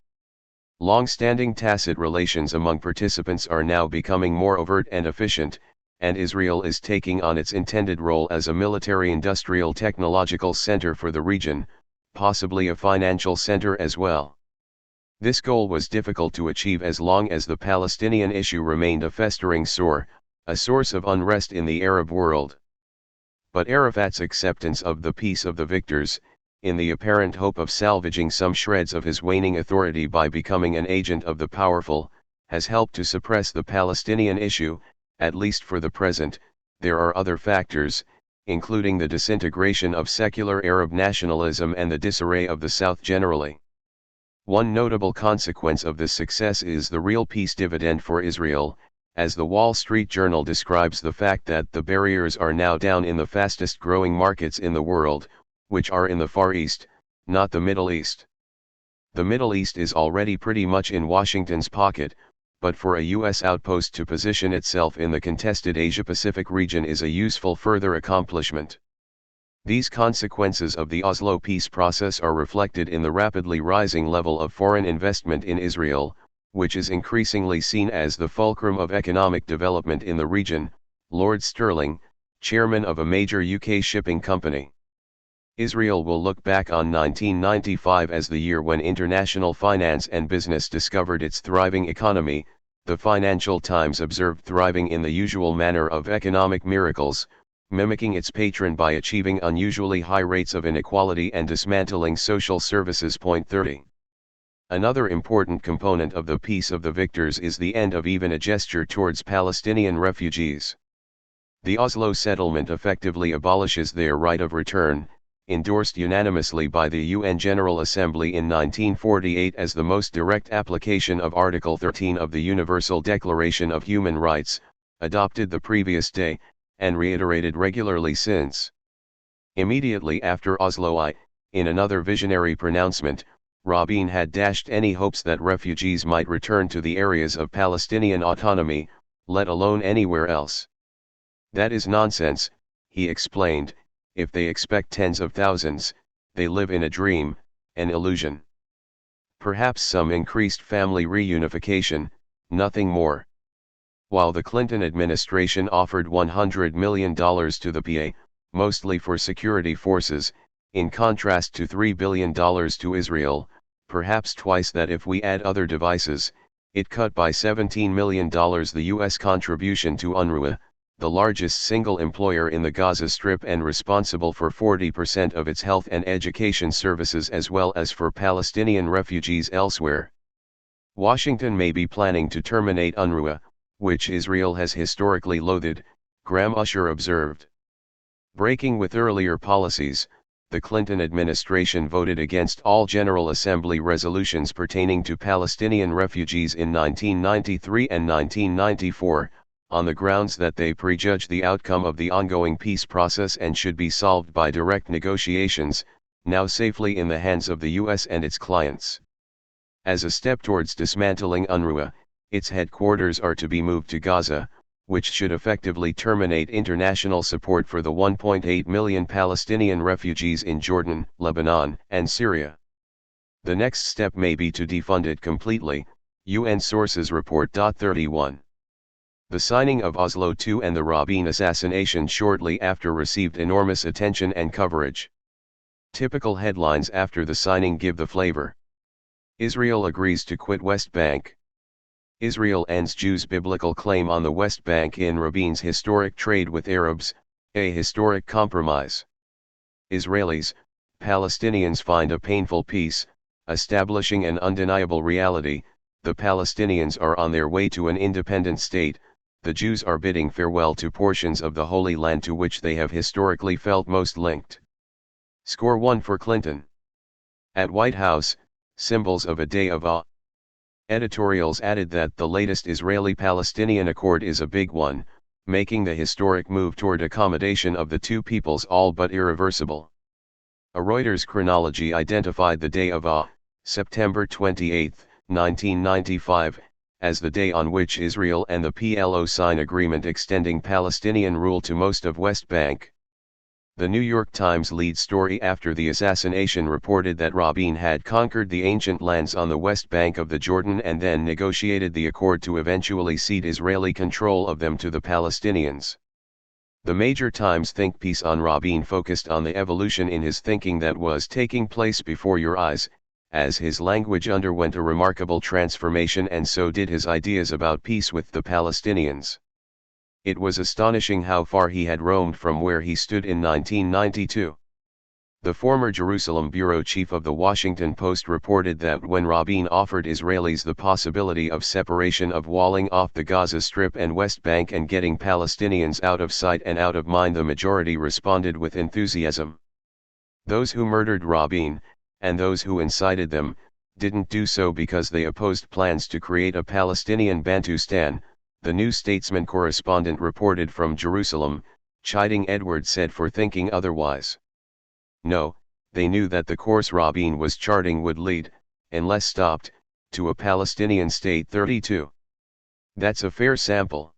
Long-standing tacit relations among participants are now becoming more overt and efficient, and Israel is taking on its intended role as a military-industrial technological center for the region, possibly a financial center as well. This goal was difficult to achieve as long as the Palestinian issue remained a festering sore, a source of unrest in the Arab world. But Arafat's acceptance of the peace of the victors, in the apparent hope of salvaging some shreds of his waning authority by becoming an agent of the powerful, has helped to suppress the Palestinian issue, at least for the present. There are other factors, including the disintegration of secular Arab nationalism and the disarray of the South generally. One notable consequence of this success is the real peace dividend for Israel, as the Wall Street Journal describes the fact that the barriers are now down in the fastest growing markets in the world, which are in the Far East, not the Middle East. The Middle East is already pretty much in Washington's pocket, but for a U.S. outpost to position itself in the contested Asia-Pacific region is a useful further accomplishment. These consequences of the Oslo peace process are reflected in the rapidly rising level of foreign investment in Israel, which is increasingly seen as the fulcrum of economic development in the region. Lord Sterling, chairman of a major UK shipping company. Israel will look back on 1995 as the year when international finance and business discovered its thriving economy. The Financial Times observed thriving in the usual manner of economic miracles, mimicking its patron by achieving unusually high rates of inequality and dismantling social services. 30. Another important component of the peace of the victors is the end of even a gesture towards Palestinian refugees. The Oslo settlement effectively abolishes their right of return, endorsed unanimously by the UN General Assembly in 1948 as the most direct application of Article 13 of the Universal Declaration of Human Rights, adopted the previous day, and reiterated regularly since. Immediately after Oslo in another visionary pronouncement, Rabin had dashed any hopes that refugees might return to the areas of Palestinian autonomy, let alone anywhere else. That is nonsense, he explained. If they expect tens of thousands, they live in a dream, an illusion. Perhaps some increased family reunification, nothing more. While the Clinton administration offered $100 million to the PA, mostly for security forces, in contrast to $3 billion to Israel, perhaps twice that if we add other devices, it cut by $17 million the U.S. contribution to UNRWA, the largest single employer in the Gaza Strip and responsible for 40% of its health and education services as well as for Palestinian refugees elsewhere. Washington may be planning to terminate UNRWA, which Israel has historically loathed, Graham Usher observed. Breaking with earlier policies, the Clinton administration voted against all General Assembly resolutions pertaining to Palestinian refugees in 1993 and 1994, on the grounds that they prejudge the outcome of the ongoing peace process and should be solved by direct negotiations, now safely in the hands of the U.S. and its clients. As a step towards dismantling UNRWA, its headquarters are to be moved to Gaza, which should effectively terminate international support for the 1.8 million Palestinian refugees in Jordan, Lebanon, and Syria. The next step may be to defund it completely, UN sources report. 31. The signing of Oslo II and the Rabin assassination shortly after received enormous attention and coverage. Typical headlines after the signing give the flavor. Israel agrees to quit West Bank. Israel ends Jews' biblical claim on the West Bank in Rabin's historic trade with Arabs, a historic compromise. Israelis, Palestinians find a painful peace, establishing an undeniable reality: the Palestinians are on their way to an independent state, the Jews are bidding farewell to portions of the Holy Land to which they have historically felt most linked. Score 1 for Clinton. At White House, symbols of a day of awe. Editorials added that the latest Israeli-Palestinian accord is a big one, making the historic move toward accommodation of the two peoples all but irreversible. A Reuters chronology identified the day of awe, September 28, 1995, as the day on which Israel and the PLO sign agreement extending Palestinian rule to most of West Bank. The New York Times lead story after the assassination reported that Rabin had conquered the ancient lands on the West Bank of the Jordan and then negotiated the accord to eventually cede Israeli control of them to the Palestinians. The major Times think piece on Rabin focused on the evolution in his thinking that was taking place before your eyes, as his language underwent a remarkable transformation, and so did his ideas about peace with the Palestinians. It was astonishing how far he had roamed from where he stood in 1992. The former Jerusalem bureau chief of the Washington Post reported that when Rabin offered Israelis the possibility of separation, of walling off the Gaza Strip and West Bank and getting Palestinians out of sight and out of mind, the majority responded with enthusiasm. Those who murdered Rabin, and those who incited them, didn't do so because they opposed plans to create a Palestinian Bantustan, the New Statesman correspondent reported from Jerusalem, chiding Edwards said for thinking otherwise. No, they knew that the course Rabin was charting would lead, unless stopped, to a Palestinian state. 32. That's a fair sample.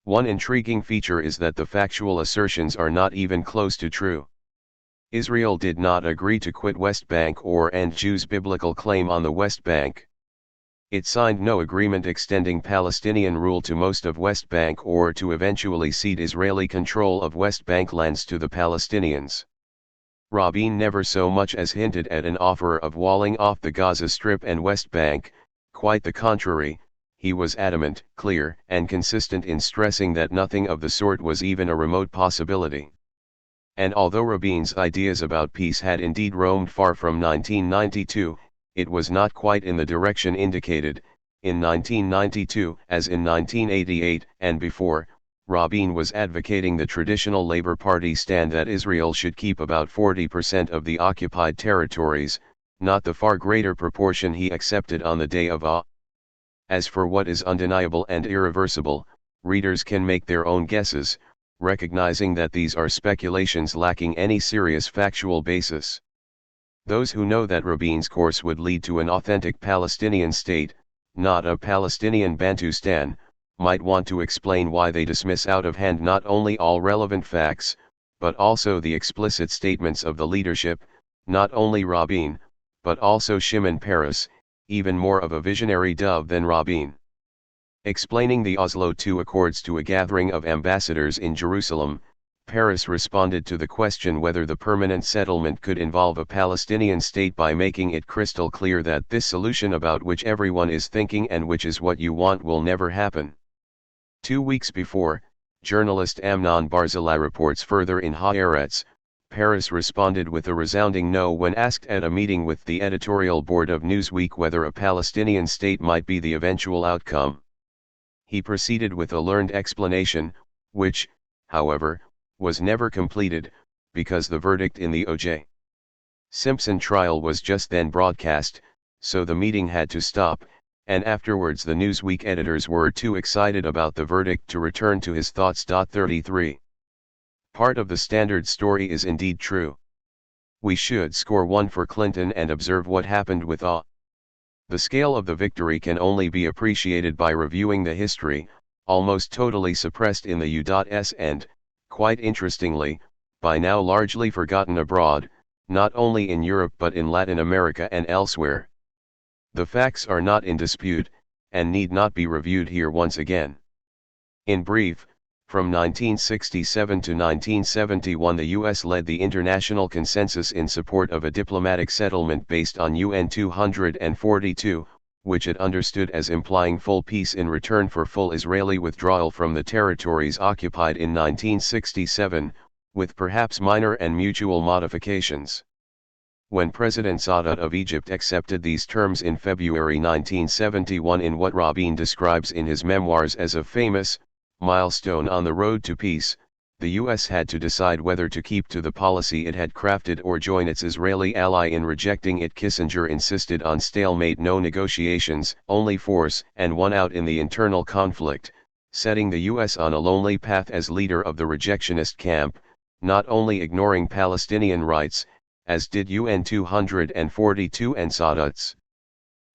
One intriguing feature is that the factual assertions are not even close to true. Israel did not agree to quit West Bank or end Jews' biblical claim on the West Bank. It signed no agreement extending Palestinian rule to most of West Bank or to eventually cede Israeli control of West Bank lands to the Palestinians. Rabin never so much as hinted at an offer of walling off the Gaza Strip and West Bank. Quite the contrary, he was adamant, clear, and consistent in stressing that nothing of the sort was even a remote possibility. And although Rabin's ideas about peace had indeed roamed far from 1992, it was not quite in the direction indicated. In 1992, as in 1988 and before, Rabin was advocating the traditional Labour Party stand that Israel should keep about 40% of the occupied territories, not the far greater proportion he accepted on the day of awe. As for what is undeniable and irreversible, readers can make their own guesses, recognizing that these are speculations lacking any serious factual basis. Those who know that Rabin's course would lead to an authentic Palestinian state, not a Palestinian Bantustan, might want to explain why they dismiss out of hand not only all relevant facts, but also the explicit statements of the leadership, not only Rabin, but also Shimon Peres, even more of a visionary dove than Rabin. Explaining the Oslo II Accords to a gathering of ambassadors in Jerusalem, Peres responded to the question whether the permanent settlement could involve a Palestinian state by making it crystal clear that this solution about which everyone is thinking and which is what you want will never happen. 2 weeks before, journalist Amnon Barzilai reports further in Haaretz, Peres responded with a resounding no when asked at a meeting with the editorial board of Newsweek whether a Palestinian state might be the eventual outcome. He proceeded with a learned explanation, which, however, was never completed, because the verdict in the O.J. Simpson trial was just then broadcast, so the meeting had to stop, and afterwards the Newsweek editors were too excited about the verdict to return to his thoughts. 33. Part of the Standard story is indeed true. We should score 1 for Clinton and observe what happened with awe. The scale of the victory can only be appreciated by reviewing the history, almost totally suppressed in the U.S. and, quite interestingly, by now largely forgotten abroad, not only in Europe but in Latin America and elsewhere. The facts are not in dispute, and need not be reviewed here once again. In brief, from 1967 to 1971 the U.S. led the international consensus in support of a diplomatic settlement based on UN 242, which it understood as implying full peace in return for full Israeli withdrawal from the territories occupied in 1967, with perhaps minor and mutual modifications. When President Sadat of Egypt accepted these terms in February 1971 in what Rabin describes in his memoirs as a famous milestone on the road to peace, the U.S. had to decide whether to keep to the policy it had crafted or join its Israeli ally in rejecting it. Kissinger insisted on stalemate, no negotiations, only force, and won out in the internal conflict, setting the U.S. on a lonely path as leader of the rejectionist camp, not only ignoring Palestinian rights, as did UN 242 and Sadat's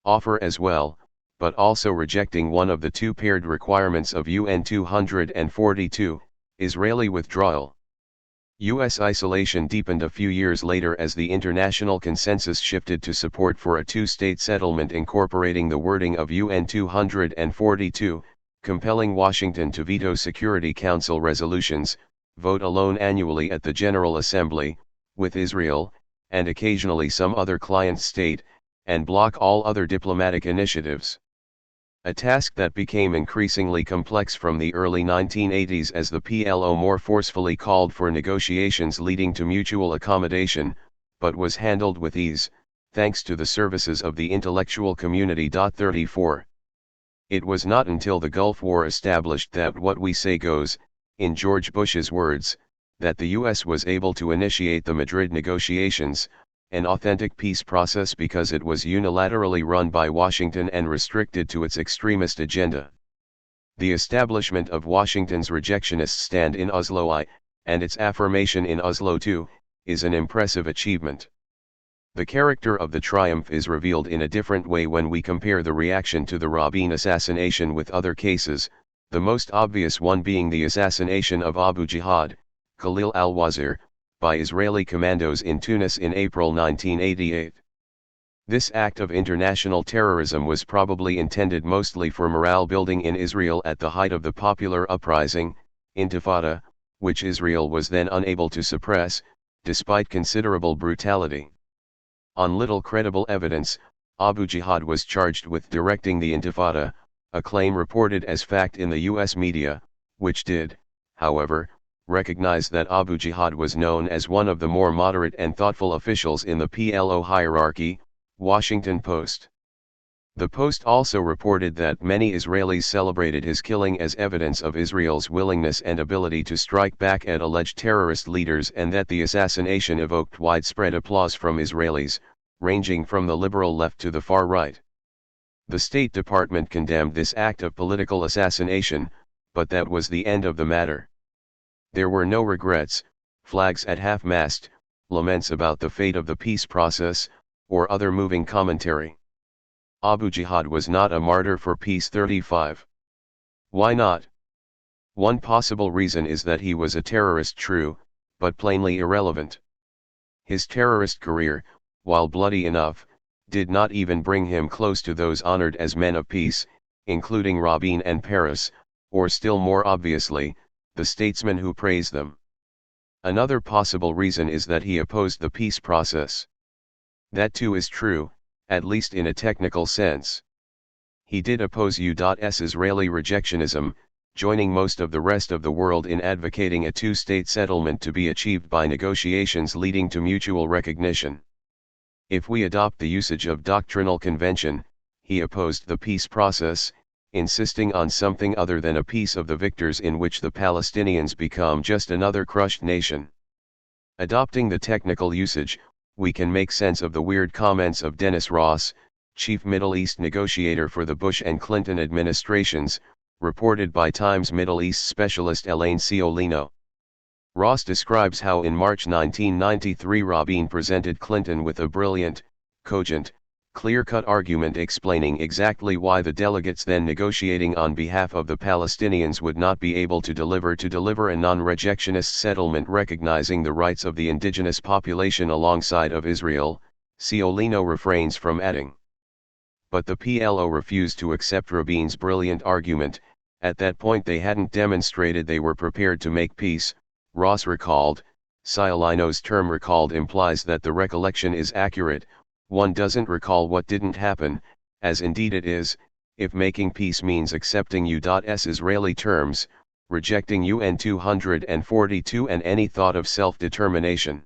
offer as well, but also rejecting one of the two paired requirements of UN 242, Israeli withdrawal. U.S. isolation deepened a few years later as the international consensus shifted to support for a two-state settlement incorporating the wording of UN 242, compelling Washington to veto Security Council resolutions, vote alone annually at the General Assembly, with Israel, and occasionally some other client state, and block all other diplomatic initiatives. A task that became increasingly complex from the early 1980s as the PLO more forcefully called for negotiations leading to mutual accommodation, but was handled with ease, thanks to the services of the intellectual community. 34. It was not until the Gulf War established that what we say goes, in George Bush's words, that the U.S. was able to initiate the Madrid negotiations, an authentic peace process because it was unilaterally run by Washington and restricted to its extremist agenda. The establishment of Washington's rejectionist stand in Oslo I, and its affirmation in Oslo II, is an impressive achievement. The character of the triumph is revealed in a different way when we compare the reaction to the Rabin assassination with other cases, the most obvious one being the assassination of Abu Jihad, Khalil al-Wazir, by Israeli commandos in Tunis in April 1988. This act of international terrorism was probably intended mostly for morale building in Israel at the height of the popular uprising, Intifada, which Israel was then unable to suppress, despite considerable brutality. On little credible evidence, Abu Jihad was charged with directing the Intifada, a claim reported as fact in the U.S. media, which did, however, recognize that Abu Jihad was known as one of the more moderate and thoughtful officials in the PLO hierarchy, Washington Post. The Post also reported that many Israelis celebrated his killing as evidence of Israel's willingness and ability to strike back at alleged terrorist leaders, and that the assassination evoked widespread applause from Israelis, ranging from the liberal left to the far right. The State Department condemned this act of political assassination, but that was the end of the matter. There were no regrets, flags at half-mast, laments about the fate of the peace process, or other moving commentary. Abu Jihad was not a martyr for peace. 35. Why not? One possible reason is that he was a terrorist, true, but plainly irrelevant. His terrorist career, while bloody enough, did not even bring him close to those honored as men of peace, including Rabin and Paris, or still more obviously, the statesmen who praise them. Another possible reason is that he opposed the peace process. That too is true, at least in a technical sense. He did oppose U.S. Israeli rejectionism, joining most of the rest of the world in advocating a two-state settlement to be achieved by negotiations leading to mutual recognition. If we adopt the usage of doctrinal convention, he opposed the peace process, insisting on something other than a peace of the victors in which the Palestinians become just another crushed nation. Adopting the technical usage, we can make sense of the weird comments of Dennis Ross, chief Middle East negotiator for the Bush and Clinton administrations, reported by Times Middle East specialist Elaine Ciolino. Ross describes how in March 1993 Rabin presented Clinton with a brilliant, cogent, clear-cut argument explaining exactly why the delegates then negotiating on behalf of the Palestinians would not be able to deliver a non-rejectionist settlement recognizing the rights of the indigenous population alongside of Israel, Ciolino refrains from adding. But the PLO refused to accept Rabin's brilliant argument. At that point they hadn't demonstrated they were prepared to make peace, Ross recalled. Ciolino's term recalled implies that the recollection is accurate. One doesn't recall what didn't happen, as indeed it is, if making peace means accepting U.S. Israeli terms, rejecting UN 242 and any thought of self-determination.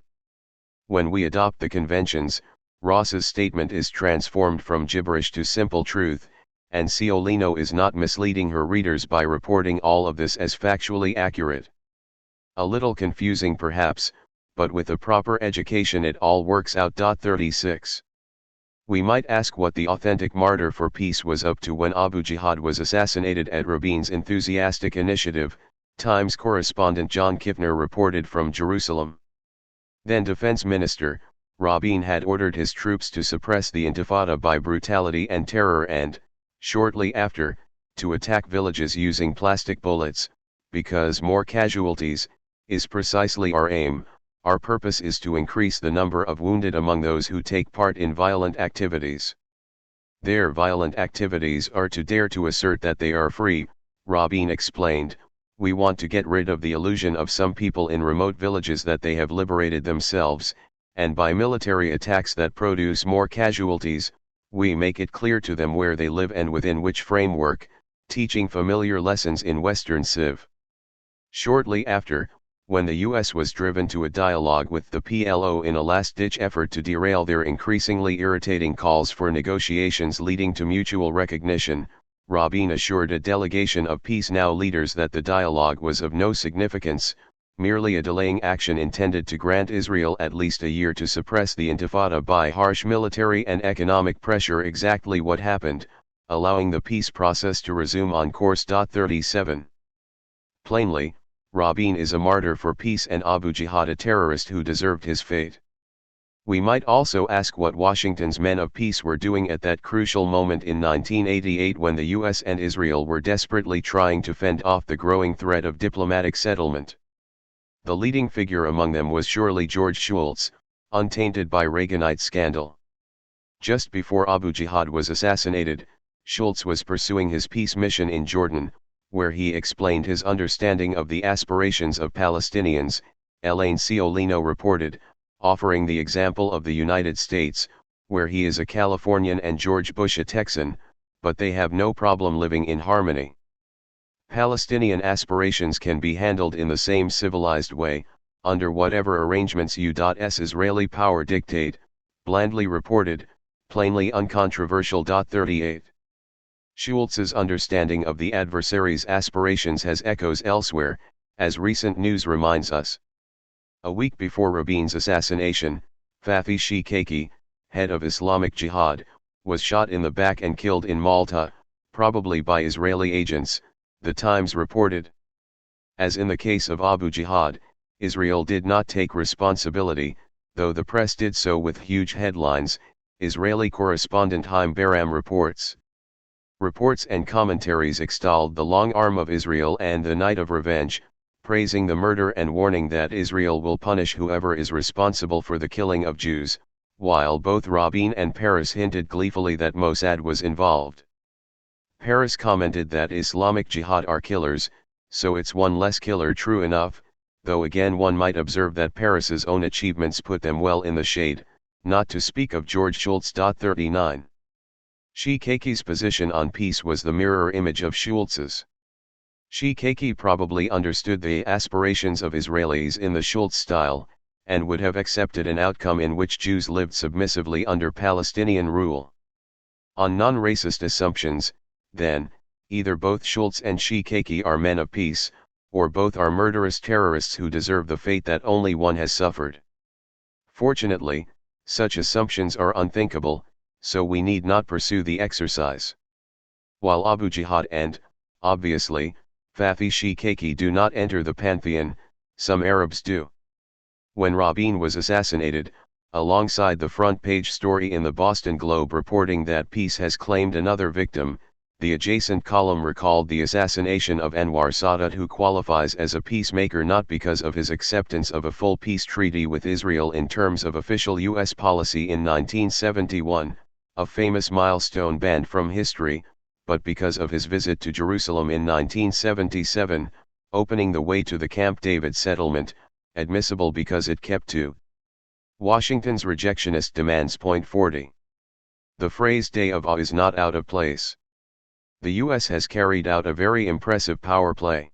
When we adopt the conventions, Ross's statement is transformed from gibberish to simple truth, and Ciolino is not misleading her readers by reporting all of this as factually accurate. A little confusing perhaps, but with a proper education it all works out. 36. We might ask what the authentic martyr for peace was up to when Abu Jihad was assassinated at Rabin's enthusiastic initiative, Times correspondent John Kiffner reported from Jerusalem. Then Defense Minister, Rabin had ordered his troops to suppress the intifada by brutality and terror and, shortly after, to attack villages using plastic bullets, because more casualties, is precisely our aim. Our purpose is to increase the number of wounded among those who take part in violent activities. Their violent activities are to dare to assert that they are free, Rabin explained. We want to get rid of the illusion of some people in remote villages that they have liberated themselves, and by military attacks that produce more casualties, we make it clear to them where they live and within which framework, teaching familiar lessons in Western civ. Shortly after, when the U.S. was driven to a dialogue with the PLO in a last-ditch effort to derail their increasingly irritating calls for negotiations leading to mutual recognition, Rabin assured a delegation of Peace Now leaders that the dialogue was of no significance, merely a delaying action intended to grant Israel at least a year to suppress the intifada by harsh military and economic pressure. Exactly what happened, allowing the peace process to resume on course. 37. Plainly, Rabin is a martyr for peace and Abu Jihad a terrorist who deserved his fate. We might also ask what Washington's men of peace were doing at that crucial moment in 1988 when the US and Israel were desperately trying to fend off the growing threat of diplomatic settlement. The leading figure among them was surely George Shultz, untainted by Reaganite scandal. Just before Abu Jihad was assassinated, Shultz was pursuing his peace mission in Jordan, where he explained his understanding of the aspirations of Palestinians, Elaine Ciolino reported, offering the example of the United States, where he is a Californian and George Bush a Texan, but they have no problem living in harmony. Palestinian aspirations can be handled in the same civilized way, under whatever arrangements U.S. Israeli power dictate, blandly reported, plainly uncontroversial. 38. Shultz's understanding of the adversary's aspirations has echoes elsewhere, as recent news reminds us. A week before Rabin's assassination, Fathi Shikaki, head of Islamic Jihad, was shot in the back and killed in Malta, probably by Israeli agents, The Times reported. As in the case of Abu Jihad, Israel did not take responsibility, though the press did so with huge headlines, Israeli correspondent Haim Baram reports. Reports and commentaries extolled the long arm of Israel and the night of revenge, praising the murder and warning that Israel will punish whoever is responsible for the killing of Jews, while both Rabin and Peres hinted gleefully that Mossad was involved. Peres commented that Islamic Jihad are killers, so it's one less killer. True enough, though again one might observe that Peres's own achievements put them well in the shade, not to speak of George Shultz. 39. Shikaki's position on peace was the mirror image of Shultz's. Shikaki probably understood the aspirations of Israelis in the Shultz style, and would have accepted an outcome in which Jews lived submissively under Palestinian rule. On non-racist assumptions, then, either both Shultz and Shikaki are men of peace, or both are murderous terrorists who deserve the fate that only one has suffered. Fortunately, such assumptions are unthinkable, so we need not pursue the exercise. While Abu Jihad and, obviously, Fathi Shikaki do not enter the pantheon, some Arabs do. When Rabin was assassinated, alongside the front-page story in the Boston Globe reporting that peace has claimed another victim. The adjacent column recalled the assassination of Anwar Sadat, who qualifies as a peacemaker not because of his acceptance of a full peace treaty with Israel in terms of official U.S. policy in 1971, a famous milestone banned from history, but because of his visit to Jerusalem in 1977, opening the way to the Camp David settlement, admissible because it kept to Washington's rejectionist demands. Point 40. The phrase "day of awe" is not out of place. The U.S. has carried out a very impressive power play.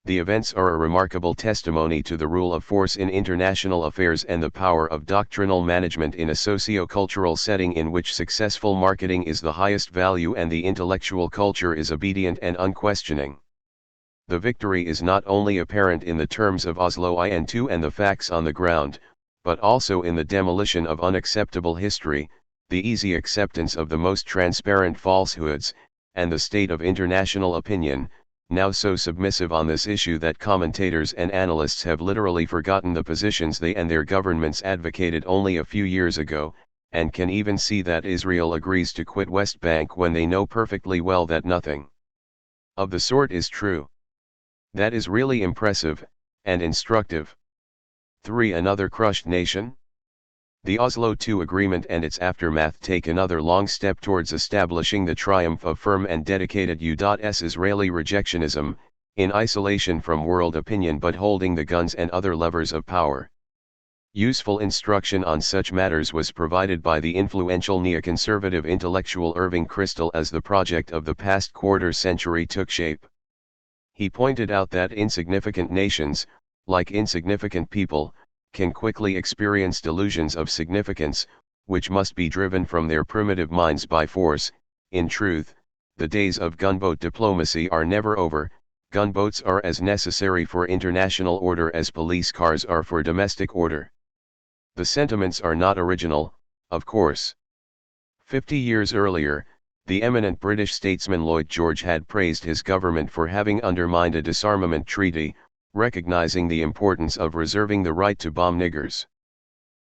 The events are a remarkable testimony to the rule of force in international affairs and the power of doctrinal management in a socio-cultural setting in which successful marketing is the highest value and the intellectual culture is obedient and unquestioning. The victory is not only apparent in the terms of Oslo I and II and the facts on the ground, but also in the demolition of unacceptable history, the easy acceptance of the most transparent falsehoods, and the state of international opinion, now so submissive on this issue that commentators and analysts have literally forgotten the positions they and their governments advocated only a few years ago, and can even see that Israel agrees to quit West Bank when they know perfectly well that nothing of the sort is true. That is really impressive, and instructive. 3. Another crushed nation? The Oslo II agreement and its aftermath take another long step towards establishing the triumph of firm and dedicated U.S. Israeli rejectionism, in isolation from world opinion but holding the guns and other levers of power. Useful instruction on such matters was provided by the influential neoconservative intellectual Irving Kristol as the project of the past quarter century took shape. He pointed out that insignificant nations, like insignificant people, can quickly experience delusions of significance, which must be driven from their primitive minds by force. In truth, the days of gunboat diplomacy are never over. Gunboats are as necessary for international order as police cars are for domestic order. The sentiments are not original, of course. 50 years earlier, the eminent British statesman Lloyd George had praised his government for having undermined a disarmament treaty, recognizing the importance of reserving the right to bomb niggers.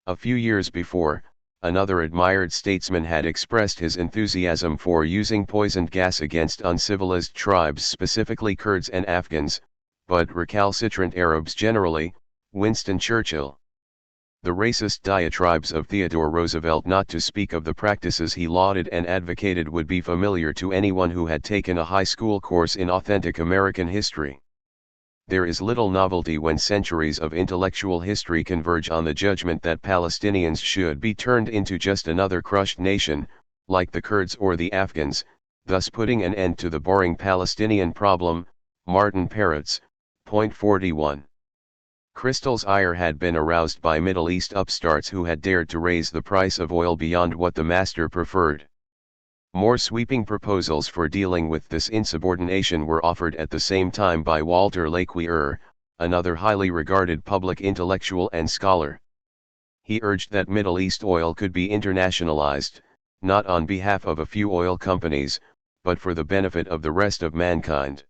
A few years before, another admired statesman had expressed his enthusiasm for using poisoned gas against uncivilized tribes, specifically Kurds and Afghans, but recalcitrant Arabs generally, Winston Churchill. The racist diatribes of Theodore Roosevelt, not to speak of the practices he lauded and advocated, would be familiar to anyone who had taken a high school course in authentic American history. There is little novelty when centuries of intellectual history converge on the judgment that Palestinians should be turned into just another crushed nation, like the Kurds or the Afghans, thus putting an end to the boring Palestinian problem. Martin Peretz, point 41. Kristol's ire had been aroused by Middle East upstarts who had dared to raise the price of oil beyond what the master preferred. More sweeping proposals for dealing with this insubordination were offered at the same time by Walter Laqueur, another highly regarded public intellectual and scholar. He urged that Middle East oil could be internationalized, not on behalf of a few oil companies, but for the benefit of the rest of mankind.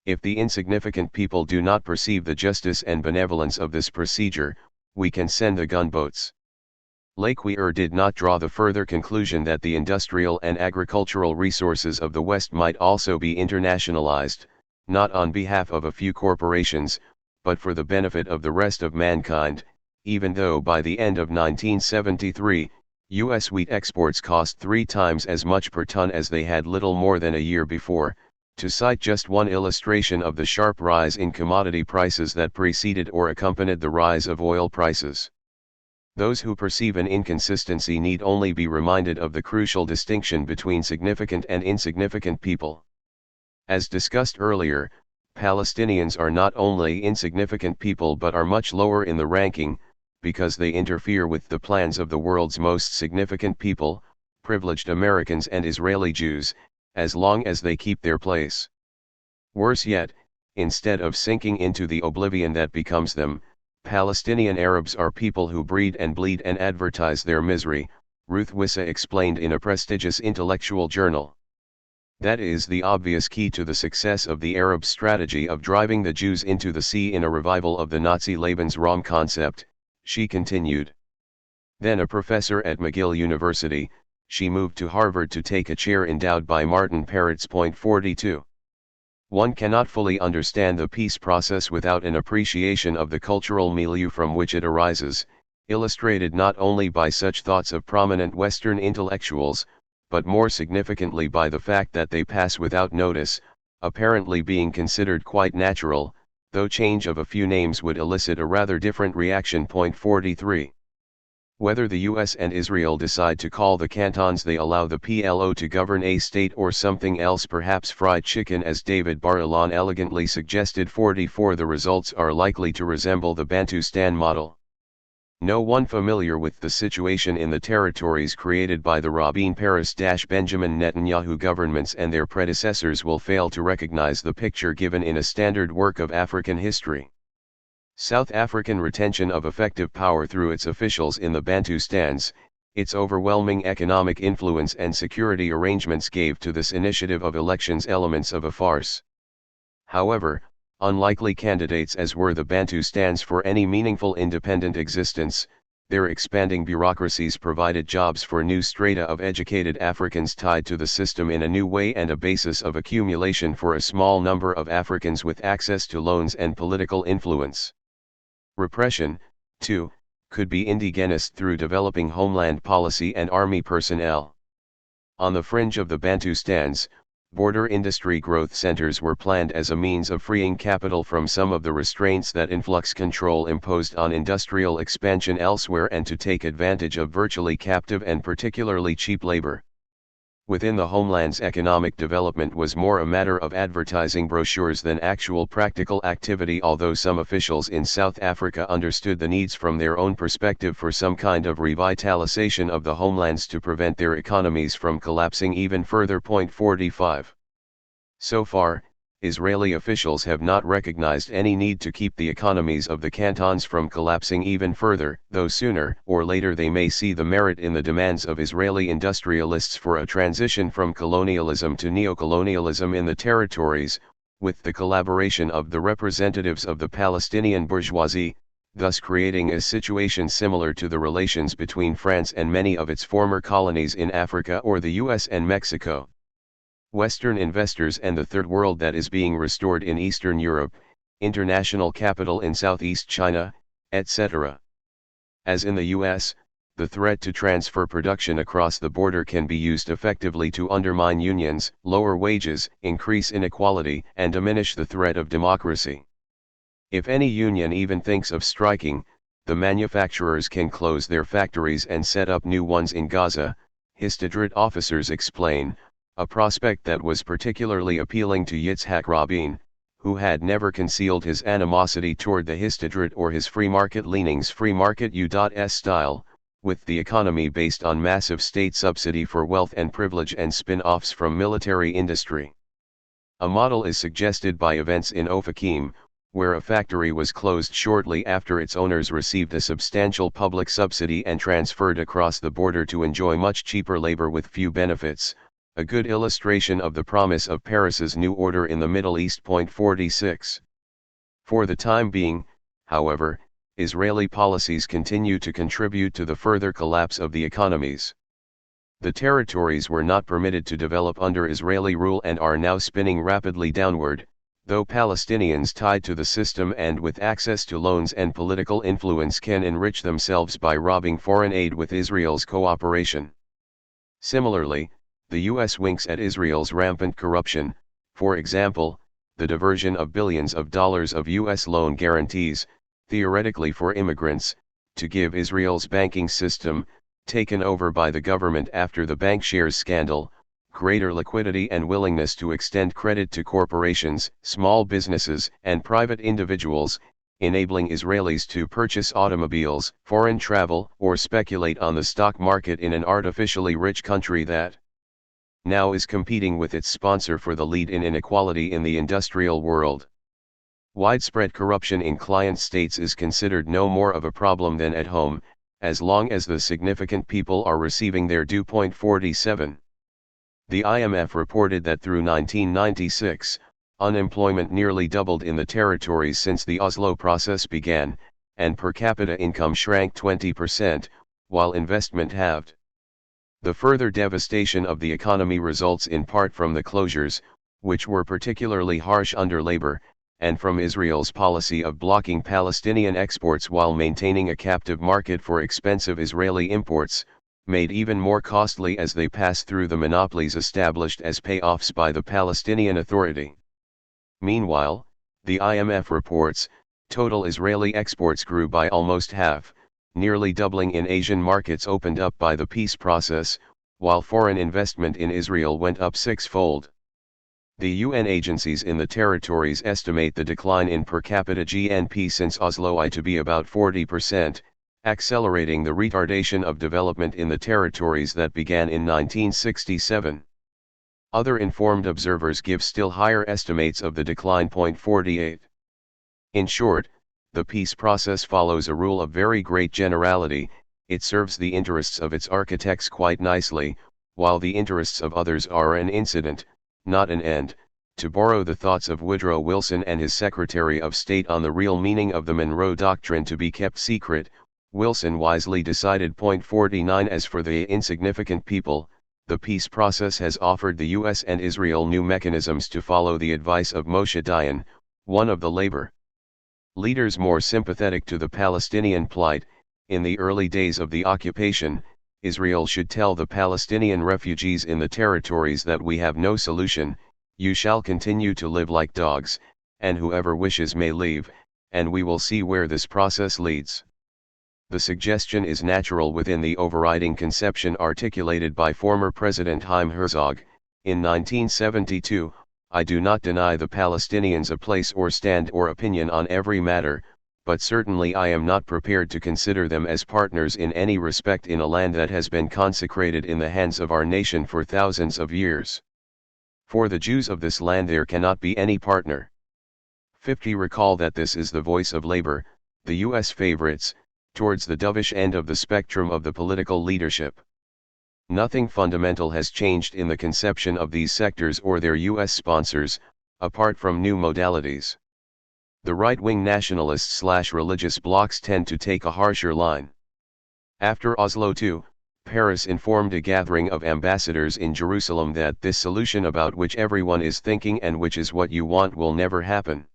If the insignificant people do not perceive the justice and benevolence of this procedure, we can send the gunboats. Laqueur did not draw the further conclusion that the industrial and agricultural resources of the West might also be internationalized, not on behalf of a few corporations, but for the benefit of the rest of mankind, even though by the end of 1973, U.S. wheat exports cost 3 times as much per ton as they had little more than a year before, to cite just one illustration of the sharp rise in commodity prices that preceded or accompanied the rise of oil prices. Those who perceive an inconsistency need only be reminded of the crucial distinction between significant and insignificant people. As discussed earlier, Palestinians are not only insignificant people but are much lower in the ranking, because they interfere with the plans of the world's most significant people, privileged Americans and Israeli Jews, as long as they keep their place. Worse yet, instead of sinking into the oblivion that becomes them, Palestinian Arabs are people who breed and bleed and advertise their misery, Ruth Wissa explained in a prestigious intellectual journal. That is the obvious key to the success of the Arab strategy of driving the Jews into the sea in a revival of the Nazi Lebensraum concept, she continued. Then a professor at McGill University, she moved to Harvard to take a chair endowed by Martin Parrott's Point 42. One cannot fully understand the peace process without an appreciation of the cultural milieu from which it arises, illustrated not only by such thoughts of prominent Western intellectuals, but more significantly by the fact that they pass without notice, apparently being considered quite natural, though change of a few names would elicit a rather different reaction. Point 43. Whether the US and Israel decide to call the cantons they allow the PLO to govern a state or something else, perhaps fried chicken, as David Bar-Ilan elegantly suggested. 44. The results are likely to resemble the Bantustan model. No one familiar with the situation in the territories created by the Rabin Peres-Benjamin Netanyahu governments and their predecessors will fail to recognize the picture given in a standard work of African history. South African retention of effective power through its officials in the Bantustans, its overwhelming economic influence and security arrangements gave to this initiative of elections elements of a farce. However, unlikely candidates as were the Bantustans for any meaningful independent existence, their expanding bureaucracies provided jobs for new strata of educated Africans tied to the system in a new way and a basis of accumulation for a small number of Africans with access to loans and political influence. Repression, too, could be indigenous through developing homeland policy and army personnel. On the fringe of the Bantustans, border industry growth centers were planned as a means of freeing capital from some of the restraints that influx control imposed on industrial expansion elsewhere and to take advantage of virtually captive and particularly cheap labor. Within the homeland's economic development was more a matter of advertising brochures than actual practical activity, although some officials in South Africa understood the needs from their own perspective for some kind of revitalization of the homelands to prevent their economies from collapsing even further. Point 45. So far, Israeli officials have not recognized any need to keep the economies of the cantons from collapsing even further, though sooner or later they may see the merit in the demands of Israeli industrialists for a transition from colonialism to neocolonialism in the territories, with the collaboration of the representatives of the Palestinian bourgeoisie, thus creating a situation similar to the relations between France and many of its former colonies in Africa or the US and Mexico. Western investors and the Third World that is being restored in Eastern Europe, international capital in Southeast China, etc. As in the US, the threat to transfer production across the border can be used effectively to undermine unions, lower wages, increase inequality, and diminish the threat of democracy. If any union even thinks of striking, the manufacturers can close their factories and set up new ones in Gaza, Histadrut officers explain, a prospect that was particularly appealing to Yitzhak Rabin, who had never concealed his animosity toward the Histadrut or his free market leanings. Free market U.S. style, with the economy based on massive state subsidy for wealth and privilege and spin-offs from military industry. A model is suggested by events in Ofakim, where a factory was closed shortly after its owners received a substantial public subsidy and transferred across the border to enjoy much cheaper labor with few benefits, a good illustration of the promise of Paris's New Order in the Middle East. Point 46. For the time being, however, Israeli policies continue to contribute to the further collapse of the economies. The territories were not permitted to develop under Israeli rule and are now spinning rapidly downward, though Palestinians tied to the system and with access to loans and political influence can enrich themselves by robbing foreign aid with Israel's cooperation. Similarly, the US winks at Israel's rampant corruption, for example, the diversion of billions of dollars of US loan guarantees, theoretically for immigrants, to give Israel's banking system, taken over by the government after the bank shares scandal, greater liquidity and willingness to extend credit to corporations, small businesses, and private individuals, enabling Israelis to purchase automobiles, foreign travel, or speculate on the stock market in an artificially rich country that now is competing with its sponsor for the lead in inequality in the industrial world. Widespread corruption in client states is considered no more of a problem than at home, as long as the significant people are receiving their due. Point 47. The IMF reported that through 1996, unemployment nearly doubled in the territories since the Oslo process began, and per capita income shrank 20%, while investment halved. The further devastation of the economy results in part from the closures, which were particularly harsh under labor, and from Israel's policy of blocking Palestinian exports while maintaining a captive market for expensive Israeli imports, made even more costly as they pass through the monopolies established as payoffs by the Palestinian Authority. Meanwhile, the IMF reports, total Israeli exports grew by almost half, nearly doubling in Asian markets opened up by the peace process, while foreign investment in Israel went up six-fold. The UN agencies in the territories estimate the decline in per capita GNP since Oslo I to be about 40%, accelerating the retardation of development in the territories that began in 1967. Other informed observers give still higher estimates of the decline. 48. In short, the peace process follows a rule of very great generality. It serves the interests of its architects quite nicely, while the interests of others are an incident, not an end, to borrow the thoughts of Woodrow Wilson and his Secretary of State on the real meaning of the Monroe Doctrine to be kept secret. Wilson wisely decided. 49 As for the insignificant people, the peace process has offered the US and Israel new mechanisms to follow the advice of Moshe Dayan, one of the labor leaders more sympathetic to the Palestinian plight. In the early days of the occupation, Israel should tell the Palestinian refugees in the territories that we have no solution, you shall continue to live like dogs, and whoever wishes may leave, and we will see where this process leads. The suggestion is natural within the overriding conception articulated by former President Chaim Herzog, in 1972, I do not deny the Palestinians a place or stand or opinion on every matter, but certainly I am not prepared to consider them as partners in any respect in a land that has been consecrated in the hands of our nation for thousands of years. For the Jews of this land there cannot be any partner. 50 Recall that this is the voice of labor, the U.S. favorites, towards the dovish end of the spectrum of the political leadership. Nothing fundamental has changed in the conception of these sectors or their U.S. sponsors, apart from new modalities. The right-wing nationalists/religious blocs tend to take a harsher line. After Oslo II, Paris informed a gathering of ambassadors in Jerusalem that this solution about which everyone is thinking and which is what you want will never happen.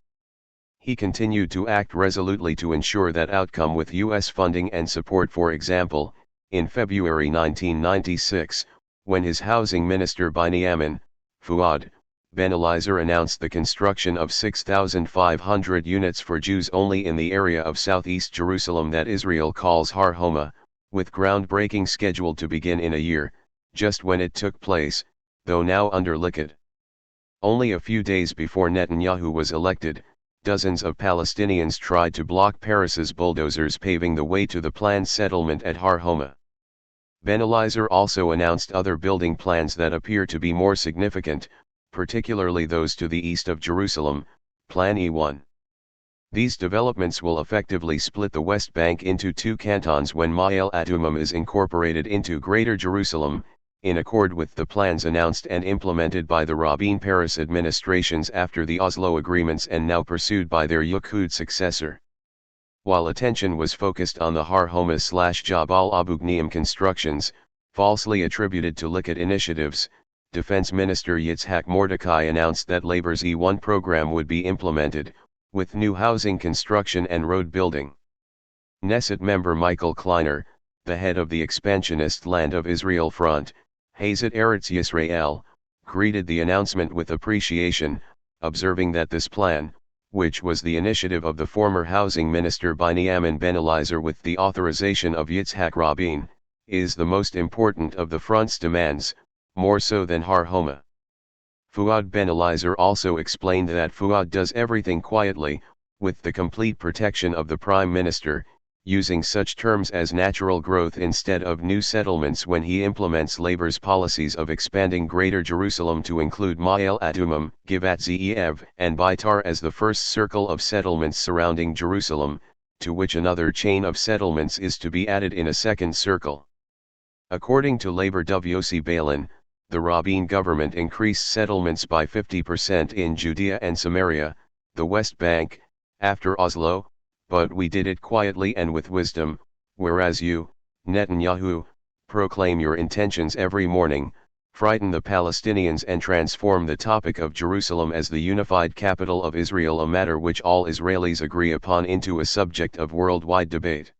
He continued to act resolutely to ensure that outcome with U.S. funding and support. For example, in February 1996, when his housing minister Binyamin Fuad Ben-Eliezer announced the construction of 6,500 units for Jews only in the area of southeast Jerusalem that Israel calls Har Homa, with groundbreaking scheduled to begin in a year, just when it took place, though now under Likud. Only a few days before Netanyahu was elected, dozens of Palestinians tried to block Paris's bulldozers paving the way to the planned settlement at Har Homa. Ben-Eliezer also announced other building plans that appear to be more significant, particularly those to the east of Jerusalem, Plan E1. These developments will effectively split the West Bank into two cantons when Ma'ale Adumim is incorporated into Greater Jerusalem, in accord with the plans announced and implemented by the Rabin Peres administrations after the Oslo agreements and now pursued by their Likud successor. While attention was focused on the Har Homa/Jabal Abu Ghneim constructions, falsely attributed to Likud initiatives, Defense Minister Yitzhak Mordechai announced that Labor's E1 program would be implemented, with new housing construction and road building. Knesset member Michael Kleiner, the head of the expansionist Land of Israel Front, Hazat Eretz Yisrael, greeted the announcement with appreciation, observing that this plan, which was the initiative of the former housing minister Binyamin Ben-Eliezer with the authorization of Yitzhak Rabin, is the most important of the front's demands, more so than Har Homa. Fuad Ben-Eliezer also explained that Fuad does everything quietly, with the complete protection of the Prime Minister, using such terms as natural growth instead of new settlements when he implements Labor's policies of expanding Greater Jerusalem to include Ma'ale Adumim, Givat Ze'ev, and Beitar as the first circle of settlements surrounding Jerusalem, to which another chain of settlements is to be added in a second circle. According to Labor Dov Yossi Balin, the Rabin government increased settlements by 50% in Judea and Samaria, the West Bank, after Oslo, but we did it quietly and with wisdom, whereas you, Netanyahu, proclaim your intentions every morning, frighten the Palestinians and transform the topic of Jerusalem as the unified capital of Israel, a matter which all Israelis agree upon, into a subject of worldwide debate.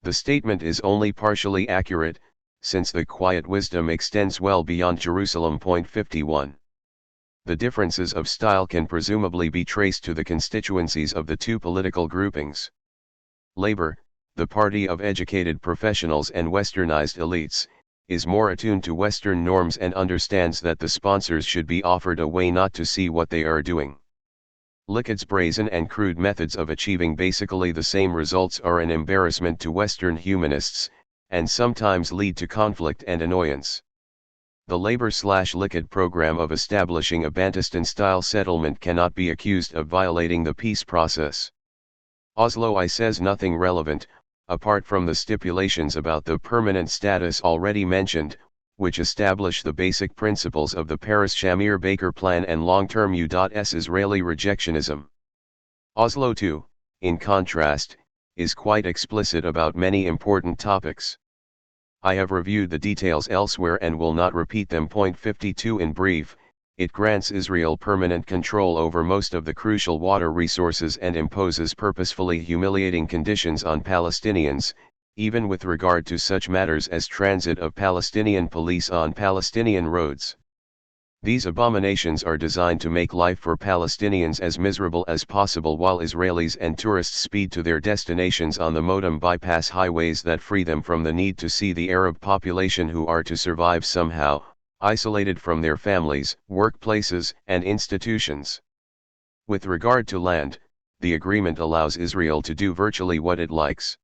The statement is only partially accurate, since the quiet wisdom extends well beyond Jerusalem. 51. The differences of style can presumably be traced to the constituencies of the two political groupings. Labor, the party of educated professionals and westernized elites, is more attuned to Western norms and understands that the sponsors should be offered a way not to see what they are doing. Likud brazen and crude methods of achieving basically the same results are an embarrassment to Western humanists, and sometimes lead to conflict and annoyance. The Labor/Likud program of establishing a Bantustan-style settlement cannot be accused of violating the peace process. Oslo I says nothing relevant, apart from the stipulations about the permanent status already mentioned, which establish the basic principles of the Paris-Shamir-Baker Plan and long-term U.S. Israeli rejectionism. Oslo II, in contrast, is quite explicit about many important topics. I have reviewed the details elsewhere and will not repeat them. 52 in brief, it grants Israel permanent control over most of the crucial water resources and imposes purposefully humiliating conditions on Palestinians, even with regard to such matters as transit of Palestinian police on Palestinian roads. These abominations are designed to make life for Palestinians as miserable as possible, while Israelis and tourists speed to their destinations on the modem bypass highways that free them from the need to see the Arab population, who are to survive somehow, isolated from their families, workplaces, and institutions. With regard to land, the agreement allows Israel to do virtually what it likes.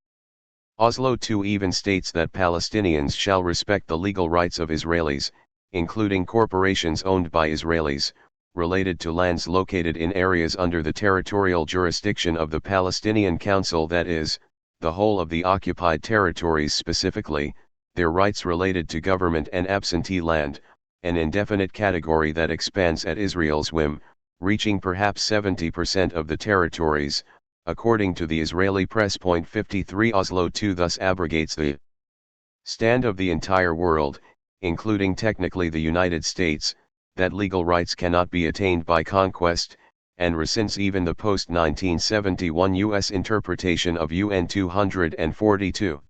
Oslo II even states that Palestinians shall respect the legal rights of Israelis, including corporations owned by Israelis, related to lands located in areas under the territorial jurisdiction of the Palestinian Council, that is, the whole of the occupied territories, specifically, their rights related to government and absentee land, an indefinite category that expands at Israel's whim, reaching perhaps 70% of the territories, according to the Israeli press. 53 Oslo II thus abrogates the stand of the entire world, including technically the United States, that legal rights cannot be attained by conquest, and rescinds even the post-1971 U.S. interpretation of UN 242.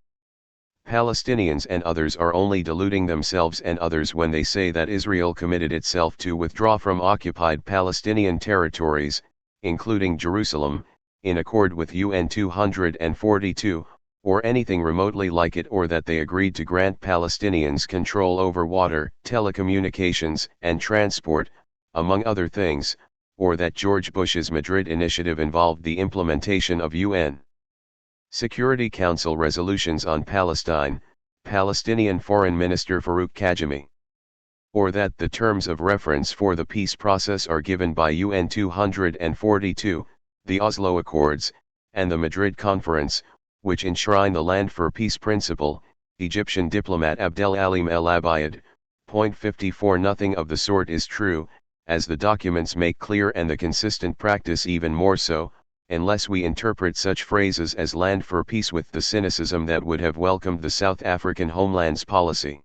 Palestinians and others are only deluding themselves and others when they say that Israel committed itself to withdraw from occupied Palestinian territories, including Jerusalem, in accord with UN 242, or anything remotely like it, or that they agreed to grant Palestinians control over water, telecommunications, and transport, among other things, or that George Bush's Madrid initiative involved the implementation of UN Security Council resolutions on Palestine, Palestinian Foreign Minister Farouk Kajami. Or that the terms of reference for the peace process are given by UN 242, the Oslo Accords, and the Madrid Conference, which enshrine the land for peace principle. Egyptian diplomat Abdel Alim El Abayad. 54 Nothing of the sort is true, as the documents make clear, and the consistent practice even more so, unless we interpret such phrases as land for peace with the cynicism that would have welcomed the South African homeland's policy.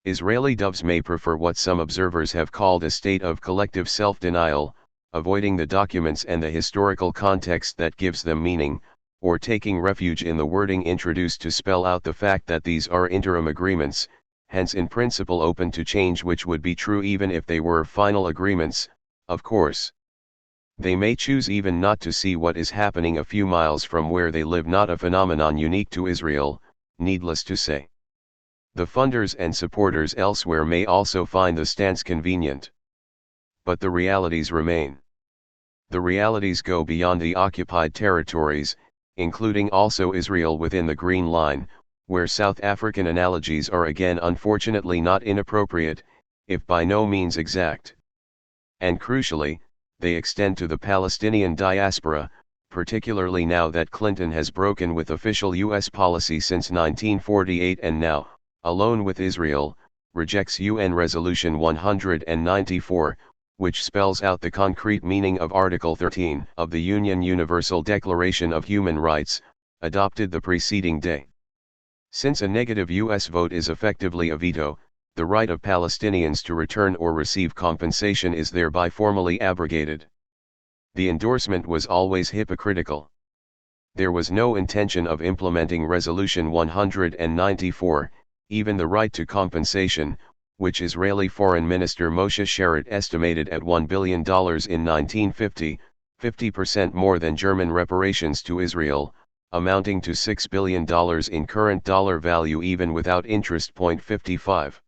Israeli doves may prefer what some observers have called a state of collective self-denial, avoiding the documents and the historical context that gives them meaning, or taking refuge in the wording introduced to spell out the fact that these are interim agreements, hence in principle open to change, which would be true even if they were final agreements, of course. They may choose even not to see what is happening a few miles from where they live, not a phenomenon unique to Israel, needless to say. The funders and supporters elsewhere may also find the stance convenient. But the realities remain. The realities go beyond the occupied territories, including also Israel within the Green Line, where South African analogies are again unfortunately not inappropriate, if by no means exact. And crucially, they extend to the Palestinian diaspora, particularly now that Clinton has broken with official U.S. policy since 1948 and now, alone with Israel, rejects UN Resolution 194, which spells out the concrete meaning of Article 13 of the UN Universal Declaration of Human Rights, adopted the preceding day. Since a negative U.S. vote is effectively a veto, the right of Palestinians to return or receive compensation is thereby formally abrogated. The endorsement was always hypocritical. There was no intention of implementing Resolution 194, even the right to compensation, which Israeli Foreign Minister Moshe Sharett estimated at $1 billion in 1950, 50% more than German reparations to Israel, amounting to $6 billion in current dollar value even without interest. 55.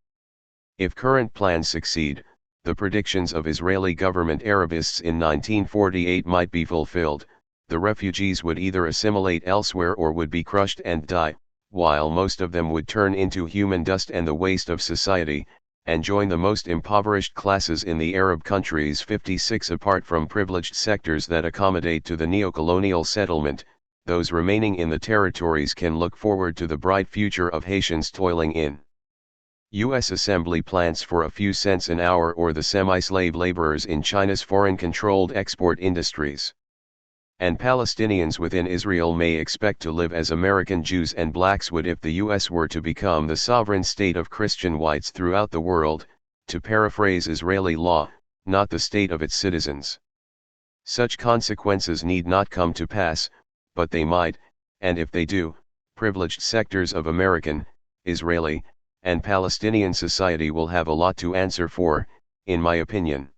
If current plans succeed, the predictions of Israeli government Arabists in 1948 might be fulfilled. The refugees would either assimilate elsewhere or would be crushed and die, while most of them would turn into human dust and the waste of society, and join the most impoverished classes in the Arab countries. 56. Apart from privileged sectors that accommodate to the neocolonial settlement, those remaining in the territories can look forward to the bright future of Haitians toiling in U.S. assembly plants for a few cents an hour or the semi-slave laborers in China's foreign-controlled export industries. And Palestinians within Israel may expect to live as American Jews and blacks would if the U.S. were to become the sovereign state of Christian whites throughout the world, to paraphrase Israeli law, not the state of its citizens. Such consequences need not come to pass, but they might, and if they do, privileged sectors of American, Israeli, and Palestinian society will have a lot to answer for, in my opinion.